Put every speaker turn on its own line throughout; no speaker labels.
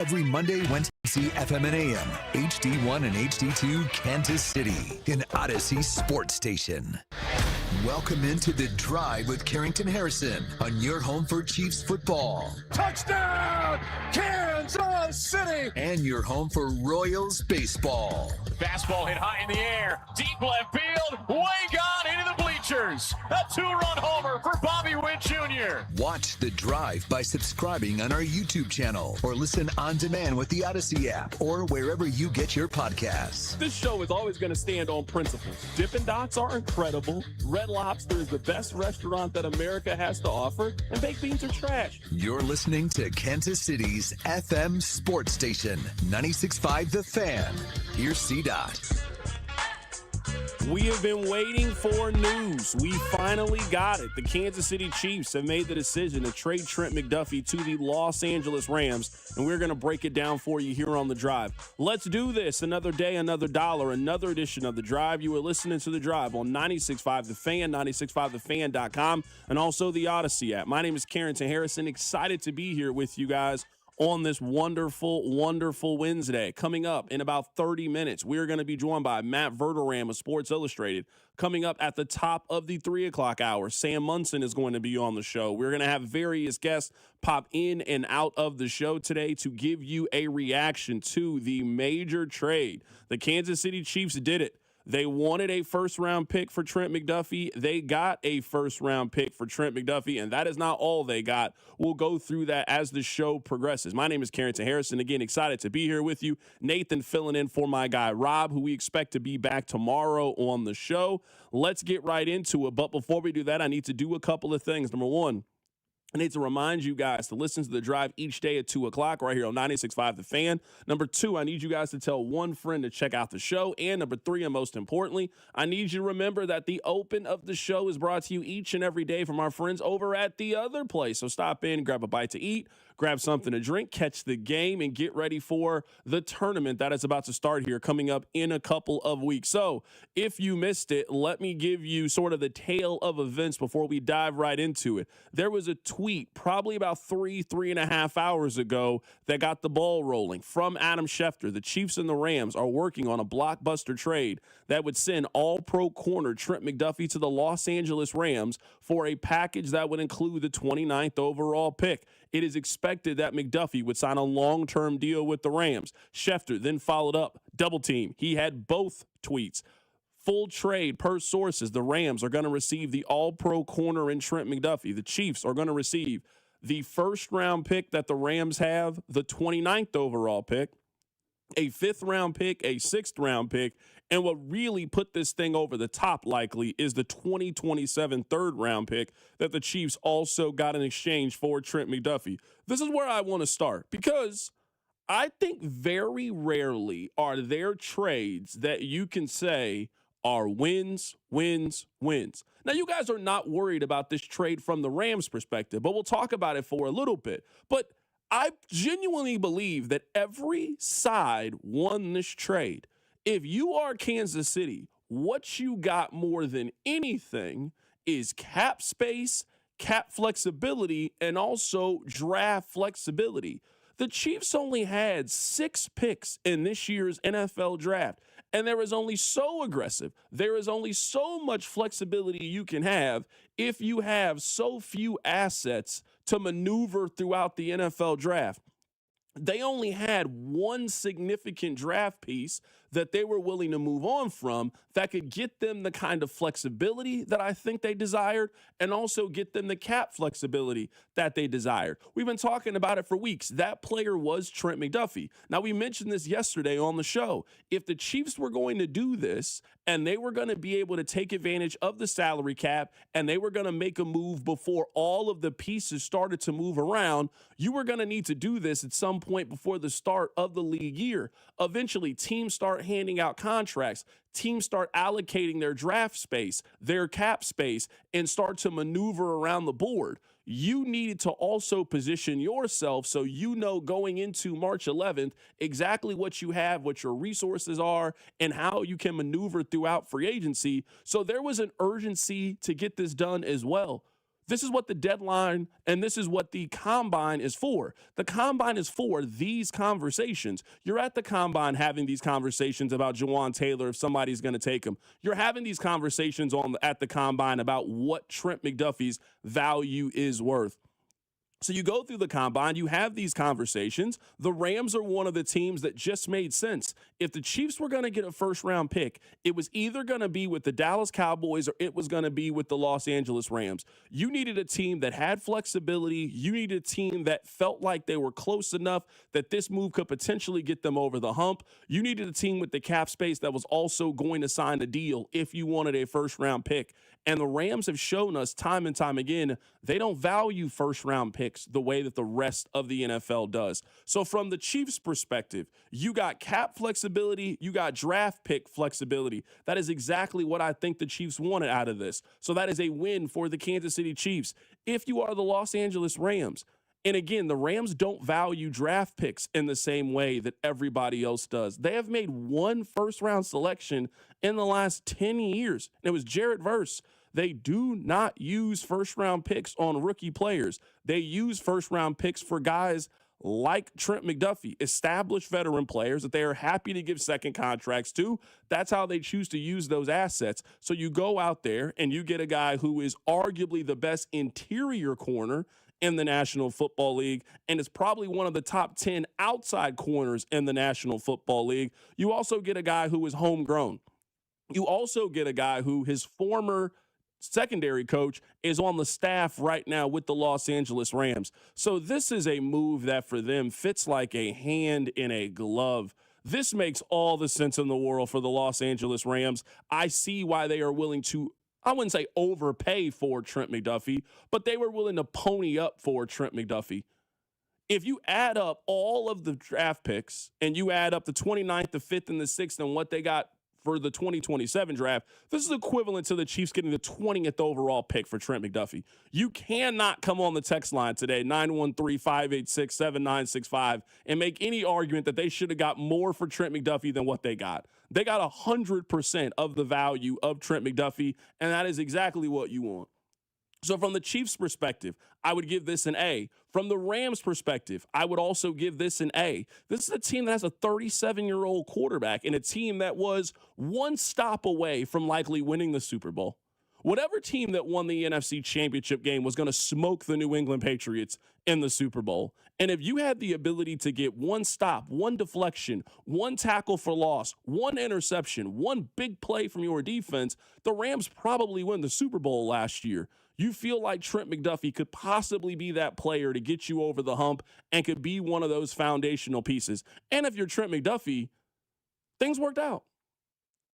Every Monday, Wednesday, FM and AM, HD1 and HD2, Kansas City, an Odyssey sports station. Welcome into The Drive with Carrington Harrison on your home for Chiefs football.
Touchdown, Kansas City!
And your home for Royals baseball.
Fastball hit high in the air, deep left field, way gone into the bleachers. A two-run homer for Bobby Witt Jr.
Watch The Drive by subscribing on our YouTube channel or listen on demand with the Odyssey app or wherever you get your podcasts.
This show is always going to stand on principles. Dippin' Dots are incredible. Red Lobster is the best restaurant that America has to offer, and baked beans are trash.
You're listening to Kansas City's FM sports station, 96.5 The Fan. Here's C-Dot.
We have been waiting for news. We finally got it. The Kansas City Chiefs have made the decision to trade Trent McDuffie to the Los Angeles Rams, and we're going to break it down for you here on The Drive. Let's do this. Another day, another dollar, another edition of The Drive. You are listening to The Drive on 96.5 The Fan, 96.5thefan.com, and also the Odyssey app. My name is Carrington Harrison. Excited to be here with you guys on this wonderful, wonderful Wednesday. Coming up in about 30 minutes, we're going to be joined by Matt Verderame of Sports Illustrated. Coming up at the top of the 3 o'clock hour, Sam Munson is going to be on the show. We're going to have various guests pop in and out of the show today to give you a reaction to the major trade. The Kansas City Chiefs did it. They wanted a first-round pick for Trent McDuffie. They got a first-round pick for Trent McDuffie, and that is not all they got. We'll go through that as the show progresses. My name is Carrington Harrison. Again, excited to be here with you. Nathan filling in for my guy Rob, who we expect to be back tomorrow on the show. Let's get right into it. But before we do that, I need to do a couple of things. Number one, I need to remind you guys to listen to The Drive each day at 2 o'clock right here on 96.5 The Fan. Number two, I need you guys to tell one friend to check out the show. And number three, and most importantly, I need you to remember that the open of the show is brought to you each and every day from our friends over at the other place. So stop in, grab a bite to eat, grab something to drink, catch the game, and get ready for the tournament that is about to start here coming up in a couple of weeks. So if you missed it, let me give you sort of the tale of events before we dive right into it. There was a tweet probably about 3.5 hours ago that got the ball rolling from Adam Schefter. The Chiefs and the Rams are working on a blockbuster trade that would send all-pro corner Trent McDuffie to the Los Angeles Rams for a package that would include the 29th overall pick. It is expected that McDuffie would sign a long-term deal with the Rams. Schefter then followed up, double team. He had both tweets. Full trade per sources. The Rams are going to receive the all-pro corner in Trent McDuffie. The Chiefs are going to receive the first-round pick that the Rams have, the 29th overall pick, a 5th-round pick, a 6th-round pick, and what really put this thing over the top likely is the 2027 3rd-round pick that the Chiefs also got in exchange for Trent McDuffie. This is where I want to start because I think very rarely are there trades that you can say are wins, wins, wins. Now, you guys are not worried about this trade from the Rams' perspective, but we'll talk about it for a little bit. But I genuinely believe that every side won this trade. If you are Kansas City, what you got more than anything is cap space, cap flexibility, and also draft flexibility. The Chiefs only had 6 picks in this year's NFL draft. And there is only so aggressive. There is only so much flexibility you can have if you have so few assets to maneuver throughout the NFL draft. They only had one significant draft piece that they were willing to move on from that could get them the kind of flexibility that I think they desired and also get them the cap flexibility that they desired. We've been talking about it for weeks. That player was Trent McDuffie. Now, we mentioned this yesterday on the show. If the Chiefs were going to do this and they were going to be able to take advantage of the salary cap and they were going to make a move before all of the pieces started to move around, you were going to need to do this at some point before the start of the league year. Eventually, teams start handing out contracts. Teams start allocating their draft space, their cap space, and start to maneuver around the board. You needed to also position yourself so you know going into March 11th exactly what you have, what your resources are, and how you can maneuver throughout free agency. So there was an urgency to get this done as well. This is what the deadline and this is what the combine is for. The combine is for these conversations. You're at the combine having these conversations about Jawan Taylor if somebody's going to take him. You're having these conversations at the combine about what Trent McDuffie's value is worth. So you go through the combine, you have these conversations. The Rams are one of the teams that just made sense. If the Chiefs were going to get a first-round pick, it was either going to be with the Dallas Cowboys or it was going to be with the Los Angeles Rams. You needed a team that had flexibility. You needed a team that felt like they were close enough that this move could potentially get them over the hump. You needed a team with the cap space that was also going to sign a deal if you wanted a first-round pick. And the Rams have shown us time and time again, they don't value first-round picks the way that the rest of the NFL does. So from the Chiefs' perspective, you got cap flexibility, you got draft pick flexibility. That is exactly what I think the Chiefs wanted out of this. So that is a win for the Kansas City Chiefs. If you are the Los Angeles Rams, and again, the Rams don't value draft picks in the same way that everybody else does. They have made one first-round selection in the last 10 years, and it was Jared Verse. They do not use first-round picks on rookie players. They use first-round picks for guys like Trent McDuffie, established veteran players that they are happy to give second contracts to. That's how they choose to use those assets. So you go out there and you get a guy who is arguably the best interior corner in the National Football League and is probably one of the top 10 outside corners in the National Football League. You also get a guy who is homegrown. You also get a guy who his former secondary coach is on the staff right now with the Los Angeles Rams. So this is a move that for them fits like a hand in a glove. This makes all the sense in the world for the Los Angeles Rams. I see why they are willing to, I wouldn't say overpay for Trent McDuffie, but they were willing to pony up for Trent McDuffie. If you add up all of the draft picks and you add up the 29th, the 5th, and the 6th and what they got for the 2027 draft, this is equivalent to the Chiefs getting the 20th overall pick for Trent McDuffie. You cannot come on the text line today, 913-586-7965, and make any argument that they should have got more for Trent McDuffie than what they got. They got 100% of the value of Trent McDuffie, and that is exactly what you want. So from the Chiefs' perspective, I would give this an A. From the Rams' perspective, I would also give this an A. This is a team that has a 37-year-old quarterback and a team that was one stop away from likely winning the Super Bowl. Whatever team that won the NFC Championship game was going to smoke the New England Patriots in the Super Bowl. And if you had the ability to get one stop, one deflection, one tackle for loss, one interception, one big play from your defense, the Rams probably win the Super Bowl last year. You feel like Trent McDuffie could possibly be that player to get you over the hump and could be one of those foundational pieces. And if you're Trent McDuffie, things worked out.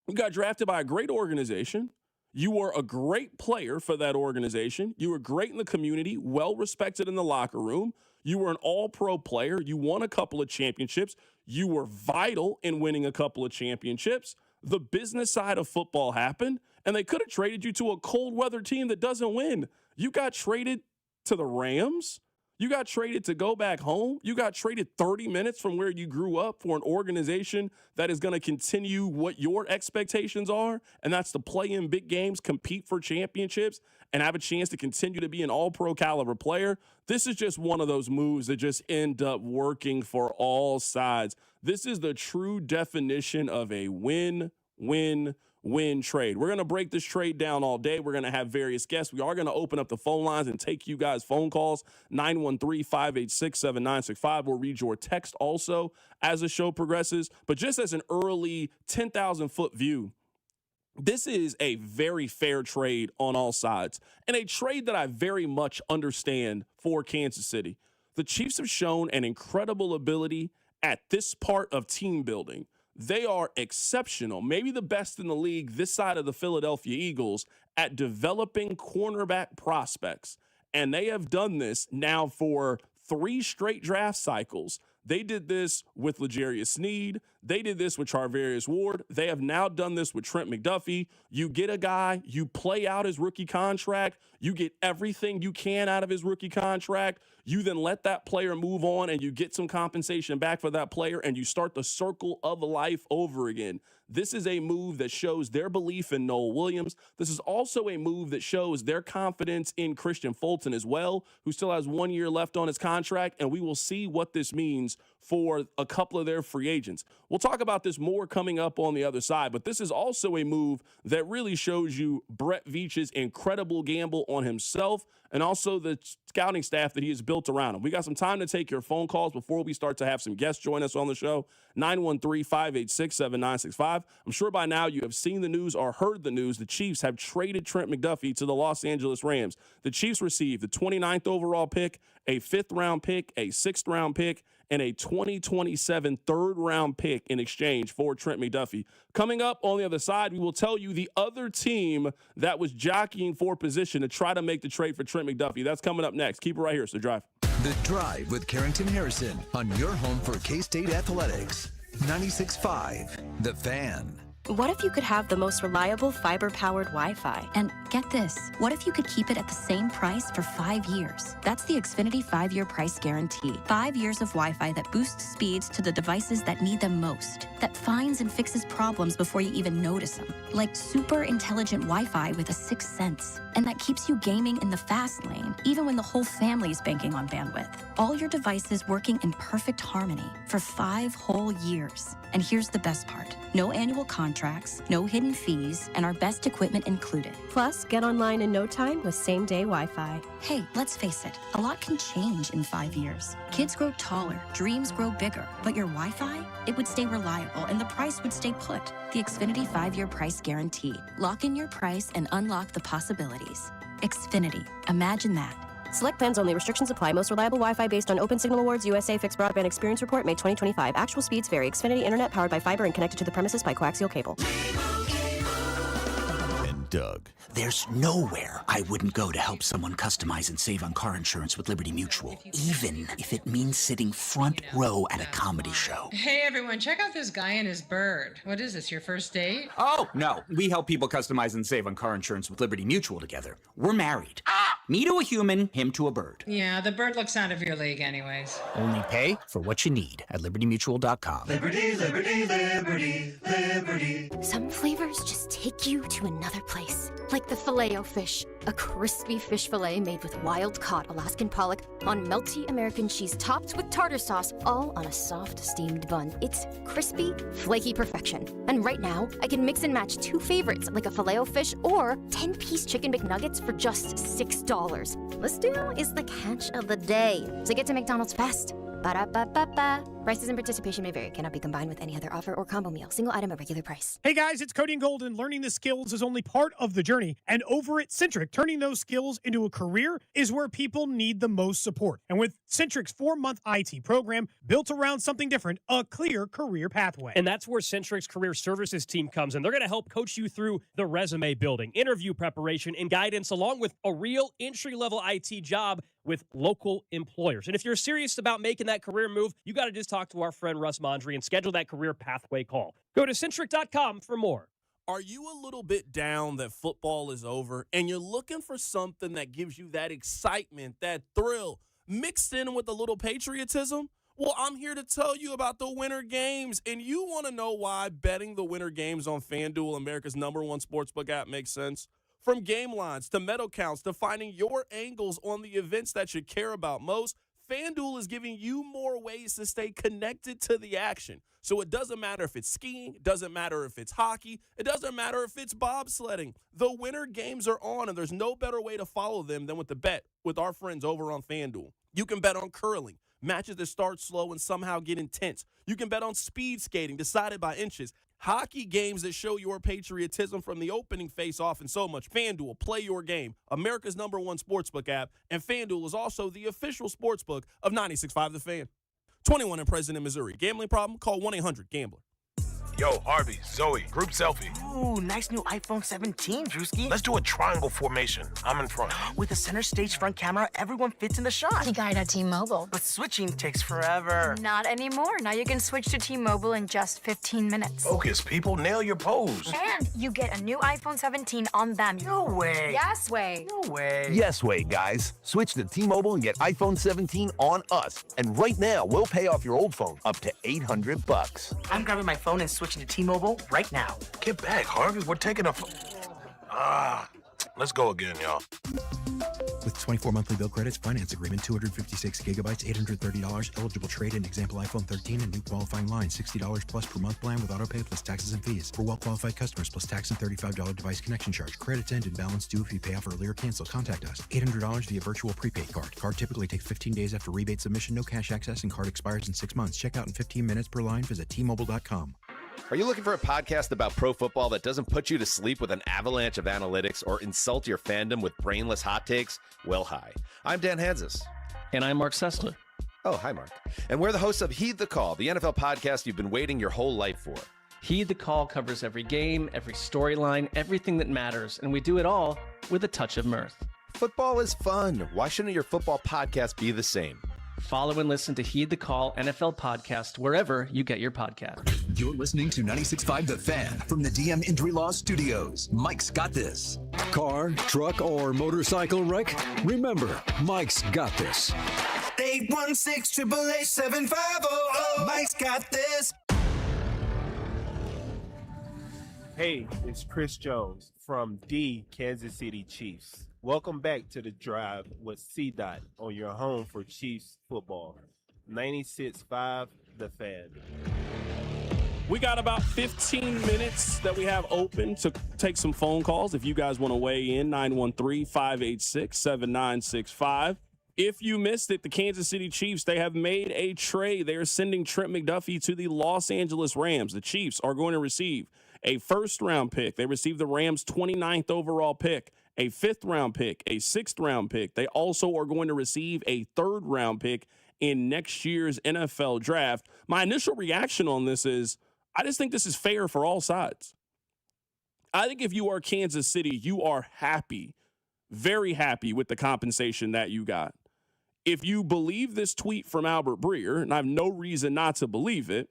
You got drafted by a great organization. You were a great player for that organization. You were great in the community, well respected in the locker room. You were an all-pro player. You won a couple of championships. You were vital in winning a couple of championships. The business side of football happened, and they could have traded you to a cold-weather team that doesn't win. You got traded to the Rams. You got traded to go back home. You got traded 30 minutes from where you grew up for an organization that is going to continue what your expectations are, and that's to play in big games, compete for championships, and have a chance to continue to be an all-pro caliber player. This is just one of those moves that just end up working for all sides. This is the true definition of a win-win-win trade. We're going to break this trade down all day. We're going to have various guests. We are going to open up the phone lines and take you guys' phone calls, 913-586-7965. We'll read your text also as the show progresses. But just as an early 10,000-foot view, this is a very fair trade on all sides, and a trade that I very much understand for Kansas City. The Chiefs have shown an incredible ability at this part of team building. They are exceptional, maybe the best in the league this side of the Philadelphia Eagles at developing cornerback prospects. And they have done this now for 3 straight draft cycles. They did this with L'Jarius Sneed. They did this with Charvarius Ward. They have now done this with Trent McDuffie. You get a guy, you play out his rookie contract, you get everything you can out of his rookie contract. You then let that player move on and you get some compensation back for that player and you start the circle of life over again. This is a move that shows their belief in Noel Williams. This is also a move that shows their confidence in Christian Fulton as well, who still has 1 year left on his contract, and we will see what this means for a couple of their free agents. We'll talk about this more coming up on the other side, but this is also a move that really shows you Brett Veach's incredible gamble on himself and also the scouting staff that he has built around him. We got some time to take your phone calls before we start to have some guests join us on the show. 913-586-7965. I'm sure by now you have seen the news or heard the news. The Chiefs have traded Trent McDuffie to the Los Angeles Rams. The Chiefs received the 29th overall pick, a 5th-round pick, a 6th-round pick, and a 2027 third-round pick in exchange for Trent McDuffie. Coming up on the other side, we will tell you the other team that was jockeying for position to try to make the trade for Trent McDuffie. That's coming up next. Keep it right here. It's The Drive.
The Drive with Carrington Harrison on your home for K-State Athletics. 96.5, The Fan.
What if you could have the most reliable fiber-powered Wi-Fi?
And get this, what if you could keep it at the same price for 5 years? That's the Xfinity 5-year price guarantee. 5 years of Wi-Fi that boosts speeds to the devices that need them most, that finds and fixes problems before you even notice them. Like super intelligent Wi-Fi with a 6th sense. And that keeps you gaming in the fast lane, even when the whole family is banking on bandwidth. All your devices working in perfect harmony for 5 whole years. And here's the best part. No annual contracts, no hidden fees, and our best equipment included.
Plus, get online in no time with same-day Wi-Fi.
Hey, let's face it, a lot can change in 5 years. Kids grow taller, dreams grow bigger, but your Wi-Fi, it would stay reliable and the price would stay put. The Xfinity 5-year price guarantee. Lock in your price and unlock the possibilities. Xfinity, imagine that.
Select plans only. Restrictions apply. Most reliable Wi-Fi based on Open Signal Awards USA Fixed Broadband Experience Report, May 2025. Actual speeds vary. Xfinity Internet powered by fiber and connected to the premises by coaxial cable.
And Doug.
There's nowhere I wouldn't go to help someone customize and save on car insurance with Liberty Mutual, even if it means sitting front row at a comedy show.
Hey everyone, check out this guy and his bird. What is this, your first date?
Oh, no. We help people customize and save on car insurance with Liberty Mutual together. We're married. Me to a human, him to a bird.
Yeah, the bird looks out of your league anyways.
Only pay for what you need at libertymutual.com.
Liberty, liberty, liberty, liberty.
Some flavors just take you to another place. Like the Filet-O-Fish, a crispy fish fillet made with wild-caught Alaskan pollock on melty American cheese topped with tartar sauce, all on a soft, steamed bun. It's crispy, flaky perfection. And right now, I can mix and match 2 favorites, like a Filet-O-Fish or 10-piece Chicken McNuggets for just $6. This deal is the catch of the day. So get to McDonald's fast. Ba-da-ba-ba-ba. Prices and participation may vary. Cannot be combined with any other offer or combo meal. Single item at regular price.
Hey guys, it's Cody and Golden. Learning the skills is only part of the journey. And over at Centric, turning those skills into a career is where people need the most support. And with Centric's 4-month IT program built around something different, a clear career pathway.
And that's where Centric's career services team comes in. They're going to help coach you through the resume building, interview preparation, and guidance, along with a real entry-level IT job with local employers. And if you're serious about making that career move, you got to just talk to our friend Russ Mondry and schedule that career pathway call. Go to Centric.com for more.
Are you a little bit down that football is over and you're looking for something that gives you that excitement, that thrill, mixed in with a little patriotism? Well, I'm here to tell you about the Winter Games, and you want to know why betting the Winter Games on FanDuel, America's #1 sportsbook app, makes sense? From game lines to medal counts to finding your angles on the events that you care about most, FanDuel is giving you more ways to stay connected to the action. So it doesn't matter if it's skiing, it doesn't matter if it's hockey, it doesn't matter if it's bobsledding. The Winter Games are on, and there's no better way to follow them than with the bet with our friends over on FanDuel. You can bet on curling, matches that start slow and somehow get intense. You can bet on speed skating, decided by inches. Hockey games that show your patriotism from the opening face-off and so much. FanDuel, play your game. America's #1 sportsbook app. And FanDuel is also the official sportsbook of 96.5 The Fan. 21 and present in Missouri. Gambling problem? Call 1-800-GAMBLER.
Yo, Harvey, Zoe, group selfie.
Ooh, nice new iPhone 17, Drewski.
Let's do a triangle formation. I'm in front.
With a center stage front camera, everyone fits in the shot.
You got it at T-Mobile.
But switching takes forever.
Not anymore. Now you can switch to T-Mobile in just 15 minutes.
Focus, people. Nail your pose.
And you get a new iPhone 17 on them.
No way.
Yes way.
No way.
Yes way, guys. Switch to T-Mobile and get iPhone 17 on us. And right now, we'll pay off your old phone up to $800.
I'm grabbing my phone and switching switching to T-Mobile right now.
Get back, Harvey. We're taking a... let's go again, y'all.
With 24 monthly bill credits, finance agreement, 256 gigabytes, $830, eligible trade-in, example iPhone 13, and new qualifying line, $60 plus per month plan with auto pay plus taxes and fees. For well-qualified customers, plus tax and $35 device connection charge. Credits end and balance due if you pay off early or cancel. Contact us. $800 via virtual prepaid card. Card typically takes 15 days after rebate submission. No cash access and card expires in 6 months. Check out in 15 minutes per line. Visit T-Mobile.com.
Are you looking for a podcast about pro football that doesn't put you to sleep with an avalanche of analytics or insult your fandom with brainless hot takes? Well, hi. I'm Dan Hansis.
And I'm Mark Sessler.
Oh, hi, Mark. And we're the hosts of Heed the Call, the NFL podcast you've been waiting your whole life for.
Heed the Call covers every game, every storyline, everything that matters, and we do it all with a touch of mirth.
Football is fun. Why shouldn't your football podcast be the same?
Follow and listen to Heed the Call NFL podcast wherever you get your podcast.
You're listening to 96.5 The Fan from the DM Injury Law Studios. Mike's got this.
Car, truck, or motorcycle wreck? Remember, Mike's got this.
816-888-7500. Mike's got this.
Hey, it's Chris Jones from the Kansas City Chiefs. Welcome back to The Drive with C-Dot on your home for Chiefs football. 96.5 The Fan.
We got about 15 minutes that we have open to take some phone calls. If you guys want to weigh in, 913-586-7965. If you missed it, the Kansas City Chiefs, they have made a trade. They are sending Trent McDuffie to the Los Angeles Rams. The Chiefs are going to receive a first-round pick. They received the Rams' 29th overall pick, a 5th-round pick, a 6th-round pick. They also are going to receive a 3rd-round pick in next year's NFL draft. My initial reaction on this is I just think this is fair for all sides. I think if you are Kansas City, you are happy, very happy with the compensation that you got. If you believe this tweet from Albert Breer, and I have no reason not to believe it,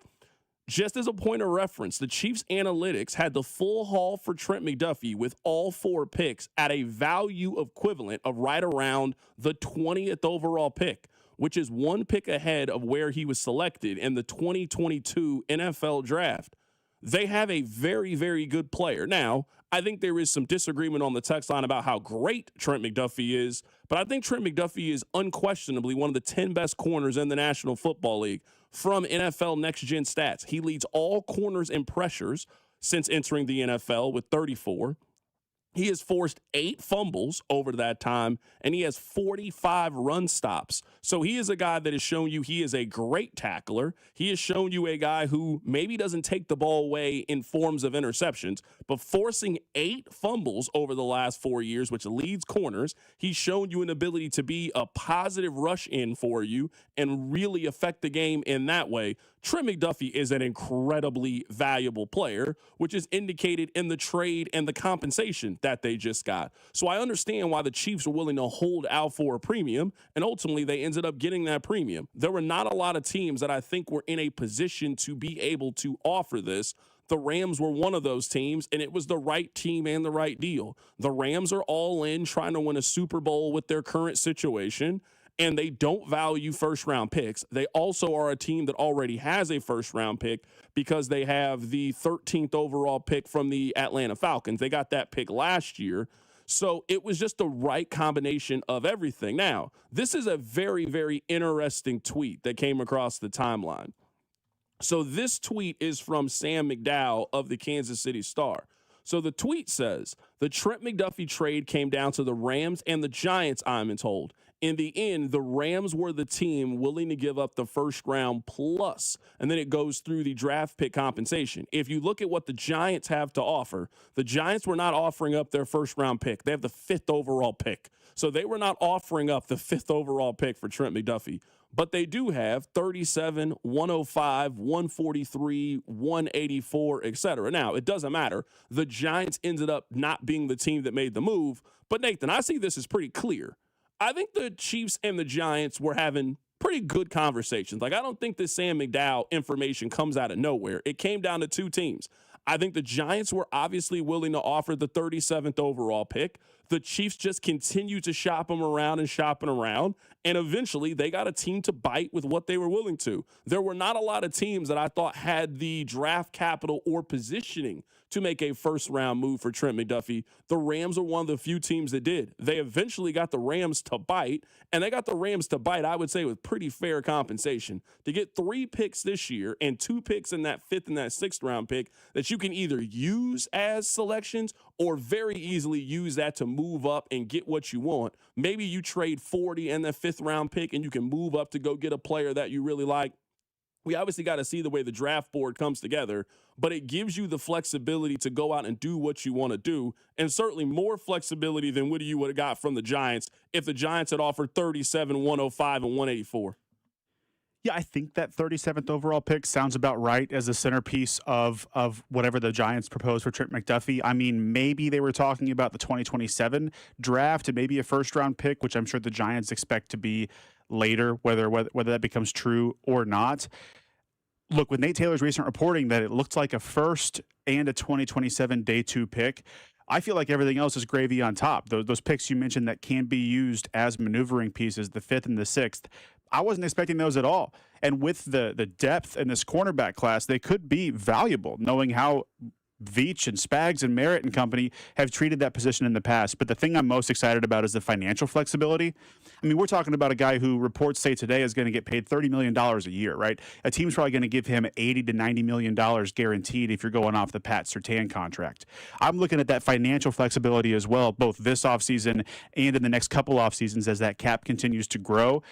just as a point of reference, the Chiefs analytics had the full haul for Trent McDuffie with all 4 picks at a value equivalent of right around the 20th overall pick, which is 1 pick ahead of where he was selected in the 2022 NFL draft. They have a very, very good player. Now, I think there is some disagreement on the text line about how great Trent McDuffie is, but I think Trent McDuffie is unquestionably one of the 10 best corners in the National Football League. From NFL Next Gen Stats, he leads all corners in pressures since entering the NFL with 34. He has forced 8 fumbles over that time, and he has 45 run stops. So he is a guy that has shown you he is a great tackler. He has shown you a guy who maybe doesn't take the ball away in forms of interceptions, but forcing 8 fumbles over the last 4 years, which leads corners. He's shown you an ability to be a positive rush in for you and really affect the game in that way. Trent McDuffie is an incredibly valuable player, which is indicated in the trade and the compensation that they just got. So I understand why the Chiefs are willing to hold out for a premium, and ultimately they ended up getting that premium. There were not a lot of teams that I think were in a position to be able to offer this. The Rams were one of those teams, and it was the right team and the right deal. The Rams are all in trying to win a Super Bowl with their current situation, and they don't value first-round picks. They also are a team that already has a first-round pick because they have the 13th overall pick from the Atlanta Falcons. They got that pick last year. So it was just the right combination of everything. Now, this is a very, very interesting tweet that came across the timeline. So this tweet is from Sam McDowell of the Kansas City Star. So the tweet says, the Trent McDuffie trade came down to the Rams and the Giants, I'm told. In the end, the Rams were the team willing to give up the first round plus, and then it goes through the draft pick compensation. If you look at what the Giants have to offer, the Giants were not offering up their first round pick. They have the 5th overall pick. So they were not offering up the 5th overall pick for Trent McDuffie. But they do have 37, 105, 143, 184, etc. Now, it doesn't matter. The Giants ended up not being the team that made the move. But, Nathan, I see this as pretty clear. I think the Chiefs and the Giants were having pretty good conversations. Like, I don't think this Sam McDowell information comes out of nowhere. It came down to 2 teams. I think the Giants were obviously willing to offer the 37th overall pick. the Chiefs just continue to shop them around and shopping around, and eventually they got a team to bite with what they were willing to. There were not a lot of teams that I thought had the draft capital or positioning to make a first-round move for Trent McDuffie. The Rams are one of the few teams that did. They eventually got the Rams to bite, and they got the Rams to bite, I would say, with pretty fair compensation. To get 3 picks this year and 2 picks in that 5th and that 6th-round pick that you can either use as selections or very easily use that to move up and get what you want. Maybe you trade 40 and that 5th-round pick and you can move up to go get a player that you really like. We obviously got to see the way the draft board comes together, but it gives you the flexibility to go out and do what you want to do, and certainly more flexibility than what you would have got from the Giants if the Giants had offered 37, 105, and 184.
Yeah, I think that 37th overall pick sounds about right as the centerpiece of whatever the Giants proposed for Trent McDuffie. I mean, maybe they were talking about the 2027 draft and maybe a first-round pick, which I'm sure the Giants expect to be later, whether that becomes true or not. Look, with Nate Taylor's recent reporting that it looks like a first and a 2027 day 2 pick, I feel like everything else is gravy on top. Those picks you mentioned that can be used as maneuvering pieces, the 5th and the 6th, I wasn't expecting those at all. And with the depth in this cornerback class, they could be valuable, knowing how Veach and Spags and Merritt and company have treated that position in the past. But the thing I'm most excited about is the financial flexibility. I mean, we're talking about a guy who reports say today is going to get paid $30 million a year, right? A team's probably going to give him $80 to $90 million guaranteed if you're going off the Pat Surtain contract. I'm looking at that financial flexibility as well, both this offseason and in the next couple off seasons as that cap continues to grow.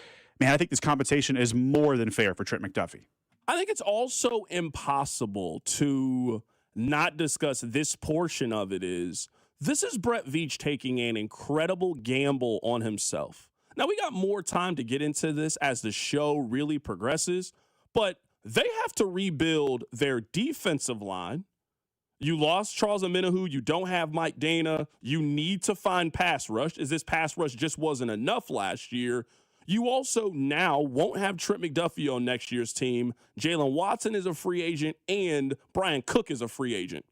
Man, I think this compensation is more than fair for Trent McDuffie.
I think it's also impossible to not discuss this portion of it. This is Brett Veach taking an incredible gamble on himself. Now, we got more time to get into this as the show really progresses, but they have to rebuild their defensive line. You lost Charles Omenihu. You don't have Mike Dana. You need to find pass rush, as this pass rush just wasn't enough last year. You also now won't have Trent McDuffie on next year's team. Jalen Watson is a free agent, and Brian Cook is a free agent.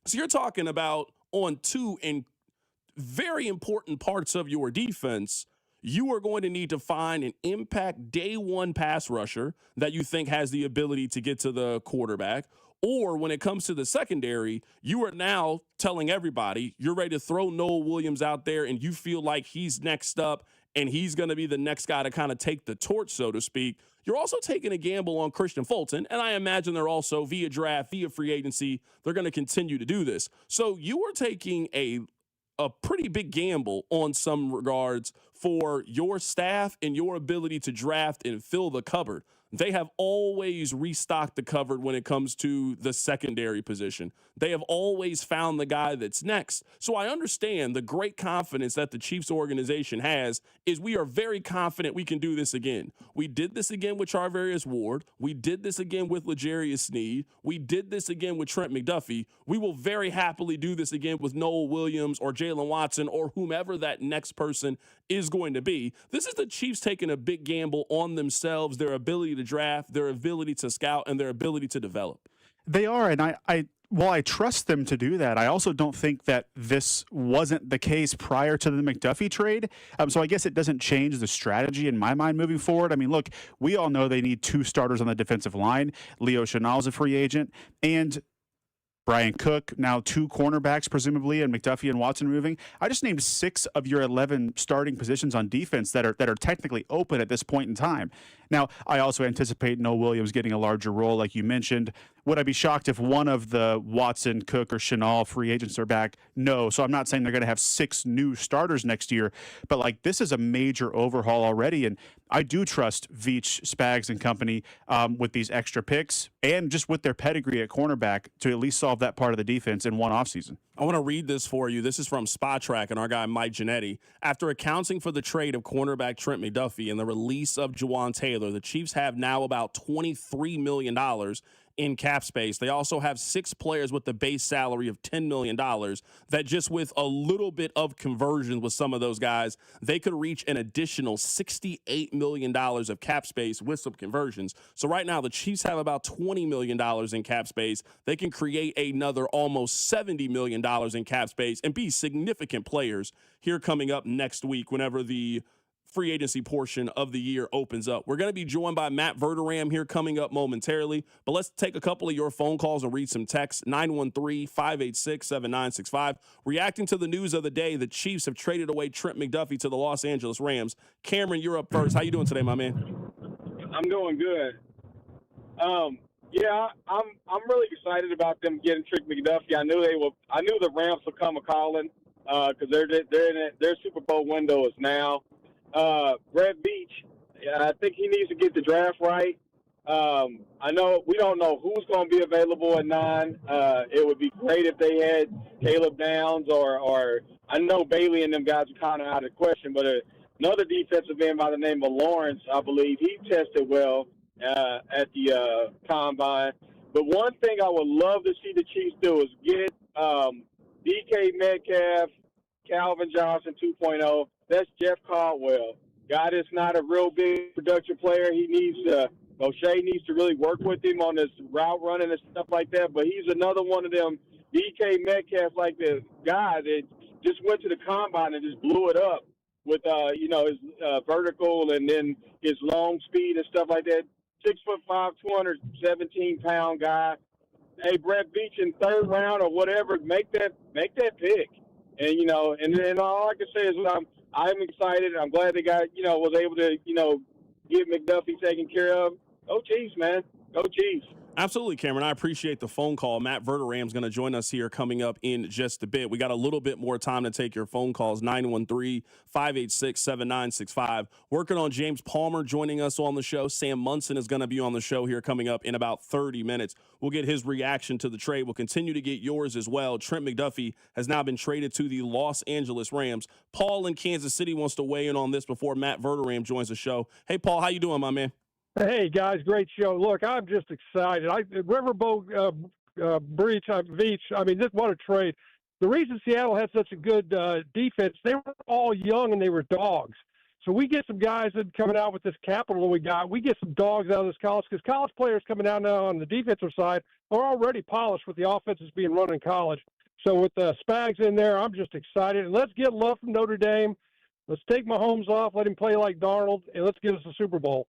So you're talking about on 2 and very important parts of your defense, you are going to need to find an impact day 1 pass rusher that you think has the ability to get to the quarterback. Or when it comes to the secondary, you are now telling everybody you're ready to throw Noah Williams out there and you feel like he's next up and he's going to be the next guy to kind of take the torch, so to speak. You're also taking a gamble on Christian Fulton, and I imagine they're also, via draft, via free agency, they're going to continue to do this. So you are taking a pretty big gamble on some regards for your staff and your ability to draft and fill the cupboard. They have always restocked the cupboard when it comes to the secondary position. They have always found the guy that's next. So I understand the great confidence that the Chiefs organization has is we are very confident we can do this again. We did this again with Charvarius Ward. We did this again with L'Jarius Sneed. We did this again with Trent McDuffie. We will very happily do this again with Noah Williams or Jalen Watson or whomever that next person is going to be. This is the Chiefs taking a big gamble on themselves, their ability to draft, their ability to scout, and their ability to develop.
They are, and while I trust them to do that, I also don't think that this wasn't the case prior to the McDuffie trade. So I guess it doesn't change the strategy in my mind moving forward. I mean, look, we all know they need 2 starters on the defensive line. Leo Chenal's a free agent, and Brian Cook, now 2 cornerbacks, presumably, and McDuffie and Watson moving. I just named 6 of your 11 starting positions on defense that are technically open at this point in time. Now, I also anticipate Noah Williams getting a larger role, like you mentioned. Would I be shocked if one of the Watson, Cook, or Chenal free agents are back? No. So I'm not saying they're going to have 6 new starters next year, but like this is a major overhaul already, and I do trust Veach, Spags, and company with these extra picks and just with their pedigree at cornerback to at least solve that part of the defense in one offseason.
I want to read this for you. This is from Spotrac and our guy Mike Giannetti. After accounting for the trade of cornerback Trent McDuffie and the release of Juwan Taylor, the Chiefs have now about $23 million in cap space. They also have 6 players with the base salary of $10 million that just with a little bit of conversion with some of those guys, they could reach an additional $68 million of cap space with some conversions. So right now, the Chiefs have about $20 million in cap space. They can create another almost $70 million in cap space and be significant players here coming up next week whenever the free agency portion of the year opens up. We're going to be joined by Matt Verderame here coming up momentarily, but let's take a couple of your phone calls and read some texts. 913-586-7965. Reacting to the news of the day, the Chiefs have traded away Trent McDuffie to the Los Angeles Rams. Cameron, you're up first. How you doing today, my man?
I'm doing good. Yeah, I'm really excited about them getting Trent McDuffie. I knew the Rams would come a calling because their Super Bowl window is now. Brett Beach, I think he needs to get the draft right. I know we don't know who's going to be available at 9. It would be great if they had Caleb Downs or I know Bailey and them guys are kind of out of the question, but another defensive end by the name of Lawrence, I believe he tested well at the combine. But one thing I would love to see the Chiefs do is get DK Metcalf, Calvin Johnson 2.0. That's Jeff Caldwell. Guy that's not a real big production player. He needs O'Shea needs to really work with him on this route running and stuff like that. But he's another one of them DK Metcalf, like the guy that just went to the combine and just blew it up with his vertical and then his long speed and stuff like that. 6'5", 217-pound guy. Hey, Brett Beach in 3rd round or whatever, make that pick. And and then all I can say is I'm excited. I'm glad they got was able to get McDuffie taken care of. Go Chiefs, man. Go Chiefs.
Absolutely, Cameron. I appreciate the phone call. Matt Verderame is going to join us here coming up in just a bit. We got a little bit more time to take your phone calls. 913-586-7965. Working on James Palmer joining us on the show. Sam Munson is going to be on the show here coming up in about 30 minutes. We'll get his reaction to the trade. We'll continue to get yours as well. Trent McDuffie has now been traded to the Los Angeles Rams. Paul in Kansas City wants to weigh in on this before Matt Verderame joins the show. Hey, Paul, how you doing, my man?
Hey, guys, great show. Look, I'm just excited. Riverboat Beach, what a trade. The reason Seattle had such a good defense, they were all young and they were dogs. So we get some guys that coming out with this capital we got. We get some dogs out of this college because college players coming out now on the defensive side are already polished with the offenses being run in college. So with Spags in there, I'm just excited. And let's get love from Notre Dame. Let's take Mahomes off, let him play like Darnold, and let's get us a Super Bowl.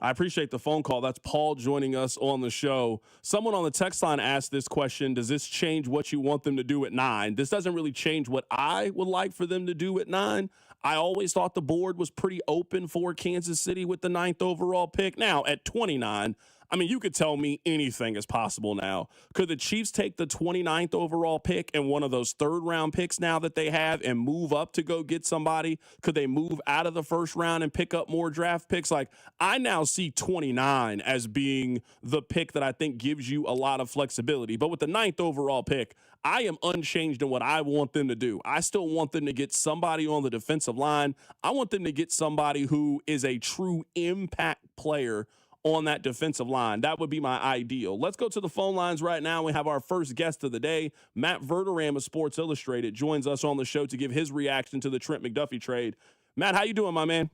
I appreciate the phone call. That's Paul joining us on the show. Someone on the text line asked this question: does this change what you want them to do at 9? This doesn't really change what I would like for them to do at 9. I always thought the board was pretty open for Kansas City with the 9th overall pick. Now, at 29, you could tell me anything is possible now. Could the Chiefs take the 29th overall pick and one of those 3rd-round picks now that they have and move up to go get somebody? Could they move out of the 1st round and pick up more draft picks? I now see 29 as being the pick that I think gives you a lot of flexibility. But with the 9th overall pick, I am unchanged in what I want them to do. I still want them to get somebody on the defensive line. I want them to get somebody who is a true impact player on that defensive line. That would be my ideal. Let's go to the phone lines right now. We have our first guest of the day. Matt Verderame of Sports Illustrated joins us on the show to give his reaction to the Trent McDuffie trade. Matt, how you doing, my man?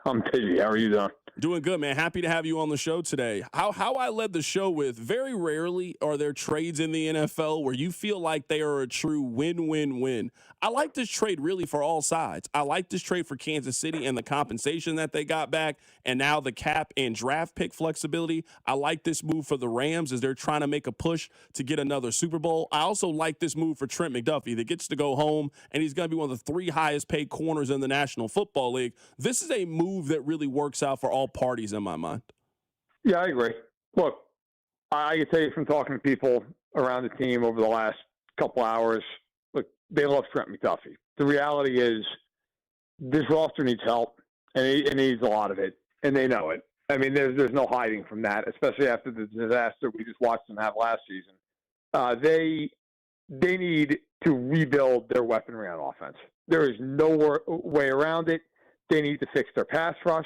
I'm busy. How are you doing?
Doing good, man. Happy to have you on the show today. How I led the show with, very rarely are there trades in the NFL where you feel like they are a true win-win-win. I like this trade really for all sides. I like this trade for Kansas City and the compensation that they got back, and now the cap and draft pick flexibility. I like this move for the Rams as they're trying to make a push to get another Super Bowl. I also like this move for Trent McDuffie that gets to go home, and he's going to be one of the 3 highest paid corners in the National Football League. This is a move that really works out for all parties in my mind.
Yeah, I agree. Look, I can tell you from talking to people around the team over the last couple hours, look, they love Trent McDuffie. The reality is this roster needs help, and it needs a lot of it, and they know it. There's no hiding from that, especially after the disaster we just watched them have last season. They need to rebuild their weaponry on offense. There is no way around it. They need to fix their pass rush.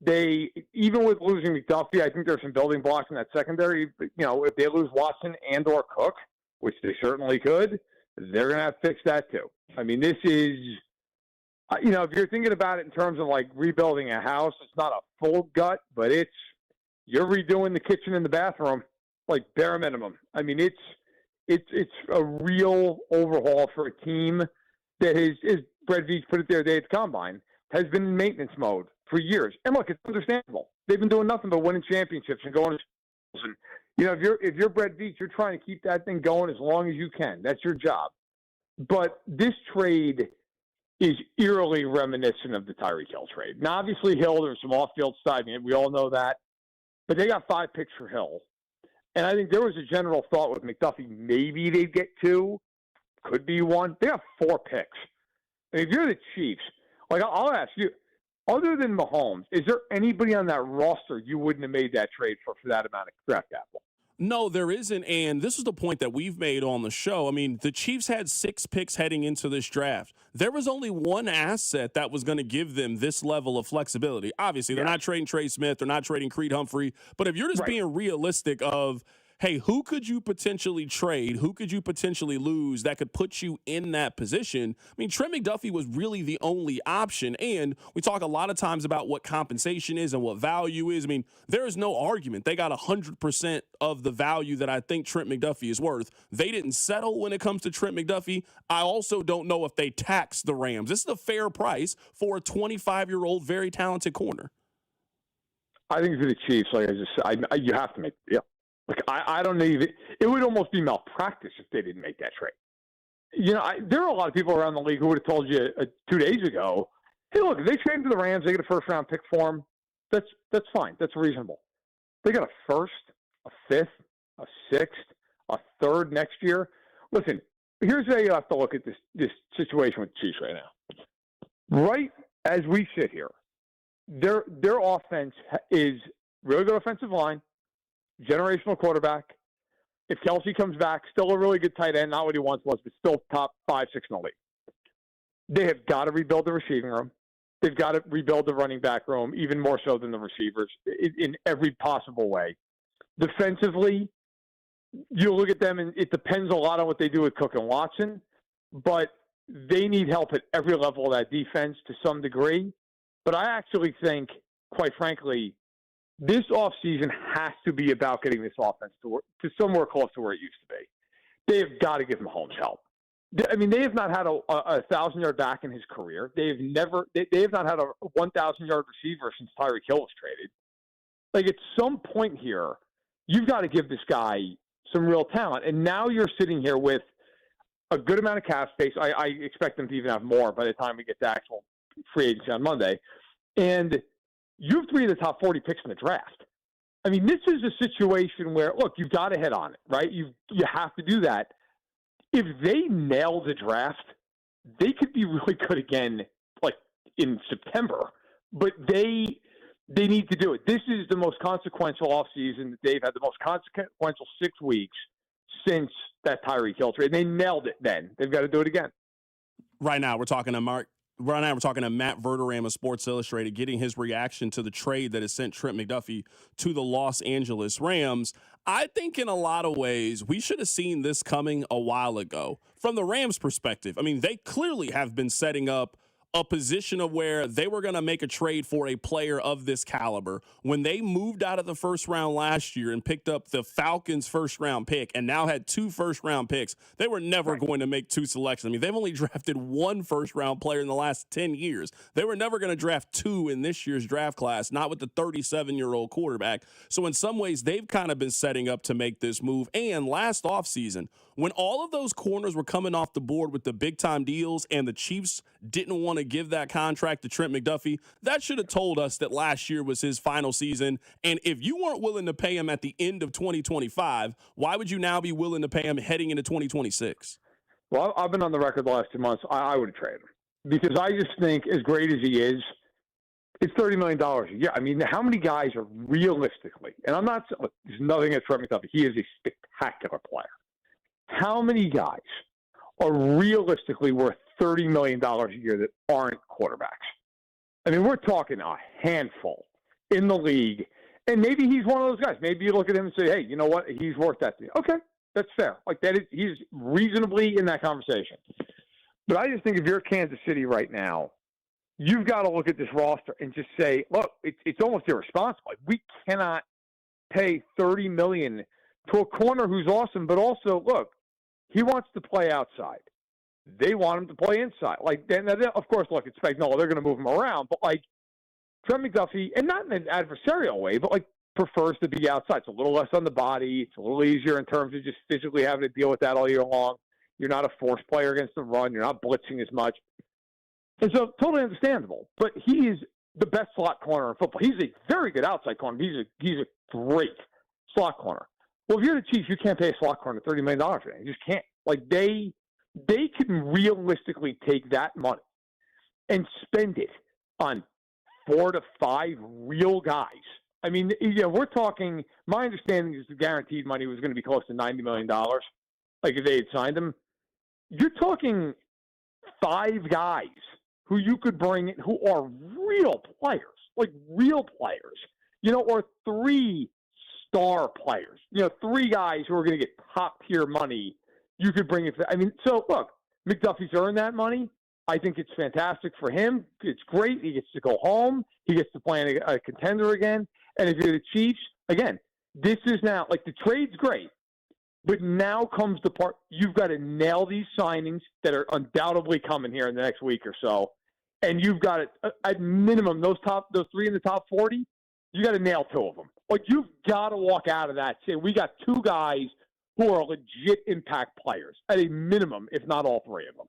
They, even with losing McDuffie, I think there's some building blocks in that secondary. You know, if they lose Watson and or Cook, which they certainly could, they're going to have to fix that too. I mean, this is, you know, if you're thinking about it in terms of like rebuilding a house, it's not a full gut, but you're redoing the kitchen and the bathroom, like bare minimum. I mean, it's a real overhaul for a team that is Brett Veach put it there day at the combine, has been in maintenance mode for years. And look, it's understandable. They've been doing nothing but winning championships and going to schools. And, you know, if you're Brett Veach, you're trying to keep that thing going as long as you can. That's your job. But this trade is eerily reminiscent of the Tyreek Hill trade. Now, obviously, Hill, there's some off-field stuff. We all know that. But they got 5 picks for Hill. And I think there was a general thought with McDuffie, maybe they'd get 2, could be 1. They got 4 picks. And if you're the Chiefs, like I'll ask you, other than Mahomes, is there anybody on that roster you wouldn't have made that trade for that amount of draft capital?
No, there isn't, and this is the point that we've made on the show. I mean, the Chiefs had 6 picks heading into this draft. There was only one asset that was going to give them this level of flexibility. Obviously, they're not trading Trey Smith. They're not trading Creed Humphrey. But if you're just being realistic of, hey, who could you potentially trade? Who could you potentially lose that could put you in that position? I mean, Trent McDuffie was really the only option. And we talk a lot of times about what compensation is and what value is. I mean, there is no argument. They got 100% of the value that I think Trent McDuffie is worth. They didn't settle when it comes to Trent McDuffie. I also don't know if they taxed the Rams. This is a fair price for a 25-year-old, very talented corner.
I think for the Chiefs, like I just said, you have to make the deal. Like, I don't even – it would almost be malpractice if they didn't make that trade. You know, there are a lot of people around the league who would have told you 2 days ago, hey, look, if they trade to the Rams, they get a first-round pick for them. That's fine. That's reasonable. They got a first, a fifth, a sixth, a third next year. Listen, here's how you have to look at this situation with the Chiefs right now. Right as we sit here, their offense is really good offensive line, generational quarterback. If Kelsey comes back, still a really good tight end, not what he once was, but still top 5, 6 in the league. They have got to rebuild the receiving room. They've got to rebuild the running back room, even more so than the receivers, in every possible way. Defensively, you look at them, and it depends a lot on what they do with Cook and Watson, but they need help at every level of that defense to some degree. But I actually think, quite frankly, this offseason has to be about getting this offense to somewhere close to where it used to be. They have got to give Mahomes help. I mean, they have not had a 1,000-yard back in his career. They have not had a 1,000-yard receiver since Tyreek Hill was traded. Like, at some point here, you've got to give this guy some real talent. And now you're sitting here with a good amount of cap space. I expect them to even have more by the time we get to actual free agency on Monday. And you have 3 of the top 40 picks in the draft. I mean, this is a situation where, look, you've got to hit on it, right? You have to do that. If they nail the draft, they could be really good again, like in September. But they need to do it. This is the most consequential offseason that they've had, the most consequential 6 weeks since that Tyreek Hill trade. They nailed it then. They've got to do it again.
Right now, we're talking to Matt Verderame of Sports Illustrated, getting his reaction to the trade that has sent Trent McDuffie to the Los Angeles Rams. I think in a lot of ways, we should have seen this coming a while ago. From the Rams' perspective, I mean, they clearly have been setting up a position of where they were going to make a trade for a player of this caliber. When they moved out of the first round last year and picked up the Falcons' first-round pick and now had 2 first-round picks, they were never going to make 2 selections. I mean, they've only drafted 1 first-round player in the last 10 years. They were never going to draft 2 in this year's draft class, not with the 37-year-old quarterback. So in some ways, they've kind of been setting up to make this move. And last offseason, when all of those corners were coming off the board with the big-time deals and the Chiefs didn't want to give that contract to Trent McDuffie, that should have told us that last year was his final season. And if you weren't willing to pay him at the end of 2025, why would you now be willing to pay him heading into 2026?
Well, I've been on the record the last 2 months. I would have traded him because I just think, as great as he is, it's $30 million a year. I mean, how many guys are realistically, and I'm not, look, there's nothing against Trent McDuffie. He is a spectacular player. How many guys are realistically worth $30 million a year that aren't quarterbacks? I mean, we're talking a handful. in the league. And maybe he's one of those guys. Maybe you look at him and say, hey, you know what? He's worth that to you. Okay, that's fair. Like that is, he's reasonably in that conversation. But I just think if you're Kansas City right now, you've got to look at this roster and just say, look, it's almost irresponsible. Like, we cannot pay $30 million to a corner who's awesome, but also, look, he wants to play outside. They want him to play inside. Like, of course, look, it's Spagnuolo. They're going to move him around, but like Trent McDuffie, and not in an adversarial way, but like prefers to be outside. It's a little less on the body. It's a little easier in terms of just physically having to deal with that all year long. You're not a force player against the run. You're not blitzing as much. And so totally understandable. But he is the best slot corner in football. He's a very good outside corner. He's a great slot corner. Well, if you're the Chiefs, you can't pay a slot corner $30 million for that. You just can't. Like, they can realistically take that money and spend it on 4 to 5 real guys. I mean, yeah, we're talking, my understanding is the guaranteed money was going to be close to $90 million, like if they had signed him. You're talking 5 guys who you could bring in who are real players, like real players, or 3 star players, 3 guys who are going to get top-tier money. You could bring it. I mean, so look, McDuffie's earned that money. I think it's fantastic for him. It's great. He gets to go home. He gets to play in a contender again. And if you're the Chiefs, again, this is now, like, the trade's great, but now comes the part, you've got to nail these signings that are undoubtedly coming here in the next week or so. And you've got to, at minimum, those 3 in the top 40, you got to nail 2 of them. Like, you've got to walk out of that saying, we got 2 guys who are legit impact players at a minimum, if not all 3 of them.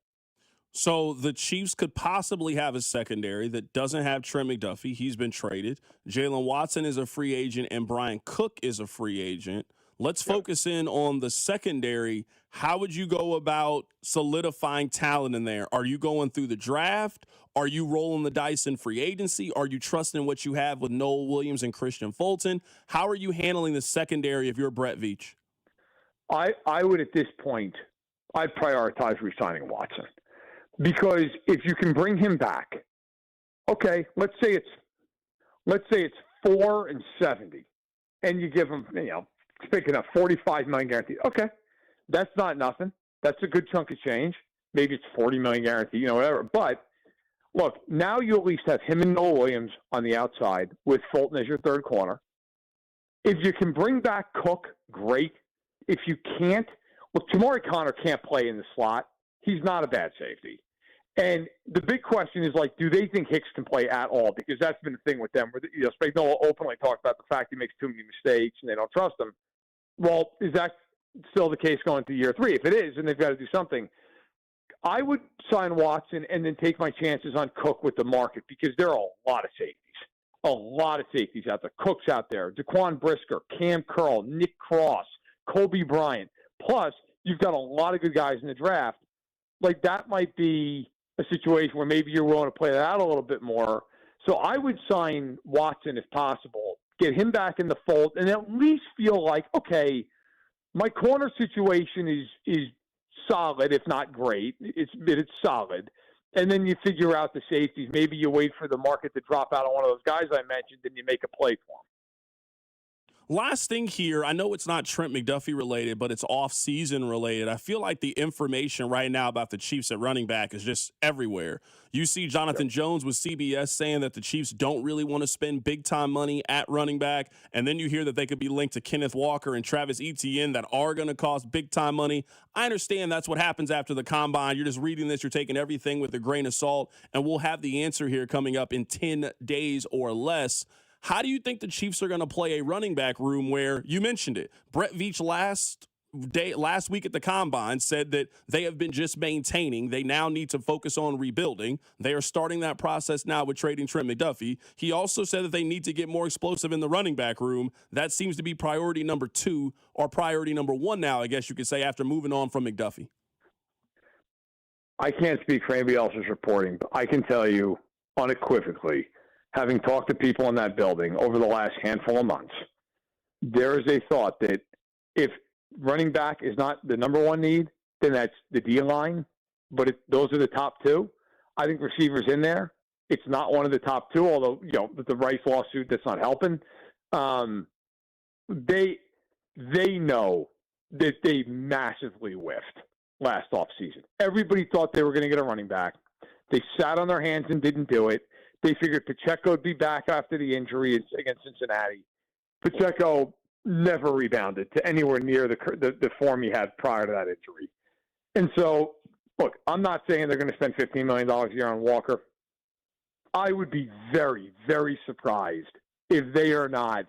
So the Chiefs could possibly have a secondary that doesn't have Trent McDuffie. He's been traded. Jalen Watson is a free agent, and Brian Cook is a free agent. Let's focus in on the secondary. How would you go about solidifying talent in there? Are you going through the draft? Are you rolling the dice in free agency? Are you trusting what you have with Noel Williams and Christian Fulton? How are you handling the secondary if you're Brett Veach?
I would, at this point, I'd prioritize re-signing Watson. Because if you can bring him back, okay, let's say it's 4 and 70, and you give him, speaking of $45 million guaranteed. Okay, that's not nothing. That's a good chunk of change. Maybe it's $40 million guaranteed, whatever. But look, now you at least have him and Noel Williams on the outside with Fulton as your third corner. If you can bring back Cook, great. If you can't, look, Tamari Connor can't play in the slot. He's not a bad safety. And the big question is, like, do they think Hicks can play at all? Because that's been the thing with them. Where, Spagnuolo openly talked about the fact he makes too many mistakes and they don't trust him. Well, is that still the case going to year 3? If it is, then they've got to do something. I would sign Watson and then take my chances on Cook with the market because there are a lot of safeties. A lot of safeties out there. Cook's out there. Daquan Brisker, Cam Curl, Nick Cross, Kobe Bryant. Plus, you've got a lot of good guys in the draft. Like, that might be a situation where maybe you're willing to play that out a little bit more. So I would sign Watson if possible, get him back in the fold, and at least feel like, okay, my corner situation is solid, if not great. It's solid. And then you figure out the safeties. Maybe you wait for the market to drop out on one of those guys I mentioned, and you make a play for him.
Last thing here, I know it's not Trent McDuffie related, but it's off-season related. I feel like the information right now about the Chiefs at running back is just everywhere. You see Jonathan Jones with CBS saying that the Chiefs don't really want to spend big-time money at running back, and then you hear that they could be linked to Kenneth Walker and Travis Etienne that are going to cost big-time money. I understand that's what happens after the combine. You're just reading this. You're taking everything with a grain of salt, and we'll have the answer here coming up in 10 days or less. How do you think the Chiefs are going to play a running back room where, you mentioned it, Brett Veach last week at the Combine said that they have been just maintaining. They now need to focus on rebuilding. They are starting that process now with trading Trent McDuffie. He also said that they need to get more explosive in the running back room. That seems to be priority number 2 or priority number 1 now, I guess you could say, after moving on from McDuffie.
I can't speak for anybody else's reporting, but I can tell you unequivocally, having talked to people in that building over the last handful of months, there is a thought that if running back is not the number 1 need, then that's the D line. But those are the top 2. I think receivers in there. It's not one of the top two, although, with the Rice lawsuit, that's not helping. They know that they massively whiffed last offseason. Everybody thought they were going to get a running back. They sat on their hands and didn't do it. They figured Pacheco would be back after the injury against Cincinnati. Pacheco never rebounded to anywhere near the form he had prior to that injury. And so, look, I'm not saying they're going to spend $15 million a year on Walker. I would be very, very surprised if they are not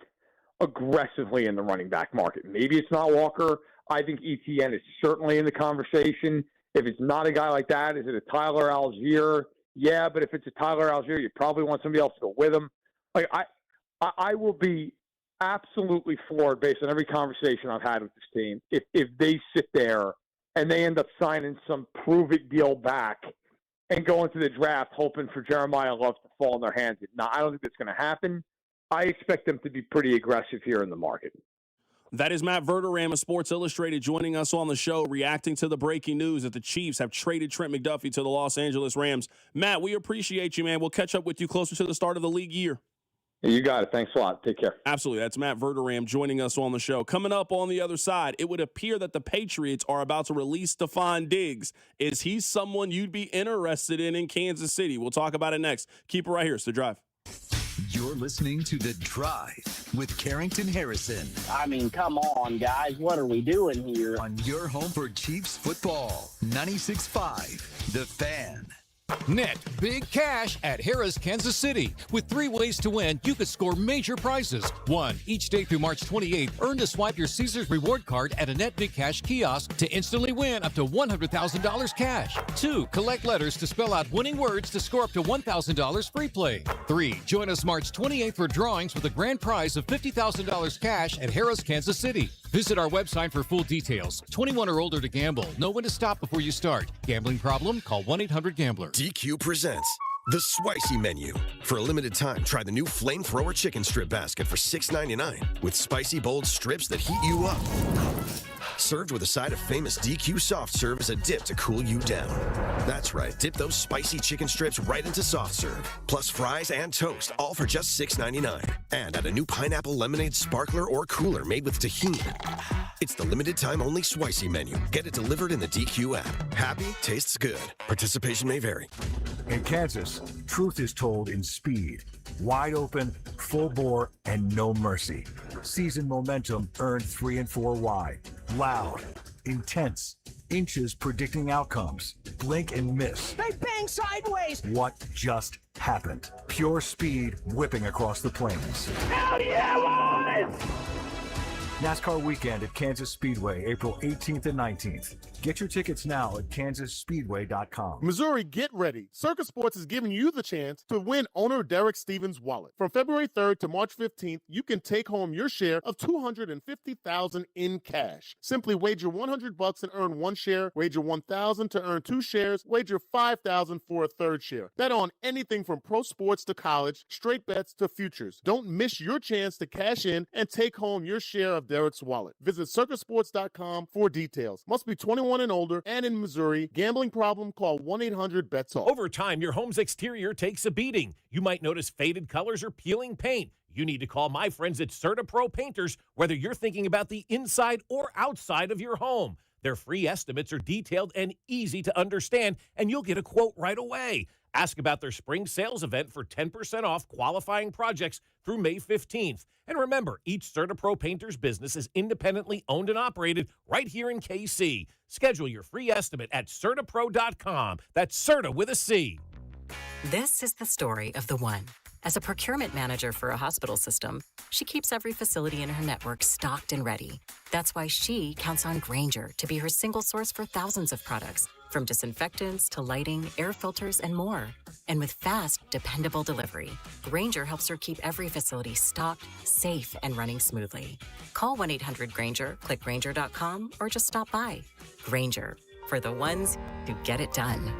aggressively in the running back market. Maybe it's not Walker. I think ETN is certainly in the conversation. If it's not a guy like that, is it a Tyler Algier? Yeah, but if it's a Tyler Algier, you probably want somebody else to go with him. Like I will be absolutely floored based on every conversation I've had with this team if they sit there and they end up signing some prove-it deal back and go into the draft hoping for Jeremiah Love to fall in their hands. Now, I don't think that's going to happen. I expect them to be pretty aggressive here in the market.
That is Matt Verderame of Sports Illustrated joining us on the show, reacting to the breaking news that the Chiefs have traded Trent McDuffie to the Los Angeles Rams. Matt, we appreciate you, man. We'll catch up with you closer to the start of the league year.
You got it. Thanks a lot. Take care.
Absolutely. That's Matt Verderame joining us on the show. Coming up on the other side, it would appear that the Patriots are about to release Stephon Diggs. Is he someone you'd be interested in Kansas City? We'll talk about it next. Keep it right here. It's The Drive.
You're listening to The Drive with Carrington Harrison.
I mean, come on, guys. What are we doing here?
On your home for Chiefs football, 96.5, The Fan.
Net big cash at Harrah's Kansas City. With 3 ways to win, you could score major prizes. 1. Each day through March 28th, earn to swipe your Caesars reward card at a Net Big Cash kiosk to instantly win up to $100,000 cash. 2. Collect letters to spell out winning words to score up to $1,000 free play. 3. Join us March 28th for drawings with a grand prize of $50,000 cash at Harrah's Kansas City. Visit our website for full details. 21 or older to gamble. Know when to stop before you start. Gambling problem? Call 1-800-GAMBLER.
DQ presents the Spicy Menu. For a limited time, try the new Flamethrower Chicken Strip Basket for $6.99 with spicy, bold strips that heat you up. Served with a side of famous DQ soft serve as a dip to cool you down. That's right, dip those spicy chicken strips right into soft serve. Plus fries and toast, all for just $6.99. And add a new pineapple lemonade sparkler or cooler made with tahini. It's the limited time only Spicy Menu. Get it delivered in the DQ app. Happy, tastes good. Participation may vary.
In Kansas, truth is told in speed. Wide open, full bore, and no mercy. Season momentum earned 3 and 4 wide. Loud, intense, inches predicting outcomes. Blink and miss.
They bang sideways.
What just happened? Pure speed whipping across the plains.
Hell yeah, boys!
NASCAR weekend at Kansas Speedway, April 18th and 19th. Get your tickets now at kansasspeedway.com.
Missouri, get ready. Circus Sports is giving you the chance to win owner Derek Stevens' wallet. From February 3rd to March 15th, you can take home your share of $250,000 in cash. Simply wager $100 and earn 1 share, wager $1,000 to earn 2 shares, wager $5,000 for a 3rd share. Bet on anything from pro sports to college, straight bets to futures. Don't miss your chance to cash in and take home your share of Derek's wallet. Visit circusports.com for details. Must be 21 and older and in Missouri. Gambling problem? Call 1-800-BETS-OFF.
Over time, your home's exterior takes a beating. You might notice faded colors or peeling paint. You need to call my friends at CertaPro Painters, whether you're thinking about the inside or outside of your home. Their free estimates are detailed and easy to understand, and you'll get a quote right away. Ask about their spring sales event for 10% off qualifying projects through May 15th. And remember, each CertaPro Painters business is independently owned and operated right here in KC. Schedule your free estimate at CertaPro.com. That's Certa with a C.
This is the story of the one. As a procurement manager for a hospital system, she keeps every facility in her network stocked and ready. That's why she counts on Grainger to be her single source for thousands of products, from disinfectants to lighting, air filters, and more. And with fast, dependable delivery, Grainger helps her keep every facility stocked, safe, and running smoothly. Call 1-800-GRAINGER, click Grainger.com, or just stop by. Grainger, for the ones who get it done.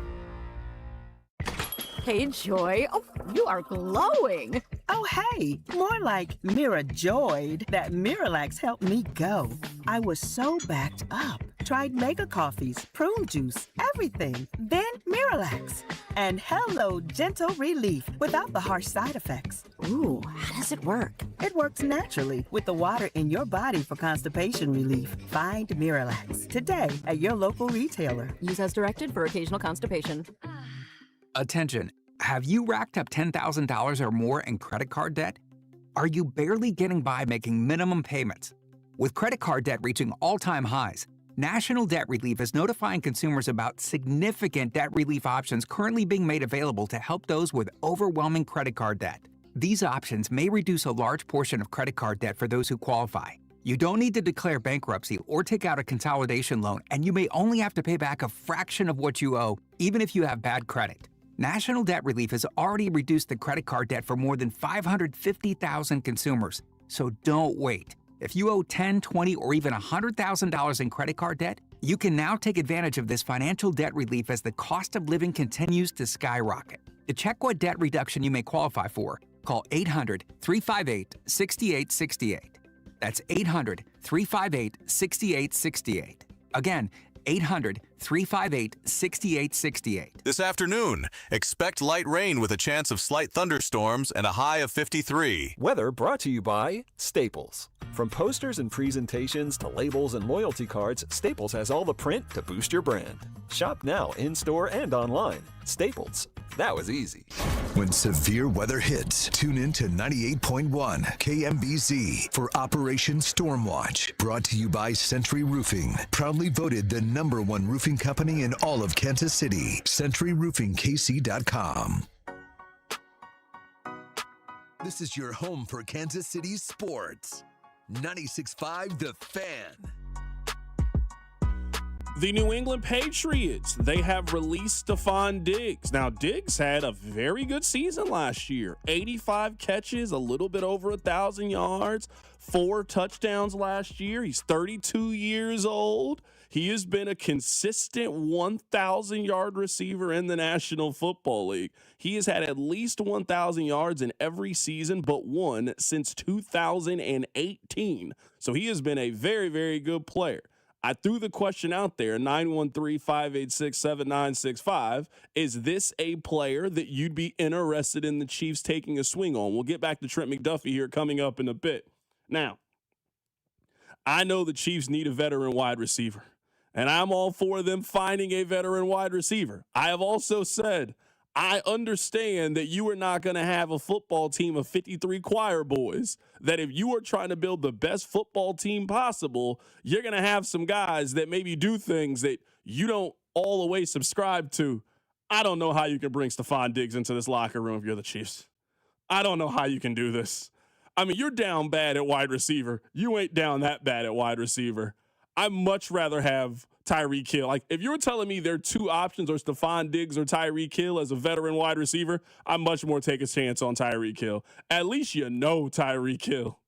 Hey, Joy. Oh, you are glowing.
Oh, hey. More like Mira joyed that Miralax helped me go. I was so backed up. Tried mega coffees, prune juice, everything. Then Miralax. And hello, gentle relief without the harsh side effects.
Ooh, how does it work?
It works naturally with the water in your body for constipation relief. Find Miralax today at your local retailer.
Use as directed for occasional constipation.
Attention, have you racked up $10,000 or more in credit card debt? Are you barely getting by making minimum payments? With credit card debt reaching all-time highs, National Debt Relief is notifying consumers about significant debt relief options currently being made available to help those with overwhelming credit card debt. These options may reduce a large portion of credit card debt for those who qualify. You don't need to declare bankruptcy or take out a consolidation loan, and you may only have to pay back a fraction of what you owe, even if you have bad credit. National Debt Relief has already reduced the credit card debt for more than 550,000 consumers, so don't wait. If you owe $10,000, $20,000, or even $100,000 in credit card debt, you can now take advantage of this financial debt relief as the cost of living continues to skyrocket. To check what debt reduction you may qualify for, call 800-358-6868. That's 800-358-6868. Again, 800-358-6868.
This afternoon, expect light rain with a chance of slight thunderstorms and a high of 53.
Weather brought to you by Staples. From posters and presentations to labels and loyalty cards, Staples has all the print to boost your brand. Shop now in-store and online. Staples. That was easy.
When severe weather hits, tune in to 98.1 KMBZ for Operation Stormwatch. Brought to you by Century Roofing. Proudly voted the #1 roofing company in all of Kansas City. CenturyRoofingKC.com. This is your home for Kansas City sports. 96.5 The Fan.
The New England Patriots, they have released Stephon Diggs. Now, Diggs had a very good season last year. 85 catches, a little bit over 1,000 yards, 4 touchdowns last year. He's 32 years old. He has been a consistent 1,000-yard receiver in the National Football League. He has had at least 1,000 yards in every season but one since 2018. So he has been a very, very good player. I threw the question out there, 913-586-7965. Is this a player that you'd be interested in the Chiefs taking a swing on? We'll get back to Trent McDuffie here coming up in a bit. Now, I know the Chiefs need a veteran wide receiver, and I'm all for them finding a veteran wide receiver. I have also said I understand that you are not going to have a football team of 53 choir boys, that if you are trying to build the best football team possible, you're going to have some guys that maybe do things that you don't all the way subscribe to. I don't know how you can bring Stephon Diggs into this locker room if you're the Chiefs. I don't know how you can do this. I mean, you're down bad at wide receiver. You ain't down that bad at wide receiver. I'd much rather have Tyreek Hill. Like, if you were telling me there are two options, or Stephon Diggs or Tyreek Hill as a veteran wide receiver, I'd much more take a chance on Tyreek Hill. At least you know Tyreek Hill.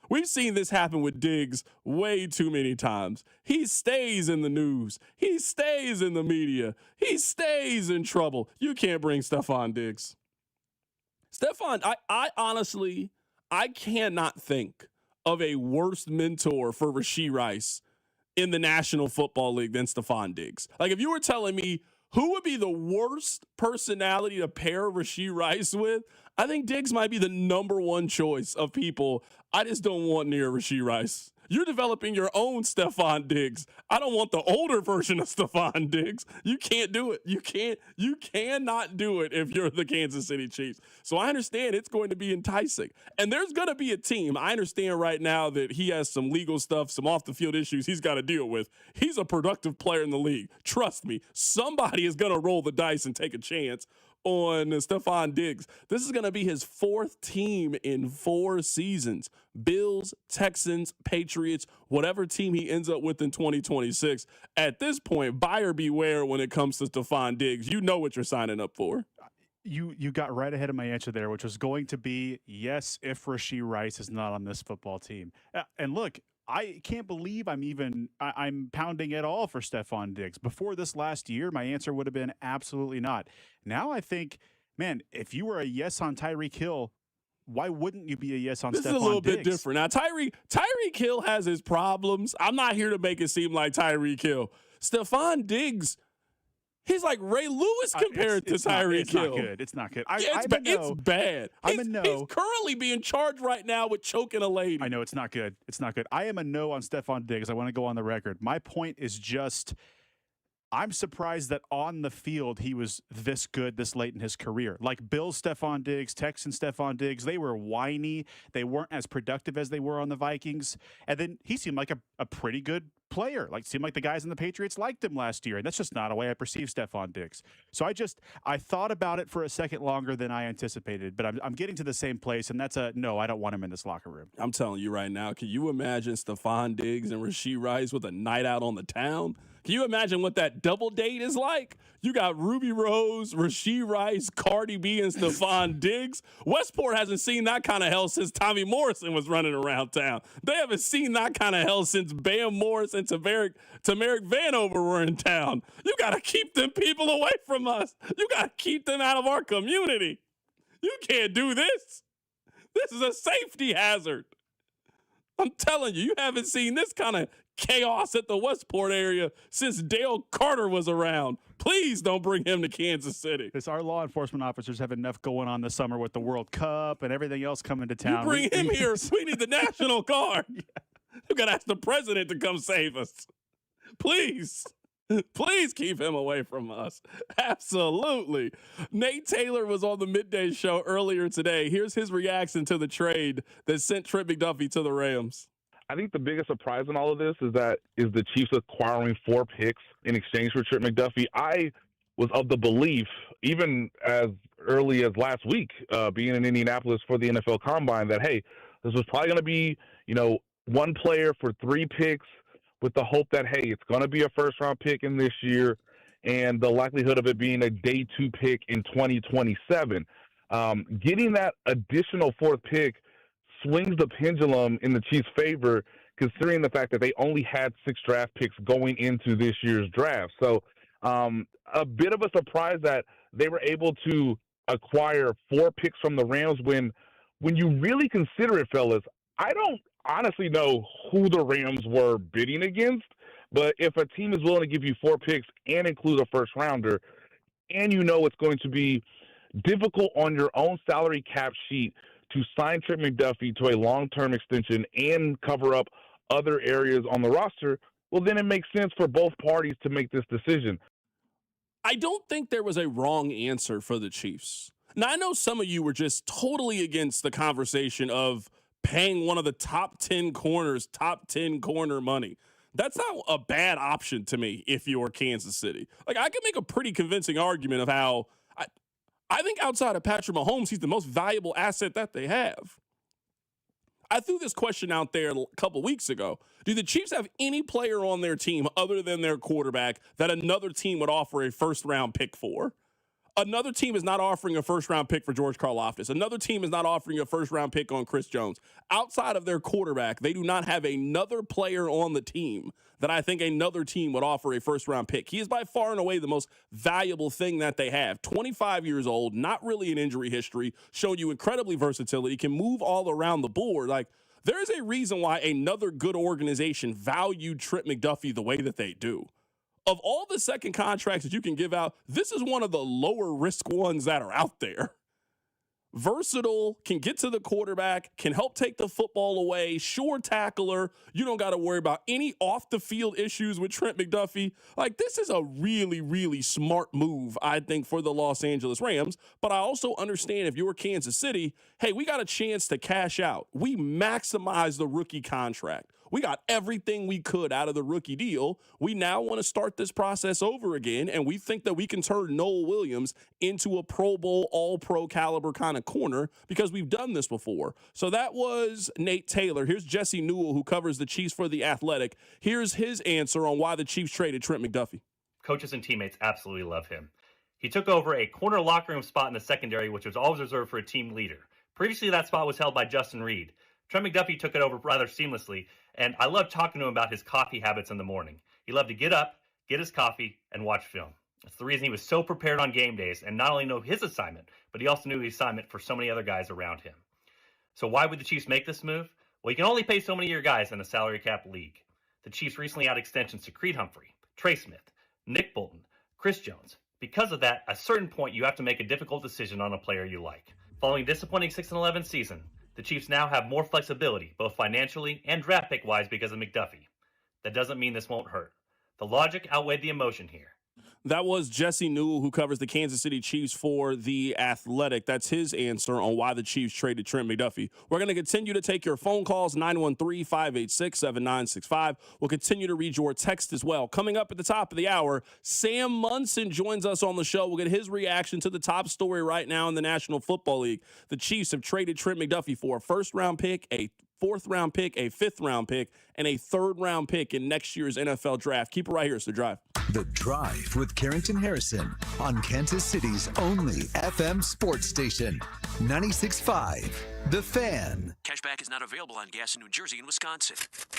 We've seen this happen with Diggs way too many times. He stays in the news. He stays in the media. He stays in trouble. You can't bring Stephon Diggs. Stephon, I honestly, I cannot think of a worse mentor for Rashee Rice in the National Football League than Stephon Diggs. Like, if you were telling me who would be the worst personality to pair Rashee Rice with, I think Diggs might be the #1 choice of people I just don't want near Rashee Rice. You're developing your own Stephon Diggs. I don't want the older version of Stephon Diggs. You can't do it. You cannot do it if you're the Kansas City Chiefs. So I understand it's going to be enticing. And there's going to be a team. I understand right now that he has some legal stuff, some off-the-field issues he's got to deal with. He's a productive player in the league. Trust me, somebody is going to roll the dice and take a chance on Stephon Diggs. This is going to be his 4th team in 4 seasons. Bills, Texans, Patriots, whatever team he ends up with in 2026. At this point, buyer beware when it comes to Stephon Diggs. You know what you're signing up for.
You got right ahead of my answer there, which was going to be yes, if Rashee Rice is not on this football team. And look, I can't believe I'm pounding at all for Stephon Diggs. Before this last year, my answer would have been absolutely not. Now I think, man, if you were a yes on Tyreek Hill, why wouldn't you be a yes on Stephon Diggs?
This is a little bit different. Now, Tyreek Hill has his problems. I'm not here to make it seem like Tyreek Hill. Stephon Diggs, he's like Ray Lewis compared to Tyreek Hill.
It's not good.
It's bad. He's currently being charged right now with choking a lady.
I know it's not good. It's not good. I am a no on Stephon Diggs. I want to go on the record. My point is just, I'm surprised that on the field he was this good this late in his career. Like Bills Stephon Diggs, Texans Stephon Diggs, they were whiny. They weren't as productive as they were on the Vikings. And then he seemed like a pretty good player. Like, seemed like the guys in the Patriots liked him last year. And that's just not a way I perceive Stephon Diggs. So I thought about it for a second longer than I anticipated. But I'm getting to the same place, and that's a no, I don't want him in this locker room.
I'm telling you right now, can you imagine Stephon Diggs and Rashee Rice with a night out on the town? Can you imagine what that double date is like? You got Ruby Rose, Rashee Rice, Cardi B, and Stephon Diggs. Westport hasn't seen that kind of hell since Tommy Morrison was running around town. They haven't seen that kind of hell since Bam Morris and Tamarick Vanover were in town. You got to keep them people away from us. You got to keep them out of our community. You can't do this. This is a safety hazard. I'm telling you, you haven't seen this kind of chaos at the Westport area since Dale Carter was around. Please don't bring him to Kansas City.
Our law enforcement officers have enough going on this summer with the World Cup and everything else coming to town.
You bring him here, we need the National Guard. Yeah. You got to ask the president to come save us. Please. Please keep him away from us. Absolutely. Nate Taylor was on the midday show earlier today. Here's his reaction to the trade that sent Trent McDuffie to the Rams.
I think the biggest surprise in all of this is the Chiefs acquiring 4 picks in exchange for Trent McDuffie. I was of the belief, even as early as last week, being in Indianapolis for the NFL Combine, that, hey, this was probably going to be, one player for 3 picks with the hope that, hey, it's going to be a first-round pick in this year and the likelihood of it being a day 2 pick in 2027. Getting that additional 4th pick swings the pendulum in the Chiefs' favor, considering the fact that they only had 6 draft picks going into this year's draft. So a bit of a surprise that they were able to acquire 4 picks from the Rams when you really consider it, fellas, I don't honestly know who the Rams were bidding against, but if a team is willing to give you 4 picks and include a first rounder, and it's going to be difficult on your own salary cap sheet to sign Trent McDuffie to a long-term extension and cover up other areas on the roster, well, then it makes sense for both parties to make this decision.
I don't think there was a wrong answer for the Chiefs. Now, I know some of you were just totally against the conversation of paying one of the top 10 corners, top 10 corner money. That's not a bad option to me if you're Kansas City. Like, I can make a pretty convincing argument of how I think outside of Patrick Mahomes, he's the most valuable asset that they have. I threw this question out there a couple weeks ago. Do the Chiefs have any player on their team other than their quarterback that another team would offer a first-round pick for? Another team is not offering a first-round pick for George Karlaftis. Another team is not offering a first-round pick on Chris Jones. Outside of their quarterback, they do not have another player on the team that I think another team would offer a first-round pick. He is by far and away the most valuable thing that they have. 25 years old, not really an injury history, showing you incredibly versatility, can move all around the board. Like, there is a reason why another good organization valued Trent McDuffie the way that they do. Of all the second contracts that you can give out, this is one of the lower risk ones that are out there. Versatile, can get to the quarterback, can help take the football away, sure tackler. You don't got to worry about any off the field issues with Trent McDuffie. Like, this is a really, really smart move, I think, for the Los Angeles Rams. But I also understand if you're Kansas City, hey, we got a chance to cash out. We maximize the rookie contract. We got everything we could out of the rookie deal. We now want to start this process over again, and we think that we can turn Noel Williams into a Pro Bowl, all-pro caliber kind of corner because we've done this before. So that was Nate Taylor. Here's Jesse Newell, who covers the Chiefs for The Athletic. Here's his answer on why the Chiefs traded Trent McDuffie.
Coaches and teammates absolutely love him. He took over a corner locker room spot in the secondary, which was always reserved for a team leader. Previously, that spot was held by Justin Reed. Trent McDuffie took it over rather seamlessly, and I loved talking to him about his coffee habits in the morning. He loved to get up, get his coffee, and watch film. That's the reason he was so prepared on game days and not only know his assignment, but he also knew the assignment for so many other guys around him. So why would the Chiefs make this move? Well, you can only pay so many of your guys in a salary cap league. The Chiefs recently had extensions to Creed Humphrey, Trey Smith, Nick Bolton, Chris Jones. Because of that, at a certain point, you have to make a difficult decision on a player you like. Following a disappointing 6-11 season, the Chiefs now have more flexibility, both financially and draft pick-wise, because of McDuffie. That doesn't mean this won't hurt. The logic outweighed the emotion here.
That was Jesse Newell, who covers the Kansas City Chiefs for The Athletic. That's his answer on why the Chiefs traded Trent McDuffie. We're going to continue to take your phone calls, 913-586-7965. We'll continue to read your text as well. Coming up at the top of the hour, Sam Munson joins us on the show. We'll get his reaction to the top story right now in the National Football League. The Chiefs have traded Trent McDuffie for a first-round pick, a fourth-round pick, a fifth-round pick, and a third-round pick in next year's NFL draft. Keep it right here. It's The Drive.
The Drive with Carrington Harrison on Kansas City's only FM sports station, 96.5 The Fan.
Cashback is not available on gas in New Jersey and Wisconsin.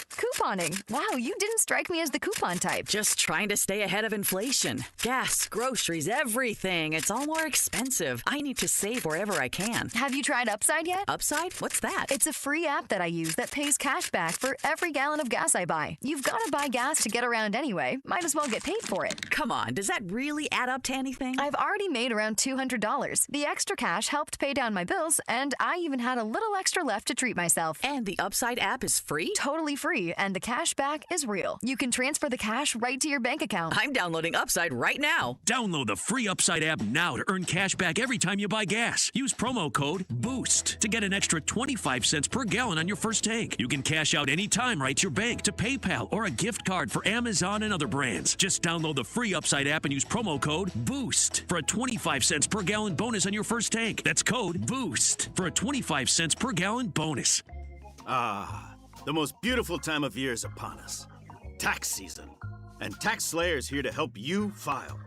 Couponing. Wow, you didn't strike me as the coupon type.
Just trying to stay ahead of inflation. Gas, groceries, everything. It's all more expensive. I need to save wherever I can.
Have you tried Upside yet?
Upside? What's that?
It's a free app that I use that pays cash back for every gallon of gas I buy. You've got to buy gas to get around anyway. Might as well get paid for it.
Come on, does that really add up to anything?
I've already made around $200. The extra cash helped pay down my bills, and I even had a little extra left to treat myself.
And the Upside app is free?
Totally free, and the cash back is real. You can transfer the cash right to your bank account.
I'm downloading Upside right now.
Download the free Upside app now to earn cash back every time you buy gas. Use promo code BOOST to get an extra 25 cents per gallon on your first tank. You can cash out anytime right to your bank, to PayPal, or a gift card for Amazon and other brands. Just download the free Upside app and use promo code BOOST for a 25 cents per gallon bonus on your first tank. That's code BOOST for a 25 cents per gallon bonus.
Ah, the most beautiful time of year is upon us. Tax season. And Tax Slayer is here to help you file.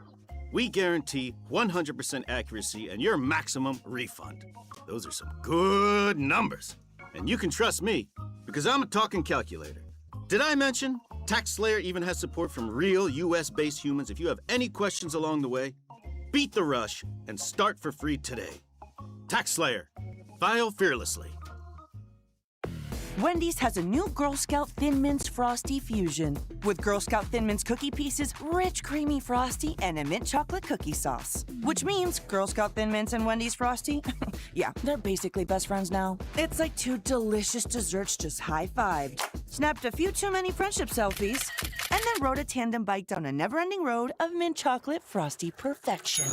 We guarantee 100% accuracy and your maximum refund. Those are some good numbers. And you can trust me, because I'm a talking calculator. Did I mention Tax Slayer even has support from real US-based humans if you have any questions along the way? Beat the rush and start for free today. Tax Slayer. File fearlessly.
Wendy's has a new Girl Scout Thin Mints Frosty Fusion with Girl Scout Thin Mints cookie pieces, rich, creamy Frosty, and a mint chocolate cookie sauce. Which means Girl Scout Thin Mints and Wendy's Frosty, yeah, they're basically best friends now. It's like two delicious desserts just high-fived, snapped a few too many friendship selfies, and then rode a tandem bike down a never-ending road of mint chocolate Frosty perfection.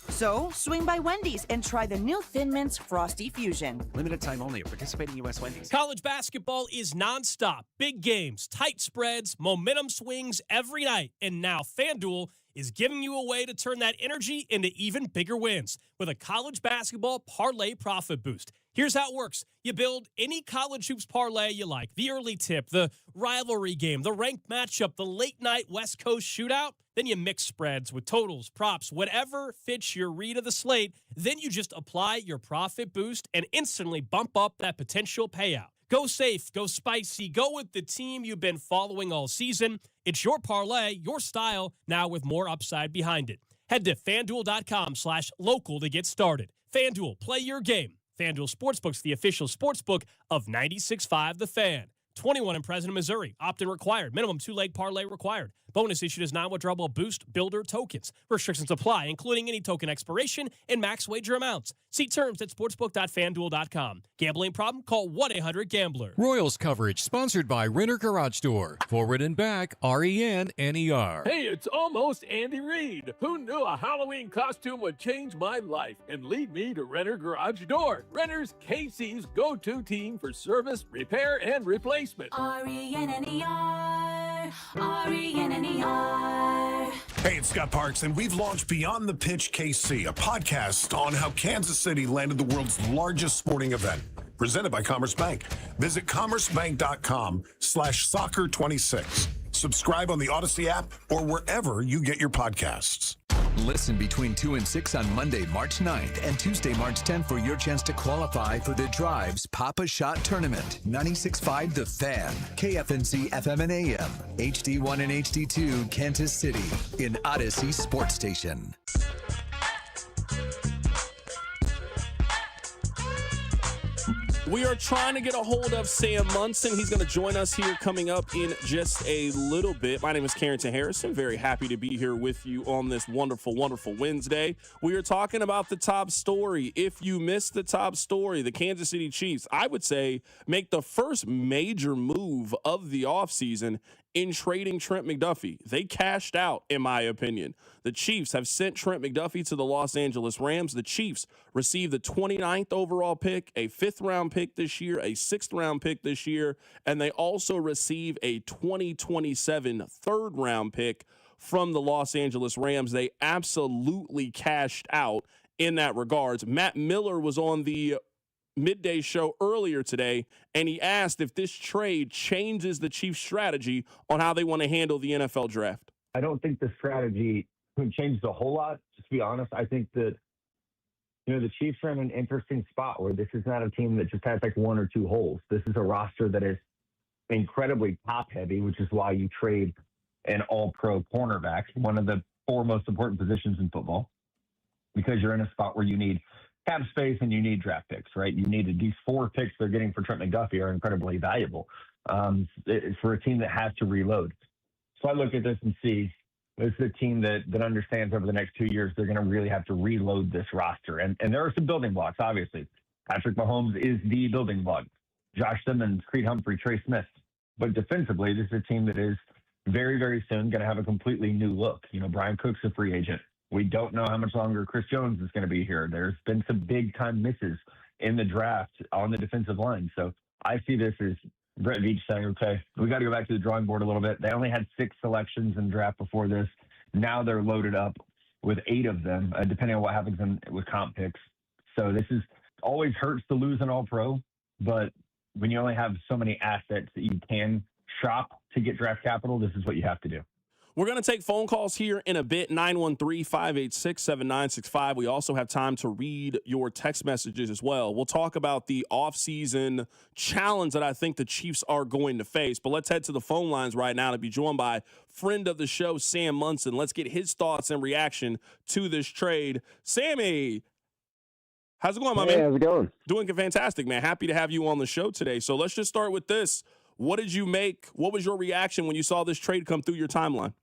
So, swing by Wendy's and try the new Thin Mints Frosty Fusion.
Limited time only at participating U.S. Wendy's.
College basketball is nonstop. Big games, tight spreads, momentum swings every night. And now FanDuel is giving you a way to turn that energy into even bigger wins with a college basketball parlay profit boost. Here's how it works. You build any college hoops parlay you like. The early tip, the rivalry game, the ranked matchup, the late night West Coast shootout. Then you mix spreads with totals, props, whatever fits your read of the slate. Then you just apply your profit boost and instantly bump up that potential payout. Go safe, go spicy, go with the team you've been following all season. It's your parlay, your style, now with more upside behind it. Head to FanDuel.com/local to get started. FanDuel, play your game. FanDuel Sportsbook's the official sportsbook of 96.5 The Fan. 21 and present in Missouri. Opt-in required. Minimum 2-leg parlay required. Bonus issued as non-withdrawable boost builder tokens. Restrictions apply, including any token expiration and max wager amounts. See terms at sportsbook.fanduel.com. Gambling problem? Call 1-800-GAMBLER.
Royals coverage sponsored by Renner Garage Door. Forward and back, RENNER.
Hey, it's almost Andy Reid. Who knew a Halloween costume would change my life and lead me to Renner Garage Door? Renner's KC's go-to team for service, repair, and replacement.
RENNER, RENNER.
Hey, it's Scott Parks, and we've launched Beyond the Pitch KC, a podcast on how Kansas City landed the world's largest sporting event, presented by Commerce Bank. Visit commercebank.com/soccer26. Subscribe on the Odyssey app or wherever you get your podcasts.
Listen between 2 and 6 on Monday, March 9th and Tuesday, March 10th for your chance to qualify for the Drive's Papa Shot Tournament. 96.5 The Fan, KFNC FM and AM, HD1 and HD2, Kansas City, in Odyssey Sports Station.
We are trying to get a hold of Sam Munson. He's going to join us here coming up in just a little bit. My name is Carrington Harrison. Very happy to be here with you on this wonderful, wonderful Wednesday. We are talking about the top story. If you missed the top story, the Kansas City Chiefs, I would say, make the first major move of the offseason in trading Trent McDuffie. They cashed out, in my opinion. The Chiefs have sent Trent McDuffie to the Los Angeles Rams. The Chiefs received the 29th overall pick, a 5th-round pick this year, a 6th-round pick this year, and they also receive a 2027 3rd-round pick from the Los Angeles Rams. They absolutely cashed out in that regards. Matt Miller was on the midday show earlier today, and he asked if this trade changes the Chiefs' strategy on how they want to handle the NFL draft.
I don't think the strategy changes a whole lot, to be honest. I think that, the Chiefs are in an interesting spot where this is not a team that just has like one or two holes. This is a roster that is incredibly top-heavy, which is why you trade an all-pro cornerback, one of the 4 most important positions in football, because you're in a spot where you need cap space and you need draft picks, right? You needed these 4 picks they're getting for Trent McDuffie are incredibly valuable for a team that has to reload. So I look at this and see this is a team that understands over the next 2 years they're going to really have to reload this roster. And there are some building blocks, obviously. Patrick Mahomes is the building block. Josh Simmons, Creed Humphrey, Trey Smith. But defensively, this is a team that is very, very soon going to have a completely new look. Brian Cook's a free agent. We don't know how much longer Chris Jones is going to be here. There's been some big-time misses in the draft on the defensive line. So I see this as Brett Veach saying, okay, we got to go back to the drawing board a little bit. They only had 6 selections in the draft before this. Now they're loaded up with 8 of them, depending on what happens with comp picks. So this is always hurts to lose an all-pro, but when you only have so many assets that you can shop to get draft capital, this is what you have to do.
We're going to take phone calls here in a bit, 913-586-7965. We also have time to read your text messages as well. We'll talk about the offseason challenge that I think the Chiefs are going to face. But let's head to the phone lines right now to be joined by friend of the show, Sam Munson. Let's get his thoughts and reaction to this trade. Sammy, how's it going, my man?
How's it going?
Doing fantastic, man. Happy to have you on the show today. So let's just start with this. What did you make? What was your reaction when you saw this trade come through your timeline?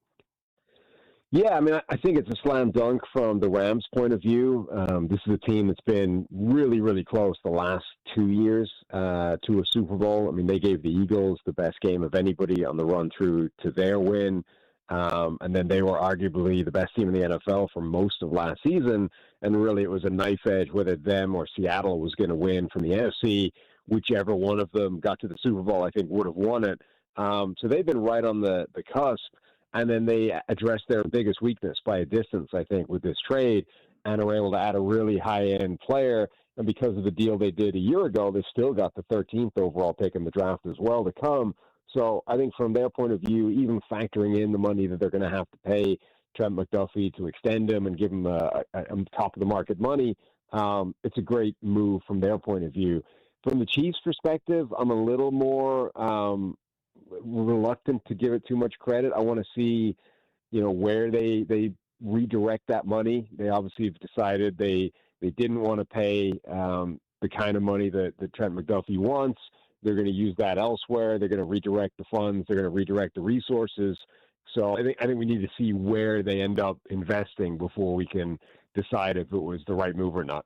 Yeah, I think it's a slam dunk from the Rams' point of view. This is a team that's been really, really close the last 2 years to a Super Bowl. They gave the Eagles the best game of anybody on the run through to their win. And then they were arguably the best team in the NFL for most of last season. And really it was a knife edge whether them or Seattle was going to win from the NFC. Whichever one of them got to the Super Bowl, I think would have won it. So they've been right on the cusp. And then they addressed their biggest weakness by a distance, I think, with this trade, and are able to add a really high-end player. And because of the deal they did a year ago, they still got the 13th overall pick in the draft as well to come. So I think from their point of view, even factoring in the money that they're going to have to pay Trent McDuffie to extend him and give him a top-of-the-market money, it's a great move from their point of view. From the Chiefs' perspective, I'm a little more reluctant to give it too much credit. I want to see, where they redirect that money. They obviously have decided they didn't want to pay the kind of money that Trent McDuffie wants. They're going to use that elsewhere. They're going to redirect the funds. They're going to redirect the resources. So I think we need to see where they end up investing before we can decide if it was the right move or not.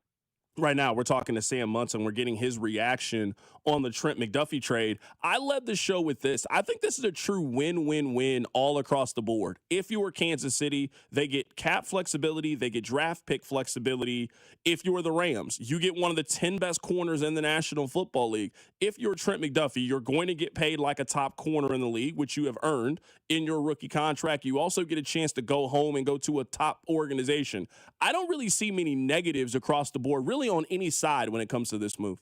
Right now, we're talking to Sam Munson. We're getting his reaction on the Trent McDuffie trade. I led the show with this. I think this is a true win-win-win all across the board. If you were Kansas City, they get cap flexibility. They get draft pick flexibility. If you were the Rams, you get one of the 10 best corners in the National Football League. If you're Trent McDuffie, you're going to get paid like a top corner in the league, which you have earned in your rookie contract. You also get a chance to go home and go to a top organization. I don't really see many negatives across the board, really on any side when it comes to this move.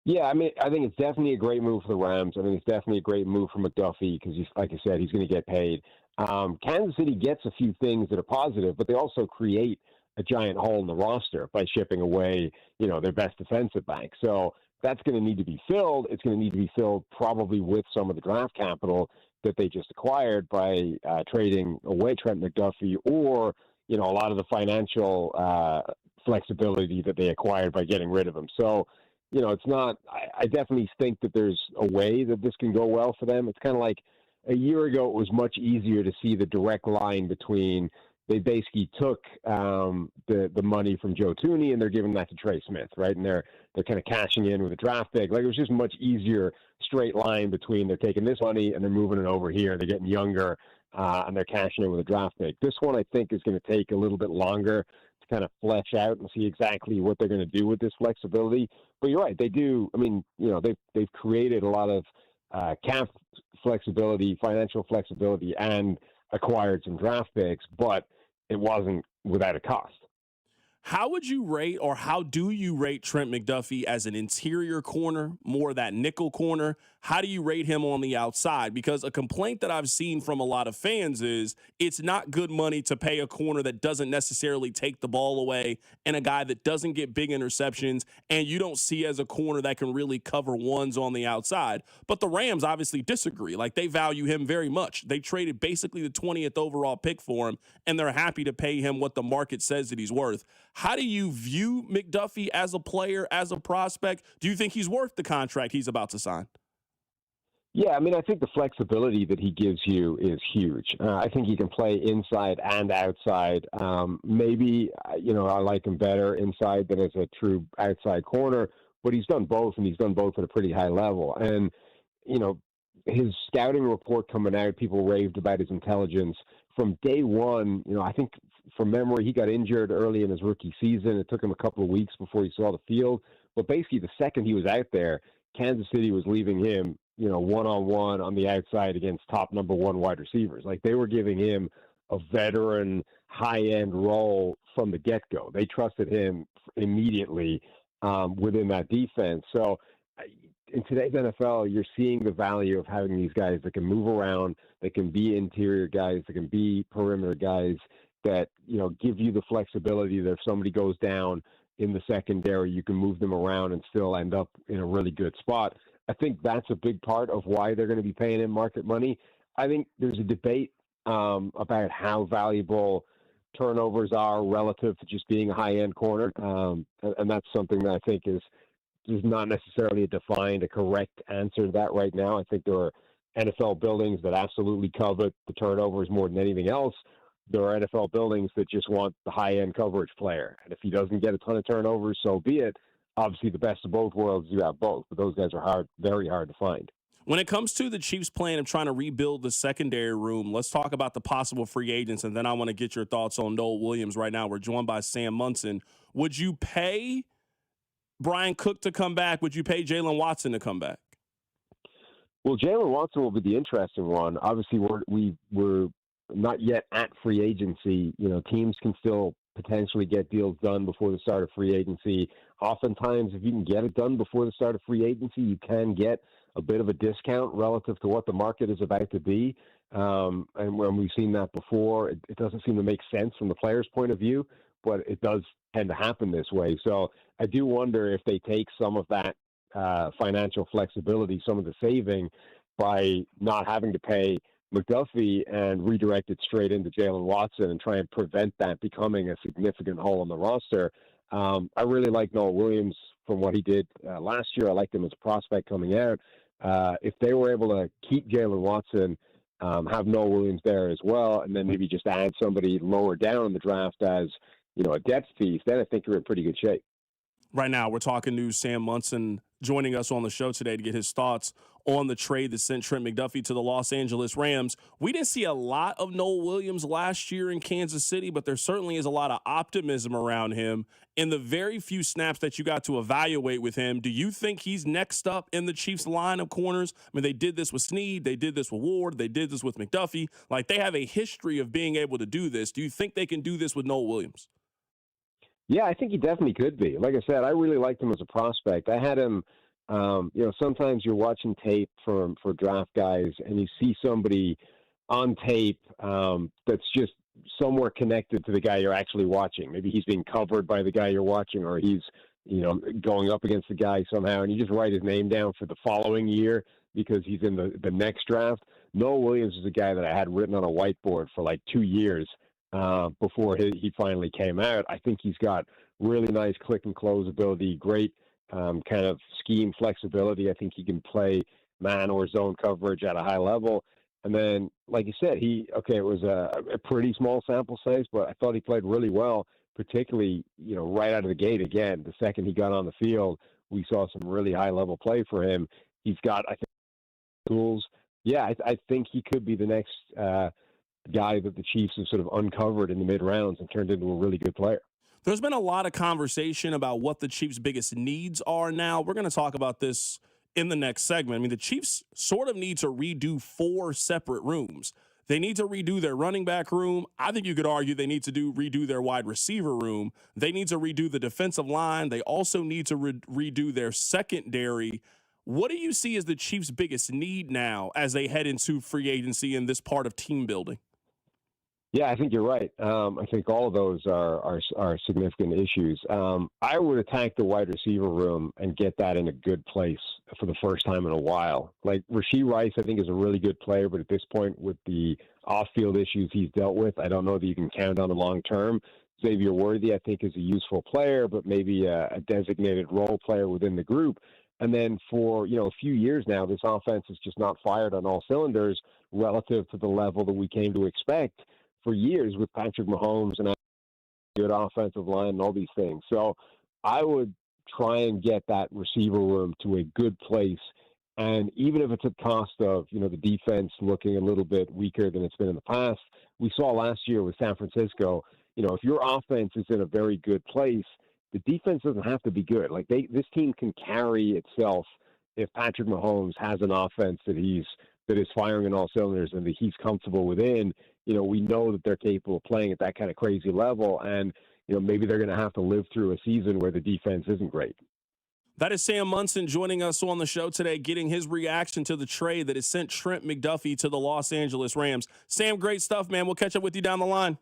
Yeah, I think it's definitely a great move for the Rams. I think it's definitely a great move for McDuffie because, like I said, he's going to get paid. Kansas City gets a few things that are positive, but they also create a giant hole in the roster by shipping away, their best defensive back. So that's going to need to be filled. It's going to need to be filled probably with some of the draft capital that they just acquired by trading away Trent McDuffie or, a lot of the financial flexibility that they acquired by getting rid of him. So it's not. I definitely think that there's a way that this can go well for them. It's kind of like a year ago. It was much easier to see the direct line between. They basically took the money from Joe Thuney and they're giving that to Trey Smith, right? And they're kind of cashing in with a draft pick. Like, it was just much easier straight line between they're taking this money and they're moving it over here. They're getting younger and they're cashing in with a draft pick. This one, I think, is going to take a little bit longer to kind of flesh out and see exactly what they're going to do with this flexibility. But you're right, they do. I mean, they've created a lot of cap flexibility, financial flexibility, and acquired some draft picks, but it wasn't without a cost.
How would you rate, or how do you rate Trent McDuffie as an interior corner, more that nickel corner? How do you rate him on the outside? Because a complaint that I've seen from a lot of fans is it's not good money to pay a corner that doesn't necessarily take the ball away and a guy that doesn't get big interceptions and you don't see as a corner that can really cover ones on the outside. But the Rams obviously disagree. Like, they value him very much. They traded basically the 20th overall pick for him, and they're happy to pay him what the market says that he's worth. How do you view McDuffie as a player, as a prospect? Do you think he's worth the contract he's about to sign?
Yeah, I mean, I think the flexibility that he gives you is huge. I think he can play inside and outside. Maybe, I like him better inside than as a true outside corner, but he's done both, and he's done both at a pretty high level. And, his scouting report coming out, people raved about his intelligence. From day one, I think from memory, he got injured early in his rookie season. It took him a couple of weeks before he saw the field. But basically, the second he was out there, Kansas City was leaving him, one-on-one on the outside against top number one wide receivers. Like, they were giving him a veteran, high-end role from the get-go. They trusted him immediately within that defense. So in today's NFL, you're seeing the value of having these guys that can move around, that can be interior guys, that can be perimeter guys, that, give you the flexibility that if somebody goes down in the secondary, you can move them around and still end up in a really good spot. I think that's a big part of why they're going to be paying him market money. I think there's a debate about how valuable turnovers are relative to just being a high-end corner, and that's something that I think is not necessarily a correct answer to that right now. I think there are NFL buildings that absolutely covet the turnovers more than anything else. There are NFL buildings that just want the high-end coverage player. And if he doesn't get a ton of turnovers, so be it. Obviously, the best of both worlds, you have both. But those guys are very hard to find.
When it comes to the Chiefs' plan of trying to rebuild the secondary room, let's talk about the possible free agents, and then I want to get your thoughts on Noel Williams right now. We're joined by Sam Munson. Would you pay Brian Cook to come back? Would you pay Jalen Watson to come back?
Well, Jalen Watson will be the interesting one. Obviously, we're not yet at free agency. Teams can still potentially get deals done before the start of free agency. Oftentimes, if you can get it done before the start of free agency, you can get a bit of a discount relative to what the market is about to be. And when we've seen that before, it doesn't seem to make sense from the player's point of view, but it does tend to happen this way. So I do wonder if they take some of that financial flexibility, some of the saving, by not having to pay McDuffie and redirect it straight into Jalen Watson and try and prevent that becoming a significant hole in the roster. I really like Noel Williams from what he did last year. I liked him as a prospect coming out. If they were able to keep Jalen Watson, have Noel Williams there as well, and then maybe just add somebody lower down in the draft as, a depth piece, then I think you're in pretty good shape.
Right now, we're talking to Sam Munson, joining us on the show today to get his thoughts on the trade that sent Trent McDuffie to the Los Angeles Rams. We didn't see a lot of Noel Williams last year in Kansas City, but there certainly is a lot of optimism around him. In the very few snaps that you got to evaluate with him, do you think he's next up in the Chiefs' line of corners? I mean, they did this with Snead, they did this with Ward, they did this with McDuffie. Like, they have a history of being able to do this. Do you think they can do this with Noel Williams?
Yeah, I think he definitely could be. Like I said, I really liked him as a prospect. I had him, sometimes you're watching tape for draft guys and you see somebody on tape that's just somewhere connected to the guy you're actually watching. Maybe he's being covered by the guy you're watching, or he's, going up against the guy somehow, and you just write his name down for the following year because he's in the next draft. Noel Williams is a guy that I had written on a whiteboard for like 2 years before he finally came out. I think he's got really nice click and close ability, great kind of scheme flexibility. I think he can play man or zone coverage at a high level. And then, like you said, it was a pretty small sample size, but I thought he played really well, particularly, right out of the gate. Again, the second he got on the field, we saw some really high-level play for him. He's got, I think, tools. Yeah, I think he could be the next guy that the Chiefs have sort of uncovered in the mid-rounds and turned into a really good player.
There's been a lot of conversation about what the Chiefs' biggest needs are now. We're going to talk about this in the next segment. I mean, the Chiefs sort of need to redo 4 separate rooms. They need to redo their running back room. I think you could argue they need to redo their wide receiver room. They need to redo the defensive line. They also need to redo their secondary. What do you see as the Chiefs' biggest need now as they head into free agency in this part of team building?
Yeah, I think you're right. I think all of those are significant issues. I would attack the wide receiver room and get that in a good place for the first time in a while. Like Rashee Rice, I think is a really good player, but at this point with the off-field issues he's dealt with, I don't know that you can count on him long term. Xavier Worthy, I think, is a useful player, but maybe a designated role player within the group. And then for, a few years now, this offense is just not fired on all cylinders relative to the level that we came to expect for years with Patrick Mahomes and a good offensive line and all these things. So I would try and get that receiver room to a good place. And even if it's at cost of, the defense looking a little bit weaker than it's been in the past, we saw last year with San Francisco, if your offense is in a very good place, the defense doesn't have to be good. Like this team can carry itself if Patrick Mahomes has an offense that is firing on all cylinders and that he's comfortable within. We know that they're capable of playing at that kind of crazy level, and maybe they're going to have to live through a season where the defense isn't great.
That is Sam Munson joining us on the show today, getting his reaction to the trade that has sent Trent McDuffie to the Los Angeles Rams. Sam, great stuff, man. We'll catch up with you down the line.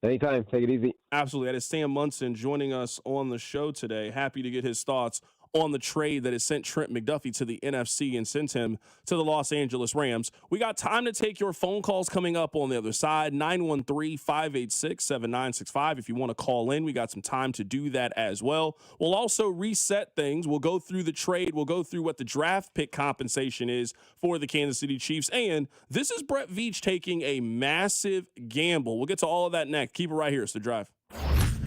Anytime. Take it easy.
Absolutely. That is Sam Munson joining us on the show today. Happy to get his thoughts on the trade that has sent Trent McDuffie to the NFC and sent him to the Los Angeles Rams. We got time to take your phone calls coming up on the other side, 913-586-7965. If you want to call in, we got some time to do that as well. We'll also reset things. We'll go through the trade. We'll go through what the draft pick compensation is for the Kansas City Chiefs. And this is Brett Veach taking a massive gamble. We'll get to all of that next. Keep it right here. It's The Drive.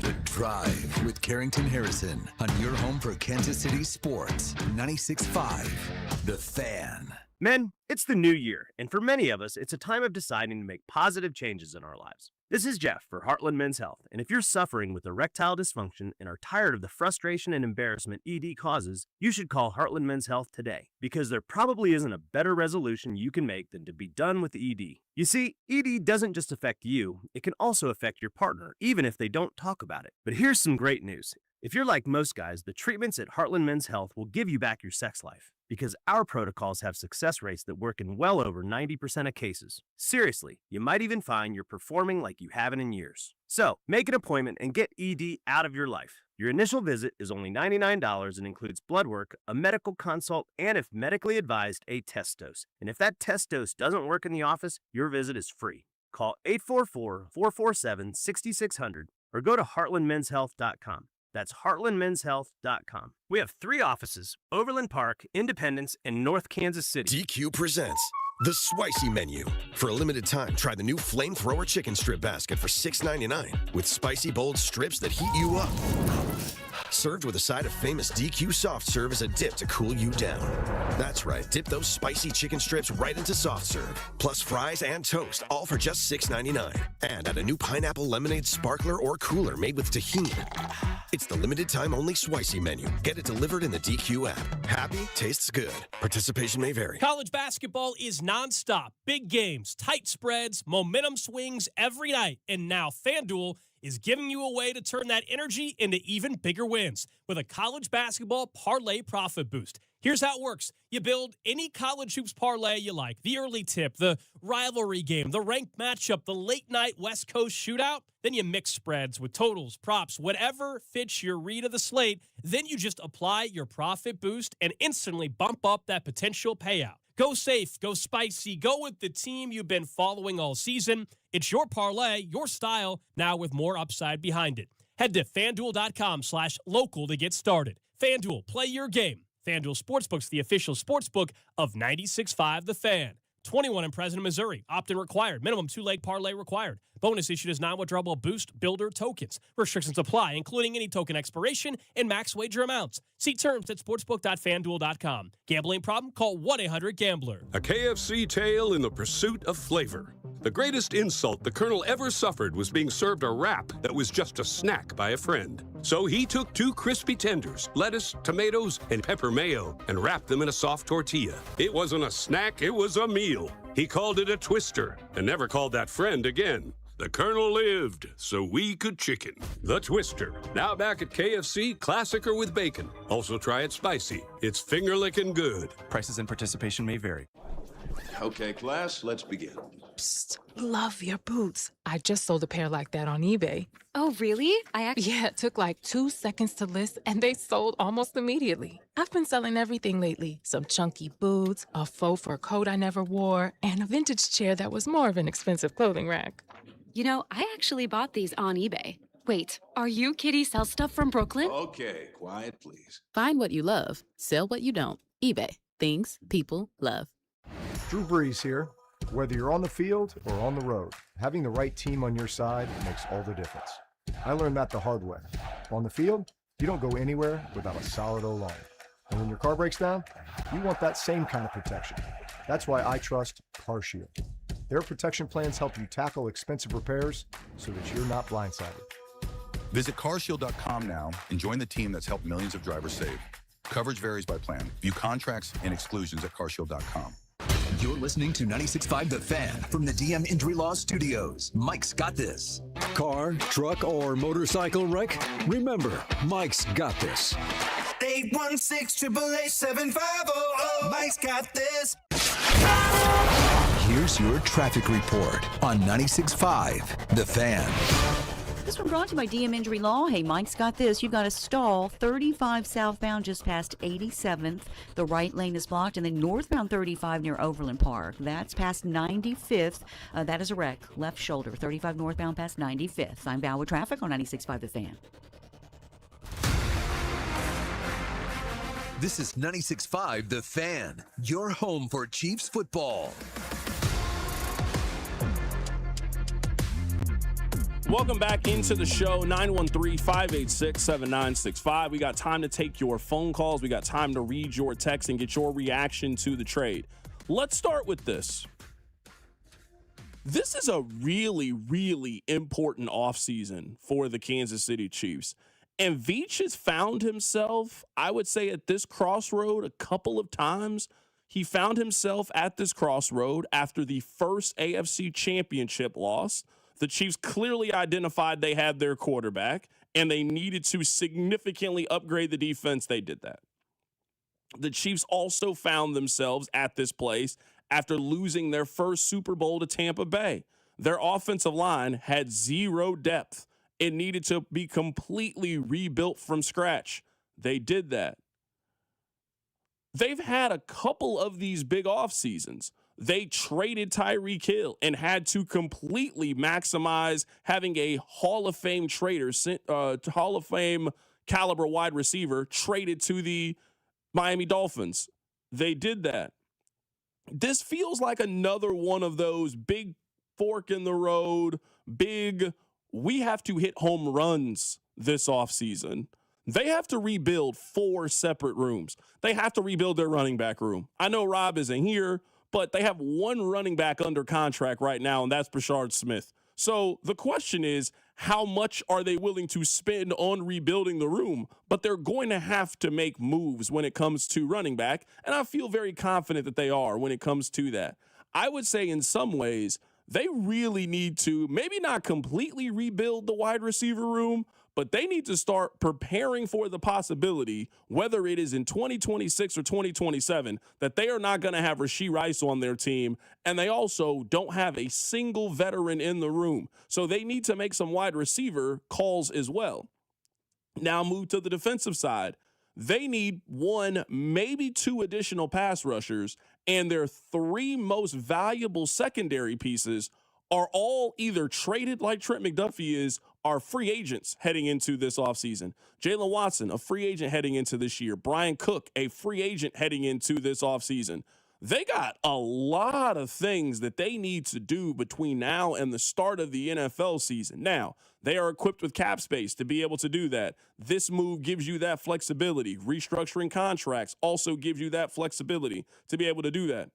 The Drive with Carrington Harrison on your home for Kansas City sports. 96.5 The Fan.
Men, it's the new year, and for many of us, it's a time of deciding to make positive changes in our lives. This is Jeff for Heartland Men's Health, and if you're suffering with erectile dysfunction and are tired of the frustration and embarrassment ED causes, you should call Heartland Men's Health today, because there probably isn't a better resolution you can make than to be done with ED. You see, ED doesn't just affect you, it can also affect your partner, even if they don't talk about it. But here's some great news. If you're like most guys, the treatments at Heartland Men's Health will give you back your sex life, because our protocols have success rates that work in well over 90% of cases. Seriously, you might even find you're performing like you haven't in years. So, make an appointment and get ED out of your life. Your initial visit is only $99 and includes blood work, a medical consult, and if medically advised, a test dose. And if that test dose doesn't work in the office, your visit is free. Call 844-447-6600 or go to heartlandmenshealth.com. That's heartlandmenshealth.com. We have 3 offices: Overland Park, Independence, and North Kansas City.
DQ presents the Spicy Menu. For a limited time, try the new Flamethrower Chicken Strip Basket for $6.99 with spicy, bold strips that heat you up. Served with a side of famous DQ soft serve as a dip to cool you down. That's right, dip those spicy chicken strips right into soft serve. Plus fries and toast, all for just $6.99. And add a new pineapple lemonade sparkler or cooler made with tahini. It's the limited time only Spicy Menu. Get it delivered in the DQ app. Happy, tastes good. Participation may vary.
College basketball is nonstop. Big games, tight spreads, momentum swings every night. And now FanDuel is giving you a way to turn that energy into even bigger wins with a college basketball parlay profit boost. Here's how it works. You build any college hoops parlay you like, the early tip, the rivalry game, the ranked matchup, the late night West Coast shootout. Then you mix spreads with totals, props, whatever fits your read of the slate. Then you just apply your profit boost and instantly bump up that potential payout. Go safe, go spicy, go with the team you've been following all season. It's your parlay, your style, now with more upside behind it. Head to FanDuel.com/local to get started. FanDuel, play your game. FanDuel Sportsbook's the official sportsbook of 96.5 The Fan. 21 and present in Missouri. Opt-in required. Minimum 2-leg parlay required. Bonus issued as non-withdrawable Boost Builder tokens. Restrictions apply, including any token expiration and max wager amounts. See terms at sportsbook.fanduel.com. Gambling problem? Call 1-800-GAMBLER.
A KFC tale in the pursuit of flavor. The greatest insult the Colonel ever suffered was being served a wrap that was just a snack by a friend. So he took 2 crispy tenders, lettuce, tomatoes, and pepper mayo, and wrapped them in a soft tortilla. It wasn't a snack, it was a meal. He called it a twister, and never called that friend again. The Colonel lived, so we could chicken. The Twister, now back at KFC, classic or with bacon. Also try it spicy. It's finger-licking good.
Prices and participation may vary.
Okay, class, let's begin.
Psst, love your boots. I just sold a pair like that on eBay.
Oh, really?
Yeah, it took like 2 seconds to list, and they sold almost immediately. I've been selling everything lately. Some chunky boots, a faux fur coat I never wore, and a vintage chair that was more of an expensive clothing rack.
You know, I actually bought these on eBay. Wait, are you Kitty Sell Stuff from Brooklyn?
Okay, quiet, please.
Find what you love. Sell what you don't. eBay. Things people love.
Drew Brees here. Whether you're on the field or on the road, having the right team on your side makes all the difference. I learned that the hard way. On the field, you don't go anywhere without a solid O-line. And when your car breaks down, you want that same kind of protection. That's why I trust CarShield. Their protection plans help you tackle expensive repairs so that you're not blindsided.
Visit carshield.com now and join the team that's helped millions of drivers save. Coverage varies by plan. View contracts and exclusions at carshield.com.
You're listening to 96.5 The Fan from the DM Injury Law Studios. Mike's got this.
Car, truck, or motorcycle wreck? Remember, Mike's got this.
816-888-7500. Mike's got this. Here's your traffic report on 96.5 The Fan.
This one brought to you by DM Injury Law. Hey, Mike's got this. You've got a stall 35 southbound just past 87th. The right lane is blocked. And then northbound 35 near Overland Park. That's past 95th. That is a wreck. Left shoulder. 35 northbound past 95th. I'm Val with traffic on 96.5 The Fan.
This is 96.5 The Fan, your home for Chiefs football.
Welcome back into the show, 913-586-7965. We got time to take your phone calls. We got time to read your text and get your reaction to the trade. Let's start with this. This is a really, really important offseason for the Kansas City Chiefs. And Veach has found himself, I would say, at this crossroad a couple of times. He found himself at this crossroad after the first AFC Championship loss. The Chiefs clearly identified they had their quarterback, and they needed to significantly upgrade the defense. They did that. The Chiefs also found themselves at this place after losing their first Super Bowl to Tampa Bay. Their offensive line had zero depth. It needed to be completely rebuilt from scratch. They did that. They've had a couple of these big off seasons. They traded Tyreek Hill and had to completely maximize having a Hall of Fame Hall of Fame caliber wide receiver traded to the Miami Dolphins. They did that. This feels like another one of those big fork in the road, we have to hit home runs this offseason. They have to rebuild 4 separate rooms. They have to rebuild their running back room. I know Rob isn't here, but they have one running back under contract right now, and that's Brashard Smith. So the question is, how much are they willing to spend on rebuilding the room? But they're going to have to make moves when it comes to running back, and I feel very confident that they are when it comes to that. I would say in some ways, they really need to maybe not completely rebuild the wide receiver room, but they need to start preparing for the possibility, whether it is in 2026 or 2027, that they are not going to have Rashee Rice on their team, and they also don't have a single veteran in the room. So they need to make some wide receiver calls as well. Now move to the defensive side. They need 1, maybe 2 additional pass rushers, and their 3 most valuable secondary pieces are all either traded like Trent McDuffie is are free agents heading into this offseason. Jalen Watson, a free agent heading into this year. Brian Cook, a free agent heading into this offseason. They got a lot of things that they need to do between now and the start of the NFL season. Now, they are equipped with cap space to be able to do that. This move gives you that flexibility. Restructuring contracts also gives you that flexibility to be able to do that.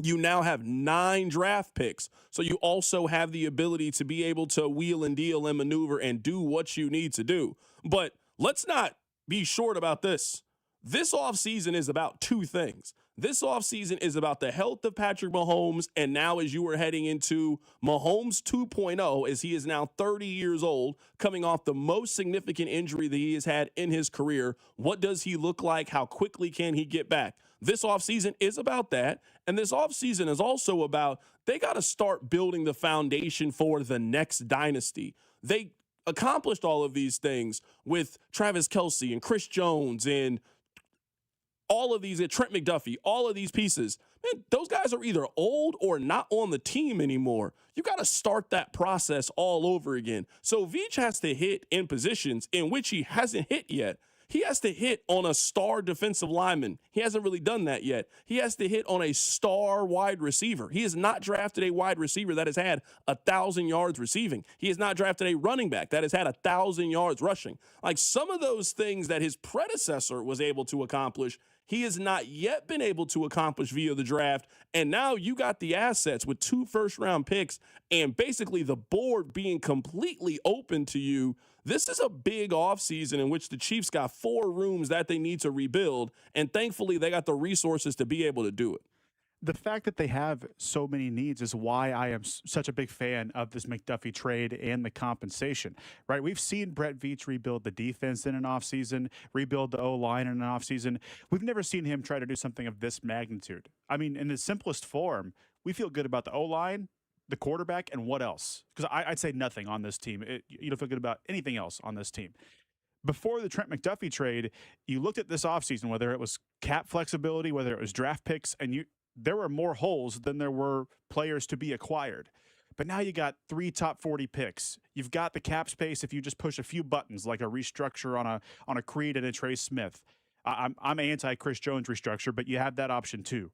You now have 9 draft picks, so you also have the ability to be able to wheel and deal and maneuver and do what you need to do. But let's not be short about this. This offseason is about 2 things. This offseason is about the health of Patrick Mahomes, and now as you are heading into Mahomes 2.0, as he is now 30 years old, coming off the most significant injury that he has had in his career, what does he look like? How quickly can he get back? This offseason is about that, and this offseason is also about they got to start building the foundation for the next dynasty. They accomplished all of these things with Travis Kelce and Chris Jones and all of these, Trent McDuffie, all of these pieces. Man, those guys are either old or not on the team anymore. You got to start that process all over again. So Veach has to hit in positions in which he hasn't hit yet. He has to hit on a star defensive lineman. He hasn't really done that yet. He has to hit on a star wide receiver. He has not drafted a wide receiver that has had 1,000 yards receiving. He has not drafted a running back that has had 1,000 yards rushing. Like some of those things that his predecessor was able to accomplish, he has not yet been able to accomplish via the draft. And now you got the assets with 2 first-round picks and basically the board being completely open to you. This is a big offseason in which the Chiefs got 4 rooms that they need to rebuild, and thankfully they got the resources to be able to do it.
The fact that they have so many needs is why I am such a big fan of this McDuffie trade and the compensation, right? We've seen Brett Veach rebuild the defense in an offseason, rebuild the O-line in an offseason. We've never seen him try to do something of this magnitude. I mean, in the simplest form, we feel good about the O-line, the quarterback, and what else? Because I'd say nothing on this team. You don't feel good about anything else on this team. Before the Trent McDuffie trade, you looked at this offseason, whether it was cap flexibility, whether it was draft picks, and there were more holes than there were players to be acquired. But now you got 3 top 40 picks. You've got the cap space if you just push a few buttons, like a restructure on a Creed and a Trey Smith. I'm anti Chris Jones restructure, but you have that option too.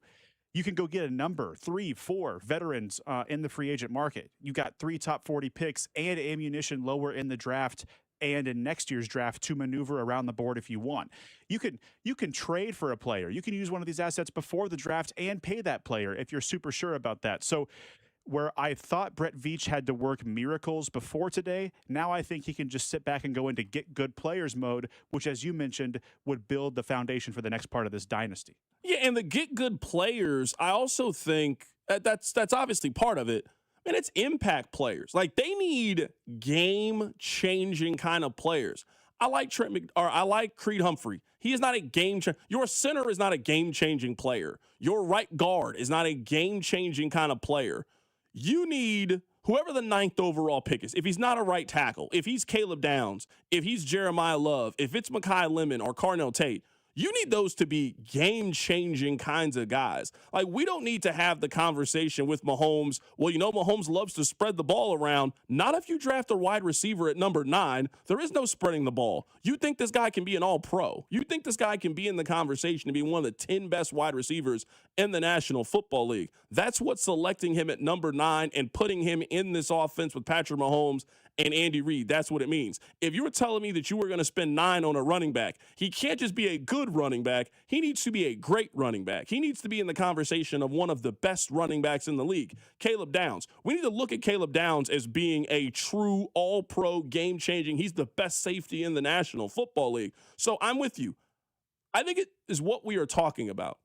You can go get a number 3, 4 veterans in the free agent market. You got 3 top 40 picks and ammunition lower in the draft and in next year's draft to maneuver around the board if you want. You can trade for a player. You can use one of these assets before the draft and pay that player if you're super sure about that. So where I thought Brett Veach had to work miracles before today, now I think he can just sit back and go into get good players mode, which, as you mentioned, would build the foundation for the next part of this dynasty.
Yeah, and the get good players, I also think that's obviously part of it. And it's impact players. Like they need game-changing kind of players. I like Creed Humphrey. He is not a game-changer. Your center is not a game-changing player. Your right guard is not a game-changing kind of player. You need whoever the 9th overall pick is. If he's not a right tackle, if he's Caleb Downs, if he's Jeremiah Love, if it's Mekhi Lemon or Carnell Tate, you need those to be game-changing kinds of guys. Like, we don't need to have the conversation with Mahomes. Well, you know, Mahomes loves to spread the ball around. Not if you draft a wide receiver at number 9. There is no spreading the ball. You think this guy can be an all-pro. You think this guy can be in the conversation to be one of the 10 best wide receivers in the National Football League. That's what's selecting him at number 9 and putting him in this offense with Patrick Mahomes and Andy Reid. That's what it means. If you were telling me that you were going to spend 9 on a running back, he can't just be a good running back. He needs to be a great running back. He needs to be in the conversation of one of the best running backs in the league. Caleb Downs. We need to look at Caleb Downs as being a true all-pro game-changing. He's the best safety in the National Football League. So I'm with you. I think it is what we are talking about.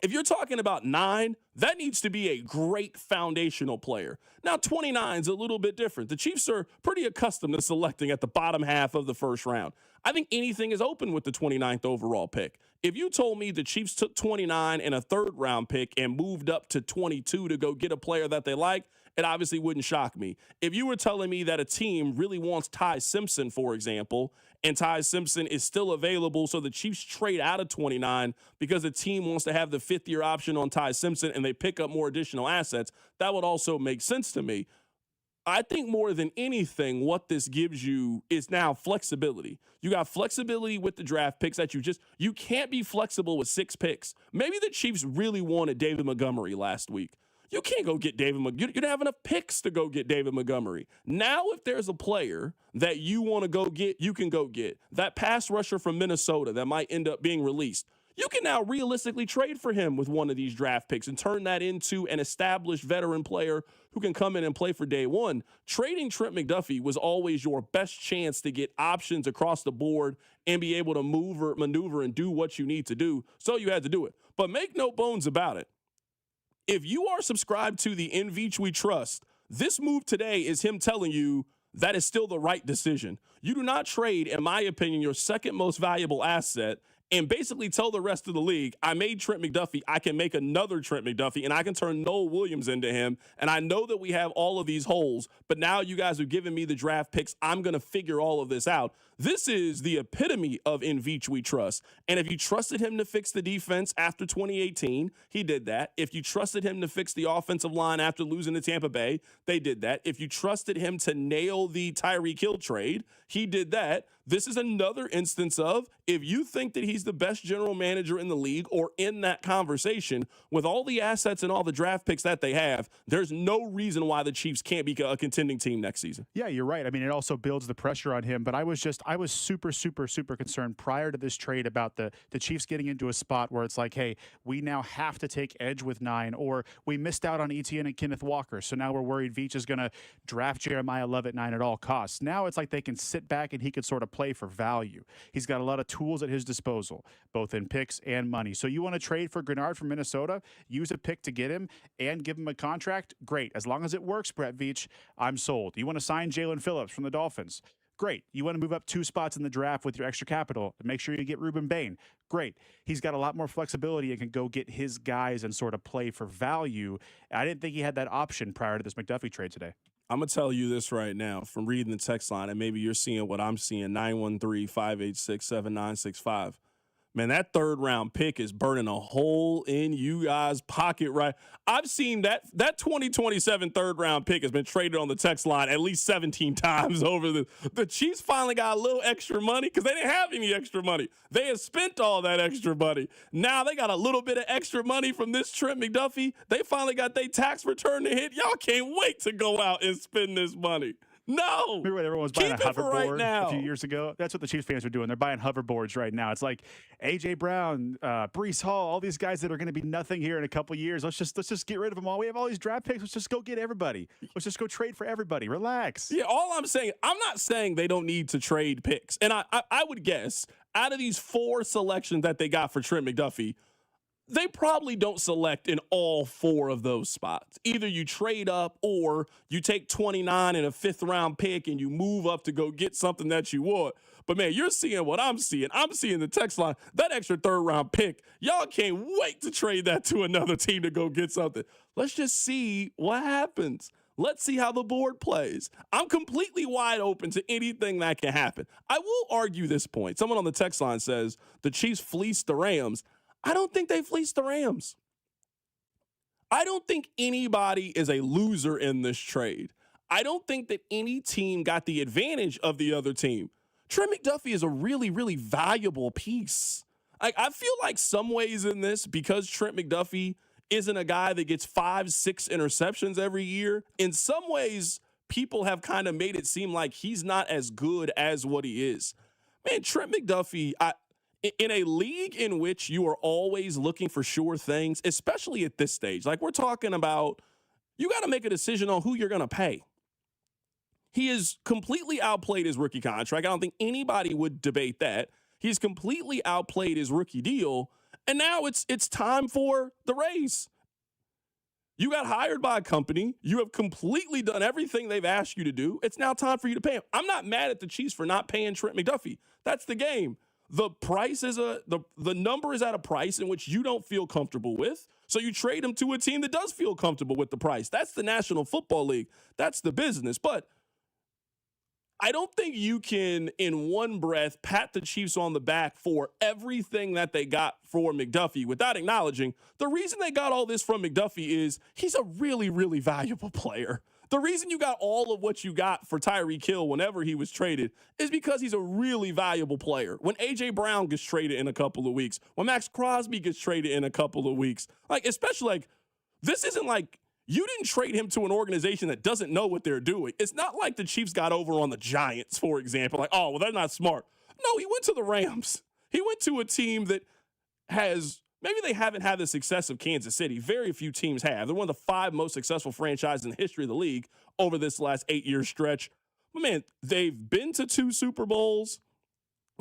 If you're talking about 9, that needs to be a great foundational player. Now, 29 is a little bit different. The Chiefs are pretty accustomed to selecting at the bottom half of the first round. I think anything is open with the 29th overall pick. If you told me the Chiefs took 29 and a 3rd round pick and moved up to 22 to go get a player that they like, it obviously wouldn't shock me. If you were telling me that a team really wants Ty Simpson, for example, and Ty Simpson is still available, so the Chiefs trade out of 29 because the team wants to have the 5th-year option on Ty Simpson and they pick up more additional assets, that would also make sense to me. I think more than anything, what this gives you is now flexibility. You got flexibility with the draft picks that you can't be flexible with 6 picks. Maybe the Chiefs really wanted David Montgomery last week. You can't go get David Montgomery. You don't have enough picks to go get David Montgomery. Now, if there's a player that you want to go get, you can go get. That pass rusher from Minnesota that might end up being released. You can now realistically trade for him with one of these draft picks and turn that into an established veteran player who can come in and play for day one. Trading Trent McDuffie was always your best chance to get options across the board and be able to maneuver and do what you need to do. So you had to do it. But make no bones about it. If you are subscribed to the In Veach We Trust, this move today is him telling you that is still the right decision. You do not trade, in my opinion, your second most valuable asset and basically tell the rest of the league, I made Trent McDuffie, I can make another Trent McDuffie, and I can turn Noah Williams into him, and I know that we have all of these holes, but now you guys are giving me the draft picks. I'm going to figure all of this out. This is the epitome of In Veach We Trust. And if you trusted him to fix the defense after 2018, he did that. If you trusted him to fix the offensive line after losing to Tampa Bay, they did that. If you trusted him to nail the Tyreek Hill trade, he did that. This is another instance of, if you think that he's the best general manager in the league or in that conversation, with all the assets and all the draft picks that they have, there's no reason why the Chiefs can't be a contending team next season.
Yeah, you're right. I mean, it also builds the pressure on him, but I was super concerned prior to this trade about the Chiefs getting into a spot where it's like, hey, we now have to take edge with 9, or we missed out on Etienne and Kenneth Walker, so now we're worried Veach is going to draft Jeremiah Love at 9 at all costs. Now it's like they can sit back and he could sort of play for value. He's got a lot of tools at his disposal, both in picks and money. So you want to trade for Grenard from Minnesota, use a pick to get him, and give him a contract? Great. As long as it works, Brett Veach, I'm sold. You want to sign Jalen Phillips from the Dolphins? Great. You want to move up 2 spots in the draft with your extra capital and make sure you get Ruben Bain? Great. He's got a lot more flexibility and can go get his guys and sort of play for value. I didn't think he had that option prior to this McDuffie trade today.
I'm going to tell you this right now from reading the text line, and maybe you're seeing what I'm seeing, 913-586-7965. Man, that 3rd-round pick is burning a hole in you guys' pocket, right? I've seen that 2027 3rd-round pick has been traded on the text line at least 17 times over the Chiefs finally got a little extra money because they didn't have any extra money. They had spent all that extra money. Now they got a little bit of extra money from this Trent McDuffie. They finally got their tax return to hit. Y'all can't wait to go out and spend this money. No.
Remember when everyone was buying a hoverboard
right
a few years ago? That's what the Chiefs fans are doing. They're buying hoverboards right now. It's like A.J. Brown, Breece Hall, all these guys that are going to be nothing here in a couple years. Let's just get rid of them all. We have all these draft picks. Let's just go get everybody. Let's just go trade for everybody. Relax.
Yeah, all I'm saying, I'm not saying they don't need to trade picks. And I would guess out of these 4 selections that they got for Trent McDuffie, they probably don't select in all 4 of those spots. Either you trade up or you take 29 and a 5th-round pick and you move up to go get something that you want. But, man, you're seeing what I'm seeing. I'm seeing the text line. That extra 3rd-round pick, y'all can't wait to trade that to another team to go get something. Let's just see what happens. Let's see how the board plays. I'm completely wide open to anything that can happen. I will argue this point. Someone on the text line says the Chiefs fleeced the Rams. I don't think they fleeced the Rams. I don't think anybody is a loser in this trade. I don't think that any team got the advantage of the other team. Trent McDuffie is a really, really valuable piece. I feel like some ways in this, because Trent McDuffie isn't a guy that gets 5-6 interceptions every year, in some ways, people have kind of made it seem like he's not as good as what he is. Man, Trent McDuffie, in a league in which you are always looking for sure things, especially at this stage, like we're talking about, you got to make a decision on who you're going to pay. He has completely outplayed his rookie contract. I don't think anybody would debate that. He's completely outplayed his rookie deal, and now it's time for the raise. You got hired by a company. You have completely done everything they've asked you to do. It's now time for you to pay him. I'm not mad at the Chiefs for not paying Trent McDuffie. That's the game. The price is the number is at a price in which you don't feel comfortable with. So you trade him to a team that does feel comfortable with the price. That's the National Football League. That's the business. But I don't think you can, in one breath, pat the Chiefs on the back for everything that they got for McDuffie without acknowledging the reason they got all this from McDuffie is he's a really, really valuable player. The reason you got all of what you got for Tyreek Hill whenever he was traded is because he's a really valuable player. When A.J. Brown gets traded in a couple of weeks, when Max Crosby gets traded in a couple of weeks, especially this isn't like you didn't trade him to an organization that doesn't know what they're doing. It's not like the Chiefs got over on the Giants, for example. They're not smart. No, he went to the Rams. He went to a team that maybe they haven't had the success of Kansas City. Very few teams have. They're one of the 5 most successful franchises in the history of the league over this last 8-year stretch. But man, they've been to 2 Super Bowls.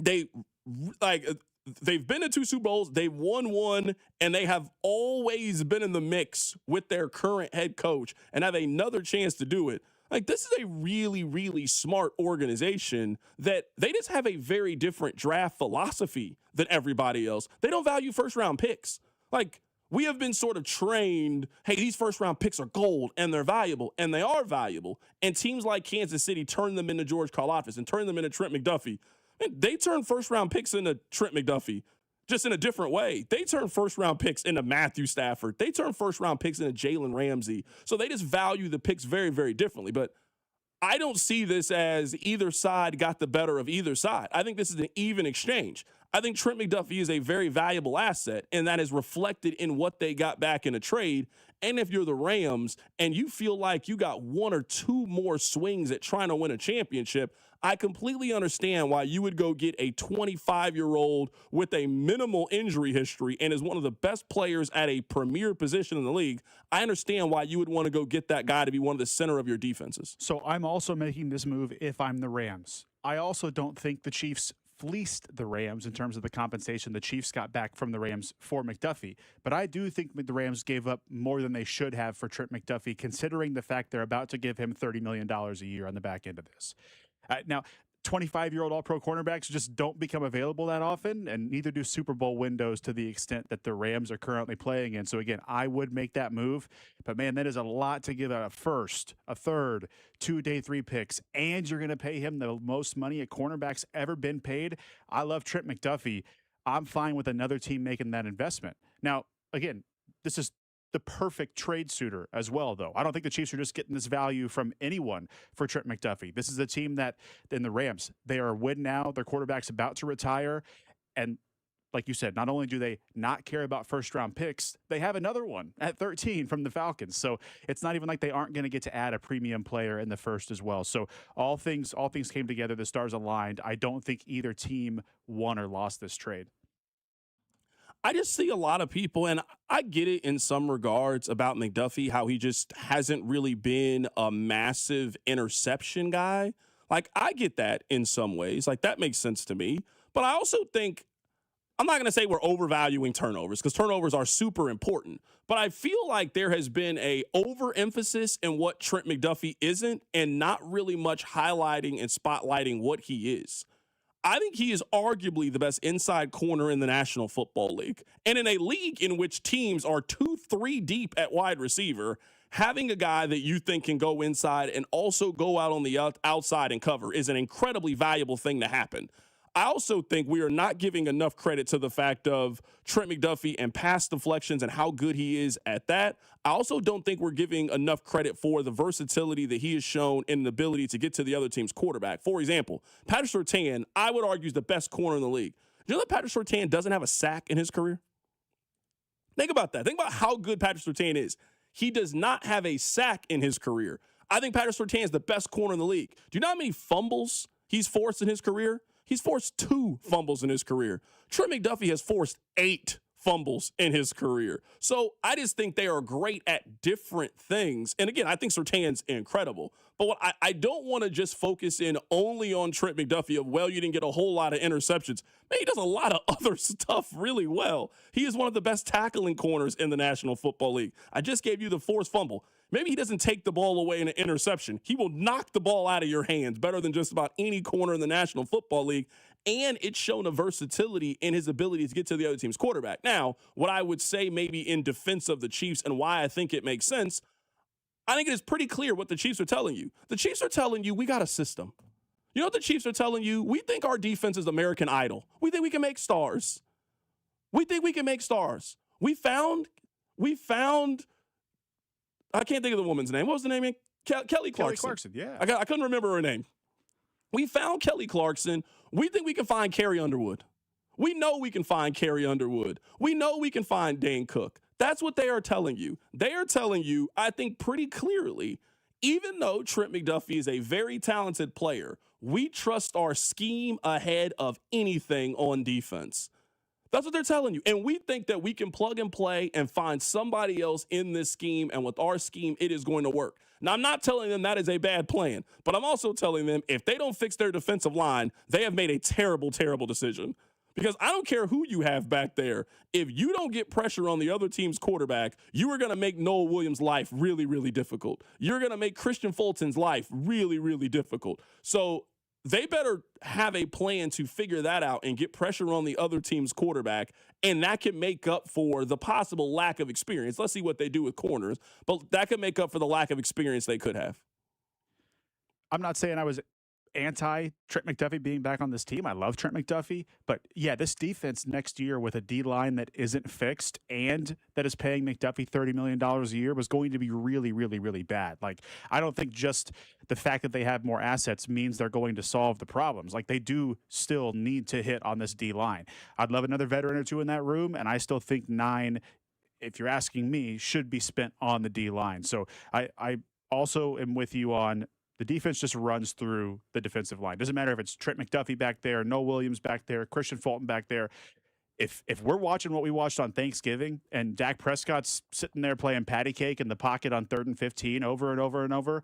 They've been to 2 Super Bowls. They've won 1, and they have always been in the mix with their current head coach and have another chance to do it. This is a really, really smart organization that they just have a very different draft philosophy than everybody else. They don't value first-round picks. We have been sort of trained, hey, these first-round picks are gold, and they're valuable, and they are valuable. And teams like Kansas City turn them into George Karlaftis and turn them into Trent McDuffie. And they turn first-round picks into Trent McDuffie, just in a different way. They turn first-round picks into Matthew Stafford. They turn first-round picks into Jalen Ramsey. So they just value the picks very, very differently. But I don't see this as either side got the better of either side. I think this is an even exchange. I think Trent McDuffie is a very valuable asset, and that is reflected in what they got back in a trade. And if you're the Rams and you feel like you got 1 or 2 more swings at trying to win a championship, I completely understand why you would go get a 25-year-old with a minimal injury history and is one of the best players at a premier position in the league. I understand why you would want to go get that guy to be one of the center of your defenses.
So I'm also making this move if I'm the Rams. I also don't think the Chiefs fleeced the Rams in terms of the compensation the Chiefs got back from the Rams for McDuffie. But I do think the Rams gave up more than they should have for Trent McDuffie, considering the fact they're about to give him $30 million a year on the back end of this. Now, 25-year-old all-pro cornerbacks just don't become available that often, and neither do Super Bowl windows to the extent that the Rams are currently playing in. So, again, I would make that move. But, man, that is a lot to give out: a first, a third, 2 day 3 picks, and you're going to pay him the most money a cornerback's ever been paid. I love Trent McDuffie. I'm fine with another team making that investment. Now, again, this is the perfect trade suitor as well, though. I don't think the Chiefs are just getting this value from anyone for Trent McDuffie. This is a team that, in the Rams, they are win now. Their quarterback's about to retire. And like you said, not only do they not care about first-round picks, they have another one at 13 from the Falcons. So it's not even like they aren't going to get to add a premium player in the first as well. So all things came together. The stars aligned. I don't think either team won or lost this trade.
I just see a lot of people, and I get it in some regards about McDuffie, how he just hasn't really been a massive interception guy. I get that in some ways. That makes sense to me. But I also think, I'm not going to say we're overvaluing turnovers, because turnovers are super important. But I feel like there has been a overemphasis in what Trent McDuffie isn't, and not really much highlighting and spotlighting what he is. I think he is arguably the best inside corner in the National Football League. And in a league in which teams are 2-3 deep at wide receiver, having a guy that you think can go inside and also go out on the outside and cover is an incredibly valuable thing to happen. I also think we are not giving enough credit to the fact of Trent McDuffie and pass deflections and how good he is at that. I also don't think we're giving enough credit for the versatility that he has shown in the ability to get to the other team's quarterback. For example, Patrick Surtain, I would argue, is the best corner in the league. Do you know that Patrick Surtain doesn't have a sack in his career? Think about that. Think about how good Patrick Surtain is. He does not have a sack in his career. I think Patrick Surtain is the best corner in the league. Do you know how many fumbles he's forced in his career? He's forced 2 fumbles in his career. Trent McDuffie has forced 8 fumbles in his career. So I just think they are great at different things. And again, I think Surtain's incredible. But what I don't want to just focus in only on Trent McDuffie of, well, you didn't get a whole lot of interceptions. Man, he does a lot of other stuff really well. He is one of the best tackling corners in the National Football League. I just gave you the forced fumble. Maybe he doesn't take the ball away in an interception. He will knock the ball out of your hands better than just about any corner in the National Football League. And it's shown a versatility in his ability to get to the other team's quarterback. Now, what I would say maybe in defense of the Chiefs and why I think it makes sense, I think it is pretty clear what the Chiefs are telling you. The Chiefs are telling you we got a system. You know what the Chiefs are telling you? We think our defense is American Idol. We think we can make stars. We think we can make stars. We found I can't think of the woman's name. What was the name again? Kelly Clarkson.
Kelly Clarkson, yeah.
I couldn't remember her name. We found Kelly Clarkson. We think we can find Carrie Underwood. We know we can find Carrie Underwood. We know we can find Dane Cook. That's what they are telling you. They are telling you, I think pretty clearly, even though Trent McDuffie is a very talented player, we trust our scheme ahead of anything on defense. That's what they're telling you. And we think that we can plug and play and find somebody else in this scheme. And with our scheme, it is going to work. Now, I'm not telling them that is a bad plan, but I'm also telling them if they don't fix their defensive line, they have made a terrible, terrible decision. Because I don't care who you have back there. If you don't get pressure on the other team's quarterback, you are going to make Noah Williams' life really, really difficult. You're going to make Christian Fulton's life really, really difficult. So they better have a plan to figure that out and get pressure on the other team's quarterback, and that can make up for the possible lack of experience. Let's see what they do with corners, but that can make up for the lack of experience they could have.
I'm not saying I was anti-Trent McDuffie being back on this team. I love Trent McDuffie. But, yeah, this defense next year with a D-line that isn't fixed and that is paying McDuffie $30 million a year was going to be really, really, really bad. Like, I don't think just the fact that they have more assets means they're going to solve the problems. Like, they do still need to hit on this D-line. I'd love another veteran or two in that room, and I still think 9, if you're asking me, should be spent on the D-line. So I also am with you on the defense just runs through the defensive line. Doesn't matter if it's Trent McDuffie back there, Noah Williams back there, Christian Fulton back there. If we're watching what we watched on Thanksgiving and Dak Prescott's sitting there playing patty cake in the pocket on 3rd and 15 over and over and over,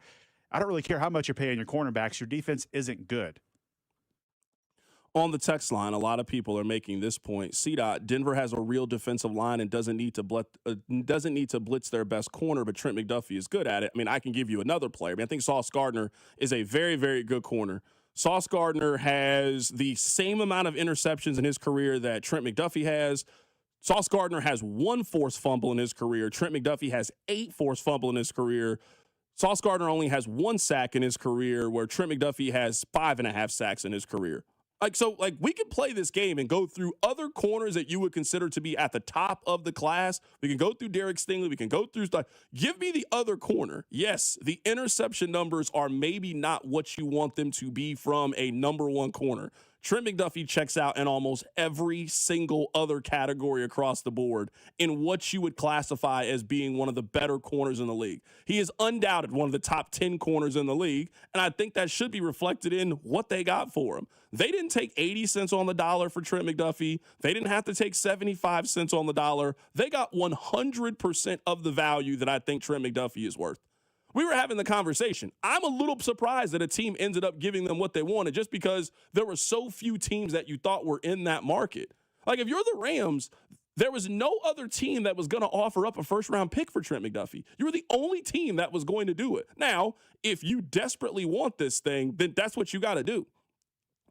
I don't really care how much you're paying your cornerbacks. Your defense isn't good.
On the text line, a lot of people are making this point. CDOT, Denver has a real defensive line and doesn't need to blitz their best corner, but Trent McDuffie is good at it. I mean, I can give you another player. I mean, I think Sauce Gardner is a very, very good corner. Sauce Gardner has the same amount of interceptions in his career that Trent McDuffie has. Sauce Gardner has 1 forced fumble in his career. Trent McDuffie has 8 forced fumble in his career. Sauce Gardner only has 1 sack in his career, where Trent McDuffie has 5.5 sacks in his career. So we can play this game and go through other corners that you would consider to be at the top of the class. We can go through Derek Stingley. We can go through stuff. Give me the other corner. Yes, the interception numbers are maybe not what you want them to be from a number 1 corner. Trent McDuffie checks out in almost every single other category across the board in what you would classify as being one of the better corners in the league. He is undoubted one of the top 10 corners in the league, and I think that should be reflected in what they got for him. They didn't take 80 cents on the dollar for Trent McDuffie. They didn't have to take 75 cents on the dollar. They got 100% of the value that I think Trent McDuffie is worth. We were having the conversation. I'm a little surprised that a team ended up giving them what they wanted just because there were so few teams that you thought were in that market. Like, if you're the Rams, there was no other team that was going to offer up a first-round pick for Trent McDuffie. You were the only team that was going to do it. Now, if you desperately want this thing, then that's what you got to do.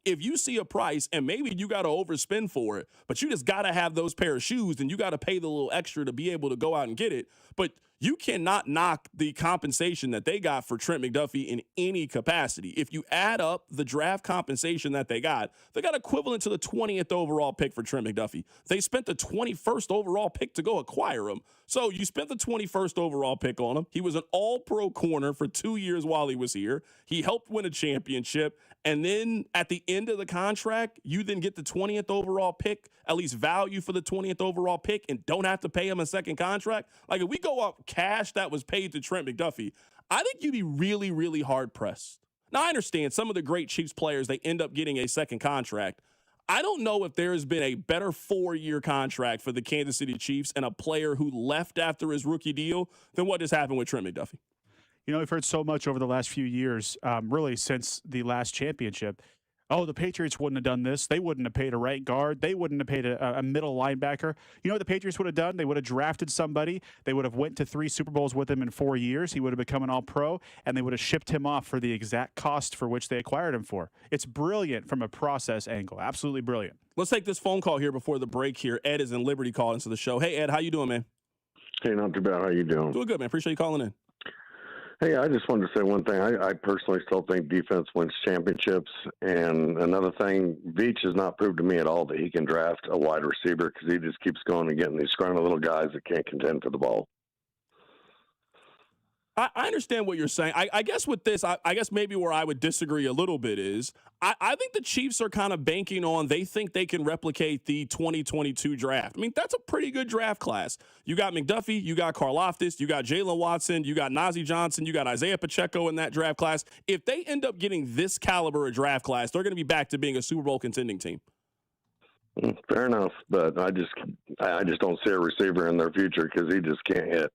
If you see a price and maybe you got to overspend for it, but you just got to have those pair of shoes and you got to pay the little extra to be able to go out and get it. But you cannot knock the compensation that they got for Trent McDuffie in any capacity. If you add up the draft compensation that they got equivalent to the 20th overall pick for Trent McDuffie. They spent the 21st overall pick to go acquire him. So you spent the 21st overall pick on him. He was an all-pro corner for 2 years while he was here. He helped win a championship. And then at the end of the contract, you then get the 20th overall pick, at least value for the 20th overall pick, and don't have to pay him a second contract. Like, if we go up cash that was paid to Trent McDuffie, I think you'd be really, really hard-pressed. Now, I understand some of the great Chiefs players, they end up getting a second contract. I don't know if there has been a better 4-year contract for the Kansas City Chiefs and a player who left after his rookie deal than what just happened with Trent McDuffie.
You know, we've heard so much over the last few years, really since the last championship. Oh, the Patriots wouldn't have done this. They wouldn't have paid a right guard. They wouldn't have paid a middle linebacker. You know what the Patriots would have done? They would have drafted somebody. They would have went to 3 Super Bowls with him in 4 years. He would have become an all-pro, and they would have shipped him off for the exact cost for which they acquired him for. It's brilliant from a process angle. Absolutely brilliant.
Let's take this phone call here before the break here. Ed is in Liberty calling into the show. Hey, Ed, how you doing, man?
Hey, not too bad. How you doing?
Doing good, man. Appreciate you calling in.
Hey, I just wanted to say one thing. I personally still think defense wins championships. And another thing, Veach has not proved to me at all that he can draft a wide receiver because he just keeps going and getting these scrawny little guys that can't contend for the ball.
I understand what you're saying. I guess with this, I guess maybe where I would disagree a little bit is I think the Chiefs are kind of banking on they think they can replicate the 2022 draft. I mean, that's a pretty good draft class. You got McDuffie, you got Karlaftis, you got Jalen Watson, you got Najee Johnson, you got Isaiah Pacheco in that draft class. If they end up getting this caliber of draft class, they're going to be back to being a Super Bowl contending team.
Fair enough, but I just don't see a receiver in their future because he just can't hit.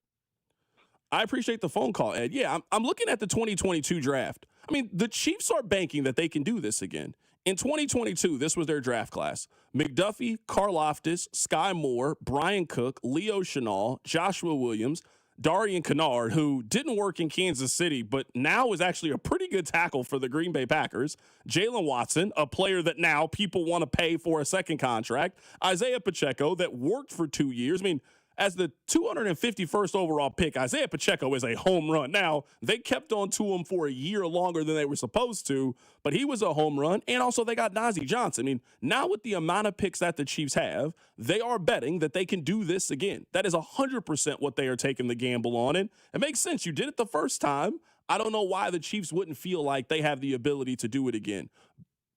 I appreciate the phone call, Ed. Yeah, I'm looking at the 2022 draft. I mean, the Chiefs are banking that they can do this again. In 2022, this was their draft class. McDuffie, Karlaftis, Sky Moore, Brian Cook, Leo Chenal, Joshua Williams, Darian Kennard, who didn't work in Kansas City, but now is actually a pretty good tackle for the Green Bay Packers. Jalen Watson, a player that now people want to pay for a second contract. Isaiah Pacheco, that worked for 2 years. I mean, as the 251st overall pick, Isaiah Pacheco is a home run. Now, they kept on to him for a year longer than they were supposed to, but he was a home run. And also they got Najee Johnson. I mean, now with the amount of picks that the Chiefs have, they are betting that they can do this again. That is 100% what they are taking the gamble on. And it makes sense. You did it the first time. I don't know why the Chiefs wouldn't feel like they have the ability to do it again.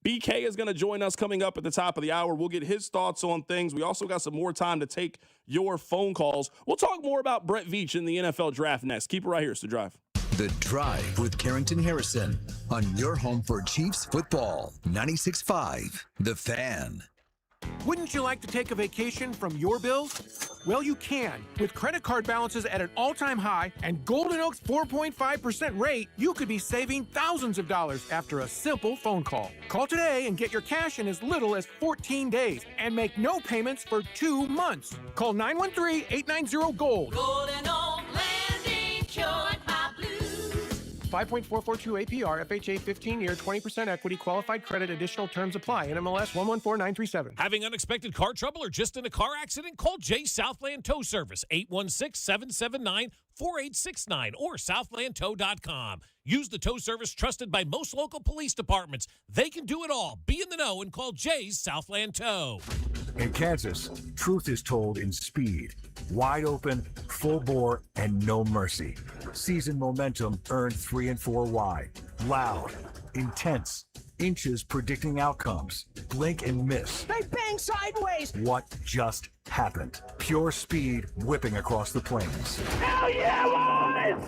BK is going to join us coming up at the top of the hour. We'll get his thoughts on things. We also got some more time to take your phone calls. We'll talk more about Brett Veach in the NFL draft next. Keep it right here. It's The Drive.
The Drive with Carrington Harrison on your home for Chiefs football. 96.5 The Fan.
Wouldn't you like to take a vacation from your bills? Well, you can. With credit card balances at an all-time high and Golden Oak's 4.5% rate, you could be saving thousands of dollars after a simple phone call. Call today and get your cash in as little as 14 days and make no payments for 2 months. Call 913-890-GOLD.
Golden Oak Landing, cured my blues.
5.442 APR, FHA 15-year, 20% equity, qualified credit, additional terms apply. NMLS 114937.
Having unexpected car trouble or just in a car accident? Call Jay Southland Tow Service, 816-779-4869 or southlandtow.com. Use the tow service trusted by most local police departments. They can do it all. Be in the know and call Jay's Southland Tow.
In Kansas, truth is told in speed. Wide open, full bore, and no mercy. Season momentum earned 3 and 4 wide. Loud, intense, inches predicting outcomes. Blink and miss.
They bang sideways.
What just happened? Pure speed whipping across the plains.
Hell yeah, boys!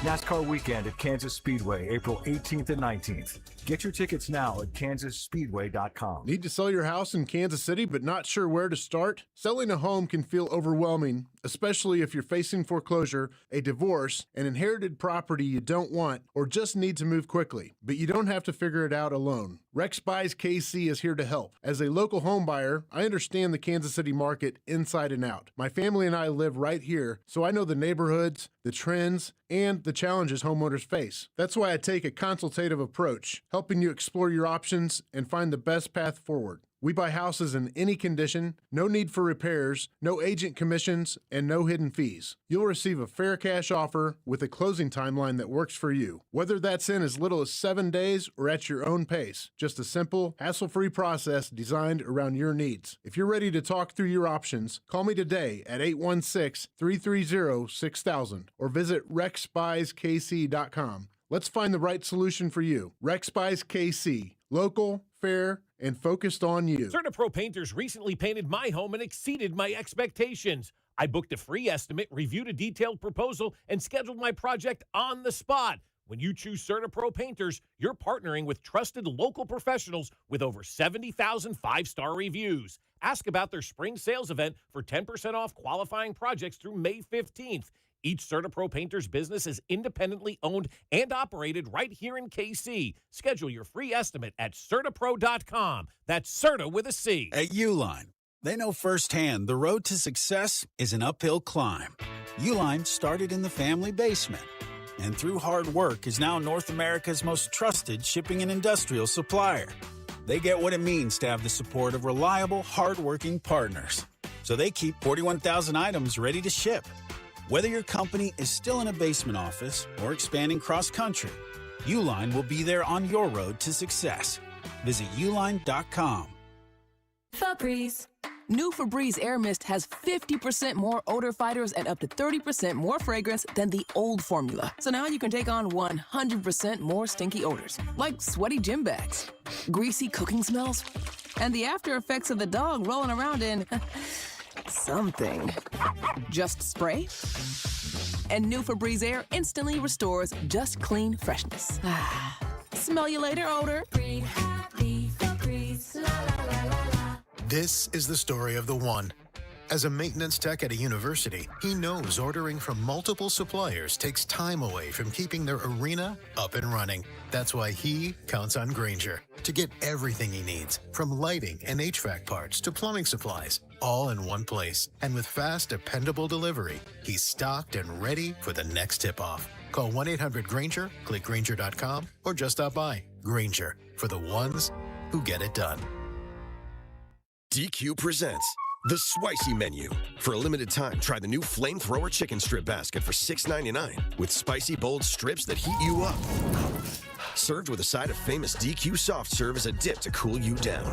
NASCAR weekend at Kansas Speedway, April 18th and 19th. Get your tickets now at kansasspeedway.com.
Need to sell your house in Kansas City but not sure where to start? Selling a home can feel overwhelming, especially if you're facing foreclosure, a divorce, an inherited property you don't want, or just need to move quickly. But you don't have to figure it out alone. Rex Buys KC is here to help. As a local home buyer, I understand the Kansas City market inside and out. My family and I live right here, so I know the neighborhoods, the trends, and the challenges homeowners face. That's why I take a consultative approach, helping you explore your options and find the best path forward. We buy houses in any condition, no need for repairs, no agent commissions, and no hidden fees. You'll receive a fair cash offer with a closing timeline that works for you. Whether that's in as little as 7 days or at your own pace, just a simple, hassle-free process designed around your needs. If you're ready to talk through your options, call me today at 816-330-6000 or visit rexbuyskc.com. Let's find the right solution for you. Rex Buys KC. Local, fair, and focused on you.
CertaPro Painters recently painted my home and exceeded my expectations. I booked a free estimate, reviewed a detailed proposal, and scheduled my project on the spot. When you choose CertaPro Painters, you're partnering with trusted local professionals with over 70,000 five-star reviews. Ask about their spring sales event for 10% off qualifying projects through May 15th. Each CertaPro Painters business is independently owned and operated right here in KC. Schedule your free estimate at CertaPro.com. That's Certa with a C.
At Uline, they know firsthand the road to success is an uphill climb. Uline started in the family basement, and through hard work is now North America's most trusted shipping and industrial supplier. They get what it means to have the support of reliable, hardworking partners. So they keep 41,000 items ready to ship. Whether your company is still in a basement office or expanding cross-country, Uline will be there on your road to success. Visit uline.com.
Febreze.
New Febreze Air Mist has 50% more odor fighters and up to 30% more fragrance than the old formula. So now you can take on 100% more stinky odors, like sweaty gym bags, greasy cooking smells, and the after effects of the dog rolling around in something. Just spray, and New Febreze Air instantly restores just clean freshness. Smell you later, odor.
Breathe happy Febreze. La la la la la.
This is the story of the one. As a maintenance tech at a university, he knows ordering from multiple suppliers takes time away from keeping their arena up and running. That's why he counts on Grainger to get everything he needs, from lighting and HVAC parts to plumbing supplies, all in one place. And with fast, dependable delivery, he's stocked and ready for the next tip-off. Call 1-800-GRAINGER, click Grainger.com, or just stop by. Grainger, for the ones who get it done.
DQ presents The Spicy Menu. For a limited time, try the new Flamethrower Chicken Strip Basket for $6.99 with spicy, bold strips that heat you up. Served with a side of famous DQ soft serve as a dip to cool you down.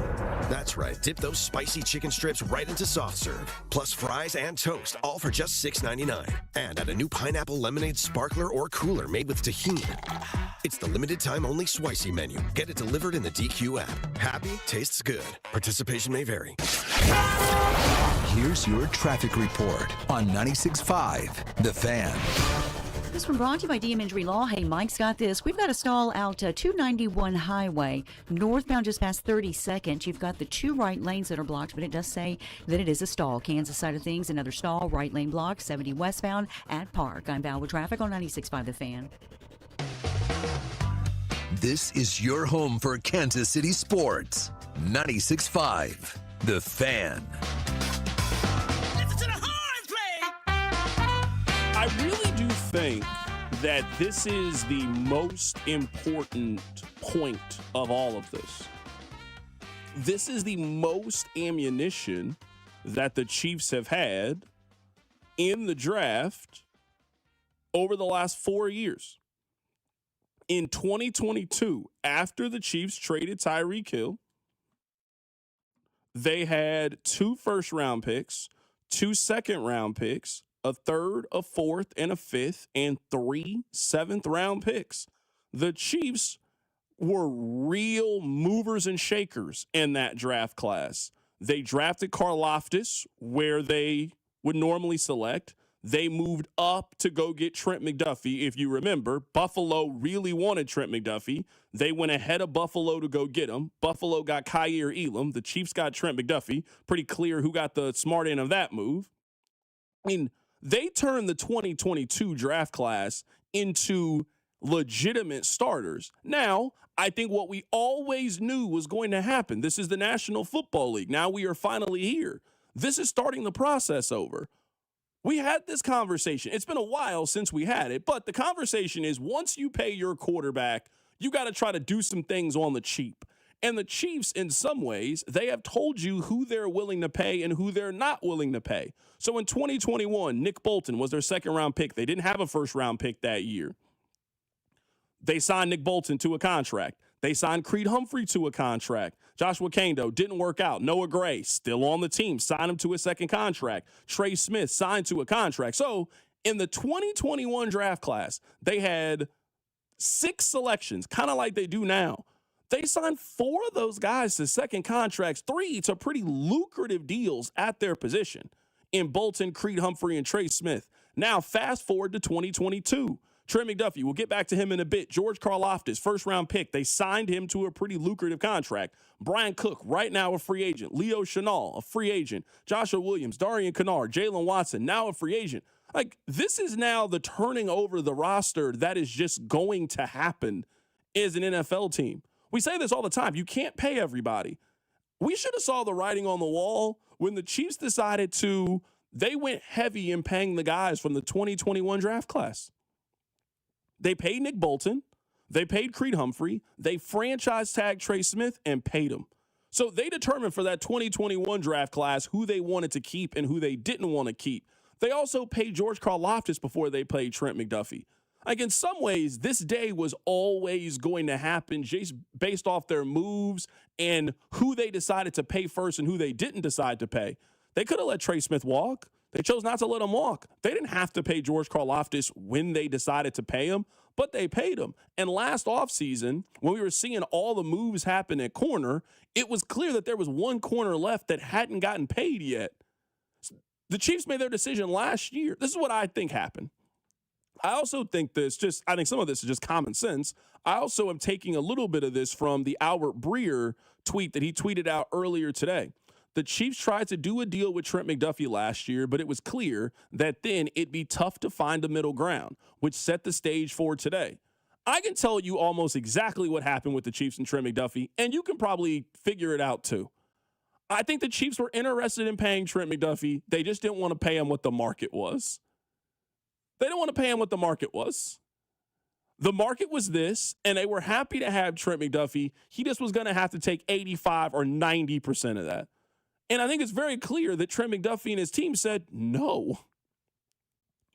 That's right, dip those spicy chicken strips right into soft serve, plus fries and toast, all for just $6.99. And add a new pineapple lemonade sparkler or cooler made with tahini. It's the limited time only Spicy Menu. Get it delivered in the DQ app. Happy, tastes good. Participation may vary.
Here's your traffic report on 96.5 The Fan.
This one brought to you by DM Injury Law. Hey, Mike's got this. We've got a stall out 291 Highway, northbound just past 32nd. You've got the two right lanes that are blocked, but it does say that it is a stall. Kansas side of things, another stall, right lane blocked, 70 westbound at Park. I'm Val with traffic on 96.5 The Fan.
This is your home for Kansas City sports. 96.5 The Fan.
I really do think that this is the most important point of all of this. This is the most ammunition that the Chiefs have had in the draft over the last 4 years. In 2022, after the Chiefs traded Tyreek Hill, they had 2 first-round picks, 2 second-round picks, a third, a fourth, and a fifth, and 3 seventh-round picks. The Chiefs were real movers and shakers in that draft class. They drafted Karlaftis where they would normally select. They moved up to go get Trent McDuffie. If you remember, Buffalo really wanted Trent McDuffie. They went ahead of Buffalo to go get him. Buffalo got Kaiir Elam. The Chiefs got Trent McDuffie. Pretty clear who got the smart end of that move. I mean, they turned the 2022 draft class into legitimate starters. Now, I think what we always knew was going to happen. This is the National Football League. Now we are finally here. This is starting the process over. We had this conversation. It's been a while since we had it, but the conversation is once you pay your quarterback, you got to try to do some things on the cheap. And the Chiefs, in some ways, they have told you who they're willing to pay and who they're not willing to pay. So in 2021, Nick Bolton was their second-round pick. They didn't have a first-round pick that year. They signed Nick Bolton to a contract. They signed Creed Humphrey to a contract. Joshua Kando didn't work out. Noah Gray, still on the team, signed him to a second contract. Trey Smith signed to a contract. So in the 2021 draft class, they had 6 selections, kind of like they do now. They signed 4 of those guys to second contracts, 3 to pretty lucrative deals at their position in Bolton, Creed Humphrey, and Trey Smith. Now, fast forward to 2022. Trent McDuffie, we'll get back to him in a bit. George Karlaftis, first-round pick. They signed him to a pretty lucrative contract. Brian Cook, right now a free agent. Leo Chenal, a free agent. Joshua Williams, Darian Kennard, Jalen Watson, now a free agent. Like, this is now the turning over the roster that is just going to happen as an NFL team. We say this all the time. You can't pay everybody. We should have saw the writing on the wall when the Chiefs decided they went heavy in paying the guys from the 2021 draft class. They paid Nick Bolton. They paid Creed Humphrey. They franchise tagged Trey Smith and paid him. So they determined for that 2021 draft class who they wanted to keep and who they didn't want to keep. They also paid George Karlaftis before they paid Trent McDuffie. Like, in some ways, this day was always going to happen just based off their moves and who they decided to pay first and who they didn't decide to pay. They could have let Trey Smith walk. They chose not to let him walk. They didn't have to pay George Karlaftis when they decided to pay him, but they paid him. And last offseason, when we were seeing all the moves happen at corner, it was clear that there was one corner left that hadn't gotten paid yet. The Chiefs made their decision last year. This is what I think happened. I also think I think some of this is just common sense. I also am taking a little bit of this from the Albert Breer tweet that he tweeted out earlier today. The Chiefs tried to do a deal with Trent McDuffie last year, but it was clear that then it'd be tough to find a middle ground, which set the stage for today. I can tell you almost exactly what happened with the Chiefs and Trent McDuffie, and you can probably figure it out too. I think the Chiefs were interested in paying Trent McDuffie. They just didn't want to pay him what the market was. They didn't want to pay him what the market was. The market was this, and they were happy to have Trent McDuffie. He just was going to have to take 85 or 90% of that. And I think it's very clear that Trent McDuffie and his team said, no.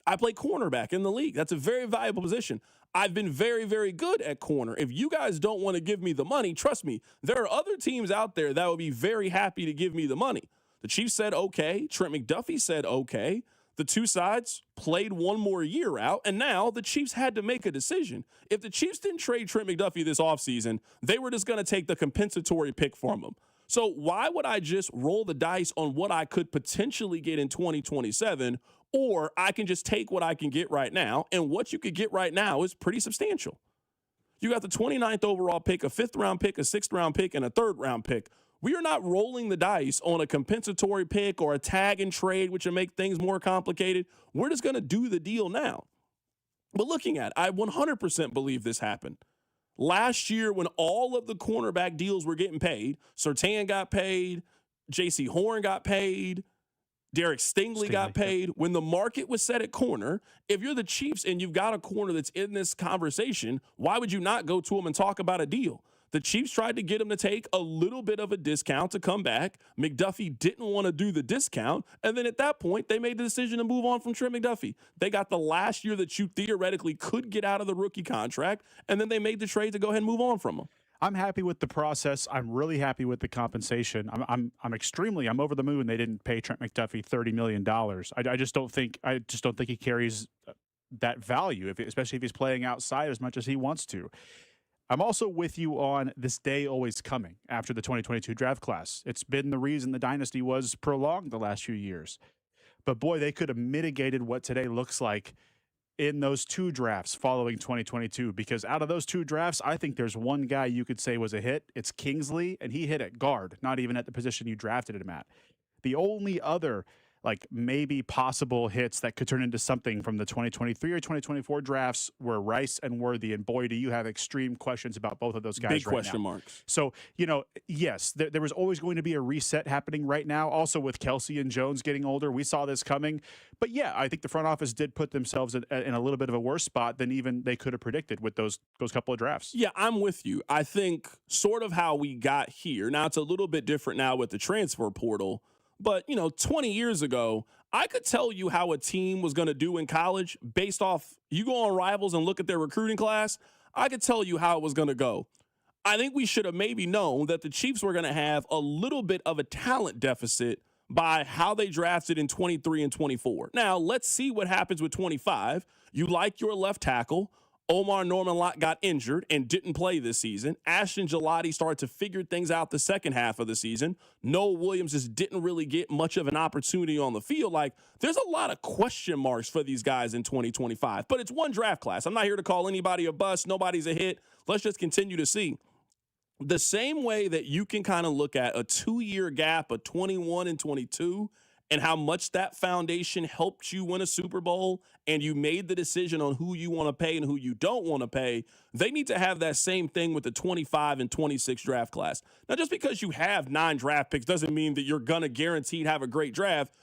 I play cornerback in the league. That's a very valuable position. I've been very, very good at corner. If you guys don't want to give me the money, trust me, there are other teams out there that would be very happy to give me the money. The Chiefs said, okay. Trent McDuffie said, okay. The two sides played one more year out, and now the Chiefs had to make a decision. If the Chiefs didn't trade Trent McDuffie this offseason, they were just going to take the compensatory pick from him. So why would I just roll the dice on what I could potentially get in 2027, or I can just take what I can get right now, and what you could get right now is pretty substantial. You got the 29th overall pick, a 5th-round pick, a 6th-round pick, and a 3rd-round pick. We are not rolling the dice on a compensatory pick or a tag and trade, which will make things more complicated. We're just going to do the deal now. But looking at it, I 100% believe this happened. Last year, when all of the cornerback deals were getting paid, Surtain got paid, J.C. Horn got paid, Derek Stingley got paid. When the market was set at corner, if you're the Chiefs and you've got a corner that's in this conversation, why would you not go to him and talk about a deal? The Chiefs tried to get him to take a little bit of a discount to come back. McDuffie didn't want to do the discount. And then at that point, they made the decision to move on from Trent McDuffie. They got the last year that you theoretically could get out of the rookie contract. And then they made the trade to go ahead and move on from him.
I'm happy with the process. I'm really happy with the compensation. I'm over the moon. They didn't pay Trent McDuffie $30 million. I just don't think he carries that value, especially if he's playing outside as much as he wants to. I'm also with you on this day always coming after the 2022 draft class. It's been the reason the dynasty was prolonged the last few years. But boy, they could have mitigated what today looks like in those 2 drafts following 2022, because out of those 2 drafts, I think there's one guy you could say was a hit. It's Kingsley, and he hit at guard, not even at the position you drafted him at. The only other maybe possible hits that could turn into something from the 2023 or 2024 drafts were Rice and Worthy. And boy, do you have extreme questions about both of those guys.
Big
right
question
now.
marks.
So, yes, there was always going to be a reset happening right now. Also with Kelsey and Jones getting older, we saw this coming. But yeah, I think the front office did put themselves in a little bit of a worse spot than even they could have predicted with those couple of drafts.
Yeah, I'm with you. I think sort of how we got here. Now, it's a little bit different now with the transfer portal. But, 20 years ago, I could tell you how a team was going to do in college based off, you go on Rivals and look at their recruiting class, I could tell you how it was going to go. I think we should have maybe known that the Chiefs were going to have a little bit of a talent deficit by how they drafted in 23 and 24. Now, let's see what happens with 25. You like your left tackle. Omar Norman-Lott got injured and didn't play this season. Ashton Gelati started to figure things out the second half of the season. Noah Williams just didn't really get much of an opportunity on the field. There's a lot of question marks for these guys in 2025. But it's one draft class. I'm not here to call anybody a bust. Nobody's a hit. Let's just continue to see. The same way that you can kind of look at a 2-year gap of 21 and 22 and how much that foundation helped you win a Super Bowl and you made the decision on who you want to pay and who you don't want to pay, they need to have that same thing with the 25 and 26 draft class. Now, just because you have 9 draft picks doesn't mean that you're going to guaranteed have a great draft.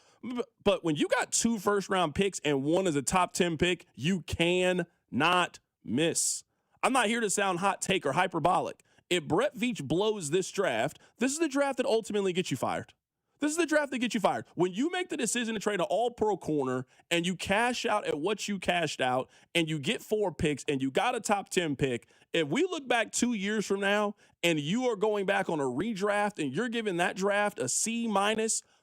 But when you got 2 first-round picks and 1 is a top 10 pick, you cannot miss. I'm not here to sound hot take or hyperbolic. If Brett Veach blows this draft, this is the draft that ultimately gets you fired. This is the draft that gets you fired. When you make the decision to trade an all-pro corner and you cash out at what you cashed out and you get 4 picks and you got a top 10 pick, if we look back 2 years from now and you are going back on a redraft and you're giving that draft a C-,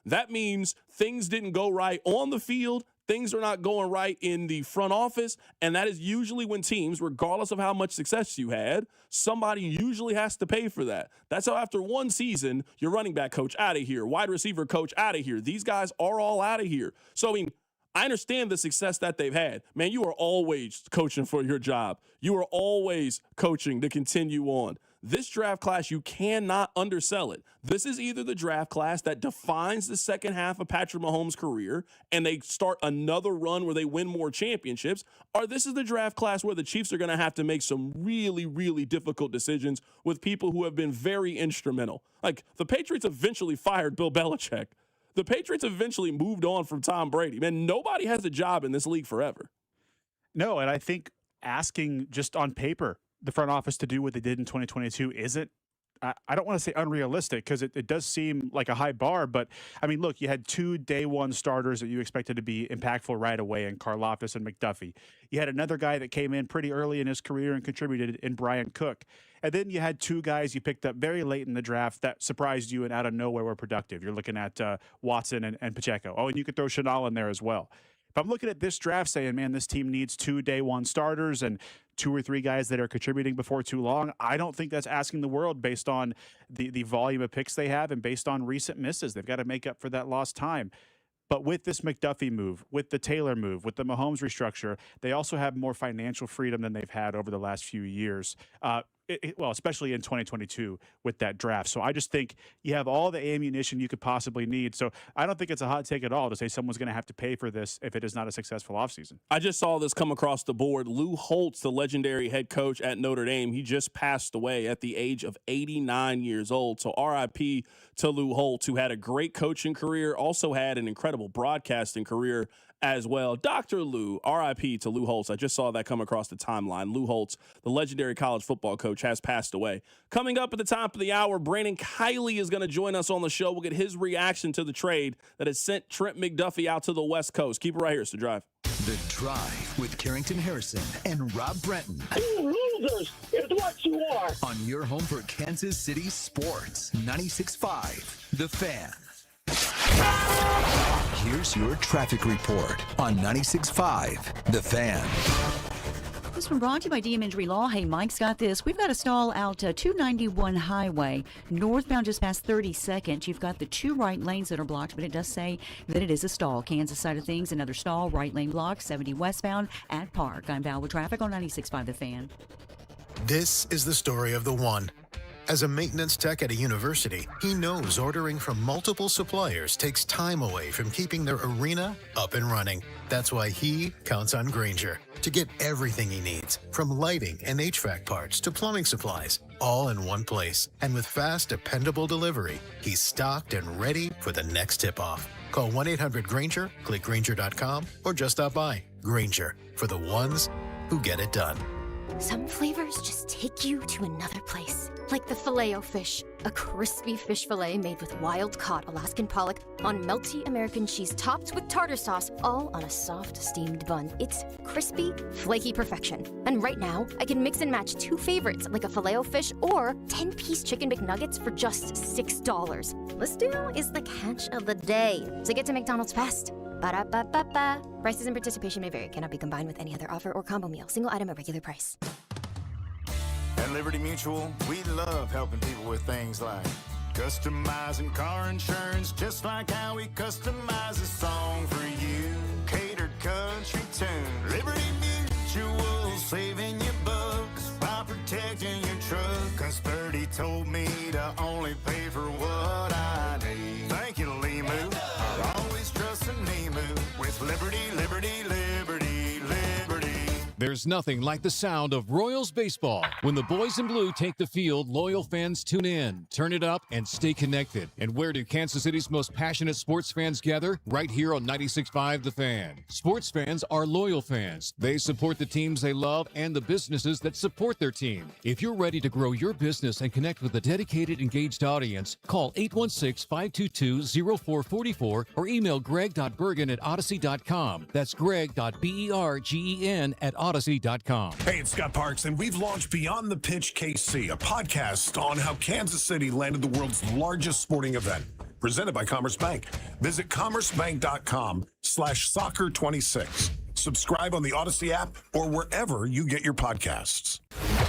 that means things didn't go right on the field. Things are not going right in the front office, and that is usually when teams, regardless of how much success you had, somebody usually has to pay for that. That's how after one season, your running back coach out of here, wide receiver coach out of here. These guys are all out of here. So, I mean, I understand the success that they've had. Man, you are always coaching for your job. You are always coaching to continue on. This draft class, you cannot undersell it. This is either the draft class that defines the second half of Patrick Mahomes' career and they start another run where they win more championships, or this is the draft class where the Chiefs are going to have to make some really, really difficult decisions with people who have been very instrumental. Like, the Patriots eventually fired Bill Belichick. The Patriots eventually moved on from Tom Brady. Man, nobody has a job in this league forever.
No, and I think asking just on paper the front office to do what they did in 2022 isn't, I don't want to say unrealistic because it does seem like a high bar, but I mean, look, you had 2 day one starters that you expected to be impactful right away in Karlaftis and McDuffie. You had another guy that came in pretty early in his career and contributed in Brian Cook. And then you had 2 guys you picked up very late in the draft that surprised you and out of nowhere were productive. You're looking at Watson and Pacheco. Oh, and you could throw Chanel in there as well. If I'm looking at this draft saying, man, this team needs 2 day one starters and 2 or 3 guys that are contributing before too long, I don't think that's asking the world based on the volume of picks they have and based on recent misses. They've got to make up for that lost time. But with this McDuffie move, with the Taylor move, with the Mahomes restructure, they also have more financial freedom than they've had over the last few years. Well, especially in 2022 with that draft. So I just think you have all the ammunition you could possibly need. So I don't think it's a hot take at all to say someone's going to have to pay for this if it is not a successful offseason.
I just saw this come across the board. Lou Holtz, the legendary head coach at Notre Dame, he just passed away at the age of 89 years old. So RIP to Lou Holtz, who had a great coaching career, also had an incredible broadcasting career as well. Dr. Lou, RIP to Lou Holtz. I just saw that come across the timeline. Lou Holtz, the legendary college football coach, has passed away. Coming up at the top of the hour, Brandon Kiley is going to join us on the show. We'll get his reaction to the trade that has sent Trent McDuffie out to the West Coast. Keep it right here. It's The Drive.
The Drive with Carrington Harrison and Rob Brenton.
You losers is what you are.
On your home for Kansas City sports. 96.5 The Fan. Here's your traffic report on 96.5 The Fan.
This one brought to you by DM Injury Law. Hey, Mike's got this. We've got a stall out 291 Highway, northbound just past 32nd. You've got the 2 right lanes that are blocked, but it does say that it is a stall. Kansas side of things, another stall, right lane blocked, 70 westbound at Park. I'm Val with traffic on 96.5 The Fan.
This is the story of the one. As a maintenance tech at a university, he knows ordering from multiple suppliers takes time away from keeping their arena up and running. That's why he counts on Grainger to get everything he needs, from lighting and HVAC parts to plumbing supplies, all in one place. And with fast, dependable delivery, he's stocked and ready for the next tip-off. Call 1-800-GRAINGER, click Grainger.com, or just stop by. Grainger, for the ones who get it done.
Some flavors just take you to another place. Like the Filet-O-Fish, a crispy fish fillet made with wild-caught Alaskan pollock on melty American cheese topped with tartar sauce, all on a soft, steamed bun. It's crispy, flaky perfection. And right now, I can mix and match 2 favorites, like a Filet-O-Fish or 10-piece Chicken McNuggets for just $6. This deal is the catch of the day. So get to McDonald's fast. Ba-da-ba-ba-ba. Prices and participation may vary. Cannot be combined with any other offer or combo meal. Single item at regular price.
At Liberty Mutual, we love helping people with things like customizing car insurance, just like how we customize a song for you. Catered country tune. Liberty Mutual, saving you bucks by protecting your truck. 'Cause Birdie told me to only pay for what I need. Thank you, Limu. Always trust in Limu with Liberty, Liberty, Liberty, Liberty.
There's nothing like the sound of Royals baseball. When the boys in blue take the field, loyal fans tune in, turn it up, and stay connected. And where do Kansas City's most passionate sports fans gather? Right here on 96.5 The Fan. Sports fans are loyal fans. They support the teams they love and the businesses that support their team. If you're ready to grow your business and connect with a dedicated, engaged audience, call 816-522-0444 or email greg.bergen@odyssey.com. That's greg.bergen@odyssey.com.
Hey, it's Scott Parks, and we've launched Beyond the Pitch KC, a podcast on how Kansas City landed the world's largest sporting event, presented by Commerce Bank. Visit commercebank.com/soccer26. Subscribe on the Odyssey app or wherever you get your podcasts.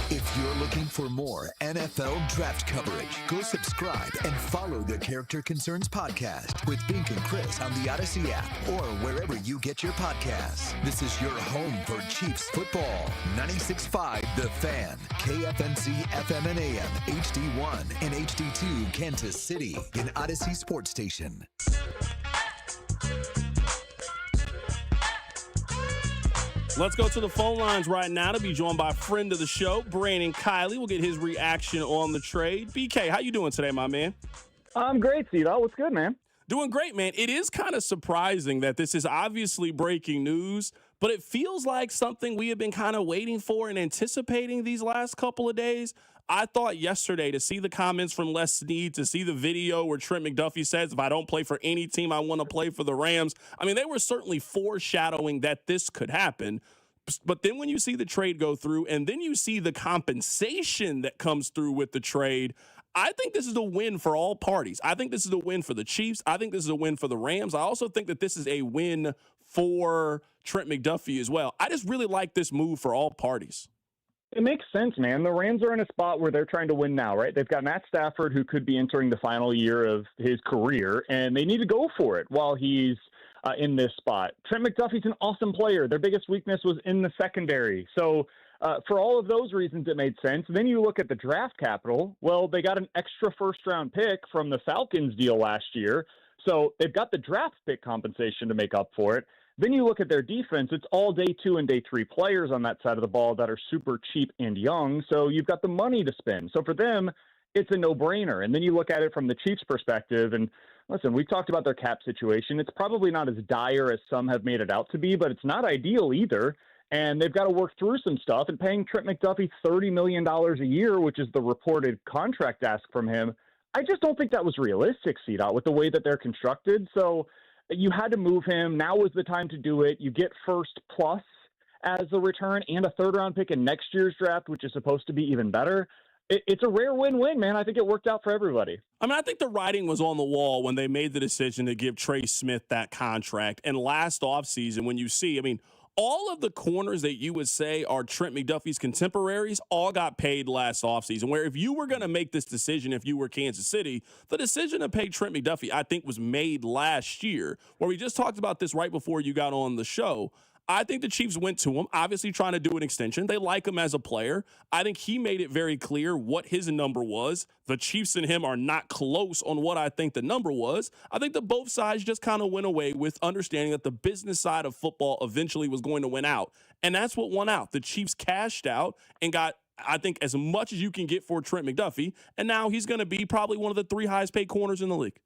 If you're looking for more NFL draft coverage, go subscribe and follow the Character Concerns podcast with Bink and Chris on the Odyssey app or wherever you get your podcasts. This is your home for Chiefs football. 96.5 The Fan, KFNC FM and AM, HD1 and HD2 Kansas City, an Odyssey sports station.
Let's go to the phone lines right now to be joined by a friend of the show, Brandon Kiley. We'll get his reaction on the trade. BK, how you doing today, my man?
I'm great, Cito. What's good, man?
Doing great, man. It is kind of surprising that this is obviously breaking news, but it feels like something we have been kind of waiting for and anticipating these last couple of days. I thought yesterday to see the comments from Les Snead, to see the video where Trent McDuffie says, if I don't play for any team, I want to play for the Rams. I mean, they were certainly foreshadowing that this could happen. But then when you see the trade go through and then you see the compensation that comes through with the trade, I think this is a win for all parties. I think this is a win for the Chiefs. I think this is a win for the Rams. I also think that this is a win for Trent McDuffie as well. I just really like this move for all parties.
It makes sense, man. The Rams are in a spot where they're trying to win now, right? They've got Matt Stafford, who could be entering the final year of his career, and they need to go for it while he's in this spot. Trent McDuffie's an awesome player. Their biggest weakness was in the secondary. So for all of those reasons, it made sense. Then you look at the draft capital. Well, they got an extra first-round pick from the Falcons deal last year. So they've got the draft pick compensation to make up for it. Then you look at their defense. It's all day 2 and day 3 players on that side of the ball that are super cheap and young. So you've got the money to spend. So for them, it's a no-brainer. And then you look at it from the Chiefs' perspective. And listen, we talked about their cap situation. It's probably not as dire as some have made it out to be, but it's not ideal either. And they've got to work through some stuff. And paying Trent McDuffie $30 million a year, which is the reported contract ask from him, I just don't think that was realistic, CDOT, with the way that they're constructed. So you had to move him. Now was the time to do it. You get first plus as the return and a third-round pick in next year's draft, which is supposed to be even better. It's a rare win-win, man. I think it worked out for everybody.
I mean, I think the writing was on the wall when they made the decision to give Trey Smith that contract. And last offseason, when you see, I mean, all of the corners that you would say are Trent McDuffie's contemporaries all got paid last offseason, where if you were going to make this decision, if you were Kansas City, the decision to pay Trent McDuffie, I think, was made last year, where we just talked about this right before you got on the show. I think the Chiefs went to him, obviously trying to do an extension. They like him as a player. I think he made it very clear what his number was. The Chiefs and him are not close on what I think the number was. I think that both sides just kind of went away with understanding that the business side of football eventually was going to win out. And that's what won out. The Chiefs cashed out and got, I think, as much as you can get for Trent McDuffie. And now he's going to be probably one of the 3 highest paid corners in the league.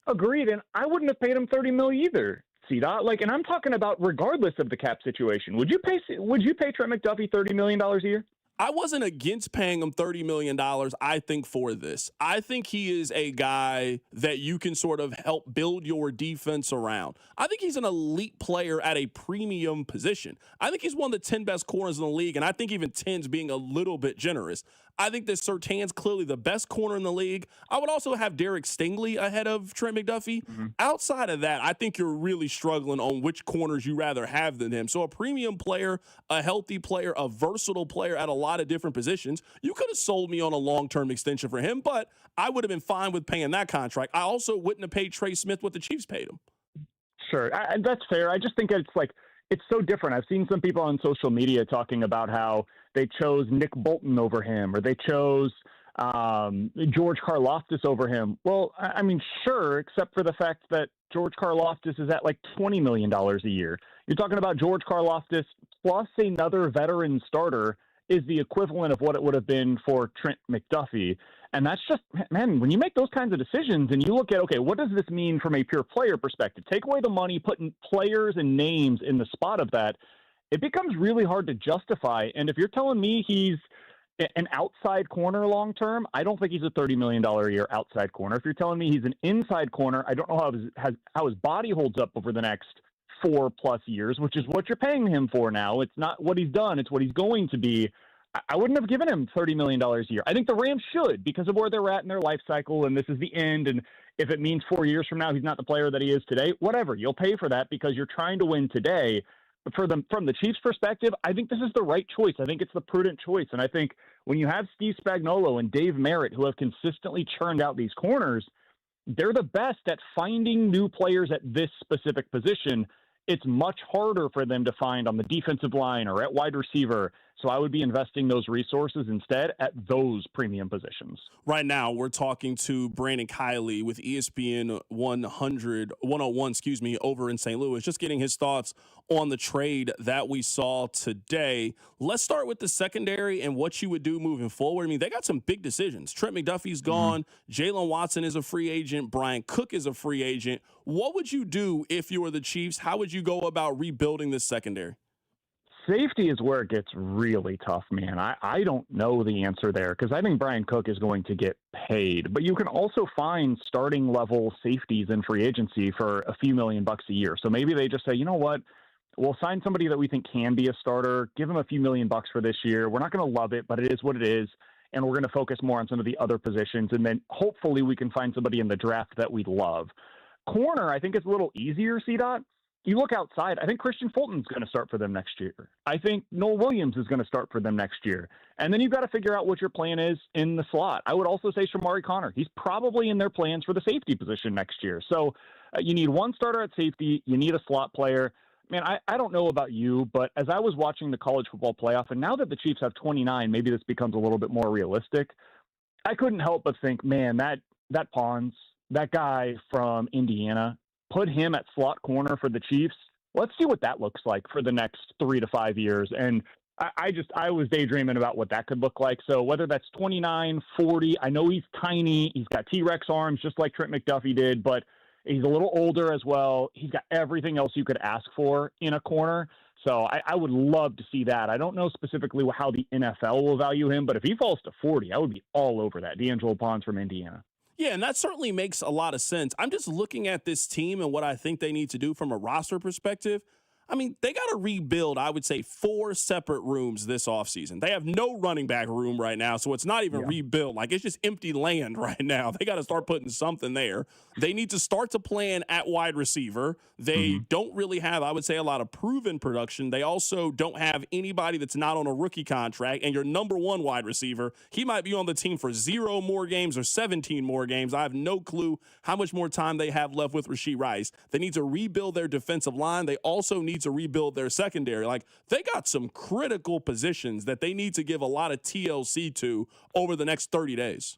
Agreed. And I wouldn't have paid him $30 million either. Like, and I'm talking about regardless of the cap situation. Would you pay Trent McDuffie $30 million a year?
I wasn't against paying him $30 million, I think, for this. I think he is a guy that you can sort of help build your defense around. I think he's an elite player at a premium position. I think he's one of the 10 best corners in the league, and I think even 10's being a little bit generous. I think that Surtain's clearly the best corner in the league. I would also have Derek Stingley ahead of Trent McDuffie. Mm-hmm. Outside of that, I think you're really struggling on which corners you rather have than him. So a premium player, a healthy player, a versatile player at a lot of different positions. You could have sold me on a long-term extension for him, but I would have been fine with paying that contract. I also wouldn't have paid Trey Smith what the Chiefs paid him.
Sure, that's fair. I just think it's so different. I've seen some people on social media talking about how they chose Nick Bolton over him, or they chose George Karlaftis over him. Well, I mean, sure, except for the fact that George Karlaftis is at like $20 million a year. You're talking about George Karlaftis plus another veteran starter is the equivalent of what it would have been for Trent McDuffie. And that's just, man, when you make those kinds of decisions and you look at, okay, what does this mean from a pure player perspective? Take away the money, putting players and names in the spot of that, it becomes really hard to justify. And if you're telling me he's an outside corner long term, I don't think he's a $30 million a year outside corner. If you're telling me he's an inside corner, I don't know how his body holds up over the next 4+ years, which is what you're paying him for now. It's not what he's done, it's what he's going to be. I wouldn't have given him $30 million a year. I think the Rams should, because of where they're at in their life cycle, and this is the end. And if it means 4 years from now he's not the player that he is today, whatever. You'll pay for that because you're trying to win today. But from the Chiefs' perspective, I think this is the right choice. I think it's the prudent choice. And I think when you have Steve Spagnuolo and Dave Merritt, who have consistently churned out these corners, they're the best at finding new players at this specific position. It's much harder for them to find on the defensive line or at wide receiver. So I would be investing those resources instead at those premium positions.
Right now, we're talking to Brandon Kiley with ESPN 101, over in St. Louis, just getting his thoughts on the trade that we saw today. Let's start with the secondary and what you would do moving forward. I mean, they got some big decisions. Trent McDuffie's gone. Jalen Watson is a free agent. Brian Cook is a free agent. What would you do if you were the Chiefs? How would you go about rebuilding this secondary?
Safety is where it gets really tough, man. I don't know the answer there because I think Brian Cook is going to get paid. But you can also find starting level safeties in free agency for a few $1 million a year. So maybe they just say, you know what? We'll sign somebody that we think can be a starter, give him a few $1 million for this year. We're not going to love it, but it is what it is. And we're going to focus more on some of the other positions. And then hopefully we can find somebody in the draft that we love. Corner, I think it's a little easier, C-Dot. You look outside, I think Christian Fulton's going to start for them next year. I think Noel Williams is going to start for them next year. And then you've got to figure out what your plan is in the slot. I would also say Shamari Connor. He's probably in their plans for the safety position next year. So you need one starter at safety. You need a slot player. Man, I don't know about you, but as I was watching the college football playoff, and now that the Chiefs have 29, maybe this becomes a little bit more realistic. I couldn't help but think, man, that Pons, that guy from Indiana, put him at slot corner for the Chiefs. Let's see what that looks like for the next 3 to 5 years. And I was daydreaming about what that could look like. So whether that's 29, 40, I know he's tiny. He's got T-Rex arms just like Trent McDuffie did, but he's a little older as well. He's got everything else you could ask for in a corner. So I would love to see that. I don't know specifically how the NFL will value him, but if he falls to 40, I would be all over that. D'Angelo Pons from Indiana.
Yeah, and that certainly makes a lot of sense. I'm just looking at this team and what I think they need to do from a roster perspective. I mean, they got to rebuild, I would say, 4 separate rooms this offseason. They have no running back room right now, so it's not even rebuild. Like, it's just empty land right now. They got to start putting something there. They need to start to plan at wide receiver. They don't really have, I would say, a lot of proven production. They also don't have anybody that's not on a rookie contract. And your number one wide receiver, he might be on the team for 0 more games or 17 more games. I have no clue how much more time they have left with Rashee Rice. They need to rebuild their defensive line. They also need to rebuild their secondary. Like, they got some critical positions that they need to give a lot of TLC to over the next 30 days.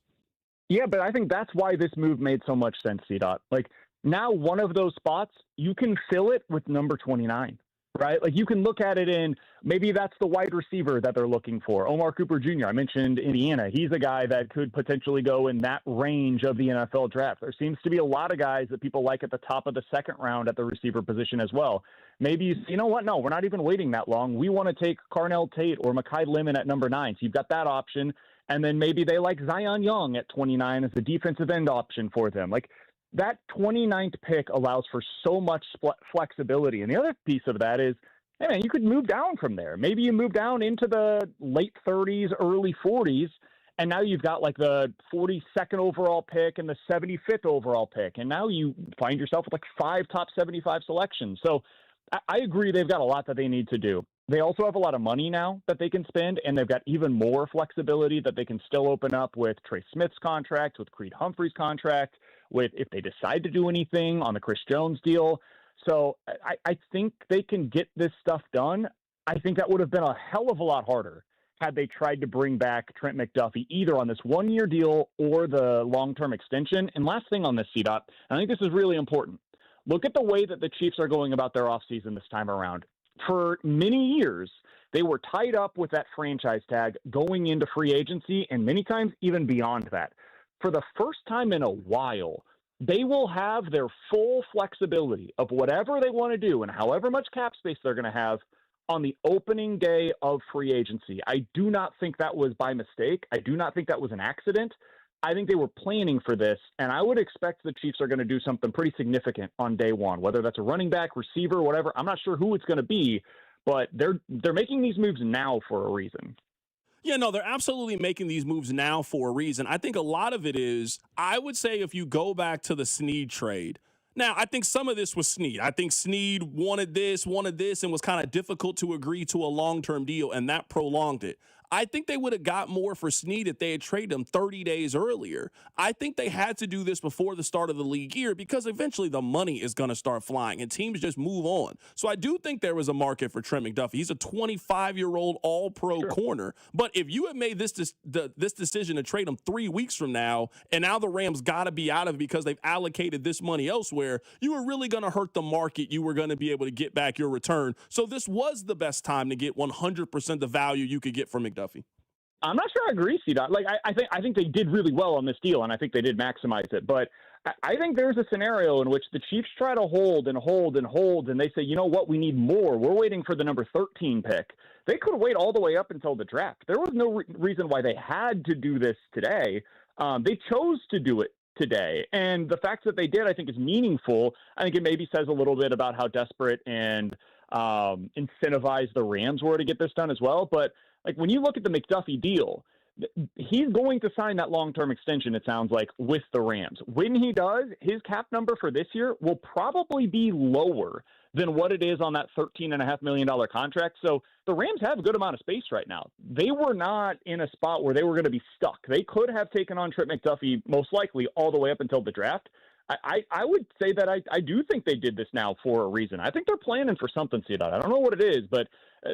Yeah, but I think that's why this move made so much sense, C-Dot. Like, now one of those spots, you can fill it with number 29, right? Like, you can look at it in, maybe that's the wide receiver that they're looking for. Omar Cooper Jr., I mentioned Indiana. He's a guy that could potentially go in that range of the NFL draft. There seems to be a lot of guys that people like at the top of the second round at the receiver position as well. Maybe you know what? No, we're not even waiting that long. We want to take Carnell Tate or Mekhi Lemon at number 9. So you've got that option. And then maybe they like Zion Young at 29 as the defensive end option for them. Like, that 29th pick allows for so much flexibility. And the other piece of that is, hey, man, you could move down from there. Maybe you move down into the late 30s, early 40s, and now you've got like the 42nd overall pick and the 75th overall pick. And now you find yourself with like 5 top 75 selections. So I agree they've got a lot that they need to do. They also have a lot of money now that they can spend, and they've got even more flexibility that they can still open up with Trey Smith's contract, with Creed Humphrey's contract, with if they decide to do anything on the Chris Jones deal. So I think they can get this stuff done. I think that would have been a hell of a lot harder had they tried to bring back Trent McDuffie either on this one-year deal or the long-term extension. And last thing on this, CDOT, I think this is really important. Look at the way that the Chiefs are going about their offseason this time around. For many years, they were tied up with that franchise tag going into free agency and many times even beyond that. For the first time in a while, they will have their full flexibility of whatever they want to do and however much cap space they're going to have on the opening day of free agency. I do not think that was by mistake. I do not think that was an accident. I think they were planning for this, and I would expect the Chiefs are going to do something pretty significant on day one, whether that's a running back, receiver, whatever. I'm not sure who it's going to be, but they're making these moves now for a reason.
Yeah, no, they're absolutely making these moves now for a reason. I think a lot of it is, I would say if you go back to the Snead trade, now, I think some of this was Snead. I think Snead wanted this, and was kind of difficult to agree to a long-term deal, and that prolonged it. I think they would have got more for Snead if they had traded him 30 days earlier. I think they had to do this before the start of the league year because eventually the money is going to start flying and teams just move on. So I do think there was a market for Trent McDuffie. He's a 25-year-old all-pro corner. But if you had made this decision to trade him 3 weeks from now, and now the Rams got to be out of it because they've allocated this money elsewhere, you were really going to hurt the market. You were going to be able to get back your return. So this was the best time to get 100% the value you could get from McDuffie.
I'm not sure I agree, C-Dot. Like, I think they did really well on this deal, and I think they did maximize it. But I think there's a scenario in which the Chiefs try to hold, and they say, you know what, we need more. We're waiting for the number 13 pick. They could wait all the way up until the draft. There was no reason why they had to do this today. They chose to do it today. And the fact that they did, I think, is meaningful. I think it maybe says a little bit about how desperate and incentivized the Rams were to get this done as well. But like when you look at the McDuffie deal, he's going to sign that long-term extension, it sounds like, with the Rams. When he does, his cap number for this year will probably be lower than what it is on that $13.5 million contract. So the Rams have a good amount of space right now. They were not in a spot where they were going to be stuck. They could have taken on Trent McDuffie most likely all the way up until the draft. I would say that I do think they did this now for a reason. I think they're planning for something, C-Dot. I don't know what it is, but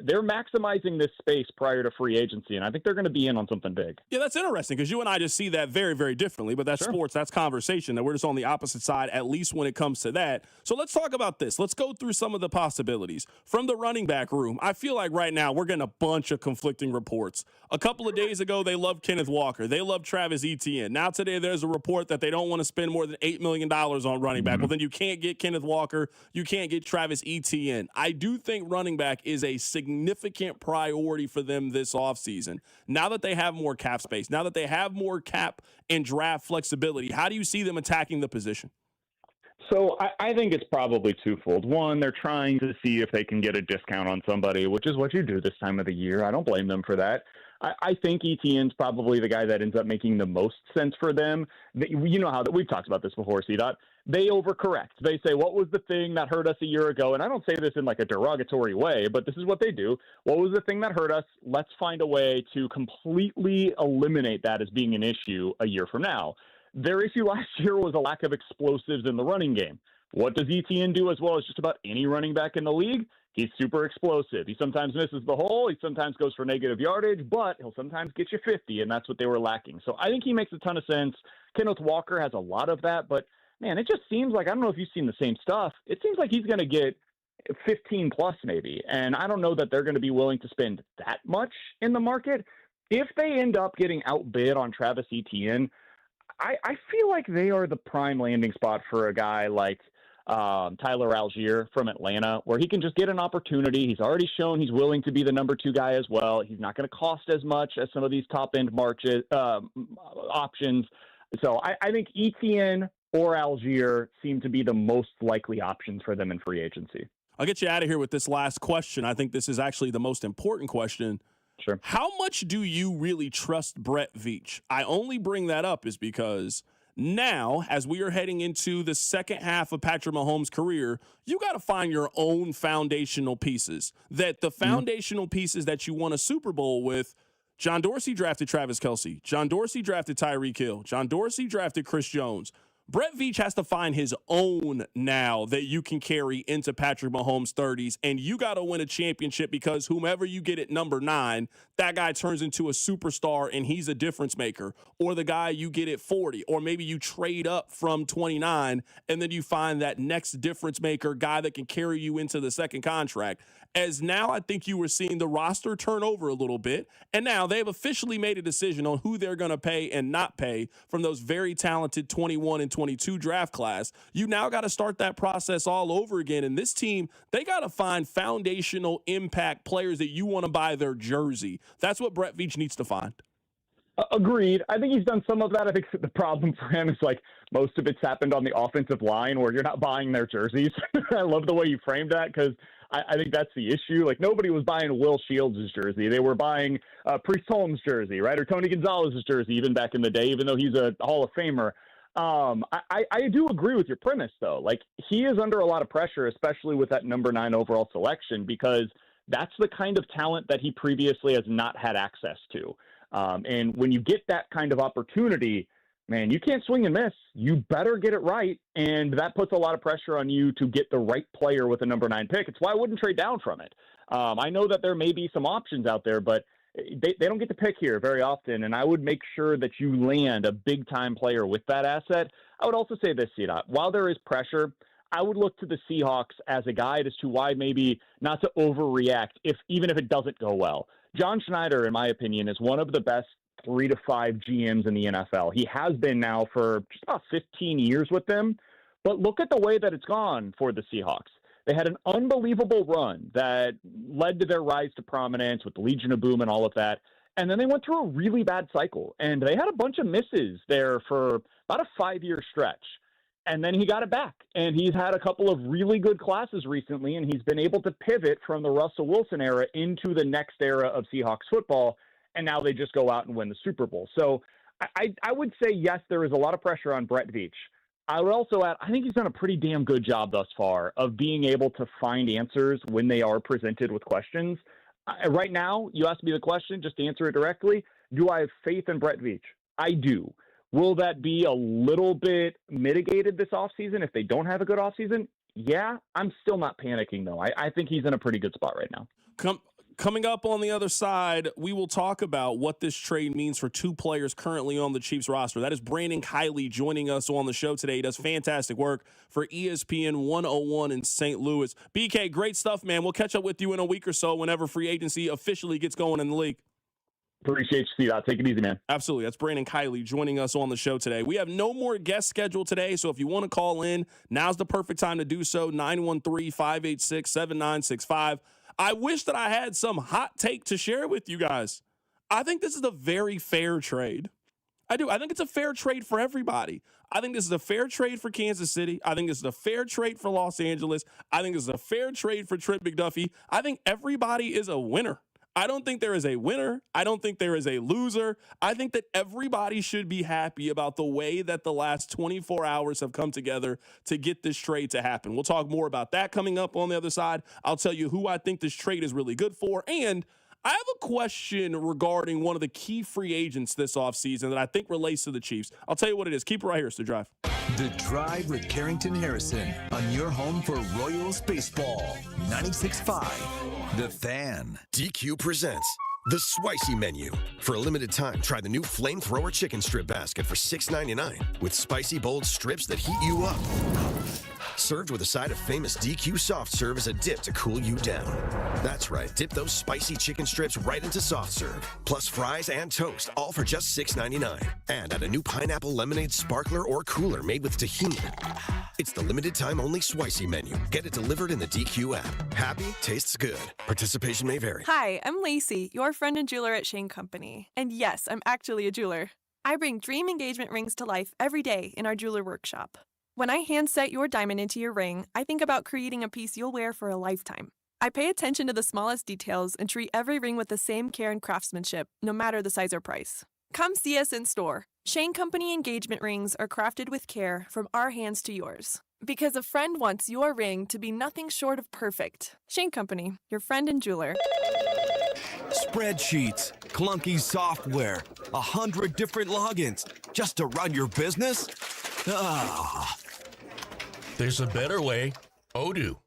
they're maximizing this space prior to free agency, and I think they're going to be in on something big.
Yeah, that's interesting because you and I just see that very, very differently, but that's sports, that's conversation, that we're just on the opposite side, at least when it comes to that. So let's talk about this. Let's go through some of the possibilities. From the running back room, I feel like right now we're getting a bunch of conflicting reports. A couple of days ago, they loved Kenneth Walker. They loved Travis Etienne. Now today, there's a report that they don't want to spend more than $8 million on running back. Well, then you can't get Kenneth Walker. You can't get Travis Etienne. I do think running back is a significant priority for them this offseason. Now that they have more cap space, now that they have more cap and draft flexibility, how do you see them attacking the position?
So I think it's probably twofold. One, they're trying to see if they can get a discount on somebody, which is what you do this time of the year. I don't blame them for that. I think Etienne's probably the guy that ends up making the most sense for them. You know how that we've talked about this before, C-Dot. They overcorrect. They say, what was the thing that hurt us a year ago? And I don't say this in like a derogatory way, but this is what they do. What was the thing that hurt us? Let's find a way to completely eliminate that as being an issue a year from now. Their issue last year was a lack of explosives in the running game. What does Etienne do as well as just about any running back in the league? He's super explosive. He sometimes misses the hole. He sometimes goes for negative yardage, but he'll sometimes get you 50, and that's what they were lacking. So I think he makes a ton of sense. Kenneth Walker has a lot of that, but, man, it just seems like, I don't know if you've seen the same stuff, it seems like he's going to get 15 plus maybe, and I don't know that they're going to be willing to spend that much in the market. If they end up getting outbid on Travis Etienne, I feel like they are the prime landing spot for a guy like Tyler Algier from Atlanta, where he can just get an opportunity. He's already shown he's willing to be the number 2 guy as well. He's not going to cost as much as some of these top-end options. So I think Etienne or Algier seem to be the most likely options for them in free agency.
I'll get you out of here with this last question. I think this is actually the most important question.
Sure.
How much do you really trust Brett Veach? I only bring that up is because now, as we are heading into the second half of Patrick Mahomes' career, you got to find your own foundational pieces. That the foundational pieces that you won a Super Bowl with, John Dorsey drafted Travis Kelce. John Dorsey drafted Tyreek Hill. John Dorsey drafted Chris Jones. Brett Veach has to find his own now that you can carry into Patrick Mahomes' 30s, and you got to win a championship because whomever you get at number 9, that guy turns into a superstar and he's a difference maker. Or the guy you get at 40, or maybe you trade up from 29 and then you find that next difference maker guy that can carry you into the second contract. As now I think you were seeing the roster turn over a little bit, and now they've officially made a decision on who they're going to pay and not pay from those very talented 21 and 22 draft class. You now got to start that process all over again. And this team, they got to find foundational impact players that you want to buy their jersey. That's what Brett Veach needs to find.
Agreed. I think he's done some of that. I think the problem for him is like most of it's happened on the offensive line where you're not buying their jerseys. I love the way you framed that because I think that's the issue. Like nobody was buying Will Shields' jersey. They were buying Priest Holmes' jersey, right? Or Tony Gonzalez's jersey, even back in the day, even though he's a Hall of Famer. I do agree with your premise, though. Like he is under a lot of pressure, especially with that number 9 overall selection, because that's the kind of talent that he previously has not had access to. And when you get that kind of opportunity, man, you can't swing and miss. You better get it right. And that puts a lot of pressure on you to get the right player with a number 9 pick. It's why I wouldn't trade down from it. I know that there may be some options out there, but they don't get to pick here very often. And I would make sure that you land a big-time player with that asset. I would also say this, C-Dot. While there is pressure, I would look to the Seahawks as a guide as to why maybe not to overreact, even if it doesn't go well. John Schneider, in my opinion, is one of the best 3 to 5 GMs in the NFL. He has been now for just about 15 years with them. But look at the way that it's gone for the Seahawks. They had an unbelievable run that led to their rise to prominence with the Legion of Boom and all of that. And then they went through a really bad cycle. And they had a bunch of misses there for about a 5-year stretch. And then he got it back. And he's had a couple of really good classes recently, and he's been able to pivot from the Russell Wilson era into the next era of Seahawks football. And now they just go out and win the Super Bowl. So I would say, yes, there is a lot of pressure on Brett Veach. I would also add, I think he's done a pretty damn good job thus far of being able to find answers when they are presented with questions. Right now, you asked me the question, just to answer it directly. Do I have faith in Brett Veach? I do. Will that be a little bit mitigated this offseason if they don't have a good offseason? Yeah, I'm still not panicking, though. I think he's in a pretty good spot right now.
Coming up on the other side, we will talk about what this trade means for 2 players currently on the Chiefs roster. That is Brandon Kiley joining us on the show today. He does fantastic work for ESPN 101 in St. Louis. BK, great stuff, man. We'll catch up with you in a week or so whenever free agency officially gets going in the league.
Appreciate you, Steve. Take it easy, man.
Absolutely. That's Brandon Kiley joining us on the show today. We have no more guests scheduled today, so if you want to call in, now's the perfect time to do so, 913-586-7965. I wish that I had some hot take to share with you guys. I think this is a very fair trade. I do. I think it's a fair trade for everybody. I think this is a fair trade for Kansas City. I think this is a fair trade for Los Angeles. I think this is a fair trade for Trent McDuffie. I think everybody is a winner. I don't think there is a winner. I don't think there is a loser. I think that everybody should be happy about the way that the last 24 hours have come together to get this trade to happen. We'll talk more about that coming up on the other side. I'll tell you who I think this trade is really good for. And I have a question regarding one of the key free agents this offseason that I think relates to the Chiefs. I'll tell you what it is. Keep it right here. It's The Drive.
The Drive with Carrington Harrison on your home for Royals baseball. 96.5 The Fan.
DQ presents The Spicy Menu. For a limited time, try the new Flamethrower Chicken Strip Basket for $6.99 with spicy, bold strips that heat you up. Served with a side of famous DQ soft serve as a dip to cool you down. That's right, dip those spicy chicken strips right into soft serve. Plus fries and toast, all for just $6.99. And add a new pineapple lemonade sparkler or cooler made with tahini. It's the limited time only Spicy Menu. Get it delivered in the DQ app. Happy, tastes good. Participation may vary.
Hi, I'm Lacey, your friend and jeweler at Shane Company. And yes, I'm actually a jeweler. I bring dream engagement rings to life every day in our jeweler workshop. When I hand set your diamond into your ring, I think about creating a piece you'll wear for a lifetime. I pay attention to the smallest details and treat every ring with the same care and craftsmanship, no matter the size or price. Come see us in store. Shane Company engagement rings are crafted with care from our hands to yours. Because a friend wants your ring to be nothing short of perfect. Shane Company, your friend and jeweler.
Spreadsheets, clunky software, 100 different logins just to run your business? Ah. There's a better way. Odoo.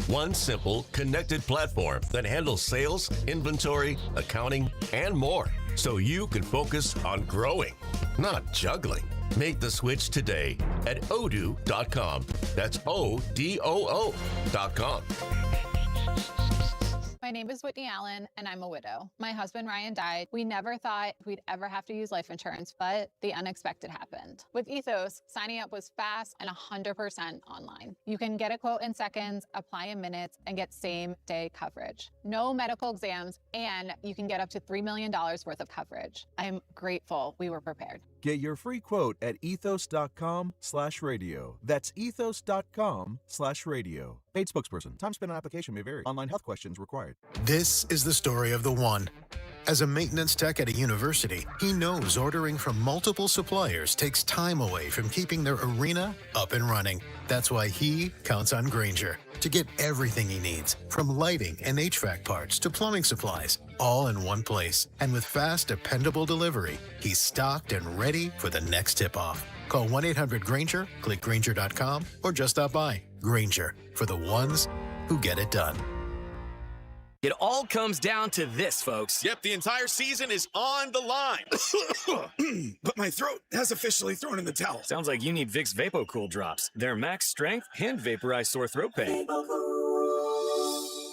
One simple, connected platform that handles sales, inventory, accounting, and more. So you can focus on growing, not juggling. Make the switch today at odoo.com. That's ODOO.com.
My name is Whitney Allen, and I'm a widow. My husband, Ryan, died. We never thought we'd ever have to use life insurance, but the unexpected happened. With Ethos, signing up was fast and 100% online. You can get a quote in seconds, apply in minutes, and get same-day coverage. No medical exams, and you can get up to $3 million worth of coverage. I'm grateful we were prepared.
Get your free quote at ethos.com/radio. That's ethos.com/radio. Paid spokesperson. Time spent on application may vary. Online health questions required.
This is the story of the one. As a maintenance tech at a university, he knows ordering from multiple suppliers takes time away from keeping their arena up and running. That's why he counts on Grainger to get everything he needs, from lighting and HVAC parts to plumbing supplies, all in one place. And with fast, dependable delivery, he's stocked and ready for the next tip-off. Call 1-800-GRAINGER, click Grainger.com, or just stop by. Grainger, for the ones who get it done.
It all comes down to this, folks.
Yep, the entire season is on the line.
But my throat has officially thrown in the towel. Sounds like you need Vicks VapoCool drops. They're max strength and vaporize sore throat pain.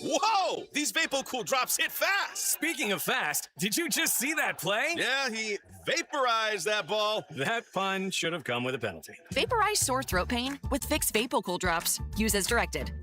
Whoa! These VapoCool drops hit fast.
Speaking of fast, did you just see that play?
Yeah, he vaporized that ball.
That pun should have come with a penalty.
Vaporize sore throat pain with Vicks VapoCool drops. Use as directed.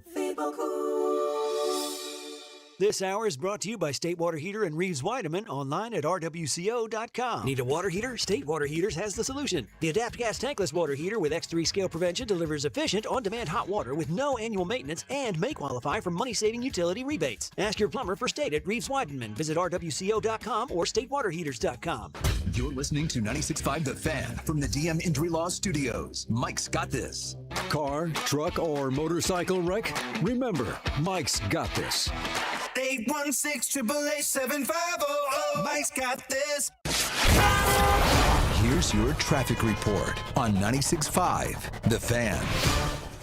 This hour is brought to you by State Water Heater and Reeves Weideman, online at rwco.com. Need a water heater? State Water Heaters has the solution. The Adapt Gas Tankless Water Heater with X3 scale prevention delivers efficient, on-demand hot water with no annual maintenance and may qualify for money-saving utility rebates. Ask your plumber for State at Reeves Weideman. Visit rwco.com or statewaterheaters.com.
You're listening to 96.5 The Fan from the DM Injury Law Studios. Mike's got this.
Car, truck, or motorcycle wreck? Remember, Mike's got this.
816-888-7500. Mike's got this.
Here's your traffic report on 96.5 The Fan.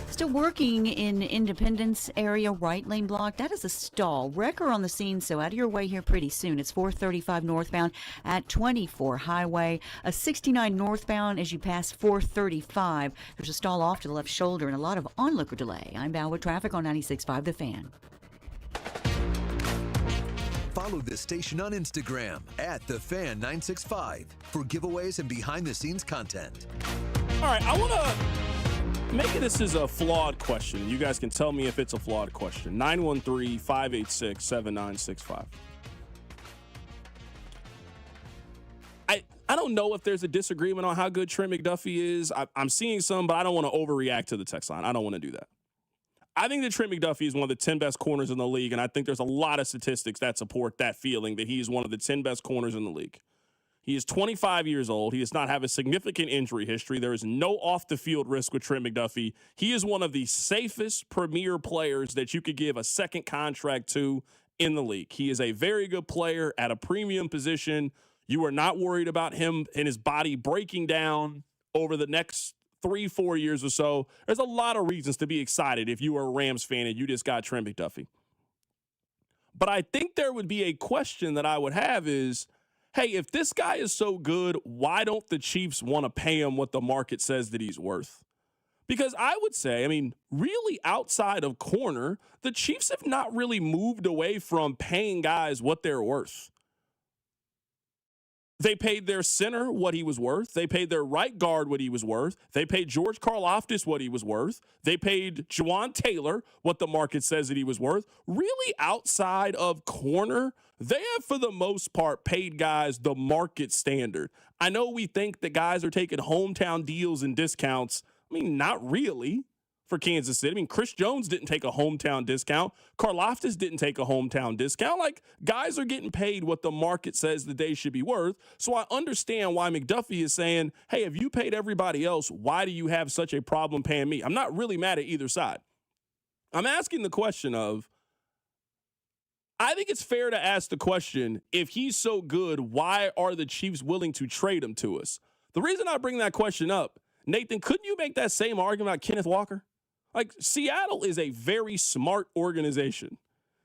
Still working in Independence area, right lane block. That is a stall. Wrecker on the scene, so out of your way here pretty soon. It's 435 northbound at 24 Highway. A 69 northbound as you pass 435. There's a stall off to the left shoulder and a lot of onlooker delay. I'm bound with traffic on 96.5 The Fan.
Follow the station on Instagram at TheFan965 for giveaways and behind-the-scenes content.
All right, I want to maybe this is a flawed question. You guys can tell me if it's a flawed question. 913-586-7965. I don't know if there's a disagreement on how good Trent McDuffie is. I'm seeing some, but I don't want to overreact to the text line. I don't want to do that. I think that Trent McDuffie is one of the 10 best corners in the league, and I think there's a lot of statistics that support that feeling that he is one of the 10 best corners in the league. He is 25 years old. He does not have a significant injury history. There is no off-the-field risk with Trent McDuffie. He is one of the safest premier players that you could give a second contract to in the league. He is a very good player at a premium position. You are not worried about him and his body breaking down over the next 3-4 years or so. There's a lot of reasons to be excited if you are a Rams fan and you just got Trent McDuffie. But I think there would be a question that I would have is, hey, if this guy is so good, why don't the Chiefs want to pay him what the market says that he's worth? Because I would say, I mean, really outside of corner, the Chiefs have not really moved away from paying guys what they're worth. They paid their center what he was worth. They paid their right guard what he was worth. They paid George Karlaftis what he was worth. They paid Juwan Taylor what the market says that he was worth. Really outside of corner, they have, for the most part, paid guys the market standard. I know we think that guys are taking hometown deals and discounts. I mean, not really for Kansas City. I mean, Chris Jones didn't take a hometown discount. Karlaftis didn't take a hometown discount. Like, guys are getting paid what the market says that they should be worth. So I understand why McDuffie is saying, hey, if you paid everybody else, why do you have such a problem paying me? I'm not really mad at either side. I'm asking the question of, I think it's fair to ask the question, if he's so good, why are the Chiefs willing to trade him to us? The reason I bring that question up, Nathan, couldn't you make that same argument about Kenneth Walker? Like, Seattle is a very smart organization.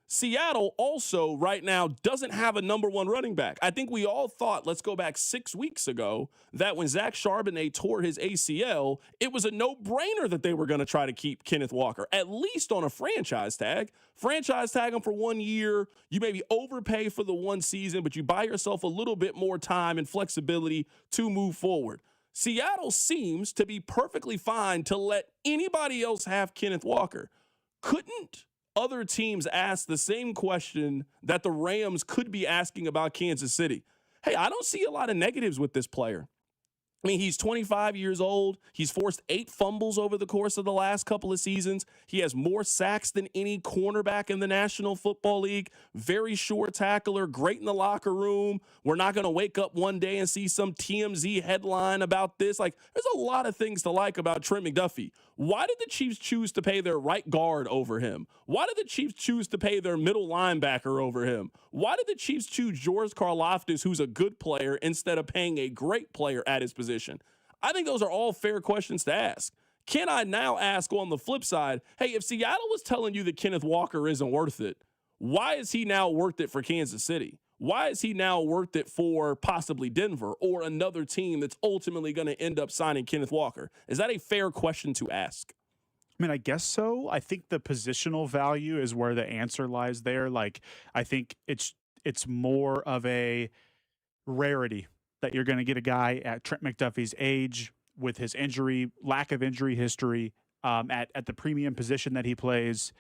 Seattle also right now doesn't have a number one running back. I think we all thought, let's go back 6 weeks ago, that when Zach Charbonnet tore his ACL, it was a no-brainer that they were going to try to keep Kenneth Walker, at least on a franchise tag. Franchise tag him for 1 year. You maybe overpay for the one season, but you buy yourself a little bit more time and flexibility to move forward. Seattle seems to be perfectly fine to let anybody else have Kenneth Walker. Couldn't other teams ask the same question that the Rams could be asking about Kansas City? Hey, I don't see a lot of negatives with this player. I mean, he's 25 years old. He's forced 8 fumbles over the course of the last couple of seasons. He has more sacks than any cornerback in the National Football League. Very sure tackler, great in the locker room. We're not going to wake up one day and see some TMZ headline about this. Like, there's a lot of things to like about Trent McDuffie. Why did the Chiefs choose to pay their right guard over him? Why did the Chiefs choose to pay their middle linebacker over him? Why did the Chiefs choose George Karlaftis, who's a good player, instead of paying a great player at his position? I think those are all fair questions to ask. Can I now ask on the flip side, hey, if Seattle was telling you that Kenneth Walker isn't worth it, why is he now worth it for Kansas City? Why is he now worth it for possibly Denver or another team that's ultimately going to end up signing Kenneth Walker? Is that a fair question to ask?
I mean, I guess so. I think the positional value is where the answer lies there. Like, I think it's more of a rarity that you're going to get a guy at Trent McDuffie's age with his injury, lack of injury history, at the premium position that he plays,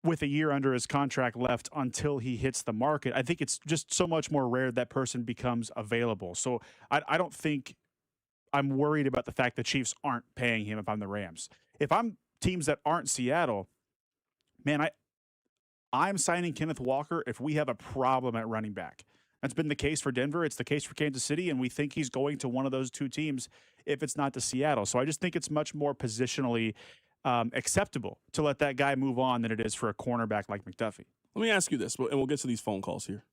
with a year under his contract left until he hits the market. I think it's just so much more rare that person becomes available. So I don't think I'm worried about the fact the Chiefs aren't paying him if I'm the Rams. If I'm teams that aren't Seattle, man, I'm signing Kenneth Walker if we have a problem at running back. That's been the case for Denver. It's the case for Kansas City, and we think he's going to one of those two teams if it's not to Seattle. So I just think it's much more positionally acceptable to let that guy move on than it is for a cornerback like McDuffie.
Let me ask you this, and we'll get to these phone calls here.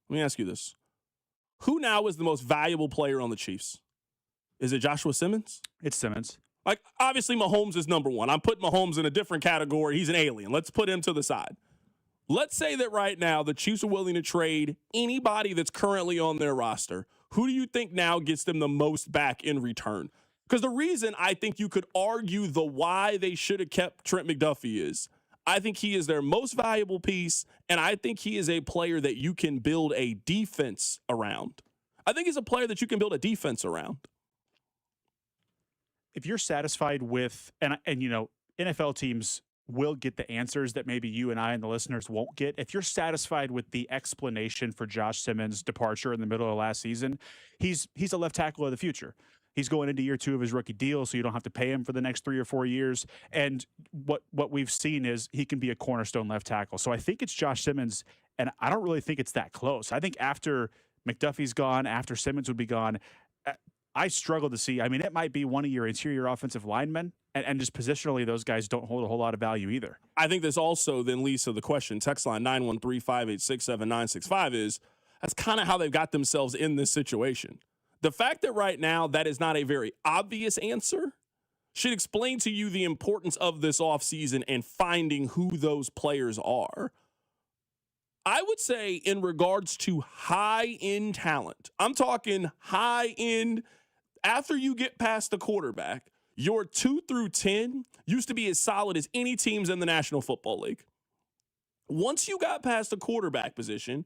Let me ask you this. Who now is the most valuable player on the Chiefs? Is it Joshua Simmons?
It's Simmons.
Like, obviously, Mahomes is number one. I'm putting Mahomes in a different category. He's an alien. Let's put him to the side. Let's say that right now the Chiefs are willing to trade anybody that's currently on their roster. Who do you think now gets them the most back in return? Because the reason I think you could argue the why they should have kept Trent McDuffie is I think he is their most valuable piece, and I think he is a player that you can build a defense around. I think he's a player that you can build a defense around.
If you're satisfied with, and you know, NFL teams will get the answers that maybe you and I and the listeners won't get. If you're satisfied with the explanation for Josh Simmons' departure in the middle of last season, he's a left tackle of the future. He's going into year 2 of his rookie deal, so you don't have to pay him for the next 3 or 4 years. And what we've seen is he can be a cornerstone left tackle. So I think it's Josh Simmons, and I don't really think it's that close. I think after McDuffie's gone, after Simmons would be gone, I struggle to see. I mean, it might be one of your interior offensive linemen, and just positionally, those guys don't hold a whole lot of value either.
I think this also then leads to the question. Text line 913-586-7965 is, that's kind of how they've got themselves in this situation. The fact that right now that is not a very obvious answer should explain to you the importance of this offseason and finding who those players are. I would say in regards to high-end talent, I'm talking high-end. After you get past the quarterback, your 2 through 10 used to be as solid as any teams in the National Football League. Once you got past the quarterback position,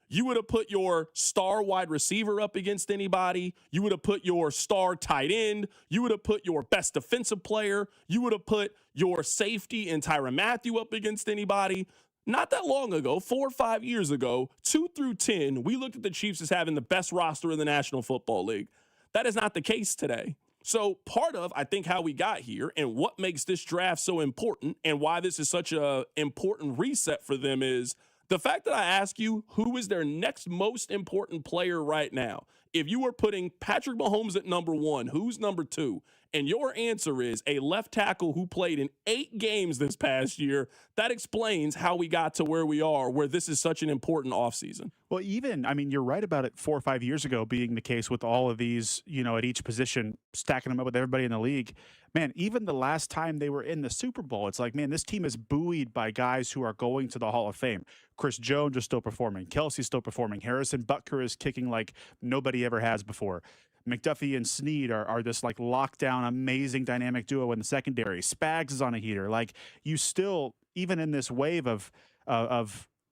you would have put your star wide receiver up against anybody. You would have put your star tight end. You would have put your best defensive player. You would have put your safety and Tyrann Mathieu up against anybody. Not that long ago, 4 or 5 years ago, 2 through 10, we looked at the Chiefs as having the best roster in the National Football League. That is not the case today. So part of, I think, how we got here and what makes this draft so important and why this is such an important reset for them is the fact that I ask you who is their next most important player right now. if you were putting Patrick Mahomes at number 1, who's number 2? And your answer is a left tackle who played in 8 games this past year. That explains how we got to where we are, where this is such an important offseason.
Well, you're right about it 4 or 5 years ago being the case with all of these, at each position, stacking them up with everybody in the league. Man, even the last time they were in the Super Bowl, it's like, man, this team is buoyed by guys who are going to the Hall of Fame. Chris Jones is still performing. Kelsey's still performing. Harrison Butker is kicking like nobody ever has before. McDuffie and Snead are this like lockdown, amazing dynamic duo in the secondary. Spags is on a heater. Like you still, even in this wave of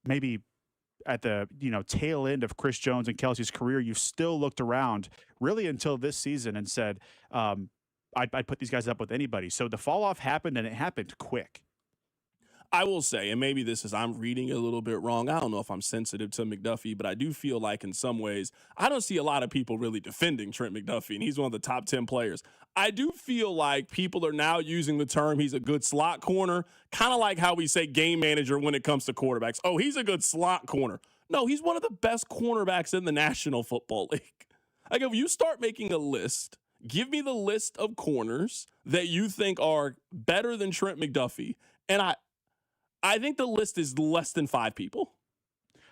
maybe at the tail end of Chris Jones and Kelsey's career, you still looked around really until this season and said, I'd put these guys up with anybody. So the fall off happened, and it happened quick.
I will say, and maybe this is, I'm reading it a little bit wrong. I don't know if I'm sensitive to McDuffie, but I do feel like in some ways, I don't see a lot of people really defending Trent McDuffie, and he's one of the top 10 players. I do feel like people are now using the term he's a good slot corner, kind of like how we say game manager when it comes to quarterbacks. Oh, he's a good slot corner. No, he's one of the best cornerbacks in the National Football League. Like if you start making a list, give me the list of corners that you think are better than Trent McDuffie, and I think the list is less than 5 people.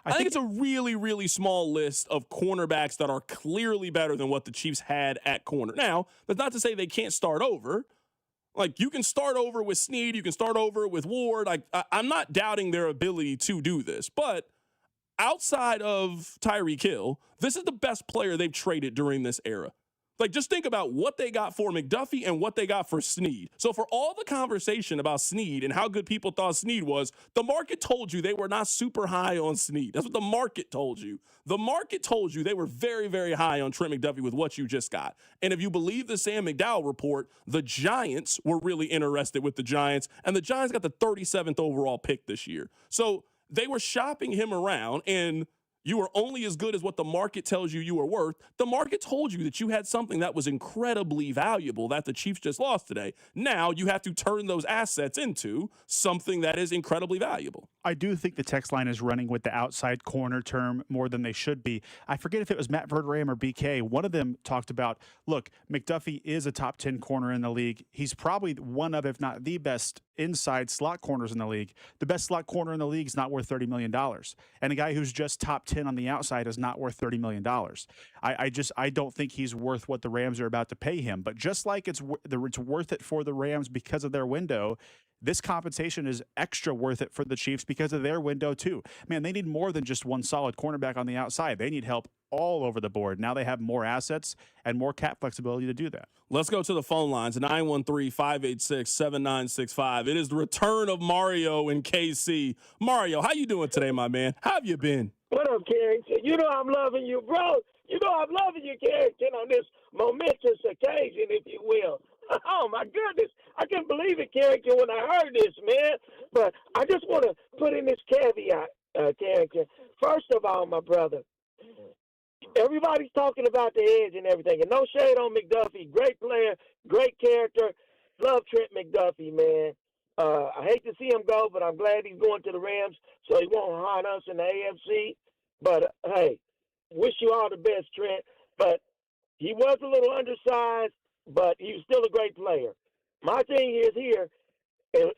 I think it's a really, really small list of cornerbacks that are clearly better than what the Chiefs had at corner. Now, that's not to say they can't start over. Like, you can start over with Snead. You can start over with Ward. I'm not doubting their ability to do this. But outside of Tyreek Hill, this is the best player they've traded during this era. Like, just think about what they got for McDuffie and what they got for Snead. So for all the conversation about Snead and how good people thought Snead was, the market told you they were not super high on Snead. That's what the market told you. The market told you they were very, very high on Trent McDuffie with what you just got. And if you believe the Sam McDowell report, the Giants were really interested with the Giants, and the Giants got the 37th overall pick this year. So they were shopping him around, and you are only as good as what the market tells you you are worth. The market told you that you had something that was incredibly valuable that the Chiefs just lost today. Now you have to turn those assets into something that is incredibly valuable.
I do think the text line is running with the outside corner term more than they should be. I forget if it was Matt Verderame or BK. One of them talked about, look, McDuffie is a top 10 corner in the league. He's probably one of, if not the best inside slot corners in the league. The best slot corner in the league is not worth $30 million. And a guy who's just top 10 on the outside is not worth $30 million. I don't think he's worth what the Rams are about to pay him. But just like it's worth it for the Rams because of their window, this compensation is extra worth it for the Chiefs because of their window too. Man, they need more than just one solid cornerback on the outside. They need help all over the board. Now they have more assets and more cap flexibility to do that.
Let's go to the phone lines, 913-586-7965. It is the return of Mario in KC. Mario, how you doing today, my man? How have you been?
What up, Carrington? You know I'm loving you, bro. You know I'm loving you, Carrington, on this momentous occasion, if you will. Oh, my goodness. I couldn't believe it, Carrington, when I heard this, man. But I just want to put in this caveat, Carrington. First of all, my brother, everybody's talking about the edge and everything. And no shade on McDuffie. Great player, great character. Love Trent McDuffie, man. I hate to see him go, but I'm glad he's going to the Rams so he won't haunt us in the AFC. But, hey, wish you all the best, Trent. But he was a little undersized, but he was still a great player. My thing is here,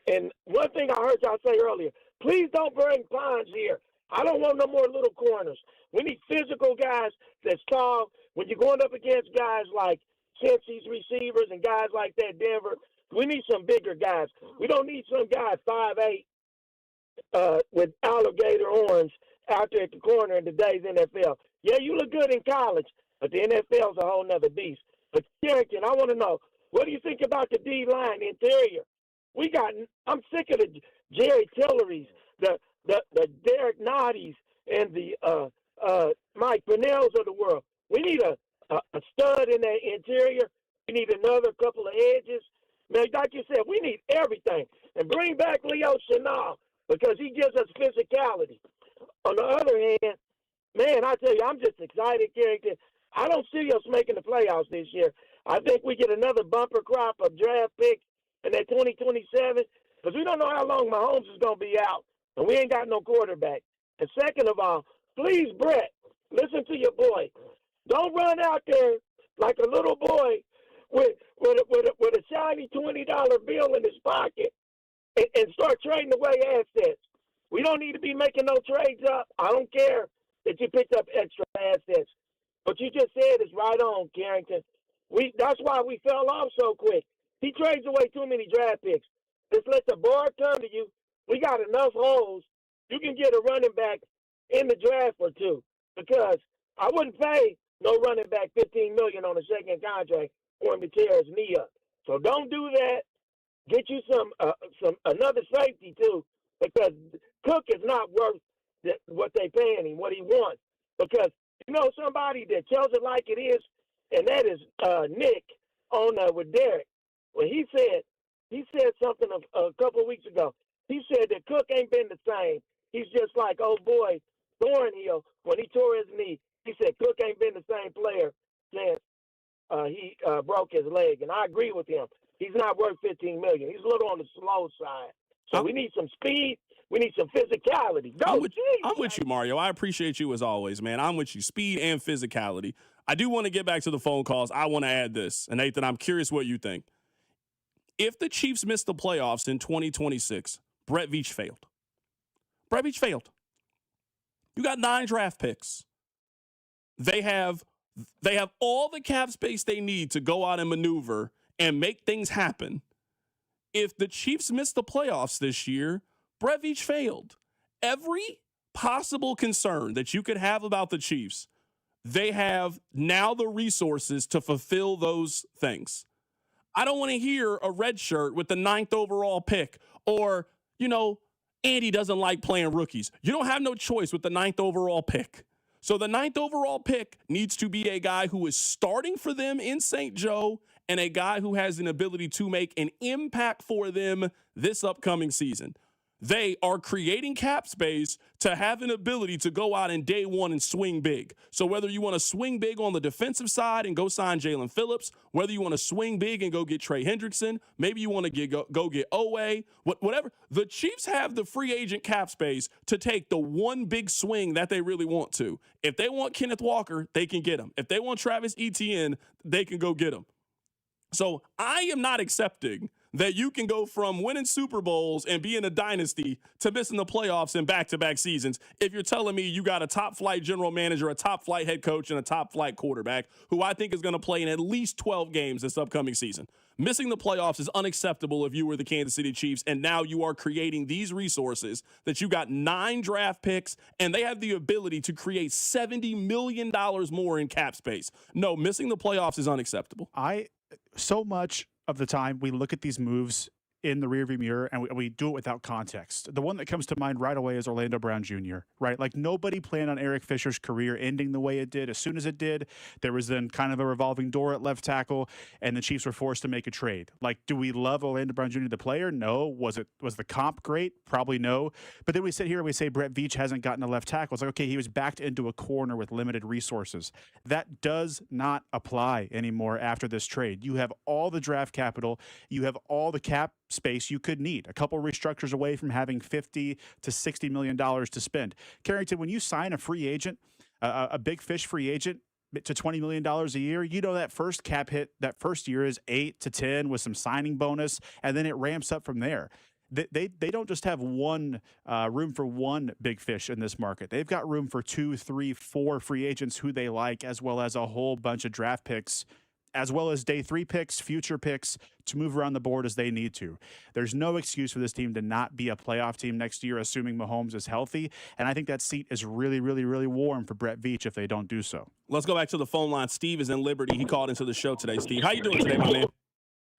and one thing I heard y'all say earlier, please don't bring Pons here. I don't want no more little corners. We need physical guys that's tall. When you're going up against guys like Cincy's receivers and guys like that, Denver, we need some bigger guys. We don't need some guy 5'8", with alligator horns out there at the corner in today's NFL. Yeah, you look good in college, but the NFL's a whole nother beast. But, Carrington, I want to know, what do you think about the D-line interior? I'm sick of the Jerry Tillerys, the Derek Notties, and the Mike Pennells of the world. We need a stud in that interior. We need another couple of edges. Man, like you said, we need everything. And bring back Leo Chenal because he gives us physicality. On the other hand, man, I tell you, I'm just excited, Carrington. I don't see us making the playoffs this year. I think we get another bumper crop of draft picks in that 2027 because we don't know how long Mahomes is going to be out, and we ain't got no quarterback. And second of all, please, Brett, listen to your boy. Don't run out there like a little boy with a shiny $20 bill in his pocket and start trading away assets. We don't need to be making no trades up. I don't care that you picked up extra assets. What you just said is right on, Carrington. That's why we fell off so quick. He trades away too many draft picks. Just let the board come to you. We got enough holes. You can get a running back in the draft or two, because I wouldn't pay no running back $15 million on a second contract for him to tear his knee up. So don't do that. Get you some another safety too, because Cook is not worth what they paying him, what he wants. Because you know somebody that tells it like it is, and that is Nick on with Derek. When he said something a couple of weeks ago. He said that Cook ain't been the same. He's just like old boy Thornhill when he tore his knee. He said Cook ain't been the same player since he broke his leg, and I agree with him. He's not worth $15 million. He's a little on the slow side. So we need some speed. We need some physicality. Go,
I'm with you, Mario. I appreciate you as always, man. I'm with you. Speed and physicality. I do want to get back to the phone calls. I want to add this. And, Nathan, I'm curious what you think. If the Chiefs miss the playoffs in 2026, Brett Veach failed. Brett Veach failed. You got 9 draft picks. They have all the cap space they need to go out and maneuver and make things happen. If the Chiefs miss the playoffs this year, Brett Veach failed. Every possible concern that you could have about the Chiefs, they have now the resources to fulfill those things. I don't want to hear a red shirt with the 9th overall pick or, Andy doesn't like playing rookies. You don't have no choice with the 9th overall pick. So the 9th overall pick needs to be a guy who is starting for them in St. Joe and a guy who has an ability to make an impact for them this upcoming season. They are creating cap space to have an ability to go out in day one and swing big. So whether you want to swing big on the defensive side and go sign Jalen Phillips, whether you want to swing big and go get Trey Hendrickson, maybe you want to go get Owe, whatever. The Chiefs have the free agent cap space to take the one big swing that they really want to. If they want Kenneth Walker, they can get him. If they want Travis Etienne, they can go get him. So I am not accepting that you can go from winning Super Bowls and being a dynasty to missing the playoffs in back-to-back seasons if you're telling me you got a top-flight general manager, a top-flight head coach, and a top-flight quarterback who I think is going to play in at least 12 games this upcoming season. Missing the playoffs is unacceptable if you were the Kansas City Chiefs, and now you are creating these resources that you got 9 draft picks, and they have the ability to create $70 million more in cap space. No, missing the playoffs is unacceptable.
So much of the time we look at these moves in the rearview mirror and we do it without context. The one that comes to mind right away is Orlando Brown Jr., right? Like nobody planned on Eric Fisher's career ending the way it did. As soon as it did, there was then kind of a revolving door at left tackle and the Chiefs were forced to make a trade. Like, do we love Orlando Brown Jr., the player? No. Was the comp great? Probably no. But then we sit here and we say Brett Veach hasn't gotten a left tackle. It's like, okay, he was backed into a corner with limited resources. That does not apply anymore after this trade. You have all the draft capital. You have all the cap space you could need. A couple restructures away from having $50 to $60 million to spend. Carrington, when you sign a free agent, a big fish free agent to $20 million a year, that first cap hit that first year is 8 to 10 with some signing bonus, and then it ramps up from there. They don't just have one room for one big fish in this market. They've got room for 2, 3, 4 free agents who they like, as well as a whole bunch of draft picks, as well as day 3 picks, future picks to move around the board as they need to. There's no excuse for this team to not be a playoff team next year, assuming Mahomes is healthy. And I think that seat is really, really, really warm for Brett Veach if they don't do so.
Let's go back to the phone line. Steve is in Liberty. He called into the show today. Steve, how you doing today, my man?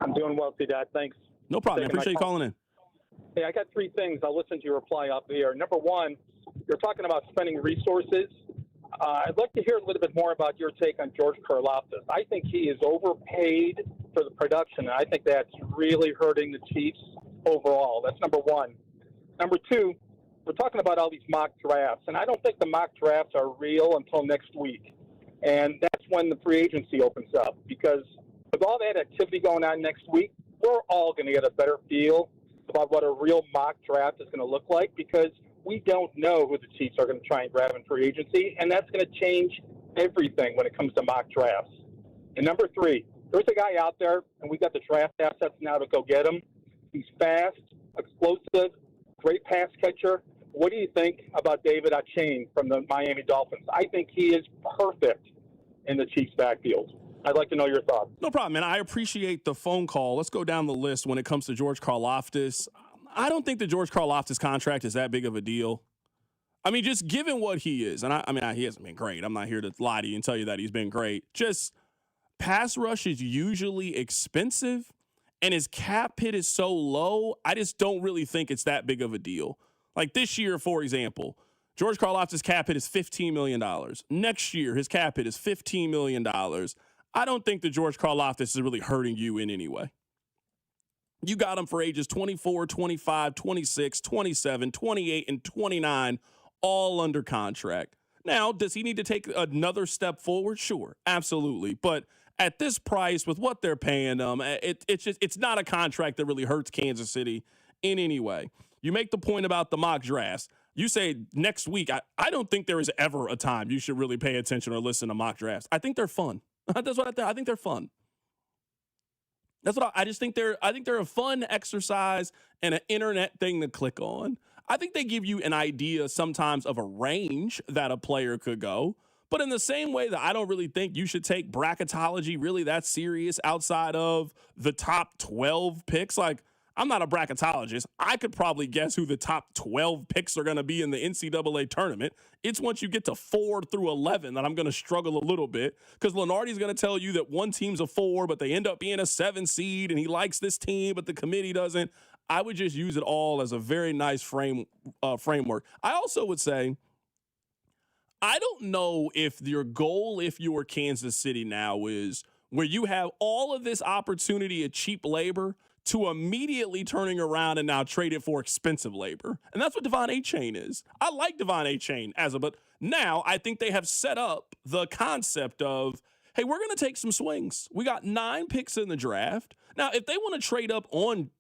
I'm doing well, T-Dot. Thanks.
No problem. I appreciate you calling in.
Hey, I got 3 things. I'll listen to your reply up here. Number 1, you're talking about spending resources. I'd like to hear a little bit more about your take on George Karlaftis. I think he is overpaid for the production, and I think that's really hurting the Chiefs overall. That's number 1. Number 2, we're talking about all these mock drafts, and I don't think the mock drafts are real until next week. And that's when the free agency opens up, because with all that activity going on next week, we're all going to get a better feel about what a real mock draft is going to look like, because we don't know who the Chiefs are going to try and grab in free agency, and that's going to change everything when it comes to mock drafts. And number 3, there's a guy out there, and we got the draft assets now to go get him. He's fast, explosive, great pass catcher. What do you think about David Achane from the Miami Dolphins? I think he is perfect in the Chiefs' backfield. I'd like to know your thoughts.
No problem, man. I appreciate the phone call. Let's go down the list when it comes to George Karlaftis. I don't think the George Karlaftis contract is that big of a deal. I mean, just given what he is, and he hasn't been great. I'm not here to lie to you and tell you that he's been great. Just pass rush is usually expensive, and his cap hit is so low, I just don't really think it's that big of a deal. Like this year, for example, George Karlaftis' cap hit is $15 million. Next year, his cap hit is $15 million. I don't think that George Karlaftis is really hurting you in any way. You got him for ages 24, 25, 26, 27, 28, and 29, all under contract. Now, does he need to take another step forward? Sure, absolutely. But at this price, with what they're paying him, it's not a contract that really hurts Kansas City in any way. You make the point about the mock drafts. You say next week, I don't think there is ever a time you should really pay attention or listen to mock drafts. I think they're fun. That's what I think they're fun. That's what I just think they're a fun exercise and an internet thing to click on. I think they give you an idea sometimes of a range that a player could go. But in the same way that I don't really think you should take bracketology really that serious outside of the top 12 picks. Like, I'm not a bracketologist. I could probably guess who the top 12 picks are going to be in the NCAA tournament. It's once you get to 4 through 11 that I'm going to struggle a little bit, because Lenardi's going to tell you that one team's a 4, but they end up being a 7 seed, and he likes this team, but the committee doesn't. I would just use it all as a very nice framework. I also would say, I don't know if your goal, if you were Kansas City now, is where you have all of this opportunity at cheap labor to immediately turning around and now trade it for expensive labor. And that's what Devon Achane is. I like Devon Achane but now I think they have set up the concept of, hey, we're going to take some swings. We got 9 picks in the draft. Now, if they want to trade up on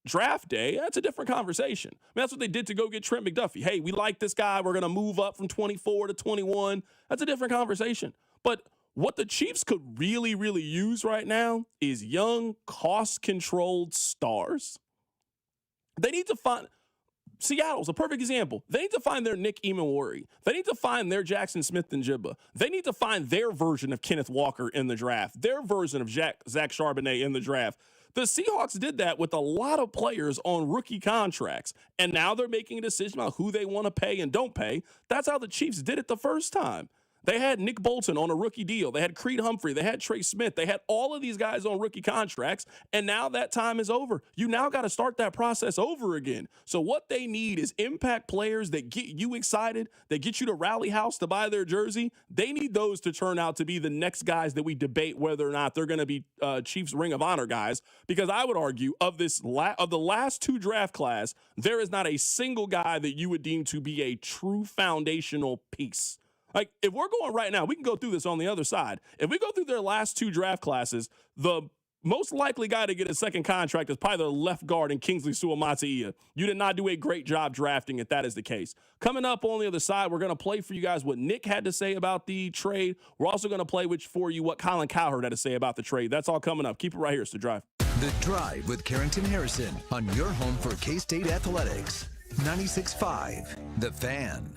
draft day, that's a different conversation. I mean, that's what they did to go get Trent McDuffie. Hey, we like this guy. We're going to move up from 24 to 21. That's a different conversation. But what the Chiefs could really, really use right now is young, cost-controlled stars. They need to find – Seattle's a perfect example. They need to find their Nick Emmanwori. They need to find their Jackson Smith-Njigba. They need to find their version of Kenneth Walker in the draft, their version of Zach Charbonnet in the draft. The Seahawks did that with a lot of players on rookie contracts, and now they're making a decision about who they want to pay and don't pay. That's how the Chiefs did it the first time. They had Nick Bolton on a rookie deal. They had Creed Humphrey. They had Trey Smith. They had all of these guys on rookie contracts, and now that time is over. You now got to start that process over again. So what they need is impact players that get you excited, that get you to Rally House to buy their jersey. They need those to turn out to be the next guys that we debate whether or not they're going to be Chiefs Ring of Honor guys, because I would argue of the last 2 draft class, there is not a single guy that you would deem to be a true foundational piece. Like, if we're going right now, we can go through this on the other side. If we go through their last 2 draft classes, the most likely guy to get a second contract is probably their left guard in Kingsley Suamataia. You did not do a great job drafting if that is the case. Coming up on the other side, we're going to play for you guys what Nick had to say about the trade. We're also going to play for you what Colin Cowherd had to say about the trade. That's all coming up. Keep it right here. It's The Drive.
The Drive with Carrington Harrison on your home for K-State Athletics. 96.5, The Fan.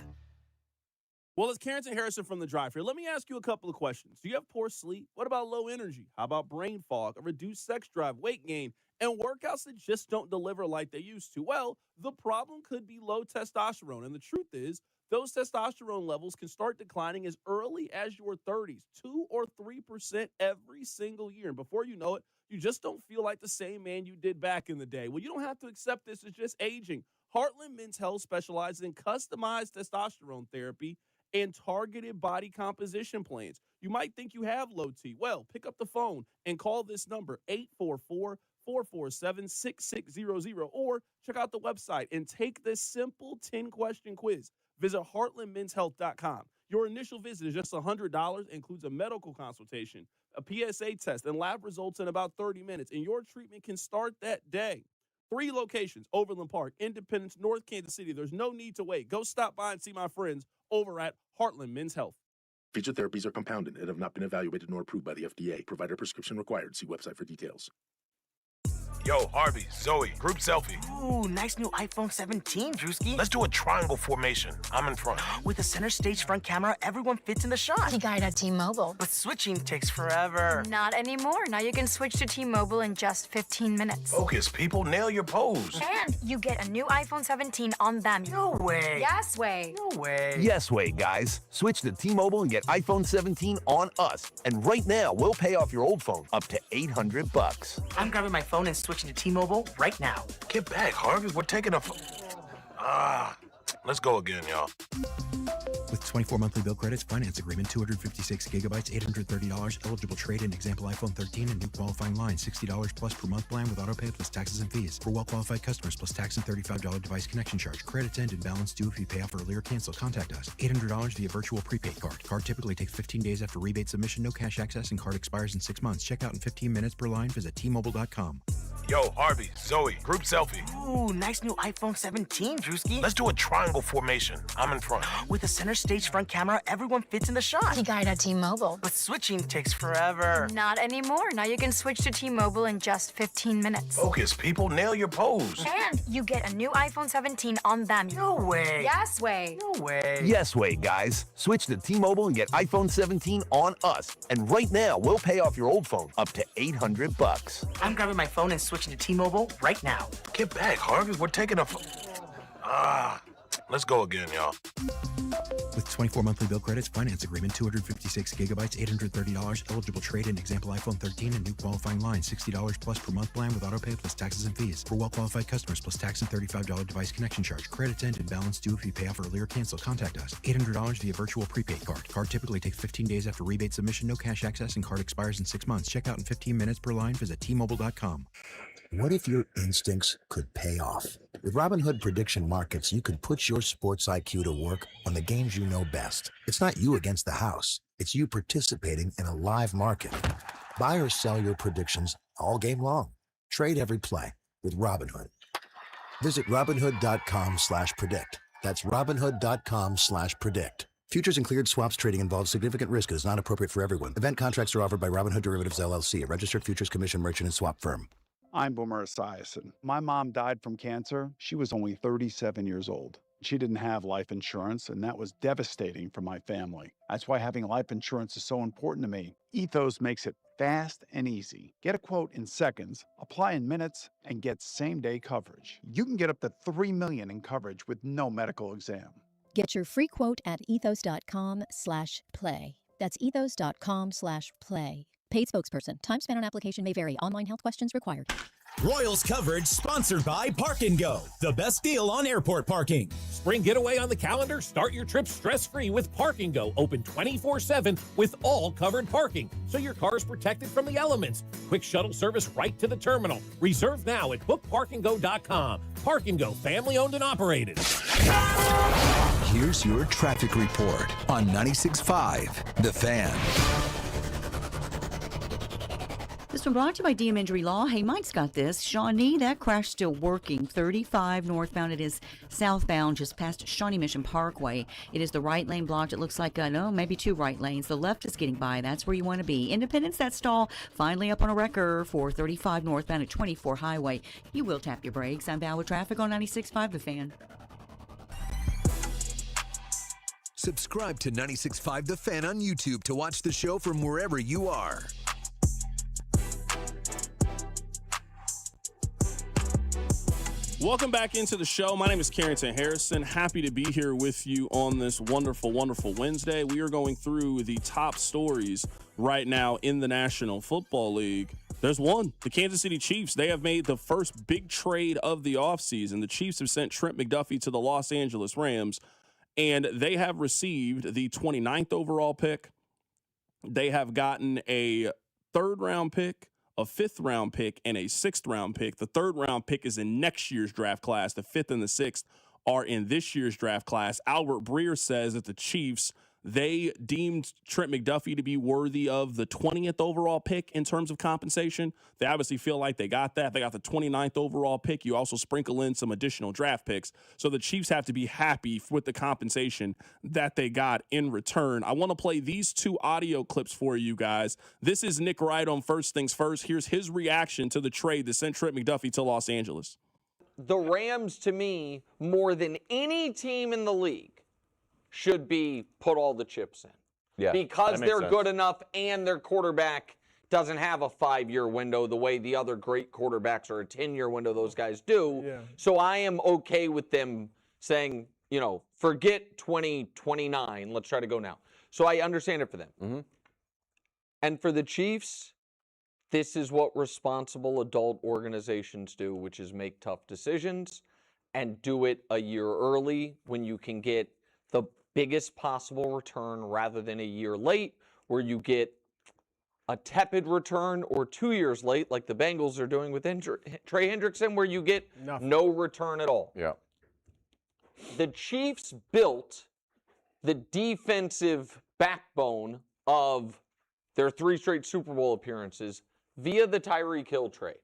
Well, it's Carrington Harrison from The Drive here. Let me ask you a couple of questions. Do you have poor sleep? What about low energy? How about brain fog, a reduced sex drive, weight gain, and workouts that just don't deliver like they used to? Well, the problem could be low testosterone. And the truth is, those testosterone levels can start declining as early as your 30s, 2 or 3% every single year. And before you know it, you just don't feel like the same man you did back in the day. Well, you don't have to accept this as just aging. Heartland Men's Health specializes in customized testosterone therapy and targeted body composition plans. You might think you have low T. Well, pick up the phone and call this number, 844-447-6600, or check out the website and take this simple 10-question quiz. Visit heartlandmenshealth.com. Your initial visit is just $100, includes a medical consultation, a PSA test, and lab results in about 30 minutes, and your treatment can start that day. 3 locations, Overland Park, Independence, North Kansas City. There's no need to wait. Go stop by and see my friends over at Heartland Men's Health.
Featured therapies are compounded and have not been evaluated nor approved by the FDA. Provider prescription required. See website for details.
Yo, Harvey, Zoe, group selfie.
Ooh, nice new iPhone 17, Drewski.
Let's do a triangle formation. I'm in front.
With a center stage front camera, everyone fits in the shot.
You got it at T-Mobile.
But switching takes forever.
Not anymore. Now you can switch to T-Mobile in just 15 minutes.
Focus, people. Nail your pose.
And you get a new iPhone 17 on them.
No way.
Yes way.
No way.
Yes way, guys. Switch to T-Mobile and get iPhone 17 on us. And right now, we'll pay off your old phone up to $800.
I'm grabbing my phone and switching to T-Mobile right now.
Get back, Harvey. We're taking a... Let's go again, y'all.
With 24 monthly bill credits, finance agreement, 256 gigabytes, $830, eligible trade-in, example iPhone 13 and new qualifying line, $60 plus per month plan with autopay plus taxes and fees. For well-qualified customers, plus tax and $35 device connection charge. Credits end and balance due if you pay off early or cancel. Contact us. $800 via virtual prepaid card. Card typically takes 15 days after rebate submission, no cash access, and card expires in 6 months. Check out in 15 minutes per line. Visit T-Mobile.com.
Yo, Harvey, Zoe, group selfie.
Ooh, nice new iPhone 17, Drewski.
Let's do a triangle formation. I'm in front.
With a center stage front camera, everyone fits in the shot.
You got it at T-Mobile.
But switching takes forever.
Not anymore. Now you can switch to T-Mobile in just 15 minutes.
Focus, people. Nail your pose.
And you get a new iPhone 17 on them.
No way.
Yes way.
No way.
Yes way, guys. Switch to T-Mobile and get iPhone 17 on us. And right now, we'll pay off your old phone up to $800.
I'm grabbing my phone and switching to T-Mobile right now.
Get back, Harvey. We're taking a... Let's go again, y'all.
With 24 monthly bill credits, finance agreement, 256 gigabytes, $830, eligible trade-in, example iPhone 13 and new qualifying line, $60 plus per month plan with autopay plus taxes and fees. For well-qualified customers, plus tax and $35 device connection charge. Credits end and balance due if you pay off early or cancel. Contact us. $800 via virtual prepaid card. Card typically takes 15 days after rebate submission, no cash access, and card expires in 6 months. Check out in 15 minutes per line. Visit T-Mobile.com.
What if your instincts could pay off? With Robinhood Prediction Markets, you could put your sports IQ to work on the games you know best. It's not you against the house. It's you participating in a live market. Buy or sell your predictions all game long. Trade every play with Robinhood. Visit Robinhood.com/predict. That's Robinhood.com/predict. Futures and cleared swaps trading involves significant risk and is not appropriate for everyone. Event contracts are offered by Robinhood Derivatives LLC, a registered futures commission merchant and swap firm.
I'm Boomer Esiason. My mom died from cancer. She was only 37 years old. She didn't have life insurance, and that was devastating for my family. That's why having life insurance is so important to me. Ethos makes it fast and easy. Get a quote in seconds, apply in minutes, and get same-day coverage. You can get up to $3 million in coverage with no medical exam.
Get your free quote at ethos.com/play. That's ethos.com/play. Paid spokesperson. Time spent on application may vary. Online health questions required.
Royals coverage sponsored by Park & Go, the best deal on airport parking. Spring getaway on the calendar? Start your trip stress-free with Park & Go, open 24/7 with all covered parking, so your car is protected from the elements. Quick shuttle service right to the terminal. Reserve now at bookparkandgo.com. Park & Go, family-owned and operated.
Here's your traffic report on 96.5 The Fan.
This one brought to you by DM Injury Law. Hey, Mike's got this. Shawnee, that crash still working. 35 northbound. It is southbound just past Shawnee Mission Parkway. It is the right lane blocked. It looks like, maybe 2 right lanes. The left is getting by. That's where you want to be. Independence, that stall, finally up on a record for 35 northbound at 24 Highway. You will tap your brakes. I'm Val with traffic on 96.5 The Fan.
Subscribe to 96.5 The Fan on YouTube to watch the show from wherever you are.
Welcome back into the show. My name is Carrington Harrison. Happy to be here with you on this wonderful, wonderful Wednesday. We are going through the top stories right now in the National Football League. There's one. The Kansas City Chiefs, they have made the first big trade of the offseason. The Chiefs have sent Trent McDuffie to the Los Angeles Rams, and they have received the 29th overall pick. They have gotten a 3rd-round pick, a 5th-round pick, and a 6th-round pick. The 3rd-round pick is in next year's draft class. The 5th and the 6th are in this year's draft class. Albert Breer says that the Chiefs, they deemed Trent McDuffie to be worthy of the 20th overall pick in terms of compensation. They obviously feel like they got that. They got the 29th overall pick. You also sprinkle in some additional draft picks. So the Chiefs have to be happy with the compensation that they got in return. I want to play these two audio clips for you guys. This is Nick Wright on First Things First. Here's his reaction to the trade that sent Trent McDuffie to Los Angeles.
The Rams, to me, more than any team in the league, should be put all the chips in.
Yeah,
because they're good enough and their quarterback doesn't have a 5-year window the way the other great quarterbacks or a 10-year window those guys do. Yeah. So I am okay with them saying, you know, forget 2029. Let's try to go now. So I understand it for them.
Mm-hmm.
And for the Chiefs, this is what responsible adult organizations do, which is make tough decisions and do it a year early when you can get the biggest possible return rather than a year late where you get a tepid return, or 2 years late like the Bengals are doing with Trey Hendrickson where you get no return at all.
Yeah.
The Chiefs built the defensive backbone of their 3 straight Super Bowl appearances via the Tyreek Hill trade.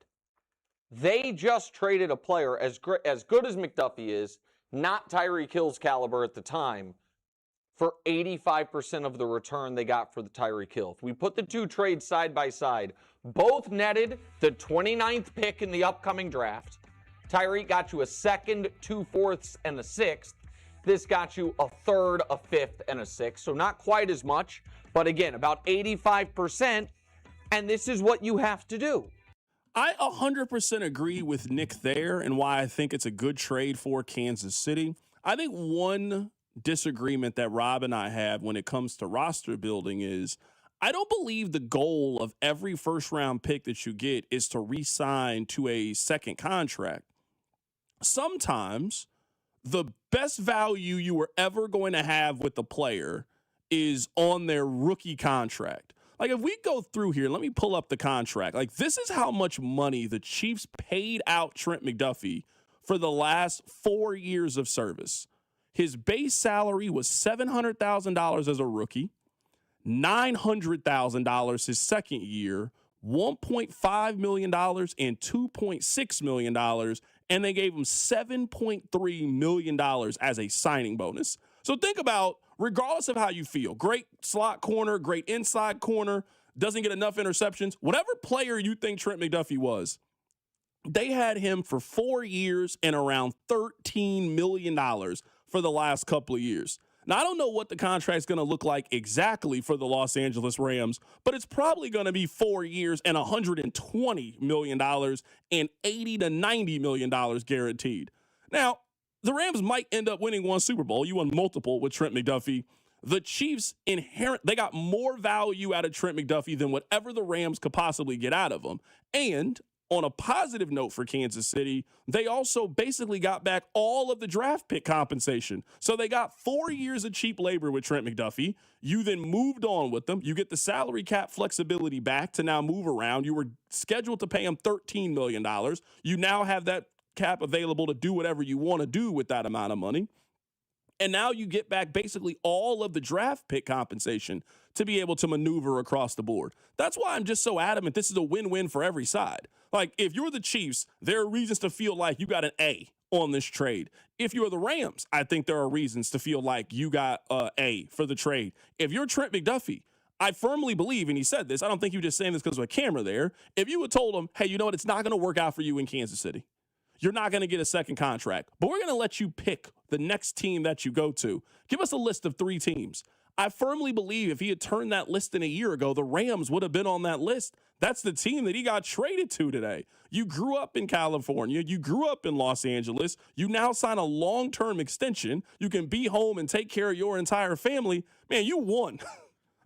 They just traded a player as good as McDuffie is, not Tyreek Hill's caliber at the time, for 85% of the return they got for the Tyreek Hill. If we put the two trades side by side, both netted the 29th pick in the upcoming draft. Tyreek got you a second, 2 fourths, and a sixth. This got you a third, a fifth, and a sixth. So not quite as much, but again, about 85%. And this is what you have to do.
I 100% agree with Nick there and why I think it's a good trade for Kansas City. I think one disagreement that Rob and I have when it comes to roster building is I don't believe the goal of every first-round pick that you get is to re-sign to a second contract. Sometimes the best value you were ever going to have with the player is on their rookie contract. Like, if we go through here, let me pull up the contract. Like, this is how much money the Chiefs paid out Trent McDuffie for the last 4 years of service. His base salary was $700,000 as a rookie, $900,000 his second year, $1.5 million and $2.6 million, and they gave him $7.3 million as a signing bonus. So think about, regardless of how you feel, great slot corner, great inside corner, doesn't get enough interceptions, whatever player you think Trent McDuffie was, they had him for 4 years and around $13 million for the last couple of years. Now, I don't know what the contract's going to look like exactly for the Los Angeles Rams, but it's probably going to be 4 years and $120 million and $80 to $90 million guaranteed. Now, the Rams might end up winning one Super Bowl. You won multiple with Trent McDuffie. The Chiefs they got more value out of Trent McDuffie than whatever the Rams could possibly get out of him. And on a positive note for Kansas City, they also basically got back all of the draft pick compensation. So they got 4 years of cheap labor with Trent McDuffie. You then moved on with them. You get the salary cap flexibility back to now move around. You were scheduled to pay him $13 million. You now have that cap available to do whatever you want to do with that amount of money. And now you get back basically all of the draft pick compensation to be able to maneuver across the board. That's why I'm just so adamant this is a win-win for every side. Like, if you're the Chiefs, there are reasons to feel like you got an A on this trade. If you're the Rams, I think there are reasons to feel like you got an A for the trade. If you're Trent McDuffie, I firmly believe, and he said this, I don't think you were just saying this because of a camera there. If you had told him, hey, you know what, it's not going to work out for you in Kansas City. You're not going to get a second contract, but we're going to let you pick the next team that you go to. Give us a list of 3 teams. I firmly believe if he had turned that list in a year ago, the Rams would have been on that list. That's the team that he got traded to today. You grew up in California. You grew up in Los Angeles. You now sign a long-term extension. You can be home and take care of your entire family. Man, you won.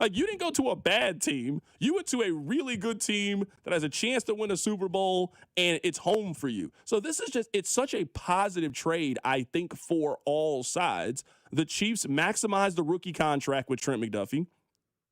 Like, you didn't go to a bad team. You went to a really good team that has a chance to win a Super Bowl, and it's home for you. So this is just, it's such a positive trade, I think, for all sides. The Chiefs maximize the rookie contract with Trent McDuffie.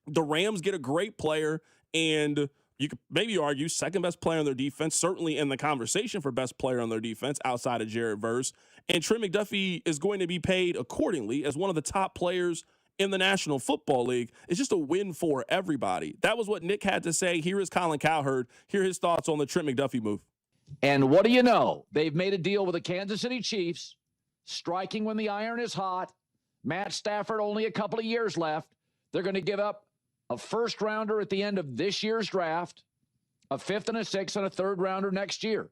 The Rams get a great player, and you could maybe argue second best player on their defense, certainly in the conversation for best player on their defense outside of Jared Verse. And Trent McDuffie is going to be paid accordingly as one of the top players in the National Football League. It's just a win for everybody. That was what Nick had to say. Here is Colin Cowherd. Here are his thoughts on the Trent McDuffie move.
And what do you know? They've made a deal with the Kansas City Chiefs, striking when the iron is hot. Matt Stafford, only a couple of years left. They're going to give up a first rounder at the end of this year's draft, a fifth and a sixth and a third rounder next year.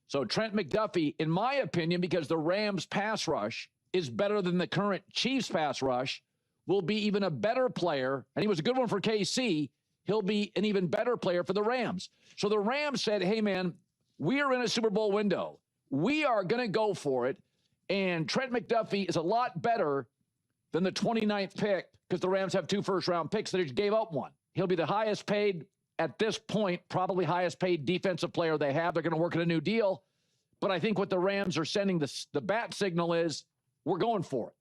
So Trent McDuffie, in my opinion, because the Rams pass rush is better than the current Chiefs pass rush, will be even a better player. And he was a good one for KC. He'll be an even better player for the Rams. So the Rams said, hey, man, we are in a Super Bowl window. We are going to go for it. And Trent McDuffie is a lot better than the 29th pick because the Rams have 2 first-round picks. They just gave up one. He'll be the highest paid, at this point, probably highest paid defensive player they have. They're going to work in a new deal. But I think what the Rams are sending the bat signal is we're going for it.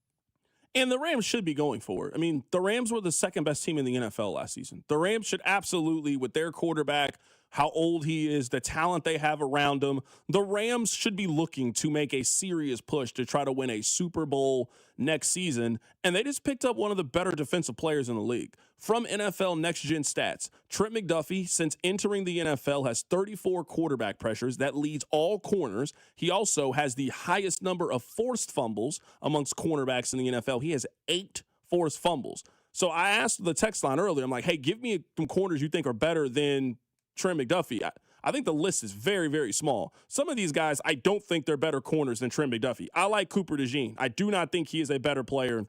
And the Rams should be going for it. I mean, the Rams were the second best team in the NFL last season. The Rams should absolutely, with their quarterback, how old he is, the talent they have around him, the Rams should be looking to make a serious push to try to win a Super Bowl next season. And they just picked up one of the better defensive players in the league. From NFL Next Gen Stats, Trent McDuffie, since entering the NFL, has 34 quarterback pressures. That leads all corners. He also has the highest number of forced fumbles amongst cornerbacks in the NFL. He has 8 forced fumbles. So I asked the text line earlier, I'm like, hey, give me some corners you think are better than Trent McDuffie. I think the list is very, very small. Some of these guys, I don't think they're better corners than Trent McDuffie. I like Cooper DeJean. I do not think he is a better player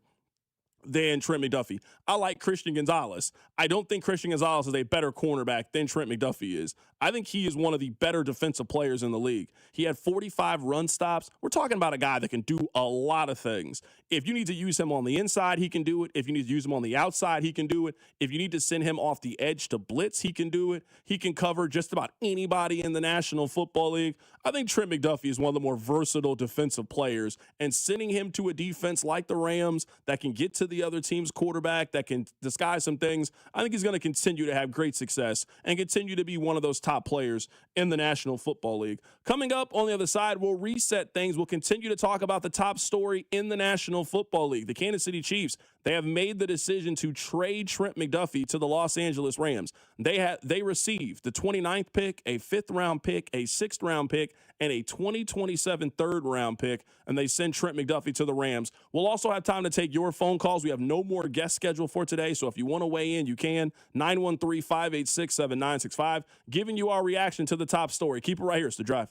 than Trent McDuffie. I like Christian Gonzalez. I don't think Christian Gonzalez is a better cornerback than Trent McDuffie is. I think he is one of the better defensive players in the league. He had 45 run stops. We're talking about a guy that can do a lot of things. If you need to use him on the inside, he can do it. If you need to use him on the outside, he can do it. If you need to send him off the edge to blitz, he can do it. He can cover just about anybody in the National Football League. I think Trent McDuffie is one of the more versatile defensive players, and sending him to a defense like the Rams that can get to the other team's quarterback, that can disguise some things, I think he's going to continue to have great success and continue to be one of those top players in the National Football League. Coming up on the other side, we'll reset things. We'll continue to talk about the top story in the National Football League. The Kansas City Chiefs, they have made the decision to trade Trent McDuffie to the Los Angeles Rams. They received the 29th pick, a 5th-round pick, a 6th-round pick, and a 2027 3rd-round pick, and they send Trent McDuffie to the Rams. We'll also have time to take your phone calls. We have no more guests scheduled for today, so if you want to weigh in, you can. 913-586-7965, giving you our reaction to the top story. Keep it right here. It's The Drive.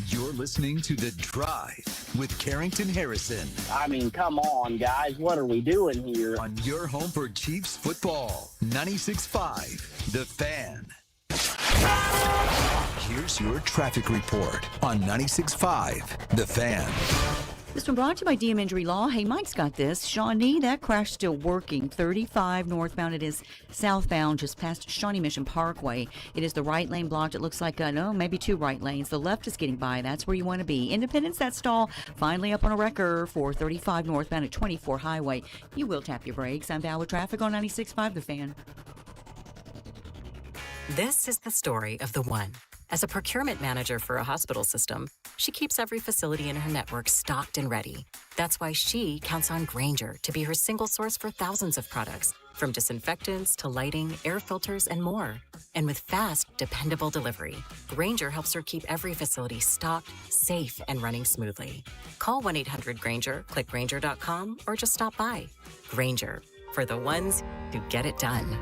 You're listening to The Drive with Carrington Harrison.
I mean, come on, guys. What are we doing here?
On your home for Chiefs football, 96.5, The Fan. Here's your traffic report on 96.5, The Fan.
This one brought to you by DM Injury Law. Hey, Mike's got this. Shawnee, that crash still working. 35 northbound. It is southbound, just past Shawnee Mission Parkway. It is the right lane blocked. It looks like, maybe 2 right lanes. The left is getting by. That's where you want to be. Independence, that stall, finally up on a wrecker for 35 northbound at 24 Highway. You will tap your brakes. I'm Val with traffic on 96.5, The Fan.
This is the story of the one. As a procurement manager for a hospital system, she keeps every facility in her network stocked and ready. That's why she counts on Grainger to be her single source for thousands of products, from disinfectants to lighting, air filters, and more. And with fast, dependable delivery, Grainger helps her keep every facility stocked, safe, and running smoothly. Call 1-800-GRAINGER, click Grainger.com, or just stop by. Grainger, for the ones who get it done.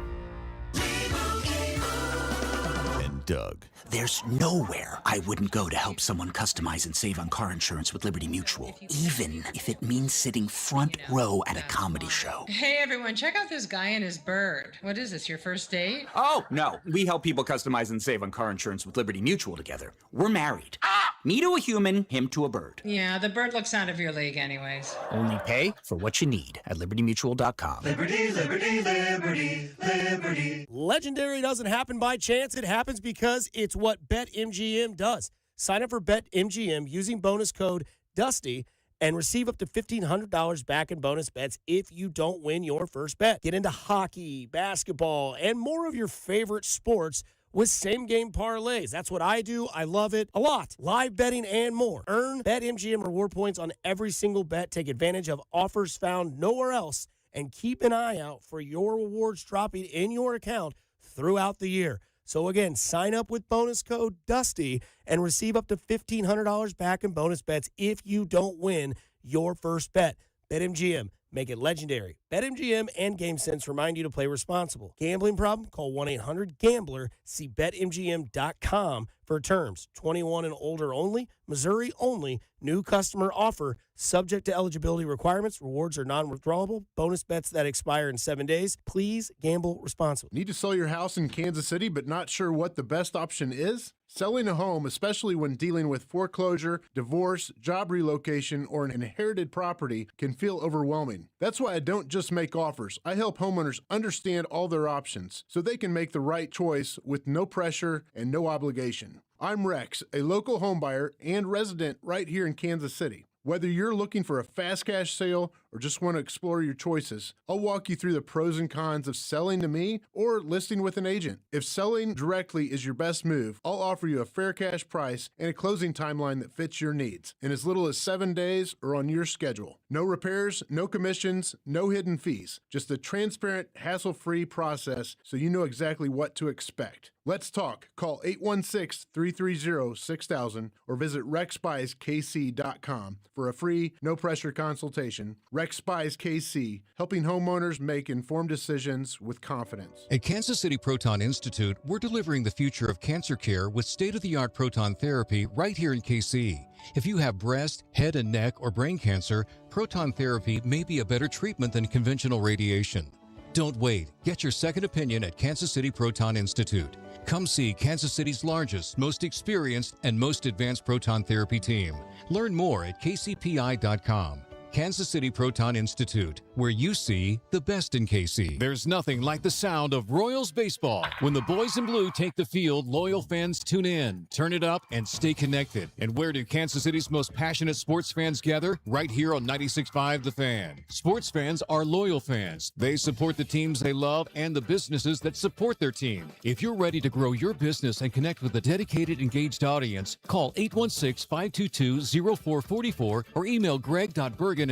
Doug.
There's nowhere I wouldn't go to help someone customize and save on car insurance with Liberty Mutual, even if it means sitting front row at a comedy show.
Hey everyone, check out this guy and his bird. What is this, your first date?
Oh, no. We help people customize and save on car insurance with Liberty Mutual together. We're married. Me to a human, him to a bird.
Yeah, the bird looks out of your league anyways.
Only pay for what you need at LibertyMutual.com.
Liberty, liberty, liberty, liberty.
Legendary doesn't happen by chance. It happens because it's what BetMGM does. Sign up for BetMGM using bonus code DUSTY and receive up to $1,500 back in bonus bets if you don't win your first bet. Get into hockey, basketball, and more of your favorite sports with same-game parlays. That's what I do. I love it a lot. Live betting and more. Earn BetMGM reward points on every single bet. Take advantage of offers found nowhere else and keep an eye out for your rewards dropping in your account throughout the year. So again, sign up with bonus code DUSTY and receive up to $1,500 back in bonus bets if you don't win your first bet. BetMGM, make it legendary. BetMGM and GameSense remind you to play responsible. Gambling problem? Call 1-800-GAMBLER. See BetMGM.com for terms. 21 and older only. Missouri only. New customer offer. Subject to eligibility requirements. Rewards are non-withdrawable. Bonus bets that expire in 7 days. Please gamble responsibly.
Need to sell your house in Kansas City but not sure what the best option is? Selling a home, especially when dealing with foreclosure, divorce, job relocation, or an inherited property, can feel overwhelming. That's why I don't just make offers. I help homeowners understand all their options so they can make the right choice with no pressure and no obligation. I'm Rex, a local homebuyer and resident right here in Kansas City. Whether you're looking for a fast cash sale or just want to explore your choices, I'll walk you through the pros and cons of selling to me or listing with an agent. If selling directly is your best move, I'll offer you a fair cash price and a closing timeline that fits your needs in as little as 7 days or on your schedule. No repairs, no commissions, no hidden fees. Just a transparent, hassle-free process so you know exactly what to expect. Let's talk. Call 816-330-6000 or visit rexbuyskc.com for a free, no-pressure consultation. Rex Buys KC, helping homeowners make informed decisions with confidence.
At Kansas City Proton Institute, we're delivering the future of cancer care with state-of-the-art proton therapy right here in KC. If you have breast, head and neck, or brain cancer, proton therapy may be a better treatment than conventional radiation. Don't wait. Get your second opinion at Kansas City Proton Institute. Come see Kansas City's largest, most experienced, and most advanced proton therapy team. Learn more at kcpi.com. Kansas City Proton Institute, where you see the best in KC.
There's nothing like the sound of Royals baseball. When the boys in blue take the field, loyal fans tune in, turn it up, and stay connected. And where do Kansas City's most passionate sports fans gather? Right here on 96.5 The Fan. Sports fans are loyal fans. They support the teams they love and the businesses that support their team. If you're ready to grow your business and connect with a dedicated, engaged audience, call 816-522-0444 or email greg.bergen@odyssey.com.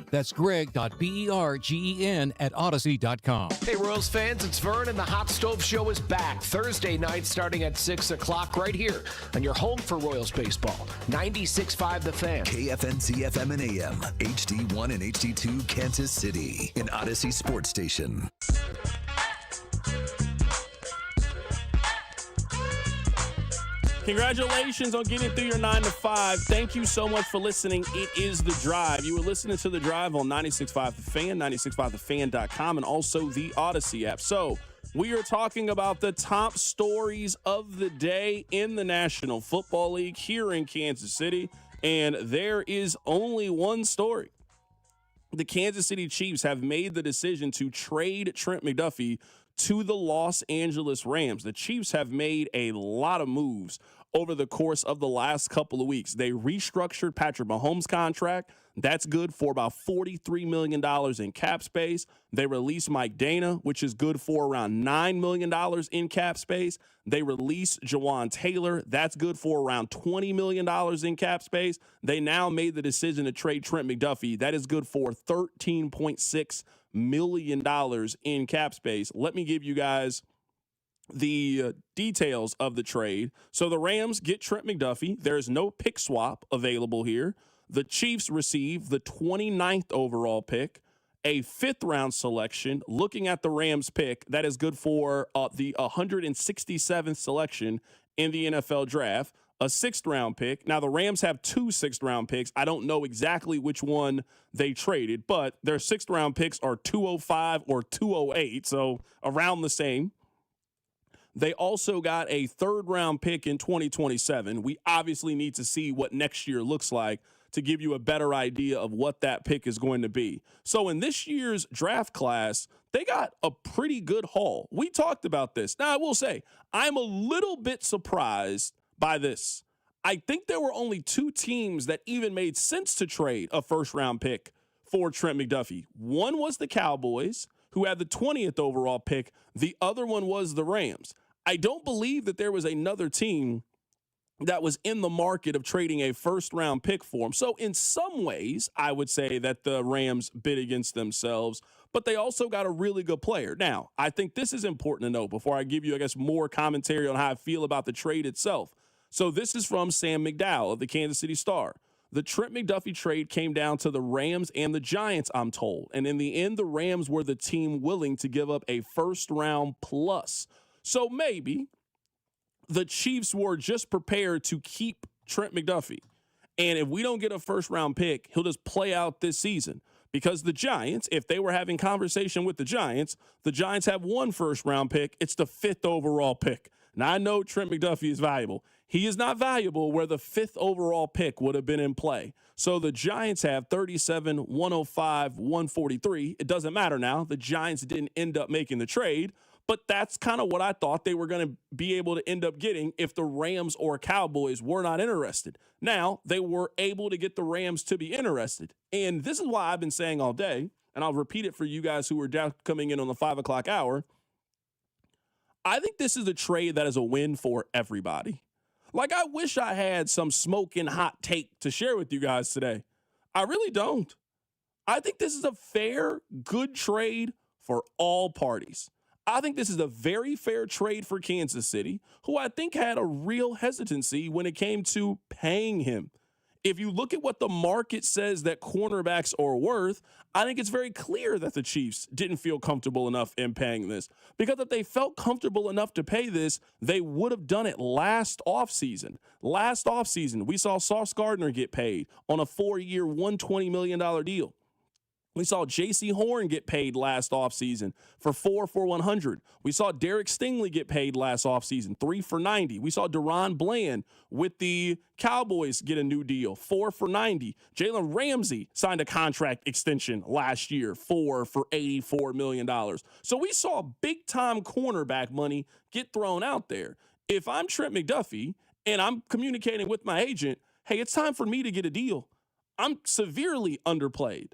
That's greg.bergen@odyssey.com.
Hey, Royals fans, it's Vern, and the Hot Stove Show is back Thursday night starting at 6 o'clock right here on your home for Royals baseball. 96.5 The Fan.
KFNC FM and AM, HD1 and HD2 Kansas City, an Odyssey sports station.
Congratulations on getting through your 9 to 5. Thank you so much for listening. It is The Drive. You were listening to The Drive on 96.5 The Fan, 96.5thefan.com, and also the Odyssey app. So we are talking about the top stories of the day in the National Football League here in Kansas City, and there is only one story. The Kansas City Chiefs have made the decision to trade Trent McDuffie to the Los Angeles Rams. The Chiefs have made a lot of moves over the course of the last couple of weeks. They restructured Patrick Mahomes' contract. That's good for about $43 million in cap space. They released Mike Dana, which is good for around $9 million in cap space. They released Jawan Taylor. That's good for around $20 million in cap space. They now made the decision to trade Trent McDuffie. That is good for $13.6 million in cap space. Let me give you guys the details of the trade. So the Rams get Trent McDuffie. There is no pick swap available here. The Chiefs receive the 29th overall pick, a 5th round selection. Looking at the Rams pick, that is good for the 167th selection in the NFL draft, a 6th round pick. Now the Rams have 2 6th round picks. I don't know exactly which one they traded, but their 6th round picks are 205 or 208, so around the same. They also got a 3rd round pick in 2027. We obviously need to see what next year looks like to give you a better idea of what that pick is going to be. So in this year's draft class, they got a pretty good haul. We talked about this. Now, I will say, I'm a little bit surprised by this. I think there were only 2 teams that even made sense to trade a 1st round pick for Trent McDuffie. One was the Cowboys, who had the 20th overall pick. The other one was the Rams. I don't believe that there was another team that was in the market of trading a first-round pick for him. So in some ways, I would say that the Rams bid against themselves, but they also got a really good player. Now, I think this is important to know before I give you, I guess, more commentary on how I feel about the trade itself. So this is from Sam McDowell of the Kansas City Star. The Trent McDuffie trade came down to the Rams and the Giants, I'm told. And in the end, the Rams were the team willing to give up a first-round plus. So maybe the Chiefs were just prepared to keep Trent McDuffie. And if we don't get a first-round pick, he'll just play out this season. Because the Giants, if they were having conversation with the Giants have one first-round pick. It's the 5th overall pick. Now, I know Trent McDuffie is valuable. He is not valuable where the 5th overall pick would have been in play. So the Giants have 37, 105, 143. It doesn't matter now. The Giants didn't end up making the trade. But that's kind of what I thought they were going to be able to end up getting if the Rams or Cowboys were not interested. Now, they were able to get the Rams to be interested. And this is why I've been saying all day, and I'll repeat it for you guys who are coming in on the 5 o'clock hour. I think this is a trade that is a win for everybody. Like, I wish I had some smoking hot take to share with you guys today. I really don't. I think this is a fair, good trade for all parties. I think this is a very fair trade for Kansas City, who I think had a real hesitancy when it came to paying him. If you look at what the market says that cornerbacks are worth, I think it's very clear that the Chiefs didn't feel comfortable enough in paying this. Because if they felt comfortable enough to pay this, they would have done it last offseason. Last offseason, we saw Sauce Gardner get paid on a 4-year, $120 million deal. We saw J.C. Horn get paid last offseason for 4 for $100. We saw Derek Stingley get paid last offseason, 3 for $90. We saw Deron Bland with the Cowboys get a new deal, 4 for $90. Jalen Ramsey signed a contract extension last year, 4 for $84 million. So we saw big-time cornerback money get thrown out there. If I'm Trent McDuffie and I'm communicating with my agent, hey, it's time for me to get a deal. I'm severely underplayed.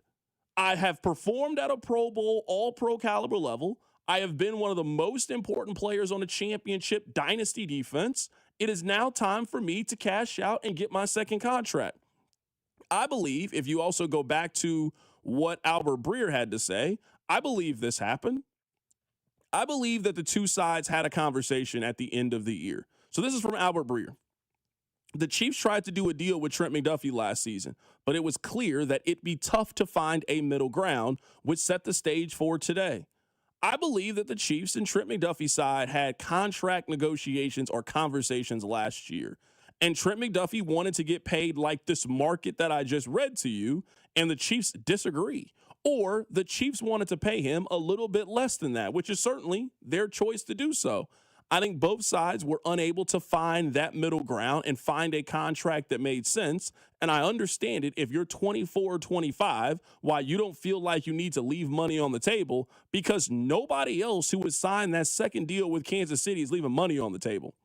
I have performed at a Pro Bowl, all-pro caliber level. I have been one of the most important players on a championship dynasty defense. It is now time for me to cash out and get my second contract. I believe, if you also go back to what Albert Breer had to say, I believe this happened. I believe that the two sides had a conversation at the end of the year. So this is from Albert Breer. The Chiefs tried to do a deal with Trent McDuffie last season, but it was clear that it'd be tough to find a middle ground, which set the stage for today. I believe that the Chiefs and Trent McDuffie side had contract negotiations or conversations last year, and Trent McDuffie wanted to get paid like this market that I just read to you, and the Chiefs disagree. Or the Chiefs wanted to pay him a little bit less than that, which is certainly their choice to do so. I think both sides were unable to find that middle ground and find a contract that made sense. And I understand it if you're 24 or 25, why you don't feel like you need to leave money on the table, because nobody else who has signed that second deal with Kansas City is leaving money on the table.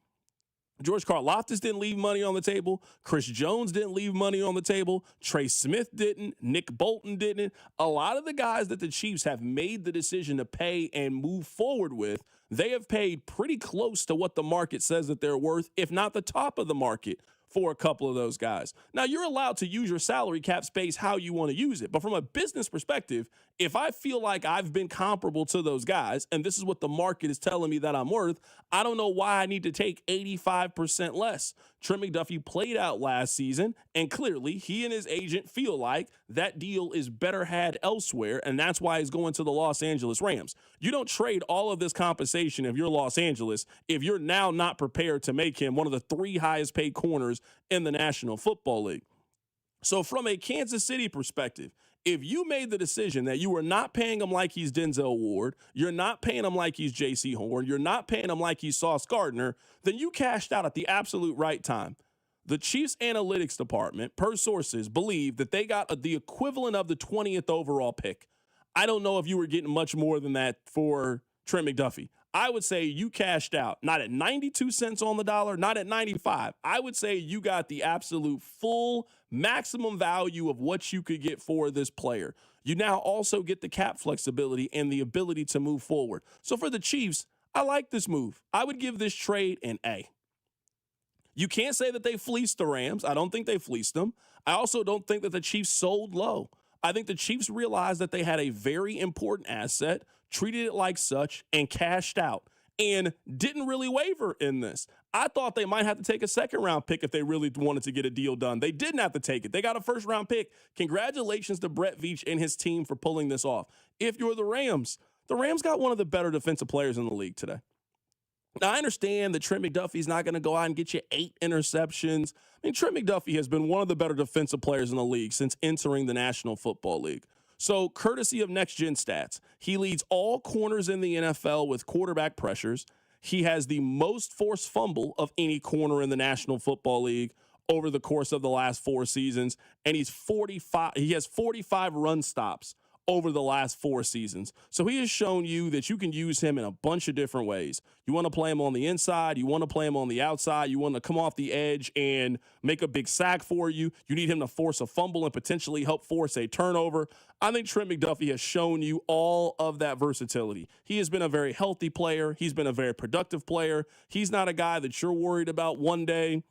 George Karlaftis didn't leave money on the table. Chris Jones didn't leave money on the table. Trey Smith didn't. Nick Bolton didn't. A lot of the guys that the Chiefs have made the decision to pay and move forward with, they have paid pretty close to what the market says that they're worth, if not the top of the market for a couple of those guys. Now, you're allowed to use your salary cap space how you want to use it. But from a business perspective, if I feel like I've been comparable to those guys, and this is what the market is telling me that I'm worth, I don't know why I need to take 85% less. Trent McDuffie played out last season, and clearly he and his agent feel like that deal is better had elsewhere, and that's why he's going to the Los Angeles Rams. You don't trade all of this compensation if you're Los Angeles if you're now not prepared to make him one of the 3 highest paid corners in the National Football League. So from a Kansas City perspective, if you made the decision that you were not paying him like he's Denzel Ward, you're not paying him like he's J.C. Horn, you're not paying him like he's Sauce Gardner, then you cashed out at the absolute right time. The Chiefs analytics department, per sources, believe that they got the equivalent of the 20th overall pick. I don't know if you were getting much more than that for Trent McDuffie. I would say you cashed out, not at 92 cents on the dollar, not at 95. I would say you got the absolute full maximum value of what you could get for this player. You now also get the cap flexibility and the ability to move forward. So for the Chiefs, I like this move. I would give this trade an A. You can't say that they fleeced the Rams. I don't think they fleeced them. I also don't think that the Chiefs sold low. I think the Chiefs realized that they had a very important asset, treated it like such, and cashed out, and didn't really waver in this. I thought they might have to take a second-round pick if they really wanted to get a deal done. They didn't have to take it. They got a first-round pick. Congratulations to Brett Veach and his team for pulling this off. If you're the Rams got one of the better defensive players in the league today. Now, I understand that Trent McDuffie's not going to go out and get you 8 interceptions. I mean, Trent McDuffie has been one of the better defensive players in the league since entering the National Football League. So, courtesy of Next Gen Stats, he leads all corners in the NFL with quarterback pressures. He has the most forced fumble of any corner in the National Football League over the course of the last 4 seasons, and he has 45 run stops over the last 4 seasons. So he has shown you that you can use him in a bunch of different ways. You want to play him on the inside. You want to play him on the outside. You want to come off the edge and make a big sack for you. You need him to force a fumble and potentially help force a turnover. I think Trent McDuffie has shown you all of that versatility. He has been a very healthy player. He's been a very productive player. He's not a guy that you're worried about one day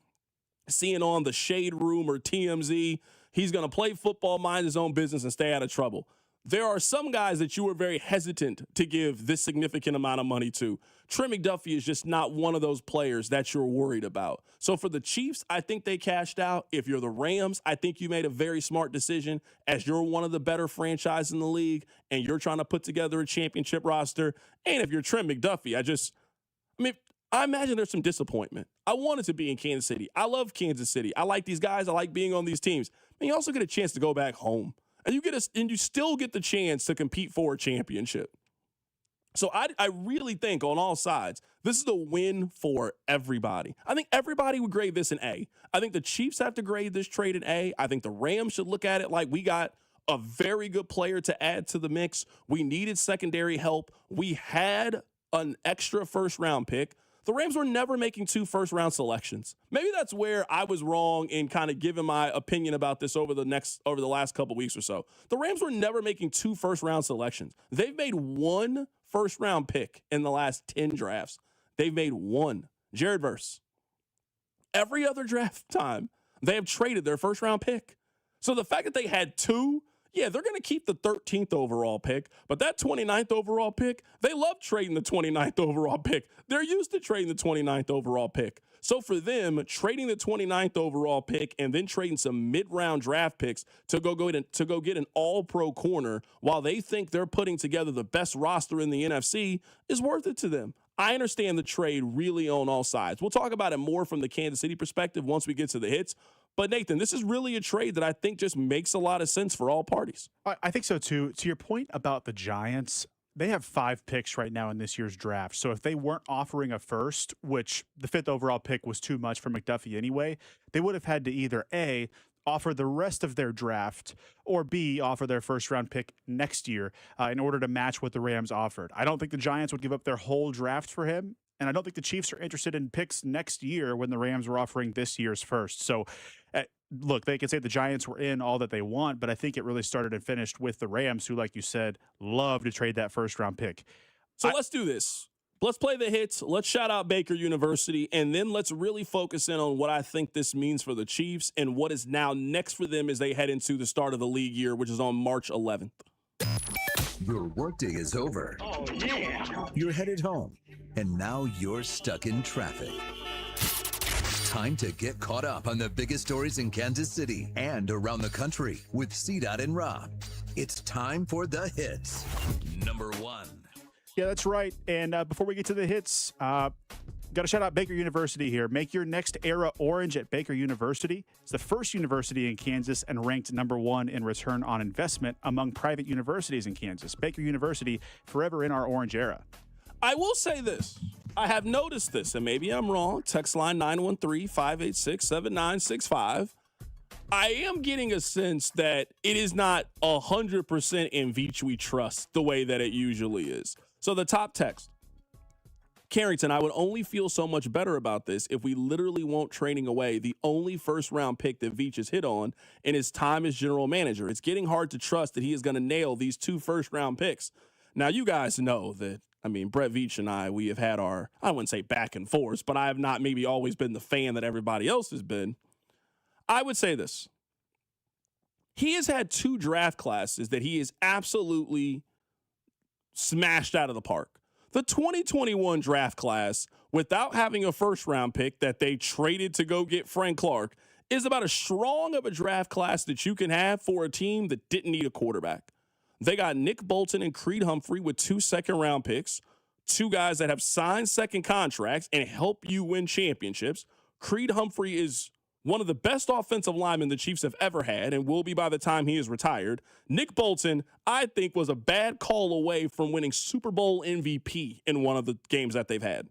seeing on the Shade Room or TMZ. He's going to play football, mind his own business, and stay out of trouble. There are some guys that you were very hesitant to give this significant amount of money to. Trent McDuffie is just not one of those players that you're worried about. So for the Chiefs, I think they cashed out. If you're the Rams, I think you made a very smart decision as you're one of the better franchises in the league and you're trying to put together a championship roster. And if you're Trent McDuffie, I imagine there's some disappointment. I wanted to be in Kansas City. I love Kansas City. I like these guys. I like being on these teams. And you also get a chance to go back home. And you still get the chance to compete for a championship. So I really think on all sides, this is a win for everybody. I think everybody would grade this an A. I think the Chiefs have to grade this trade an A. I think the Rams should look at it like we got a very good player to add to the mix. We needed secondary help. We had an extra first-round pick. The Rams were never making 2 first-round selections. Maybe that's where I was wrong in kind of giving my opinion about this over the last couple weeks or so. The Rams were never making 2 first-round selections. They've made 1 first-round pick in the last 10 drafts. They've made 1. Jared Verse. Every other draft time, they have traded their first-round pick. So the fact that they had 2, yeah, they're going to keep the 13th overall pick, but that 29th overall pick, they love trading the 29th overall pick. They're used to trading the 29th overall pick. So for them, trading the 29th overall pick and then trading some mid-round draft picks to go get an all-pro corner while they think they're putting together the best roster in the NFC is worth it to them. I understand the trade really on all sides. We'll talk about it more from the Kansas City perspective once we get to the hits. But, Nathan, this is really a trade that I think just makes a lot of sense for all parties.
I think so, too. To your point about the Giants, they have 5 picks right now in this year's draft. So if they weren't offering a first, which the 5th overall pick was too much for McDuffie anyway, they would have had to either A, offer the rest of their draft, or B, offer their first-round pick next year in order to match what the Rams offered. I don't think the Giants would give up their whole draft for him, and I don't think the Chiefs are interested in picks next year when the Rams were offering this year's first. So, look, they can say the Giants were in all that they want, but I think it really started and finished with the Rams, who, like you said, love to trade that first-round pick.
So let's do this. Let's play the hits. Let's shout out Baker University, and then let's really focus in on what I think this means for the Chiefs and what is now next for them as they head into the start of the league year, which is on March 11th.
Your workday is over.
Oh, yeah.
You're headed home, and now you're stuck in traffic. Time to get caught up on the biggest stories in Kansas City and around the country with CDOT and Rob. It's time for the hits. Number 1.
Yeah, that's right. And before we get to the hits, got to shout out Baker University here. Make your next era orange at Baker University. It's the first university in Kansas and ranked number 1 in return on investment among private universities in Kansas. Baker University, forever in our orange era.
I will say this. I have noticed this, and maybe I'm wrong. Text line 913-586-7965. I am getting a sense that it is not 100% in Veach we trust the way that it usually is. So the top text. Carrington, I would only feel so much better about this if we literally won't trading away the only first-round pick that Veach has hit on in his time as general manager. It's getting hard to trust that he is going to nail these 2 first-round picks. Now, you guys know that I mean, Brett Veach and we have had I wouldn't say back and forth, but I have not maybe always been the fan that everybody else has been. I would say this. He has had 2 draft classes that he is absolutely smashed out of the park. The 2021 draft class, without having a first-round pick that they traded to go get Frank Clark, is about as strong of a draft class that you can have for a team that didn't need a quarterback. They got Nick Bolton and Creed Humphrey with 2 second-round picks, 2 guys that have signed second contracts and help you win championships. Creed Humphrey is one of the best offensive linemen the Chiefs have ever had and will be by the time he is retired. Nick Bolton, I think, was a bad call away from winning Super Bowl MVP in one of the games that they've had.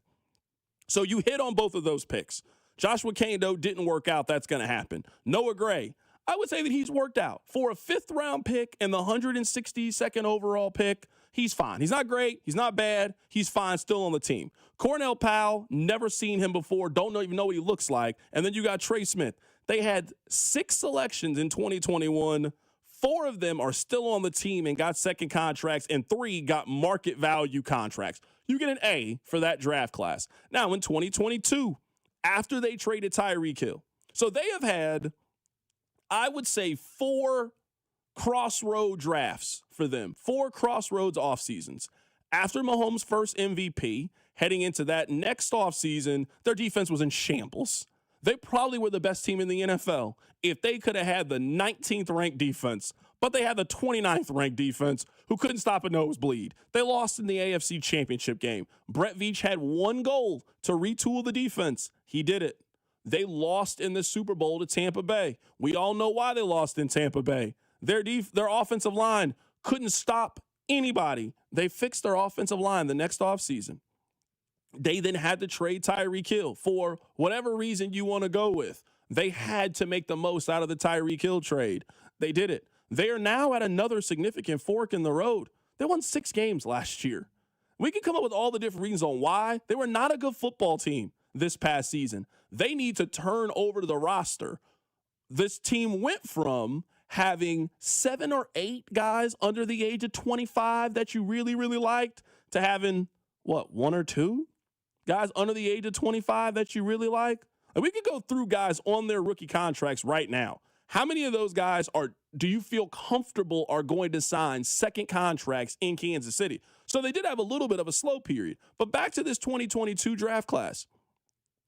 So you hit on both of those picks. Joshua Kando didn't work out. That's going to happen. Noah Gray, I would say that he's worked out. For a 5th-round pick and the 162nd overall pick, he's fine. He's not great. He's not bad. He's fine, still on the team. Cornell Powell, never seen him before. Don't even know what he looks like. And then you got Trey Smith. They had 6 selections in 2021. 4 of them are still on the team and got second contracts, and 3 got market value contracts. You get an A for that draft class. Now, in 2022, after they traded Tyreek Hill, so they have had, I would say, 4 crossroad drafts for them, 4 crossroads off seasons. After Mahomes' first MVP, heading into that next offseason, their defense was in shambles. They probably were the best team in the NFL if they could have had the 19th ranked defense, but they had the 29th ranked defense who couldn't stop a nosebleed. They lost in the AFC Championship game. Brett Veach had one goal to retool the defense. He did it. They lost in the Super Bowl to Tampa Bay. We all know why they lost in Tampa Bay. Their offensive line couldn't stop anybody. They fixed their offensive line the next offseason. They then had to trade Tyreek Hill for whatever reason you want to go with. They had to make the most out of the Tyreek Hill trade. They did it. They are now at another significant fork in the road. They won 6 games last year. We can come up with all the different reasons on why. They were not a good football team this past season. They need to turn over the roster. This team went from having 7 or 8 guys under the age of 25 that you really, really liked to having, 1 or 2 guys under the age of 25 that you really like? And we could go through guys on their rookie contracts right now. How many of those guys do you feel comfortable are going to sign second contracts in Kansas City? So they did have a little bit of a slow period. But back to this 2022 draft class.